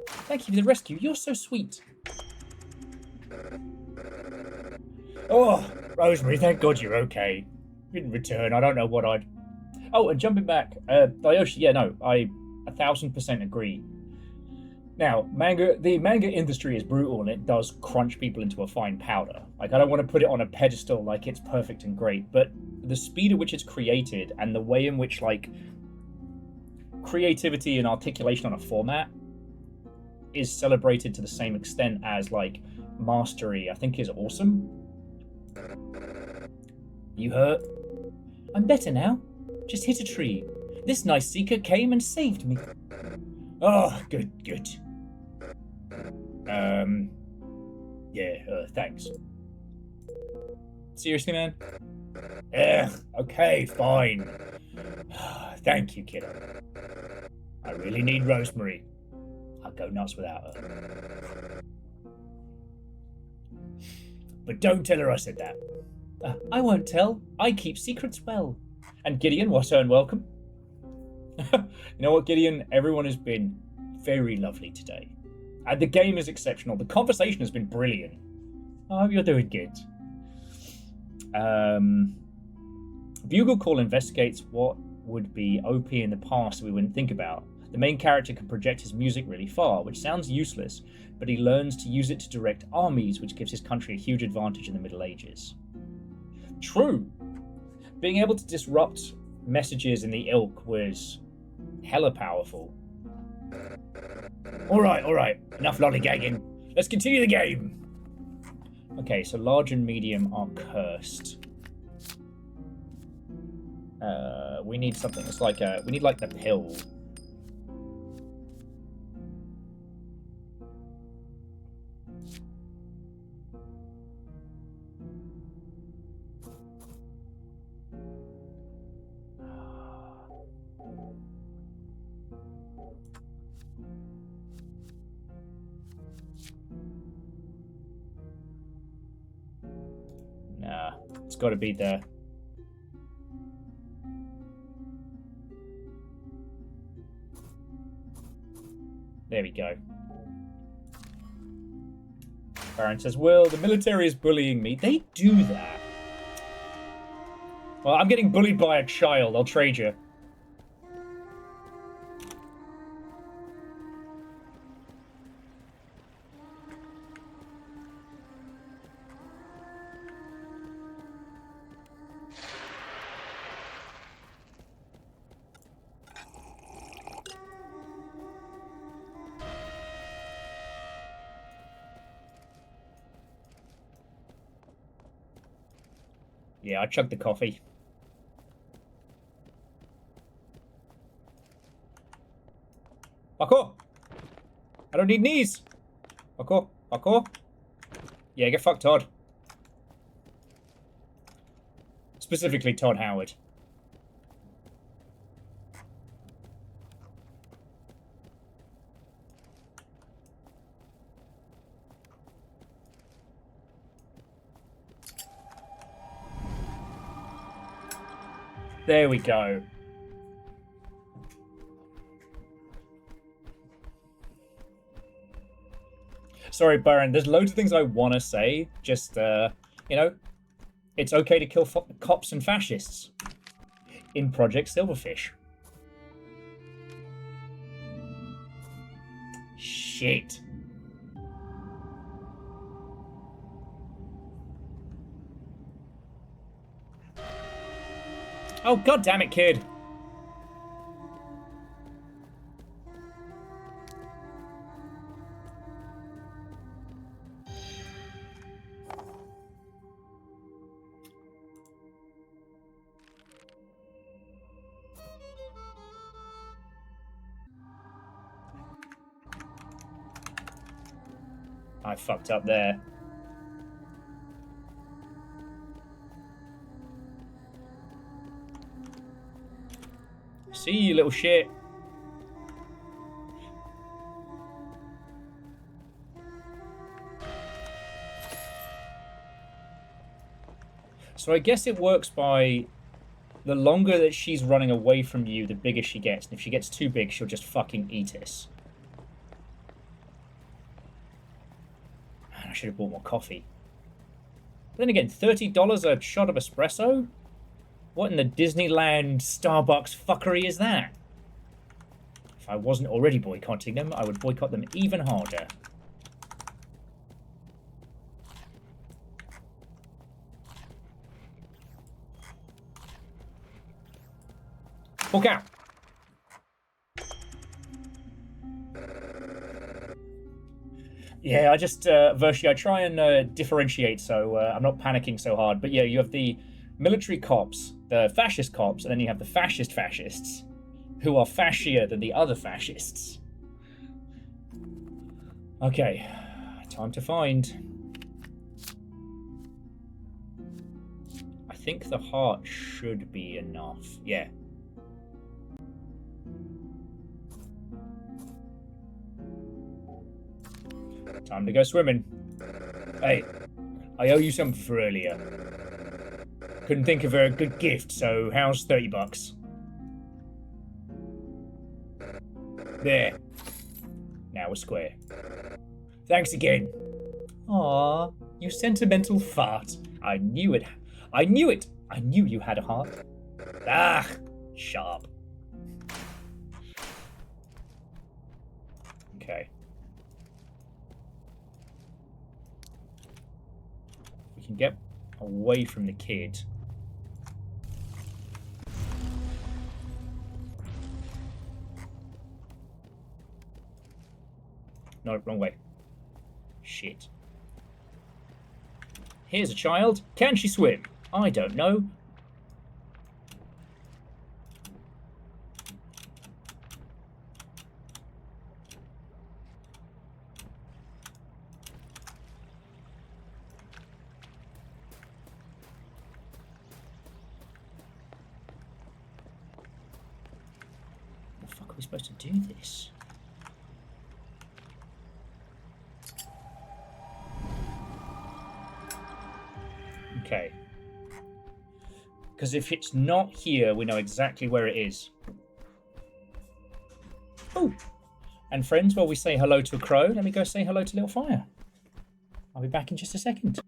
Thank you for the rescue. You're so sweet. Oh, Rosemary, thank God you're okay. You didn't return. I don't know what I'd... Oh, and jumping back, Dayoshi, yeah, no, I 1000% agree. Now, the manga industry is brutal and it does crunch people into a fine powder. Like, I don't want to put it on a pedestal like it's perfect and great, but the speed at which it's created and the way in which, like, creativity and articulation on a format is celebrated to the same extent as, like, mastery, I think is awesome. You hurt? I'm better now. Just hit a tree. This nice seeker came and saved me. Oh, good. Thanks. Seriously, man? Okay, fine. Thank you, kiddo. I really need Rosemary. I'll go nuts without her. But don't tell her I said that. I won't tell. I keep secrets well. And Gideon, what and welcome. You know what, Gideon? Everyone has been very lovely today. The game is exceptional. The conversation has been brilliant. I hope you're doing good. Bugle Call investigates what would be OP in the past that we wouldn't think about. The main character can project his music really far, which sounds useless, but he learns to use it to direct armies, which gives his country a huge advantage in the Middle Ages. True. Being able to disrupt messages in the Ilk was hella powerful. Alright. Enough lollygagging. Let's continue the game. Okay, so large and medium are cursed. We need something. It's like we need like the pill. Nah, it's got to be the... There we go. Baron says, well, the military is bullying me. They do that. Well, I'm getting bullied by a child. I'll trade you. Yeah, I chugged the coffee. Parkour! I don't need knees! Parkour! Yeah, get fucked, Todd. Specifically, Todd Howard. There we go. Sorry, Baron, there's loads of things I want to say. Just, you know, it's okay to kill cops and fascists. In Project Silverfish. Shit. Oh, god damn it, kid. I fucked up there. See you, little shit. So I guess it works by the longer that she's running away from you, the bigger she gets. And if she gets too big, she'll just fucking eat us. Man, I should have bought more coffee. But then again, $30 a shot of espresso? What in the Disneyland Starbucks fuckery is that? If I wasn't already boycotting them, I would boycott them even harder. Walk out! Yeah, I just, Vershi, I try and differentiate so I'm not panicking so hard. But yeah, you have the military cops, the fascist cops, and then you have the fascists. who are fascier than the other fascists. Okay, time to find. I think the heart should be enough. Yeah. Time to go swimming. Hey, I owe you something for earlier. Couldn't think of a good gift, so how's $30? There. Now we're square. Thanks again. Aw, you sentimental fart. I knew it. I knew it. I knew you had a heart. Ah, sharp. Okay. We can get away from the kid. No, wrong way. Shit. Here's a child. Can she swim? I don't know. How the fuck are we supposed to do this? Okay. Because if it's not here, we know exactly where it is. Oh! And friends, while we say hello to a crow, let me go say hello to Little Fire. I'll be back in just a second.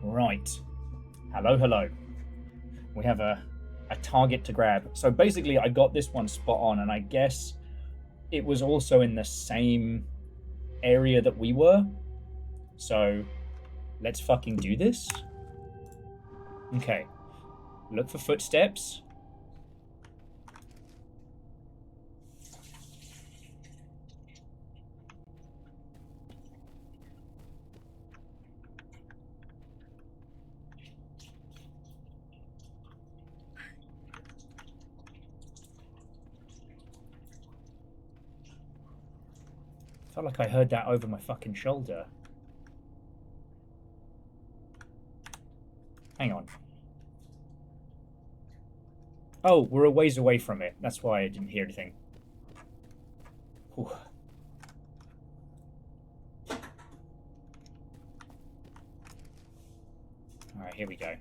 Right. Hello, hello. We have a target to grab. So basically, I got this one spot on, and I guess it was also in the same area that we were. So let's fucking do this. Okay. Look for footsteps. Felt like I heard that over my fucking shoulder. Hang on. Oh, we're a ways away from it. That's why I didn't hear anything. Whew. Alright, here we go.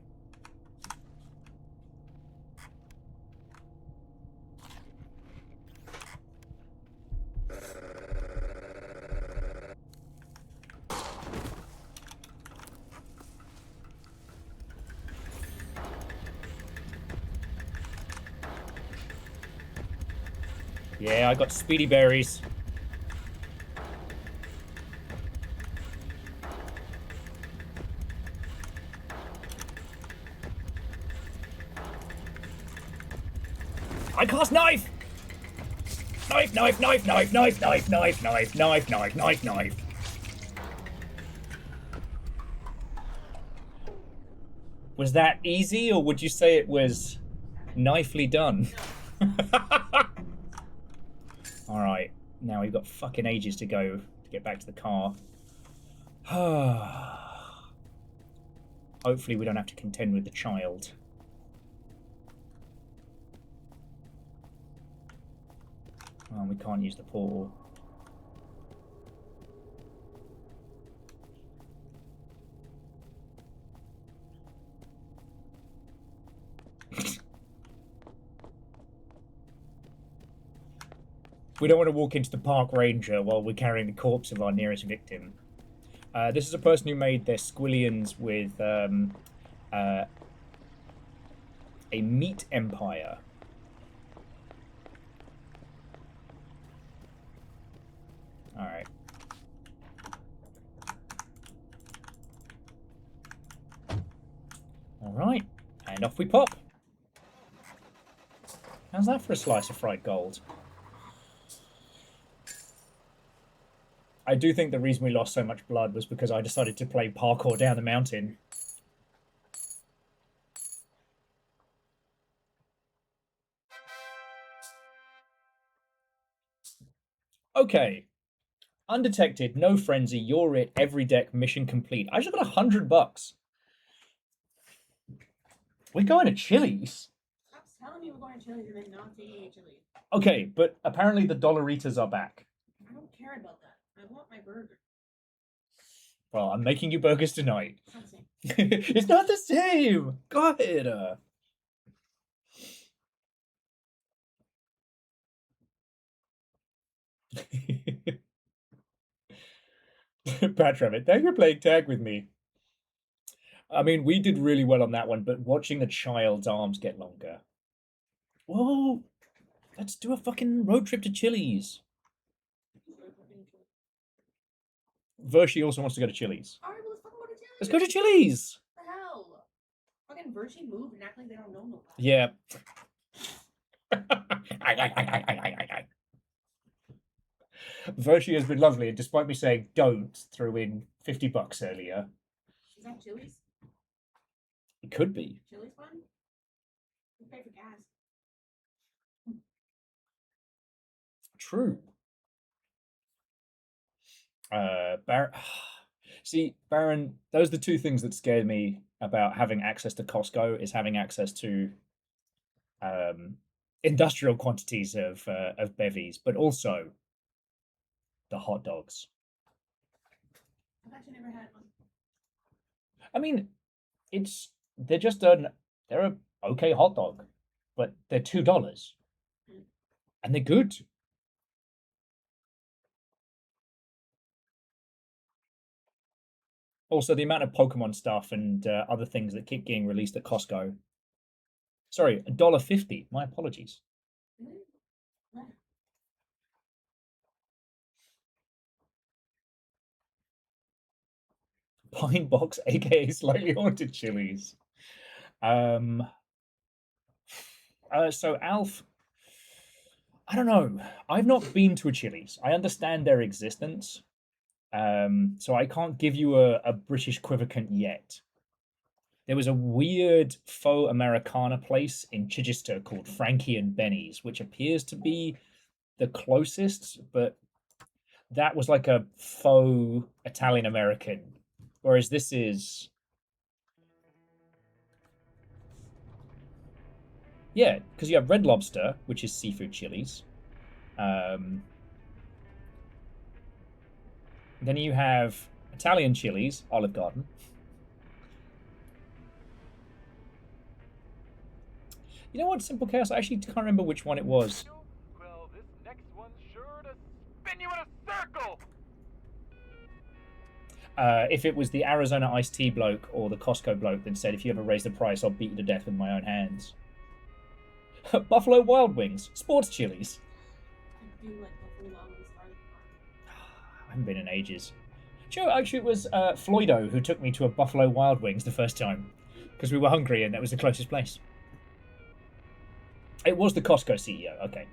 Yeah, I got speedy berries. I cast knife! Knife, knife, knife, knife, knife, knife, knife, knife, knife, knife, knife, knife. Was that easy, or would you say it was nicely done? Alright, now we've got fucking ages to go to get back to the car. Hopefully we don't have to contend with the child. Oh, we can't use the portal. We don't want to walk into the park ranger while we're carrying the corpse of our nearest victim. This is a person who made their squillions with a meat empire. Alright. Alright, and off we pop. How's that for a slice of fried gold? I do think the reason we lost so much blood was because I decided to play parkour down the mountain. Okay. Undetected, no frenzy, you're it, every deck, mission complete. I just got $100. We're going to Chili's. Stop telling me we're going to Chili's and then not taking me to Chili's. Okay, but apparently the Dollaritas are back. I don't care about that. I want my burger. Well, I'm making you burgers tonight. It's not the same. It's not the same. Go ahead. Pat Rabbit, thank you for playing tag with me. I mean, we did really well on that one, but watching the child's arms get longer. Whoa! Let's do a fucking road trip to Chili's. Vershi also wants to go to Chili's. Alright, well, let's fucking go to Chili's. Let's go to Chili's! What the hell? Fucking Virtue move and act like they don't know nobody. Yeah. Vershi has been lovely, and despite me saying don't, threw in $50 earlier. Is that Chili's? It could be. Chili's fun? We pay for gas. True. See, Baron, those are the two things that scared me about having access to Costco, is having access to industrial quantities of bevies, but also the hot dogs. I've actually never had one. I mean, they're a okay hot dog, but they're $2, and they're good. Also, the amount of Pokemon stuff and other things that keep getting released at Costco. Sorry, $1.50. My apologies. Pine Box, aka Slightly Haunted Chilies. So Alf, I don't know. I've not been to a Chili's. I understand their existence. So I can't give you a British equivalent yet. There was a weird faux Americana place in Chichester called Frankie and Benny's, which appears to be the closest, but that was like a faux Italian American. Whereas this is, yeah, because you have Red Lobster, which is seafood chilies. Then you have Italian chilies, Olive Garden. You know what, Simple Chaos? I actually can't remember which one it was. Well, this next one's sure to spin you in a circle! If it was the Arizona iced tea bloke or the Costco bloke that said, if you ever raise the price, I'll beat you to death with my own hands. Buffalo Wild Wings, sports chilies. I do like Buffalo Wild Wings. I haven't been in ages. Sure, actually, it was Floydo who took me to a Buffalo Wild Wings the first time because we were hungry and that was the closest place. It was the Costco CEO. Okay.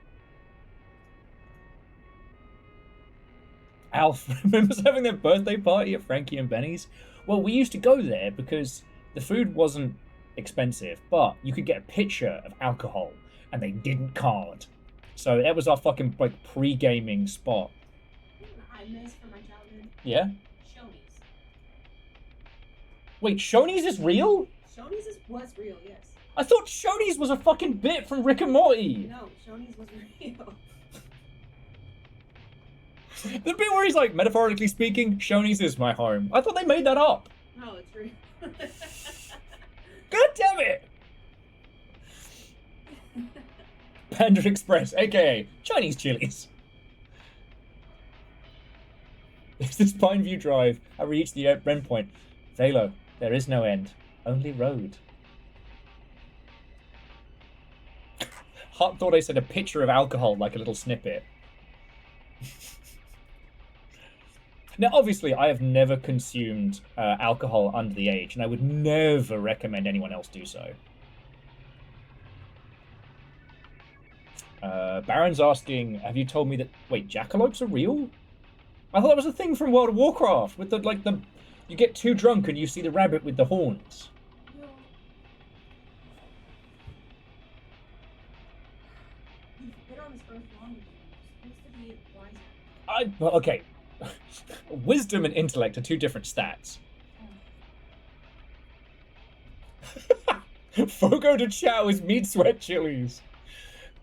Alf remembers having their birthday party at Frankie and Benny's. Well, we used to go there because the food wasn't expensive, but you could get a picture of alcohol and they didn't card. So that was our fucking like pre-gaming spot. I miss from my childhood. Yeah? Shoney's. Wait, Shoney's is real? Was real, yes. I thought Shoney's was a fucking bit from Rick and Morty. No, Shoney's was real. The bit where he's like, metaphorically speaking, Shoney's is my home. I thought they made that up. No, it's real. God damn it! Panda Express, aka Chinese chilies. This is Pineview Drive. I reached the end point. Velo, there is no end, only road. Hart thought I said a picture of alcohol, like a little snippet. Now, obviously, I have never consumed alcohol under the age, and I would never recommend anyone else do so. Baron's asking, have you told me that... Wait, jackalopes are real? I thought that was a thing from World of Warcraft, with the you get too drunk and you see the rabbit with the horns. No. You've been on this earth long enough. You're supposed to be wiser. Well, okay. Wisdom and intellect are two different stats. Fogo de Chao is meat sweat chilies.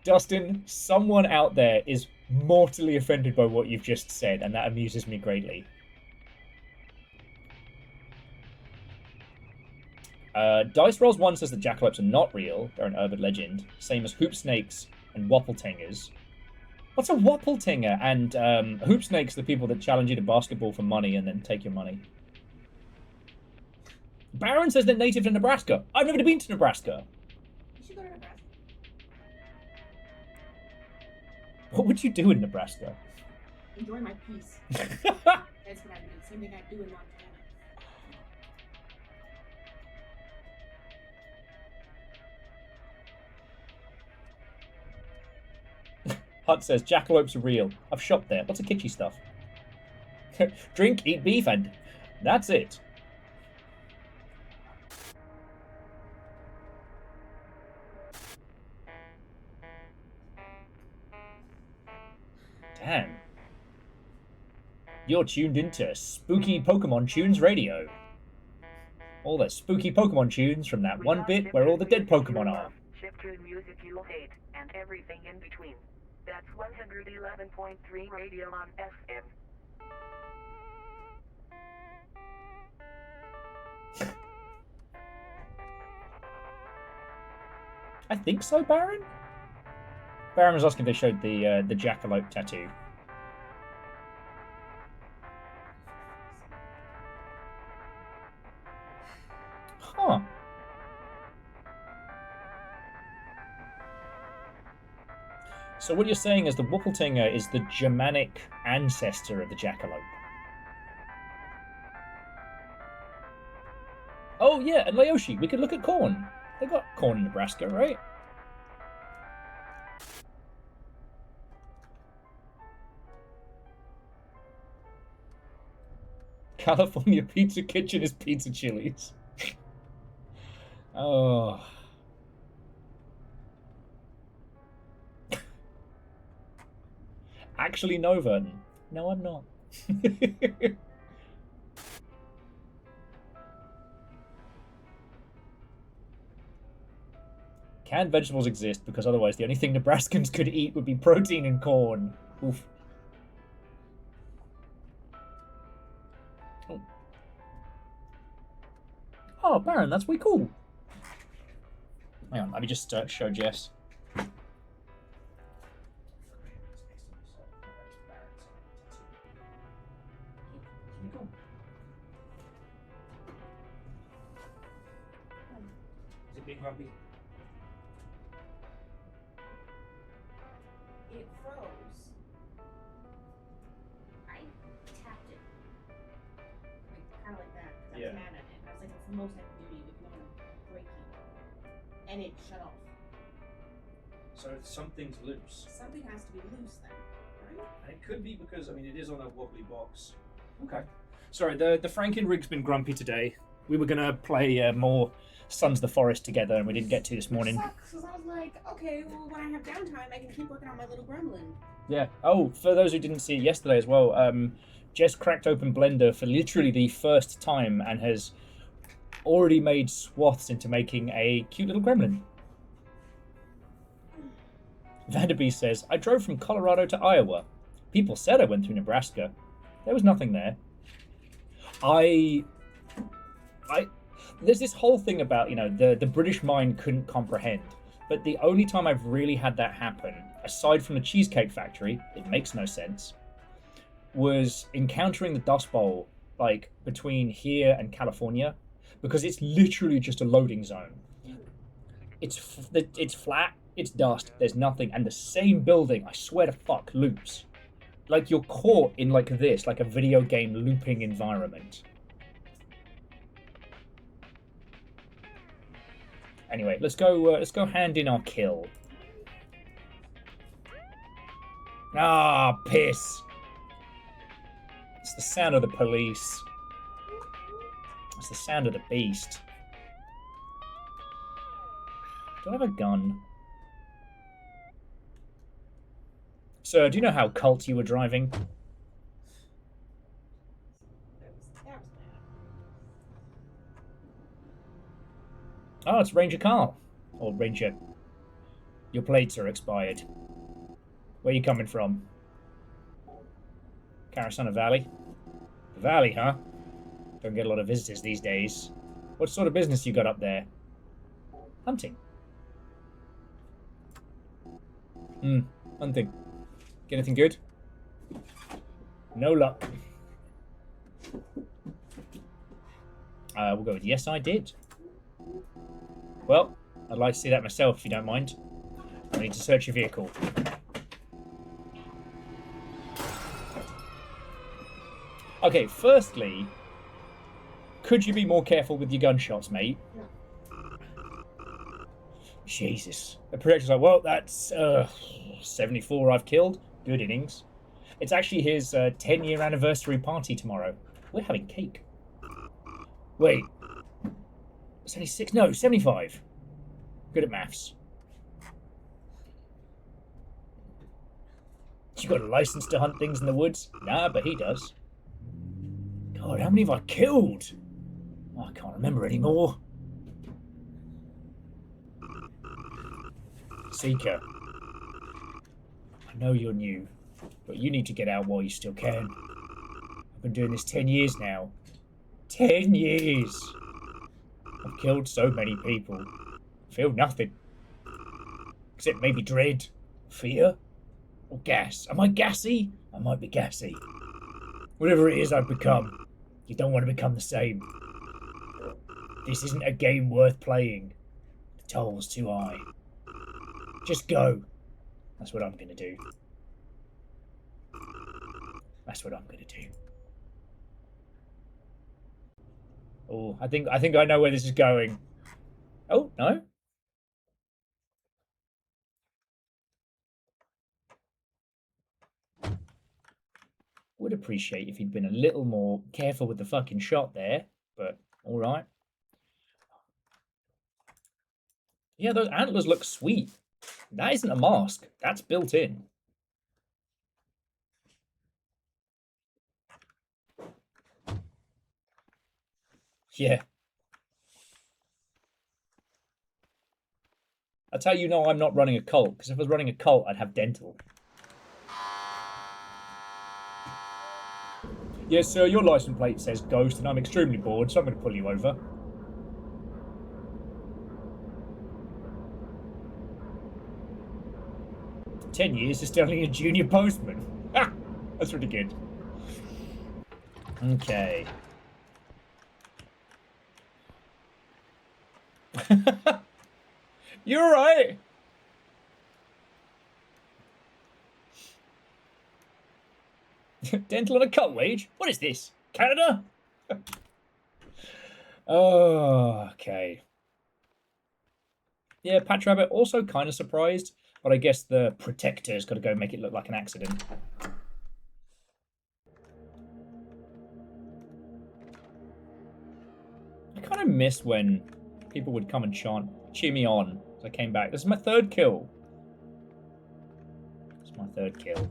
Dustin, someone out there is mortally offended by what you've just said, and that amuses me greatly. Dice Rolls 1 says that jackalopes are not real. They're an urban legend. Same as hoop snakes and wappletinger. What's a wappletinger? And hoop snakes are the people that challenge you to basketball for money and then take your money. Baron says they're native to Nebraska. I've never been to Nebraska. You should go to Nebraska. What would you do in Nebraska? Enjoy my peace. That's what I mean. Same thing I do in Montana. Hut says, jackalopes are real. I've shopped there. Lots of kitschy stuff. Drink, eat beef, and that's it. Damn. You're tuned into Spooky Pokemon Tunes Radio. All the spooky Pokemon tunes from that one bit where all the dead Pokemon are. Shift to music you'll hate, and everything in between. That's 111.3 radio on FM. I think so, Baron? Baron was asking if they showed the jackalope tattoo. So what you're saying is the Wuppeltinger is the Germanic ancestor of the jackalope. Oh yeah, and Laoshi, we could look at corn. They got corn in Nebraska, right? California Pizza Kitchen is Pizza Chili's. Oh. Actually, no, Vernon. No, I'm not. Canned vegetables exist because otherwise the only thing Nebraskans could eat would be protein and corn. Oof. Oh, Baron, that's way cool. Hang on, let me just show Jess. Is it big grumpy? It froze. I tapped it. Kind of like that. 'Cause I Yeah. was mad at it. I was like, it's the most I can do to you if you don't want to break you. And it shut off. So something's loose. Something has to be loose then, right? And it could be because, I mean, it is on a wobbly box. Okay. Sorry, the Franken rig's been grumpy today. We were going to play more Sons of the Forest together, and we didn't get to this morning. Sucks, because I was like, okay, well, when I have downtime, I can keep working on my little gremlin. Yeah. Oh, for those who didn't see it yesterday as well, Jess cracked open Blender for literally the first time and has already made swaths into making a cute little gremlin. Vanderbeest says, I drove from Colorado to Iowa. People said I went through Nebraska. There was nothing there. There's this whole thing about, you know, the British mind couldn't comprehend. But the only time I've really had that happen, aside from the Cheesecake Factory, it makes no sense, was encountering the Dust Bowl, like, between here and California, because it's literally just a loading zone. It's flat, it's dust, there's nothing, and the same building, I swear to fuck, loops. Like, you're caught in, like, this, like a video game looping environment. Anyway, let's go hand in our kill. Ah, piss. It's the sound of the police. It's the sound of the beast. Do I have a gun? Sir, do you know how cult you were driving? That was bad. Oh, it's Ranger Carl. Or Ranger. Your plates are expired. Where are you coming from? Carasana Valley? The Valley, huh? Don't get a lot of visitors these days. What sort of business you got up there? Hunting. Hunting. Get anything good? No luck. We'll go with yes, I did. Well, I'd like to see that myself, if you don't mind. I need to search your vehicle. Okay, firstly, could you be more careful with your gunshots, mate? Jesus. The projector's like, well, that's 74 I've killed. Good innings. It's actually his 10-year anniversary party tomorrow. We're having cake. Wait. 76? No, 75. Good at maths. You got a license to hunt things in the woods? Nah, but he does. God, how many have I killed? Oh, I can't remember anymore. Seeker. I know you're new, but you need to get out while you still can. I've been doing this 10 years now. 10 years! I've killed so many people. I feel nothing. Except maybe dread, fear, or gas. Am I gassy? I might be gassy. Whatever it is I've become, you don't want to become the same. This isn't a game worth playing. The toll's too high. Just go. That's what I'm gonna do. That's what I'm gonna do. Oh, I think I know where this is going. Oh, no. Would appreciate if he'd been a little more careful with the fucking shot there, but all right. Yeah, those antlers look sweet. That isn't a mask. That's built in. Yeah. That's how you know I'm not running a cult, because if I was running a cult, I'd have dental. Yes, sir, your license plate says ghost, and I'm extremely bored, so I'm going to pull you over. "10 years for stealing a junior postman." Ha! That's pretty good. Okay. You're right. Dental on a cut wage? What is this? Canada? Oh, okay. Yeah, Patch Rabbit also kind of surprised, but I guess the protector's got to go make it look like an accident. I kind of miss when people would come and chant, "Cheer me on," as I came back. This is my third kill. It's my third kill.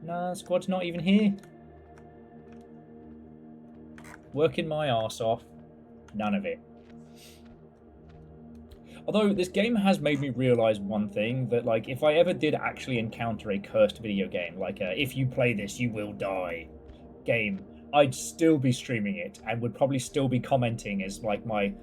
Nah, squad's not even here. Working my arse off. None of it. Although this game has made me realise one thing, that like if I ever did actually encounter a cursed video game, like a "if you play this you will die" game, I'd still be streaming it and would probably still be commenting as like my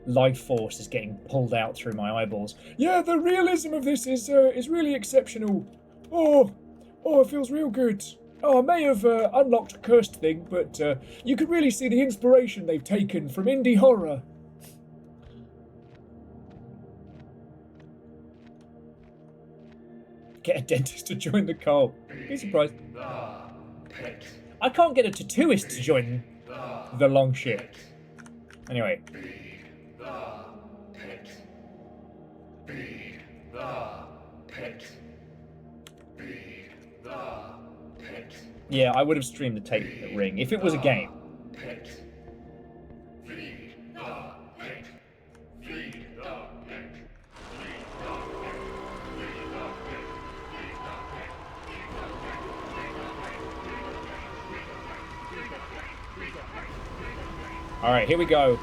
life force is getting pulled out through my eyeballs. "Yeah, the realism of this is really exceptional. Oh, it feels real good. Oh, I may have unlocked a cursed thing, but you could really see the inspiration they've taken from indie horror." Get a dentist to join the cult. Be surprised. I can't get a tattooist to join the long ship. Anyway. Yeah, I would have streamed the tape ring if it was a game. All right, here we go.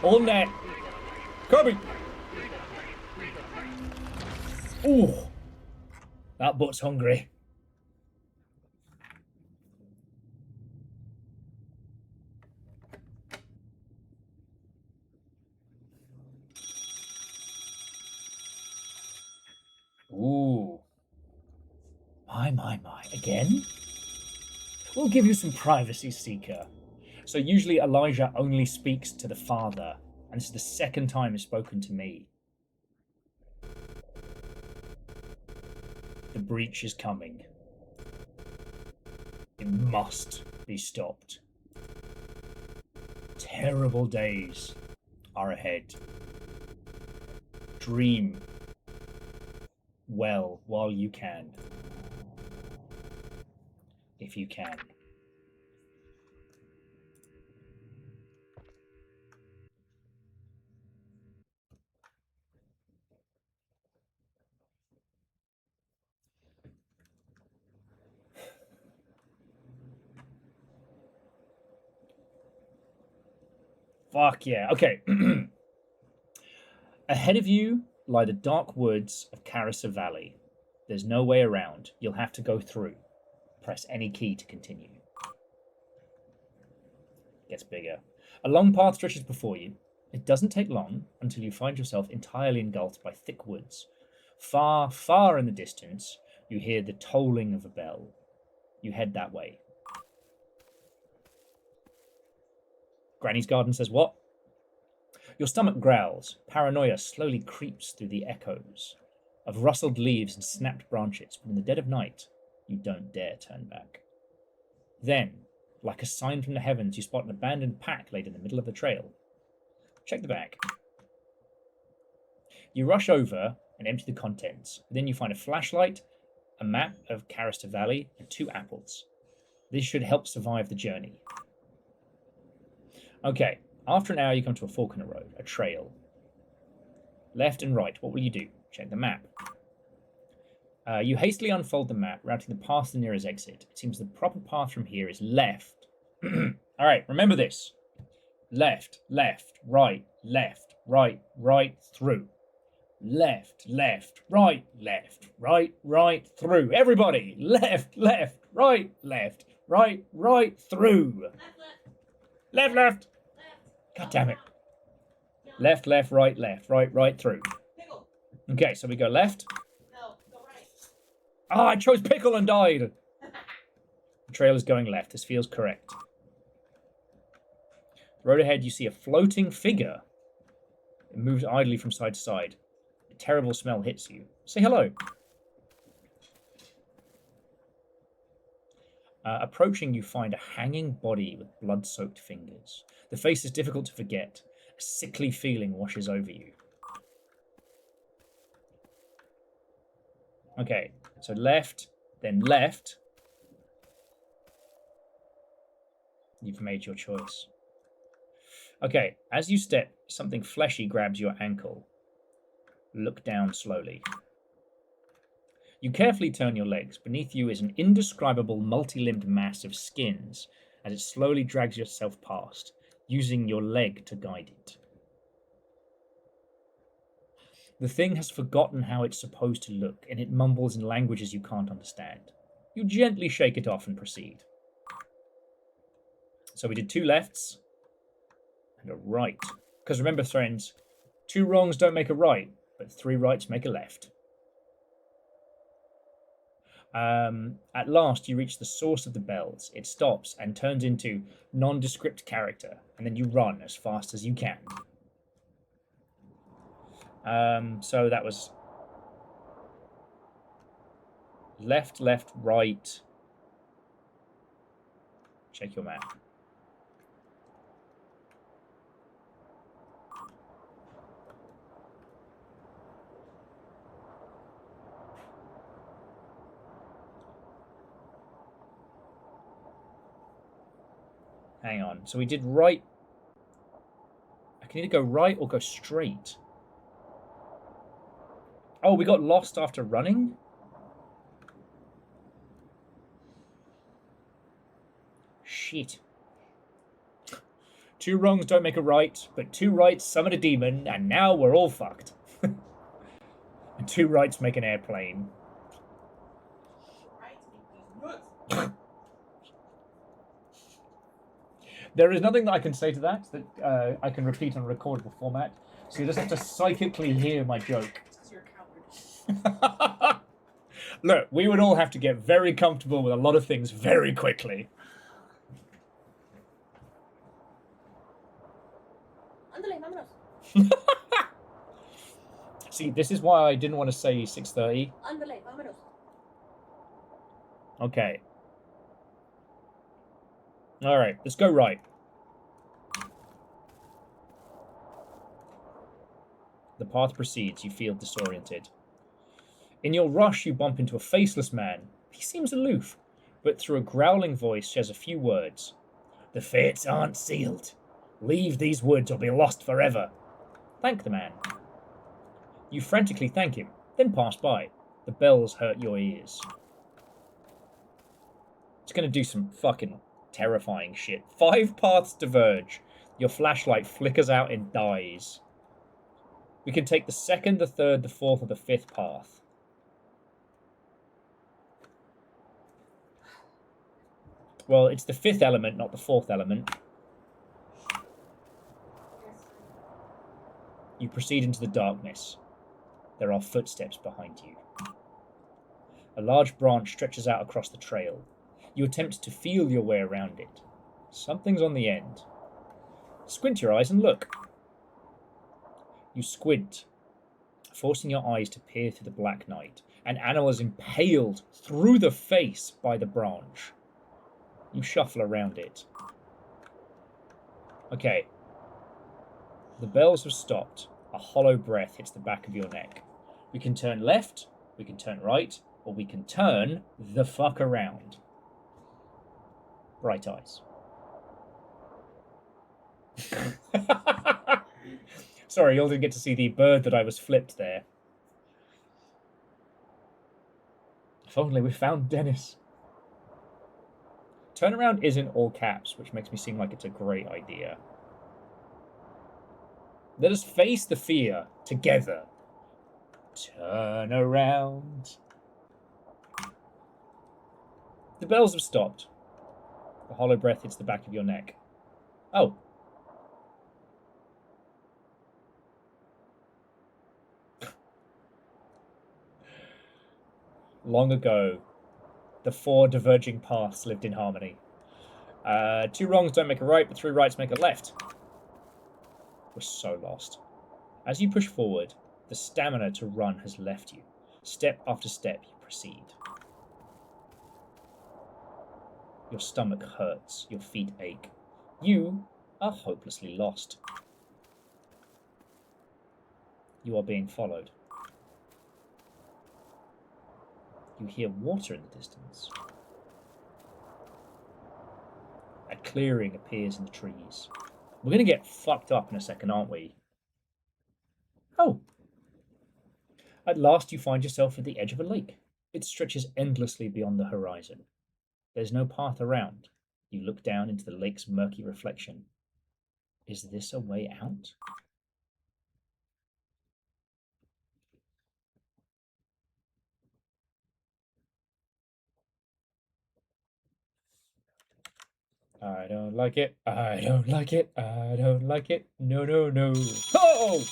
All net. Kirby. Ooh, that butt's hungry. Ooh. My. Again? We'll give you some privacy, Seeker. So usually Elijah only speaks to the Father, and this is the second time he's spoken to me. The breach is coming. It must be stopped. Terrible days are ahead. Dream well while you can. If you can. Fuck yeah. Okay. Ahead of you lie the dark woods of Carissa Valley. There's no way around. You'll have to go through. Press any key to continue. Gets bigger. A long path stretches before you. It doesn't take long until you find yourself entirely engulfed by thick woods. Far, far in the distance, you hear the tolling of a bell. You head that way. Granny's garden says what? Your stomach growls. Paranoia slowly creeps through the echoes of rustled leaves and snapped branches, but in the dead of night, you don't dare turn back. Then, like a sign from the heavens, you spot an abandoned pack laid in the middle of the trail. Check the bag. You rush over and empty the contents. Then you find a flashlight, a map of Carister Valley, and 2 apples. This should help survive the journey. Okay, after an hour you come to a fork in the road, a trail. Left and right, what will you do? Check the map. You hastily unfold the map, routing the path to the nearest exit. It seems the proper path from here is left. Alright, remember this. Left, left, right, right, through. Left, right, through. Everybody! Left, right, through. Left. God damn it. Left, right, through. Pickle. Okay, so we go left. No, go right. Ah, I chose pickle and died. The trail is going left. This feels correct. Road ahead, you see a floating figure. It moves idly from side to side. A terrible smell hits you. Say hello. Approaching, you find a hanging body with blood-soaked fingers. The face is difficult to forget. A sickly feeling washes over you. Okay, so left, then left. You've made your choice. Okay, as you step, something fleshy grabs your ankle. Look down slowly. You carefully turn your legs. Beneath you is an indescribable multi-limbed mass of skins as it slowly drags yourself past, using your leg to guide it. The thing has forgotten how it's supposed to look, and it mumbles in languages you can't understand. You gently shake it off and proceed. So we did 2 lefts and a right. Because remember, friends, 2 wrongs don't make a right, but 3 rights make a left. At last, you reach the source of the bells. It stops and turns into nondescript character, and then you run as fast as you can. So that was left, right. Check your map. Hang on. So we did right. I can either go right or go straight. Oh, we got lost after running? Shit. 2 wrongs don't make a right, but 2 rights summon a demon, and now we're all fucked. And 2 rights make an airplane. Right, make these nuts. There is nothing that I can say to that I can repeat on a recordable format, so you just have to psychically hear my joke. It's because you're a coward. Look, we would all have to get very comfortable with a lot of things very quickly. Ándale, vámonos. See, this is why I didn't want to say 6:30. Ándale, vámonos. Okay. Alright, let's go right. The path proceeds, you feel disoriented. In your rush, you bump into a faceless man. He seems aloof, but through a growling voice shares a few words. The fates aren't sealed. Leave these woods or be lost forever. Thank the man. You frantically thank him, then pass by. The bells hurt your ears. It's gonna do some fucking terrifying shit. 5 paths diverge. Your flashlight flickers out and dies. We can take the 2nd, the 3rd, the 4th, or the 5th path. Well, it's the 5th element, not the 4th element. You proceed into the darkness. There are footsteps behind you. A large branch stretches out across the trail. You attempt to feel your way around it. Something's on the end. Squint your eyes and look. You squint, forcing your eyes to peer through the black night. An animal is impaled through the face by the branch. You shuffle around it. Okay. The bells have stopped. A hollow breath hits the back of your neck. We can turn left, we can turn right, or we can turn the fuck around. Bright eyes. Sorry, you all didn't get to see the bird that I was flipped there. If only we found Dennis. Turnaround is in all caps, which makes me seem like it's a great idea. Let us face the fear together. Turn around. The bells have stopped. The hollow breath hits the back of your neck. Oh. Long ago, the 4 diverging paths lived in harmony. 2 wrongs don't make a right, but 3 rights make a left. We're so lost. As you push forward, the stamina to run has left you. Step after step, you proceed. Your stomach hurts, your feet ache. You are hopelessly lost. You are being followed. You hear water in the distance. A clearing appears in the trees. We're going to get fucked up in a second, aren't we? Oh. At last you find yourself at the edge of a lake. It stretches endlessly beyond the horizon. There's no path around. You look down into the lake's murky reflection. Is this a way out? I don't like it. I don't like it. I don't like it. No, no, no. Oh!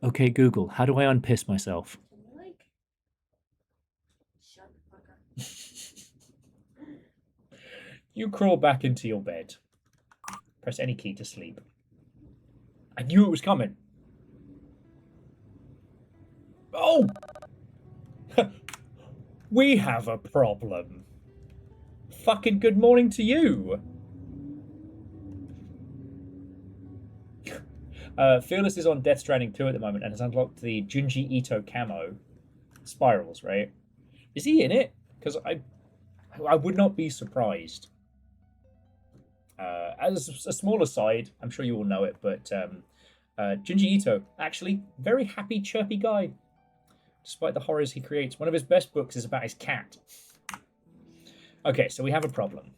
Okay, Google, how do I unpiss myself? Like, shut the fuck up. You crawl back into your bed. Press any key to sleep. I knew it was coming. Oh! We have a problem. Fucking good morning to you. Fearless is on Death Stranding 2 at the moment and has unlocked the Junji Ito camo. Spirals, right? Is he in it? Because I would not be surprised. As a small aside, I'm sure you all know it, but Junji Ito, actually, very happy, chirpy guy. Despite the horrors he creates. One of his best books is about his cat. Okay, so we have a problem.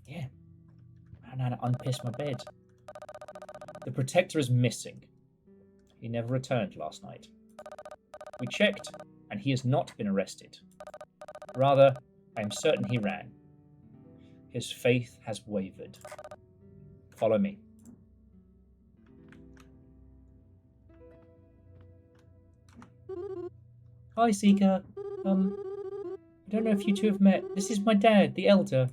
Yeah. I don't know how to unpiss my bed. The Protector is missing. He never returned last night. We checked, and he has not been arrested. Rather, I am certain he ran. His faith has wavered. Follow me. Hi, Seeker. I don't know if you two have met. This is my dad, the Elder.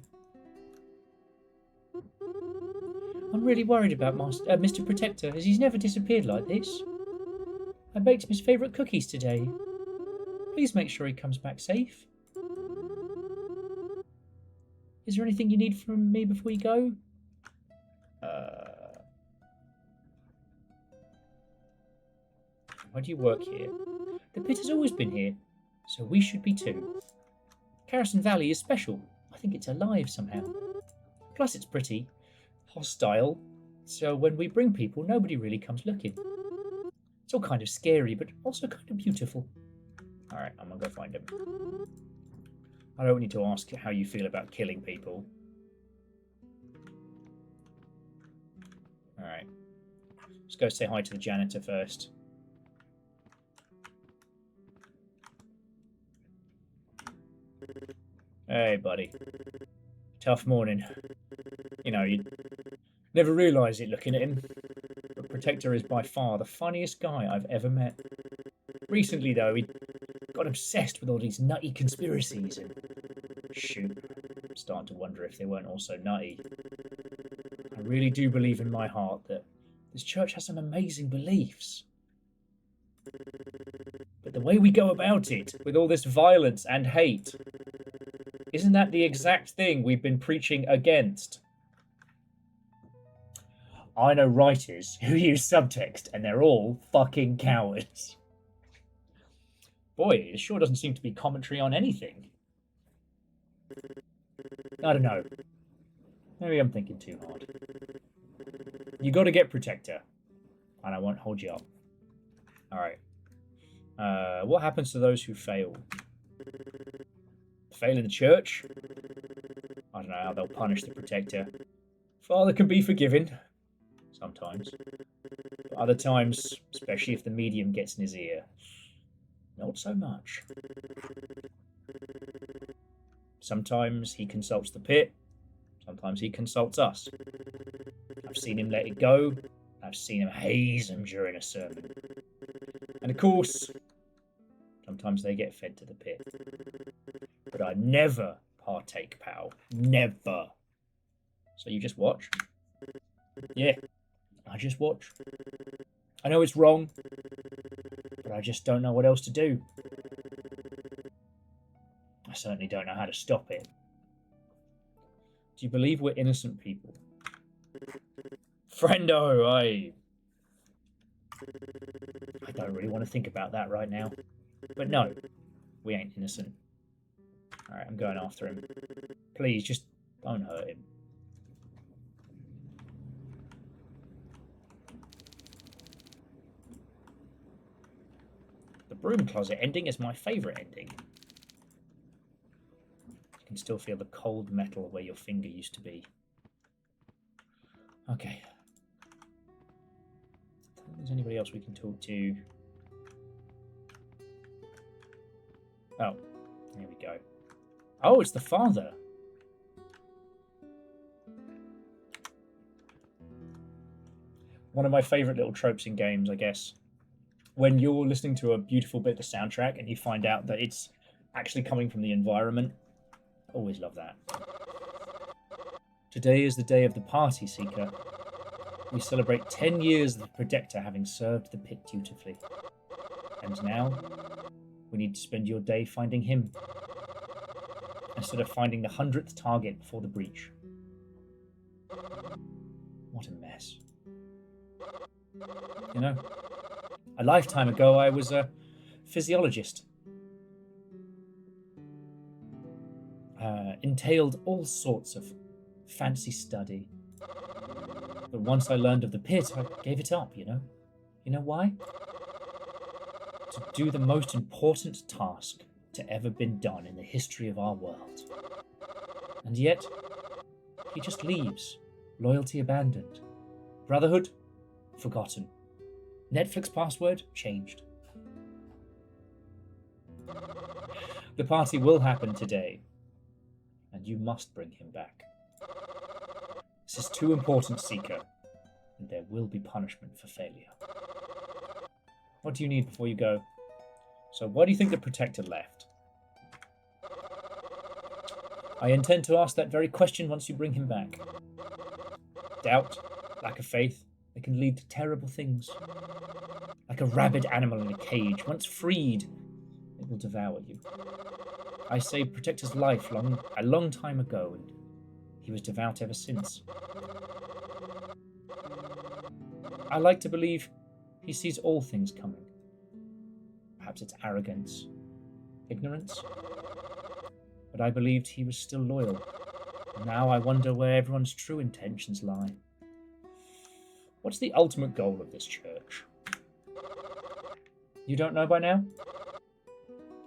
I'm really worried about Mr. Protector, as he's never disappeared like this. I baked him his favourite cookies today. Please make sure he comes back safe. Is there anything you need from me before you go? Why do you work here? The pit has always been here, so we should be too. Carrison Valley is special. I think it's alive somehow. Plus it's pretty. Hostile. So when we bring people, nobody really comes looking. It's all kind of scary, but also kind of beautiful. Alright, I'm gonna go find him. I don't need to ask how you feel about killing people. Alright. Let's go say hi to the janitor first. Hey, buddy. Tough morning. You know, you never realise it looking at him. But Protector is by far the funniest guy I've ever met. Recently, though, he got obsessed with all these nutty conspiracies. And shoot, I'm starting to wonder if they weren't also nutty. I really do believe in my heart that this church has some amazing beliefs. But the way we go about it, with all this violence and hate, isn't that the exact thing we've been preaching against? I know writers who use subtext, and they're all fucking cowards. Boy, it sure doesn't seem to be commentary on anything. I don't know. Maybe I'm thinking too hard. You gotta get Protector, and I won't hold you up. Alright. What happens to those who fail? Fail in the church? I don't know how they'll punish the Protector. Father can be forgiven. Sometimes. But other times, especially if the medium gets in his ear, not so much. Sometimes he consults the pit. Sometimes he consults us. I've seen him let it go. I've seen him haze them during a sermon. And of course, sometimes they get fed to the pit. But I never partake, pal. Never. So you just watch? Yeah, I just watch. I know it's wrong, but I just don't know what else to do. I certainly don't know how to stop it. Do you believe we're innocent people? Friendo, I don't really want to think about that right now. But no, we ain't innocent. Alright, I'm going after him. Please, just don't hurt him. The broom closet ending is my favourite ending. You can still feel the cold metal where your finger used to be. Okay. I don't think there's anybody else we can talk to. Oh, here we go. Oh, it's the father. One of my favourite little tropes in games, I guess. When you're listening to a beautiful bit of the soundtrack and you find out that it's actually coming from the environment. Always love that. Today is the day of the party, Seeker. We celebrate 10 years of the Protector having served the pit dutifully. And now, we need to spend your day finding him, instead of finding the 100th target before the breach. What a mess. You know, a lifetime ago I was a physiologist. Entailed all sorts of fancy study. But once I learned of the pit, I gave it up, you know? You know why? To do the most important task to ever been done in the history of our world. And yet, he just leaves, loyalty abandoned, brotherhood forgotten, Netflix password changed. The party will happen today, and you must bring him back. This is too important, Seeker, and there will be punishment for failure. What do you need before you go? So why do you think the Protector left? I intend to ask that very question once you bring him back. Doubt, lack of faith, they can lead to terrible things. Like a rabid animal in a cage, once freed, it will devour you. I saved Protector's life a long time ago, and he was devout ever since. I like to believe he sees all things coming. Perhaps it's arrogance, ignorance. But I believed he was still loyal. And now I wonder where everyone's true intentions lie. What's the ultimate goal of this church? You don't know by now?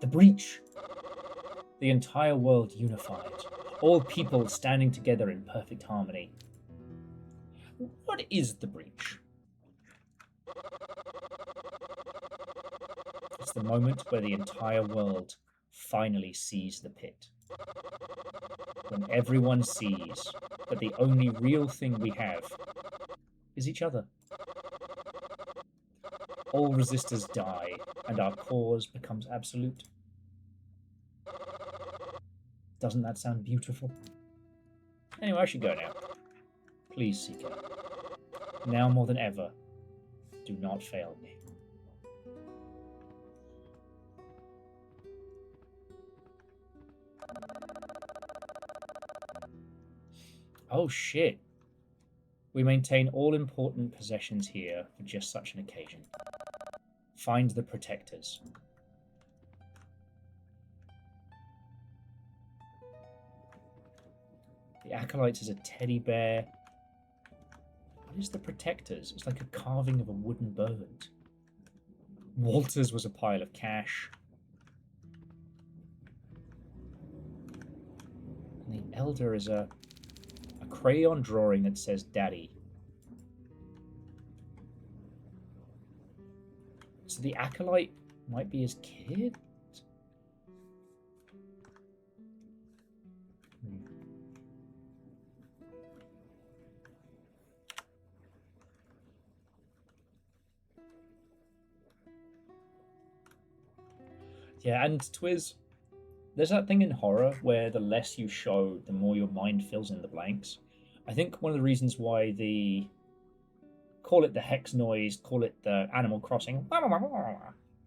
The breach. The entire world unified. All people standing together in perfect harmony. What is the breach? It's the moment where the entire world finally sees the pit. When everyone sees that the only real thing we have is each other. All resistors die, and our cause becomes absolute. Doesn't that sound beautiful? Anyway, I should go now. Please, Seeker. Now more than ever, do not fail me. Oh shit. We maintain all important possessions here for just such an occasion. Find the protectors. The Acolytes is a teddy bear. What is the protectors? It's like a carving of a wooden bird. Walters was a pile of cash. And the Elder is a crayon drawing that says Daddy. So the Acolyte might be his kid? Yeah, and Twiz, there's that thing in horror where the less you show, the more your mind fills in the blanks. I think one of the reasons why call it the hex noise, call it the Animal Crossing,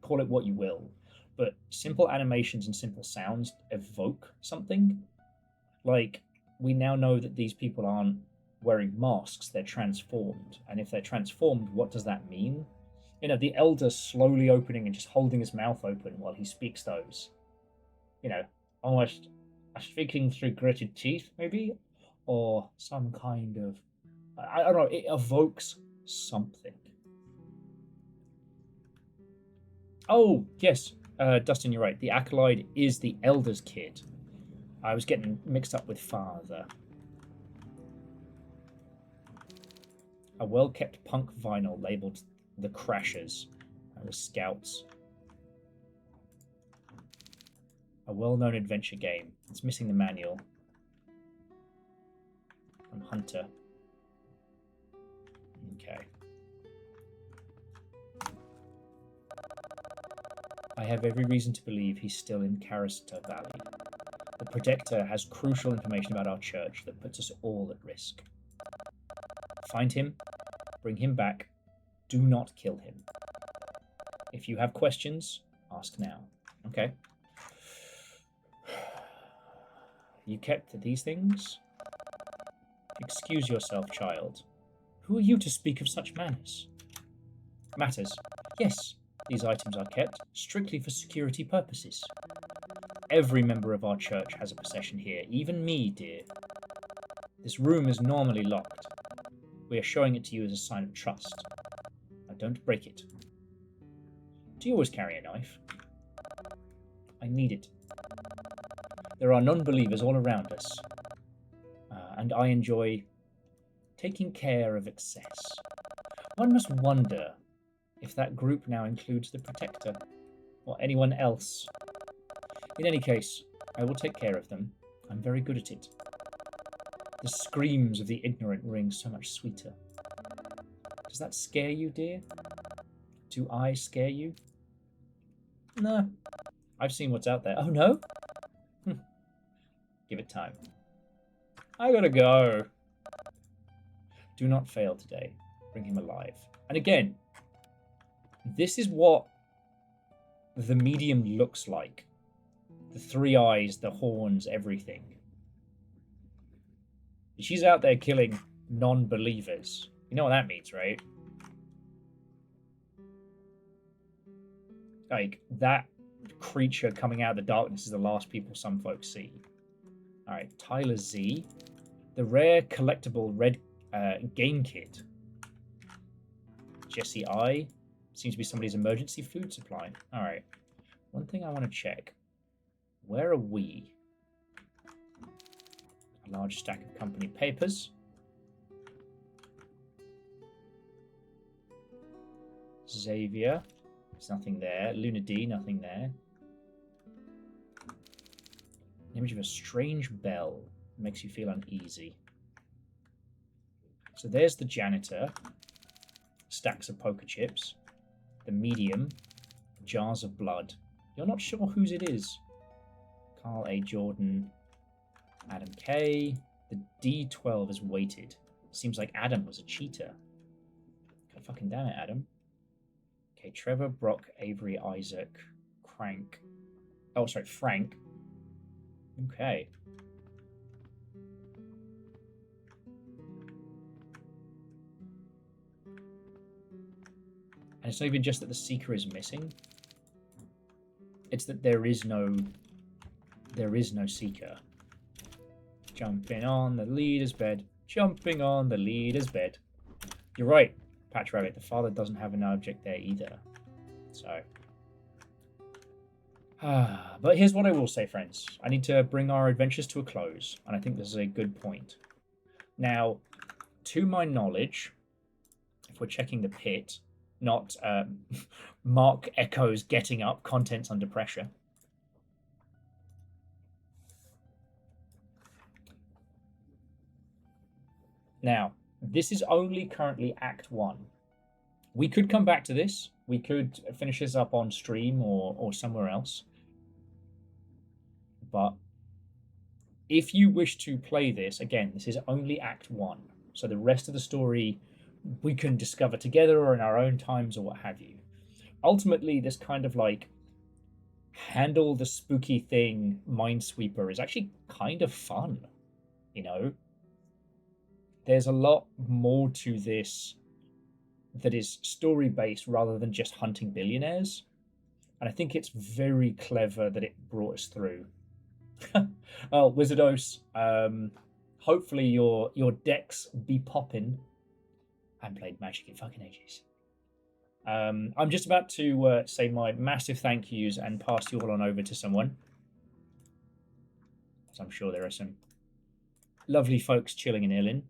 call it what you will, but simple animations and simple sounds evoke something. Like, we now know that these people aren't wearing masks, they're transformed. And if they're transformed, what does that mean? You know, the Elder slowly opening and just holding his mouth open while he speaks those. You know, almost speaking through gritted teeth, maybe? Or some kind of... I don't know, it evokes something. Oh, yes, Dustin, you're right. The Acolyte is the Elder's kid. I was getting mixed up with father. A well-kept punk vinyl labelled The Crashers. That was Scouts. A well-known adventure game. It's missing the manual. From Hunter. Okay. I have every reason to believe he's still in Carista Valley. The Protector has crucial information about our church that puts us all at risk. Find him, bring him back, do not kill him. If you have questions, ask now. Okay? You kept these things? Excuse yourself, child. Who are you to speak of such manners? Matters. Yes, these items are kept strictly for security purposes. Every member of our church has a possession here, even me, dear. This room is normally locked. We are showing it to you as a sign of trust. Now don't break it. Do you always carry a knife? I need it. There are non-believers all around us, and I enjoy taking care of excess. One must wonder if that group now includes the Protector, or anyone else. In any case, I will take care of them. I'm very good at it. The screams of the ignorant ring so much sweeter. Does that scare you, dear? Do I scare you? No. I've seen what's out there. Oh, no? Give it time. I gotta go. Do not fail today. Bring him alive. And again, this is what the medium looks like. The three eyes, the horns, everything. She's out there killing non-believers. You know what that means, right? Like, that creature coming out of the darkness is the last people some folks see. Alright, Tyler Z. The rare collectible red game kit. Jesse I. Seems to be somebody's emergency food supply. Alright. One thing I want to check. Where are we? A large stack of company papers. Xavier. There's nothing there. Luna D, nothing there. An image of a strange bell. Makes you feel uneasy. So there's the janitor. Stacks of poker chips. The medium. Jars of blood. You're not sure whose it is. Carl A. Jordan. Adam K. The D12 is weighted. Seems like Adam was a cheater. God fucking damn it, Adam. Okay, Trevor, Brock, Avery, Isaac, Crank. Oh, sorry, Frank. Okay. And it's not even just that the Seeker is missing. It's that there is no Seeker. Jumping on the leader's bed. Jumping on the leader's bed. You're right, Patch Rabbit. The father doesn't have an object there either. So. But here's what I will say, friends. I need to bring our adventures to a close. And I think this is a good point. Now, to my knowledge, if we're checking the pit, not Mark Echo's getting up, contents under pressure. Now, this is only currently Act 1. We could come back to this. We could finish this up on stream or somewhere else. But if you wish to play this, again, this is only Act 1. So the rest of the story we can discover together or in our own times or what have you. Ultimately, this kind of like handle the spooky thing Minesweeper is actually kind of fun, you know? There's a lot more to this that is story-based rather than just hunting billionaires. And I think it's very clever that it brought us through. Oh, Wizardos, hopefully your decks be popping. I haven't played Magic in fucking ages. I'm just about to say my massive thank yous and pass you all on over to someone. So I'm sure there are some lovely folks chilling in Irlin.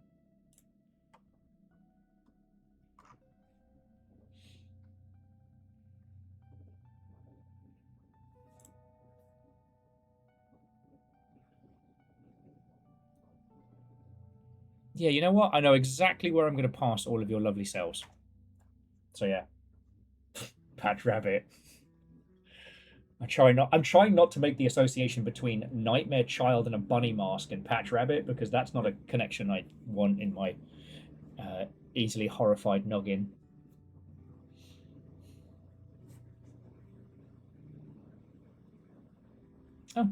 Yeah, you know what? I know exactly where I'm going to pass all of your lovely selves. So yeah, Patch Rabbit. I'm trying not to make the association between Nightmare Child and a bunny mask and Patch Rabbit because that's not a connection I want in my easily horrified noggin. Oh,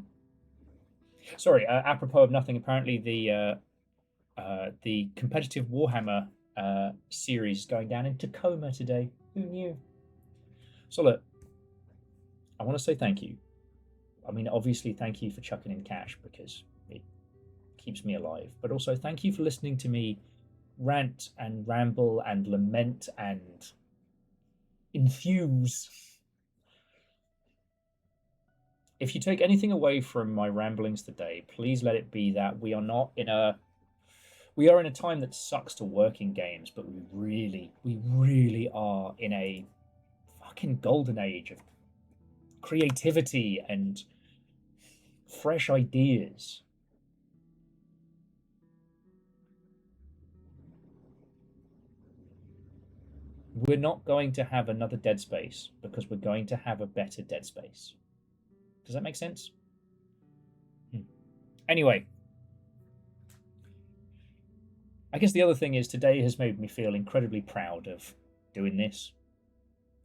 sorry. Apropos of nothing, apparently the competitive Warhammer series is going down in Tacoma today. Who knew? So look, I want to say thank you. I mean, obviously, thank you for chucking in cash because it keeps me alive. But also, thank you for listening to me rant and ramble and lament and enthuse. If you take anything away from my ramblings today, please let it be that we are in a time that sucks to work in games, but we really are in a fucking golden age of creativity and fresh ideas. We're not going to have another Dead Space because we're going to have a better Dead Space. Does that make sense? Anyway, I guess the other thing is today has made me feel incredibly proud of doing this,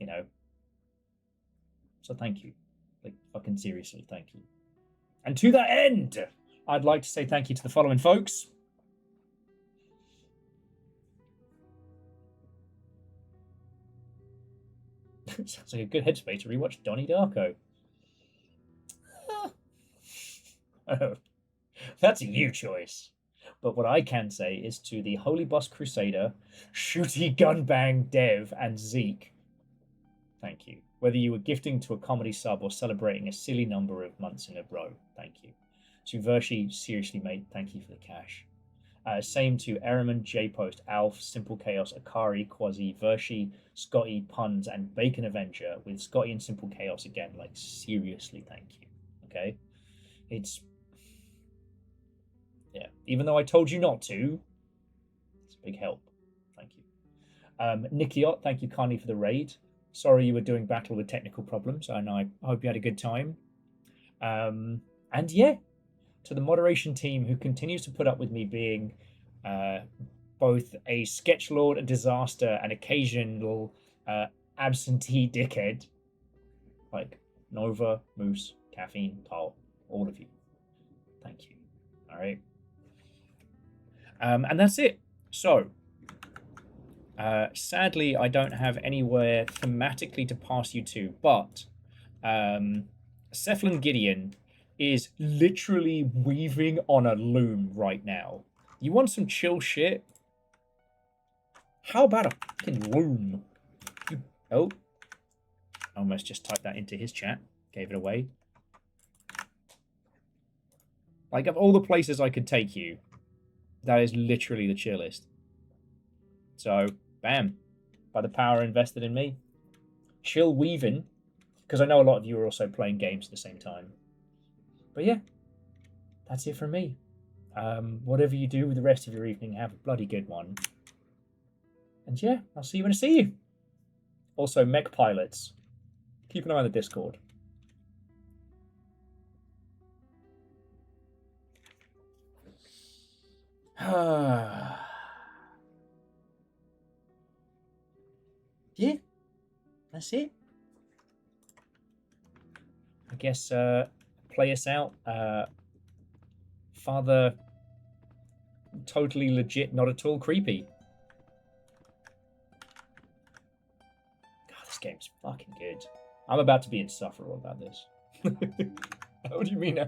you know. So thank you. Like, fucking seriously, thank you. And to that end, I'd like to say thank you to the following folks. Sounds like a good headspace to rewatch Donnie Darko. Oh, that's a you choice. But what I can say is to the Holy Boss Crusader, Shooty Gunbang Dev, and Zeke, thank you. Whether you were gifting to a comedy sub or celebrating a silly number of months in a row, thank you. To Vershi, seriously, mate, thank you for the cash. Same to Ehrman, J-Post, Alf, Simple Chaos, Akari, Quasi, Vershi, Scotty, Puns, and Bacon Avenger, with Scotty and Simple Chaos again. Like, seriously, thank you. Okay? It's... yeah. Even though I told you not to, it's a big help. Thank you. Nikiot, thank you kindly for the raid. Sorry you were doing battle with technical problems, and I hope you had a good time. And yeah, to the moderation team who continues to put up with me being both a sketchlord, a disaster, and occasional absentee dickhead. Like Nova, Moose, Caffeine, Carl, all of you. Thank you. All right. And that's it. So, sadly, I don't have anywhere thematically to pass you to, but Cephalon Gideon is literally weaving on a loom right now. You want some chill shit? How about a fucking loom? Oh. Almost just typed that into his chat. Gave it away. Like, of all the places I could take you, that is literally the chillest. So, bam. By the power invested in me. Chill weaving. Because I know a lot of you are also playing games at the same time. But yeah. That's it from me. Whatever you do with the rest of your evening, have a bloody good one. And yeah, I'll see you when I see you. Also, mech pilots. Keep an eye on the Discord. Yeah, that's it. I guess play us out. Father, totally legit, not at all creepy. God, this game's fucking good. I'm about to be insufferable about this. What do you mean?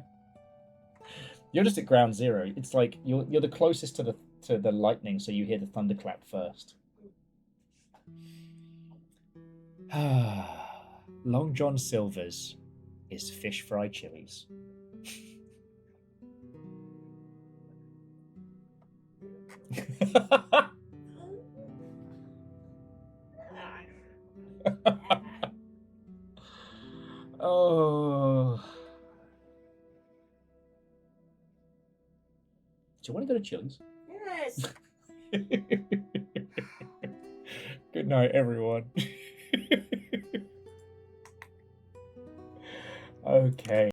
You're just at ground zero. It's like you're the closest to the lightning, so you hear the thunderclap first. Long John Silver's is fish fried chilies. Oh. Do you want to go to Chili's? Yes. Good night, everyone. Okay.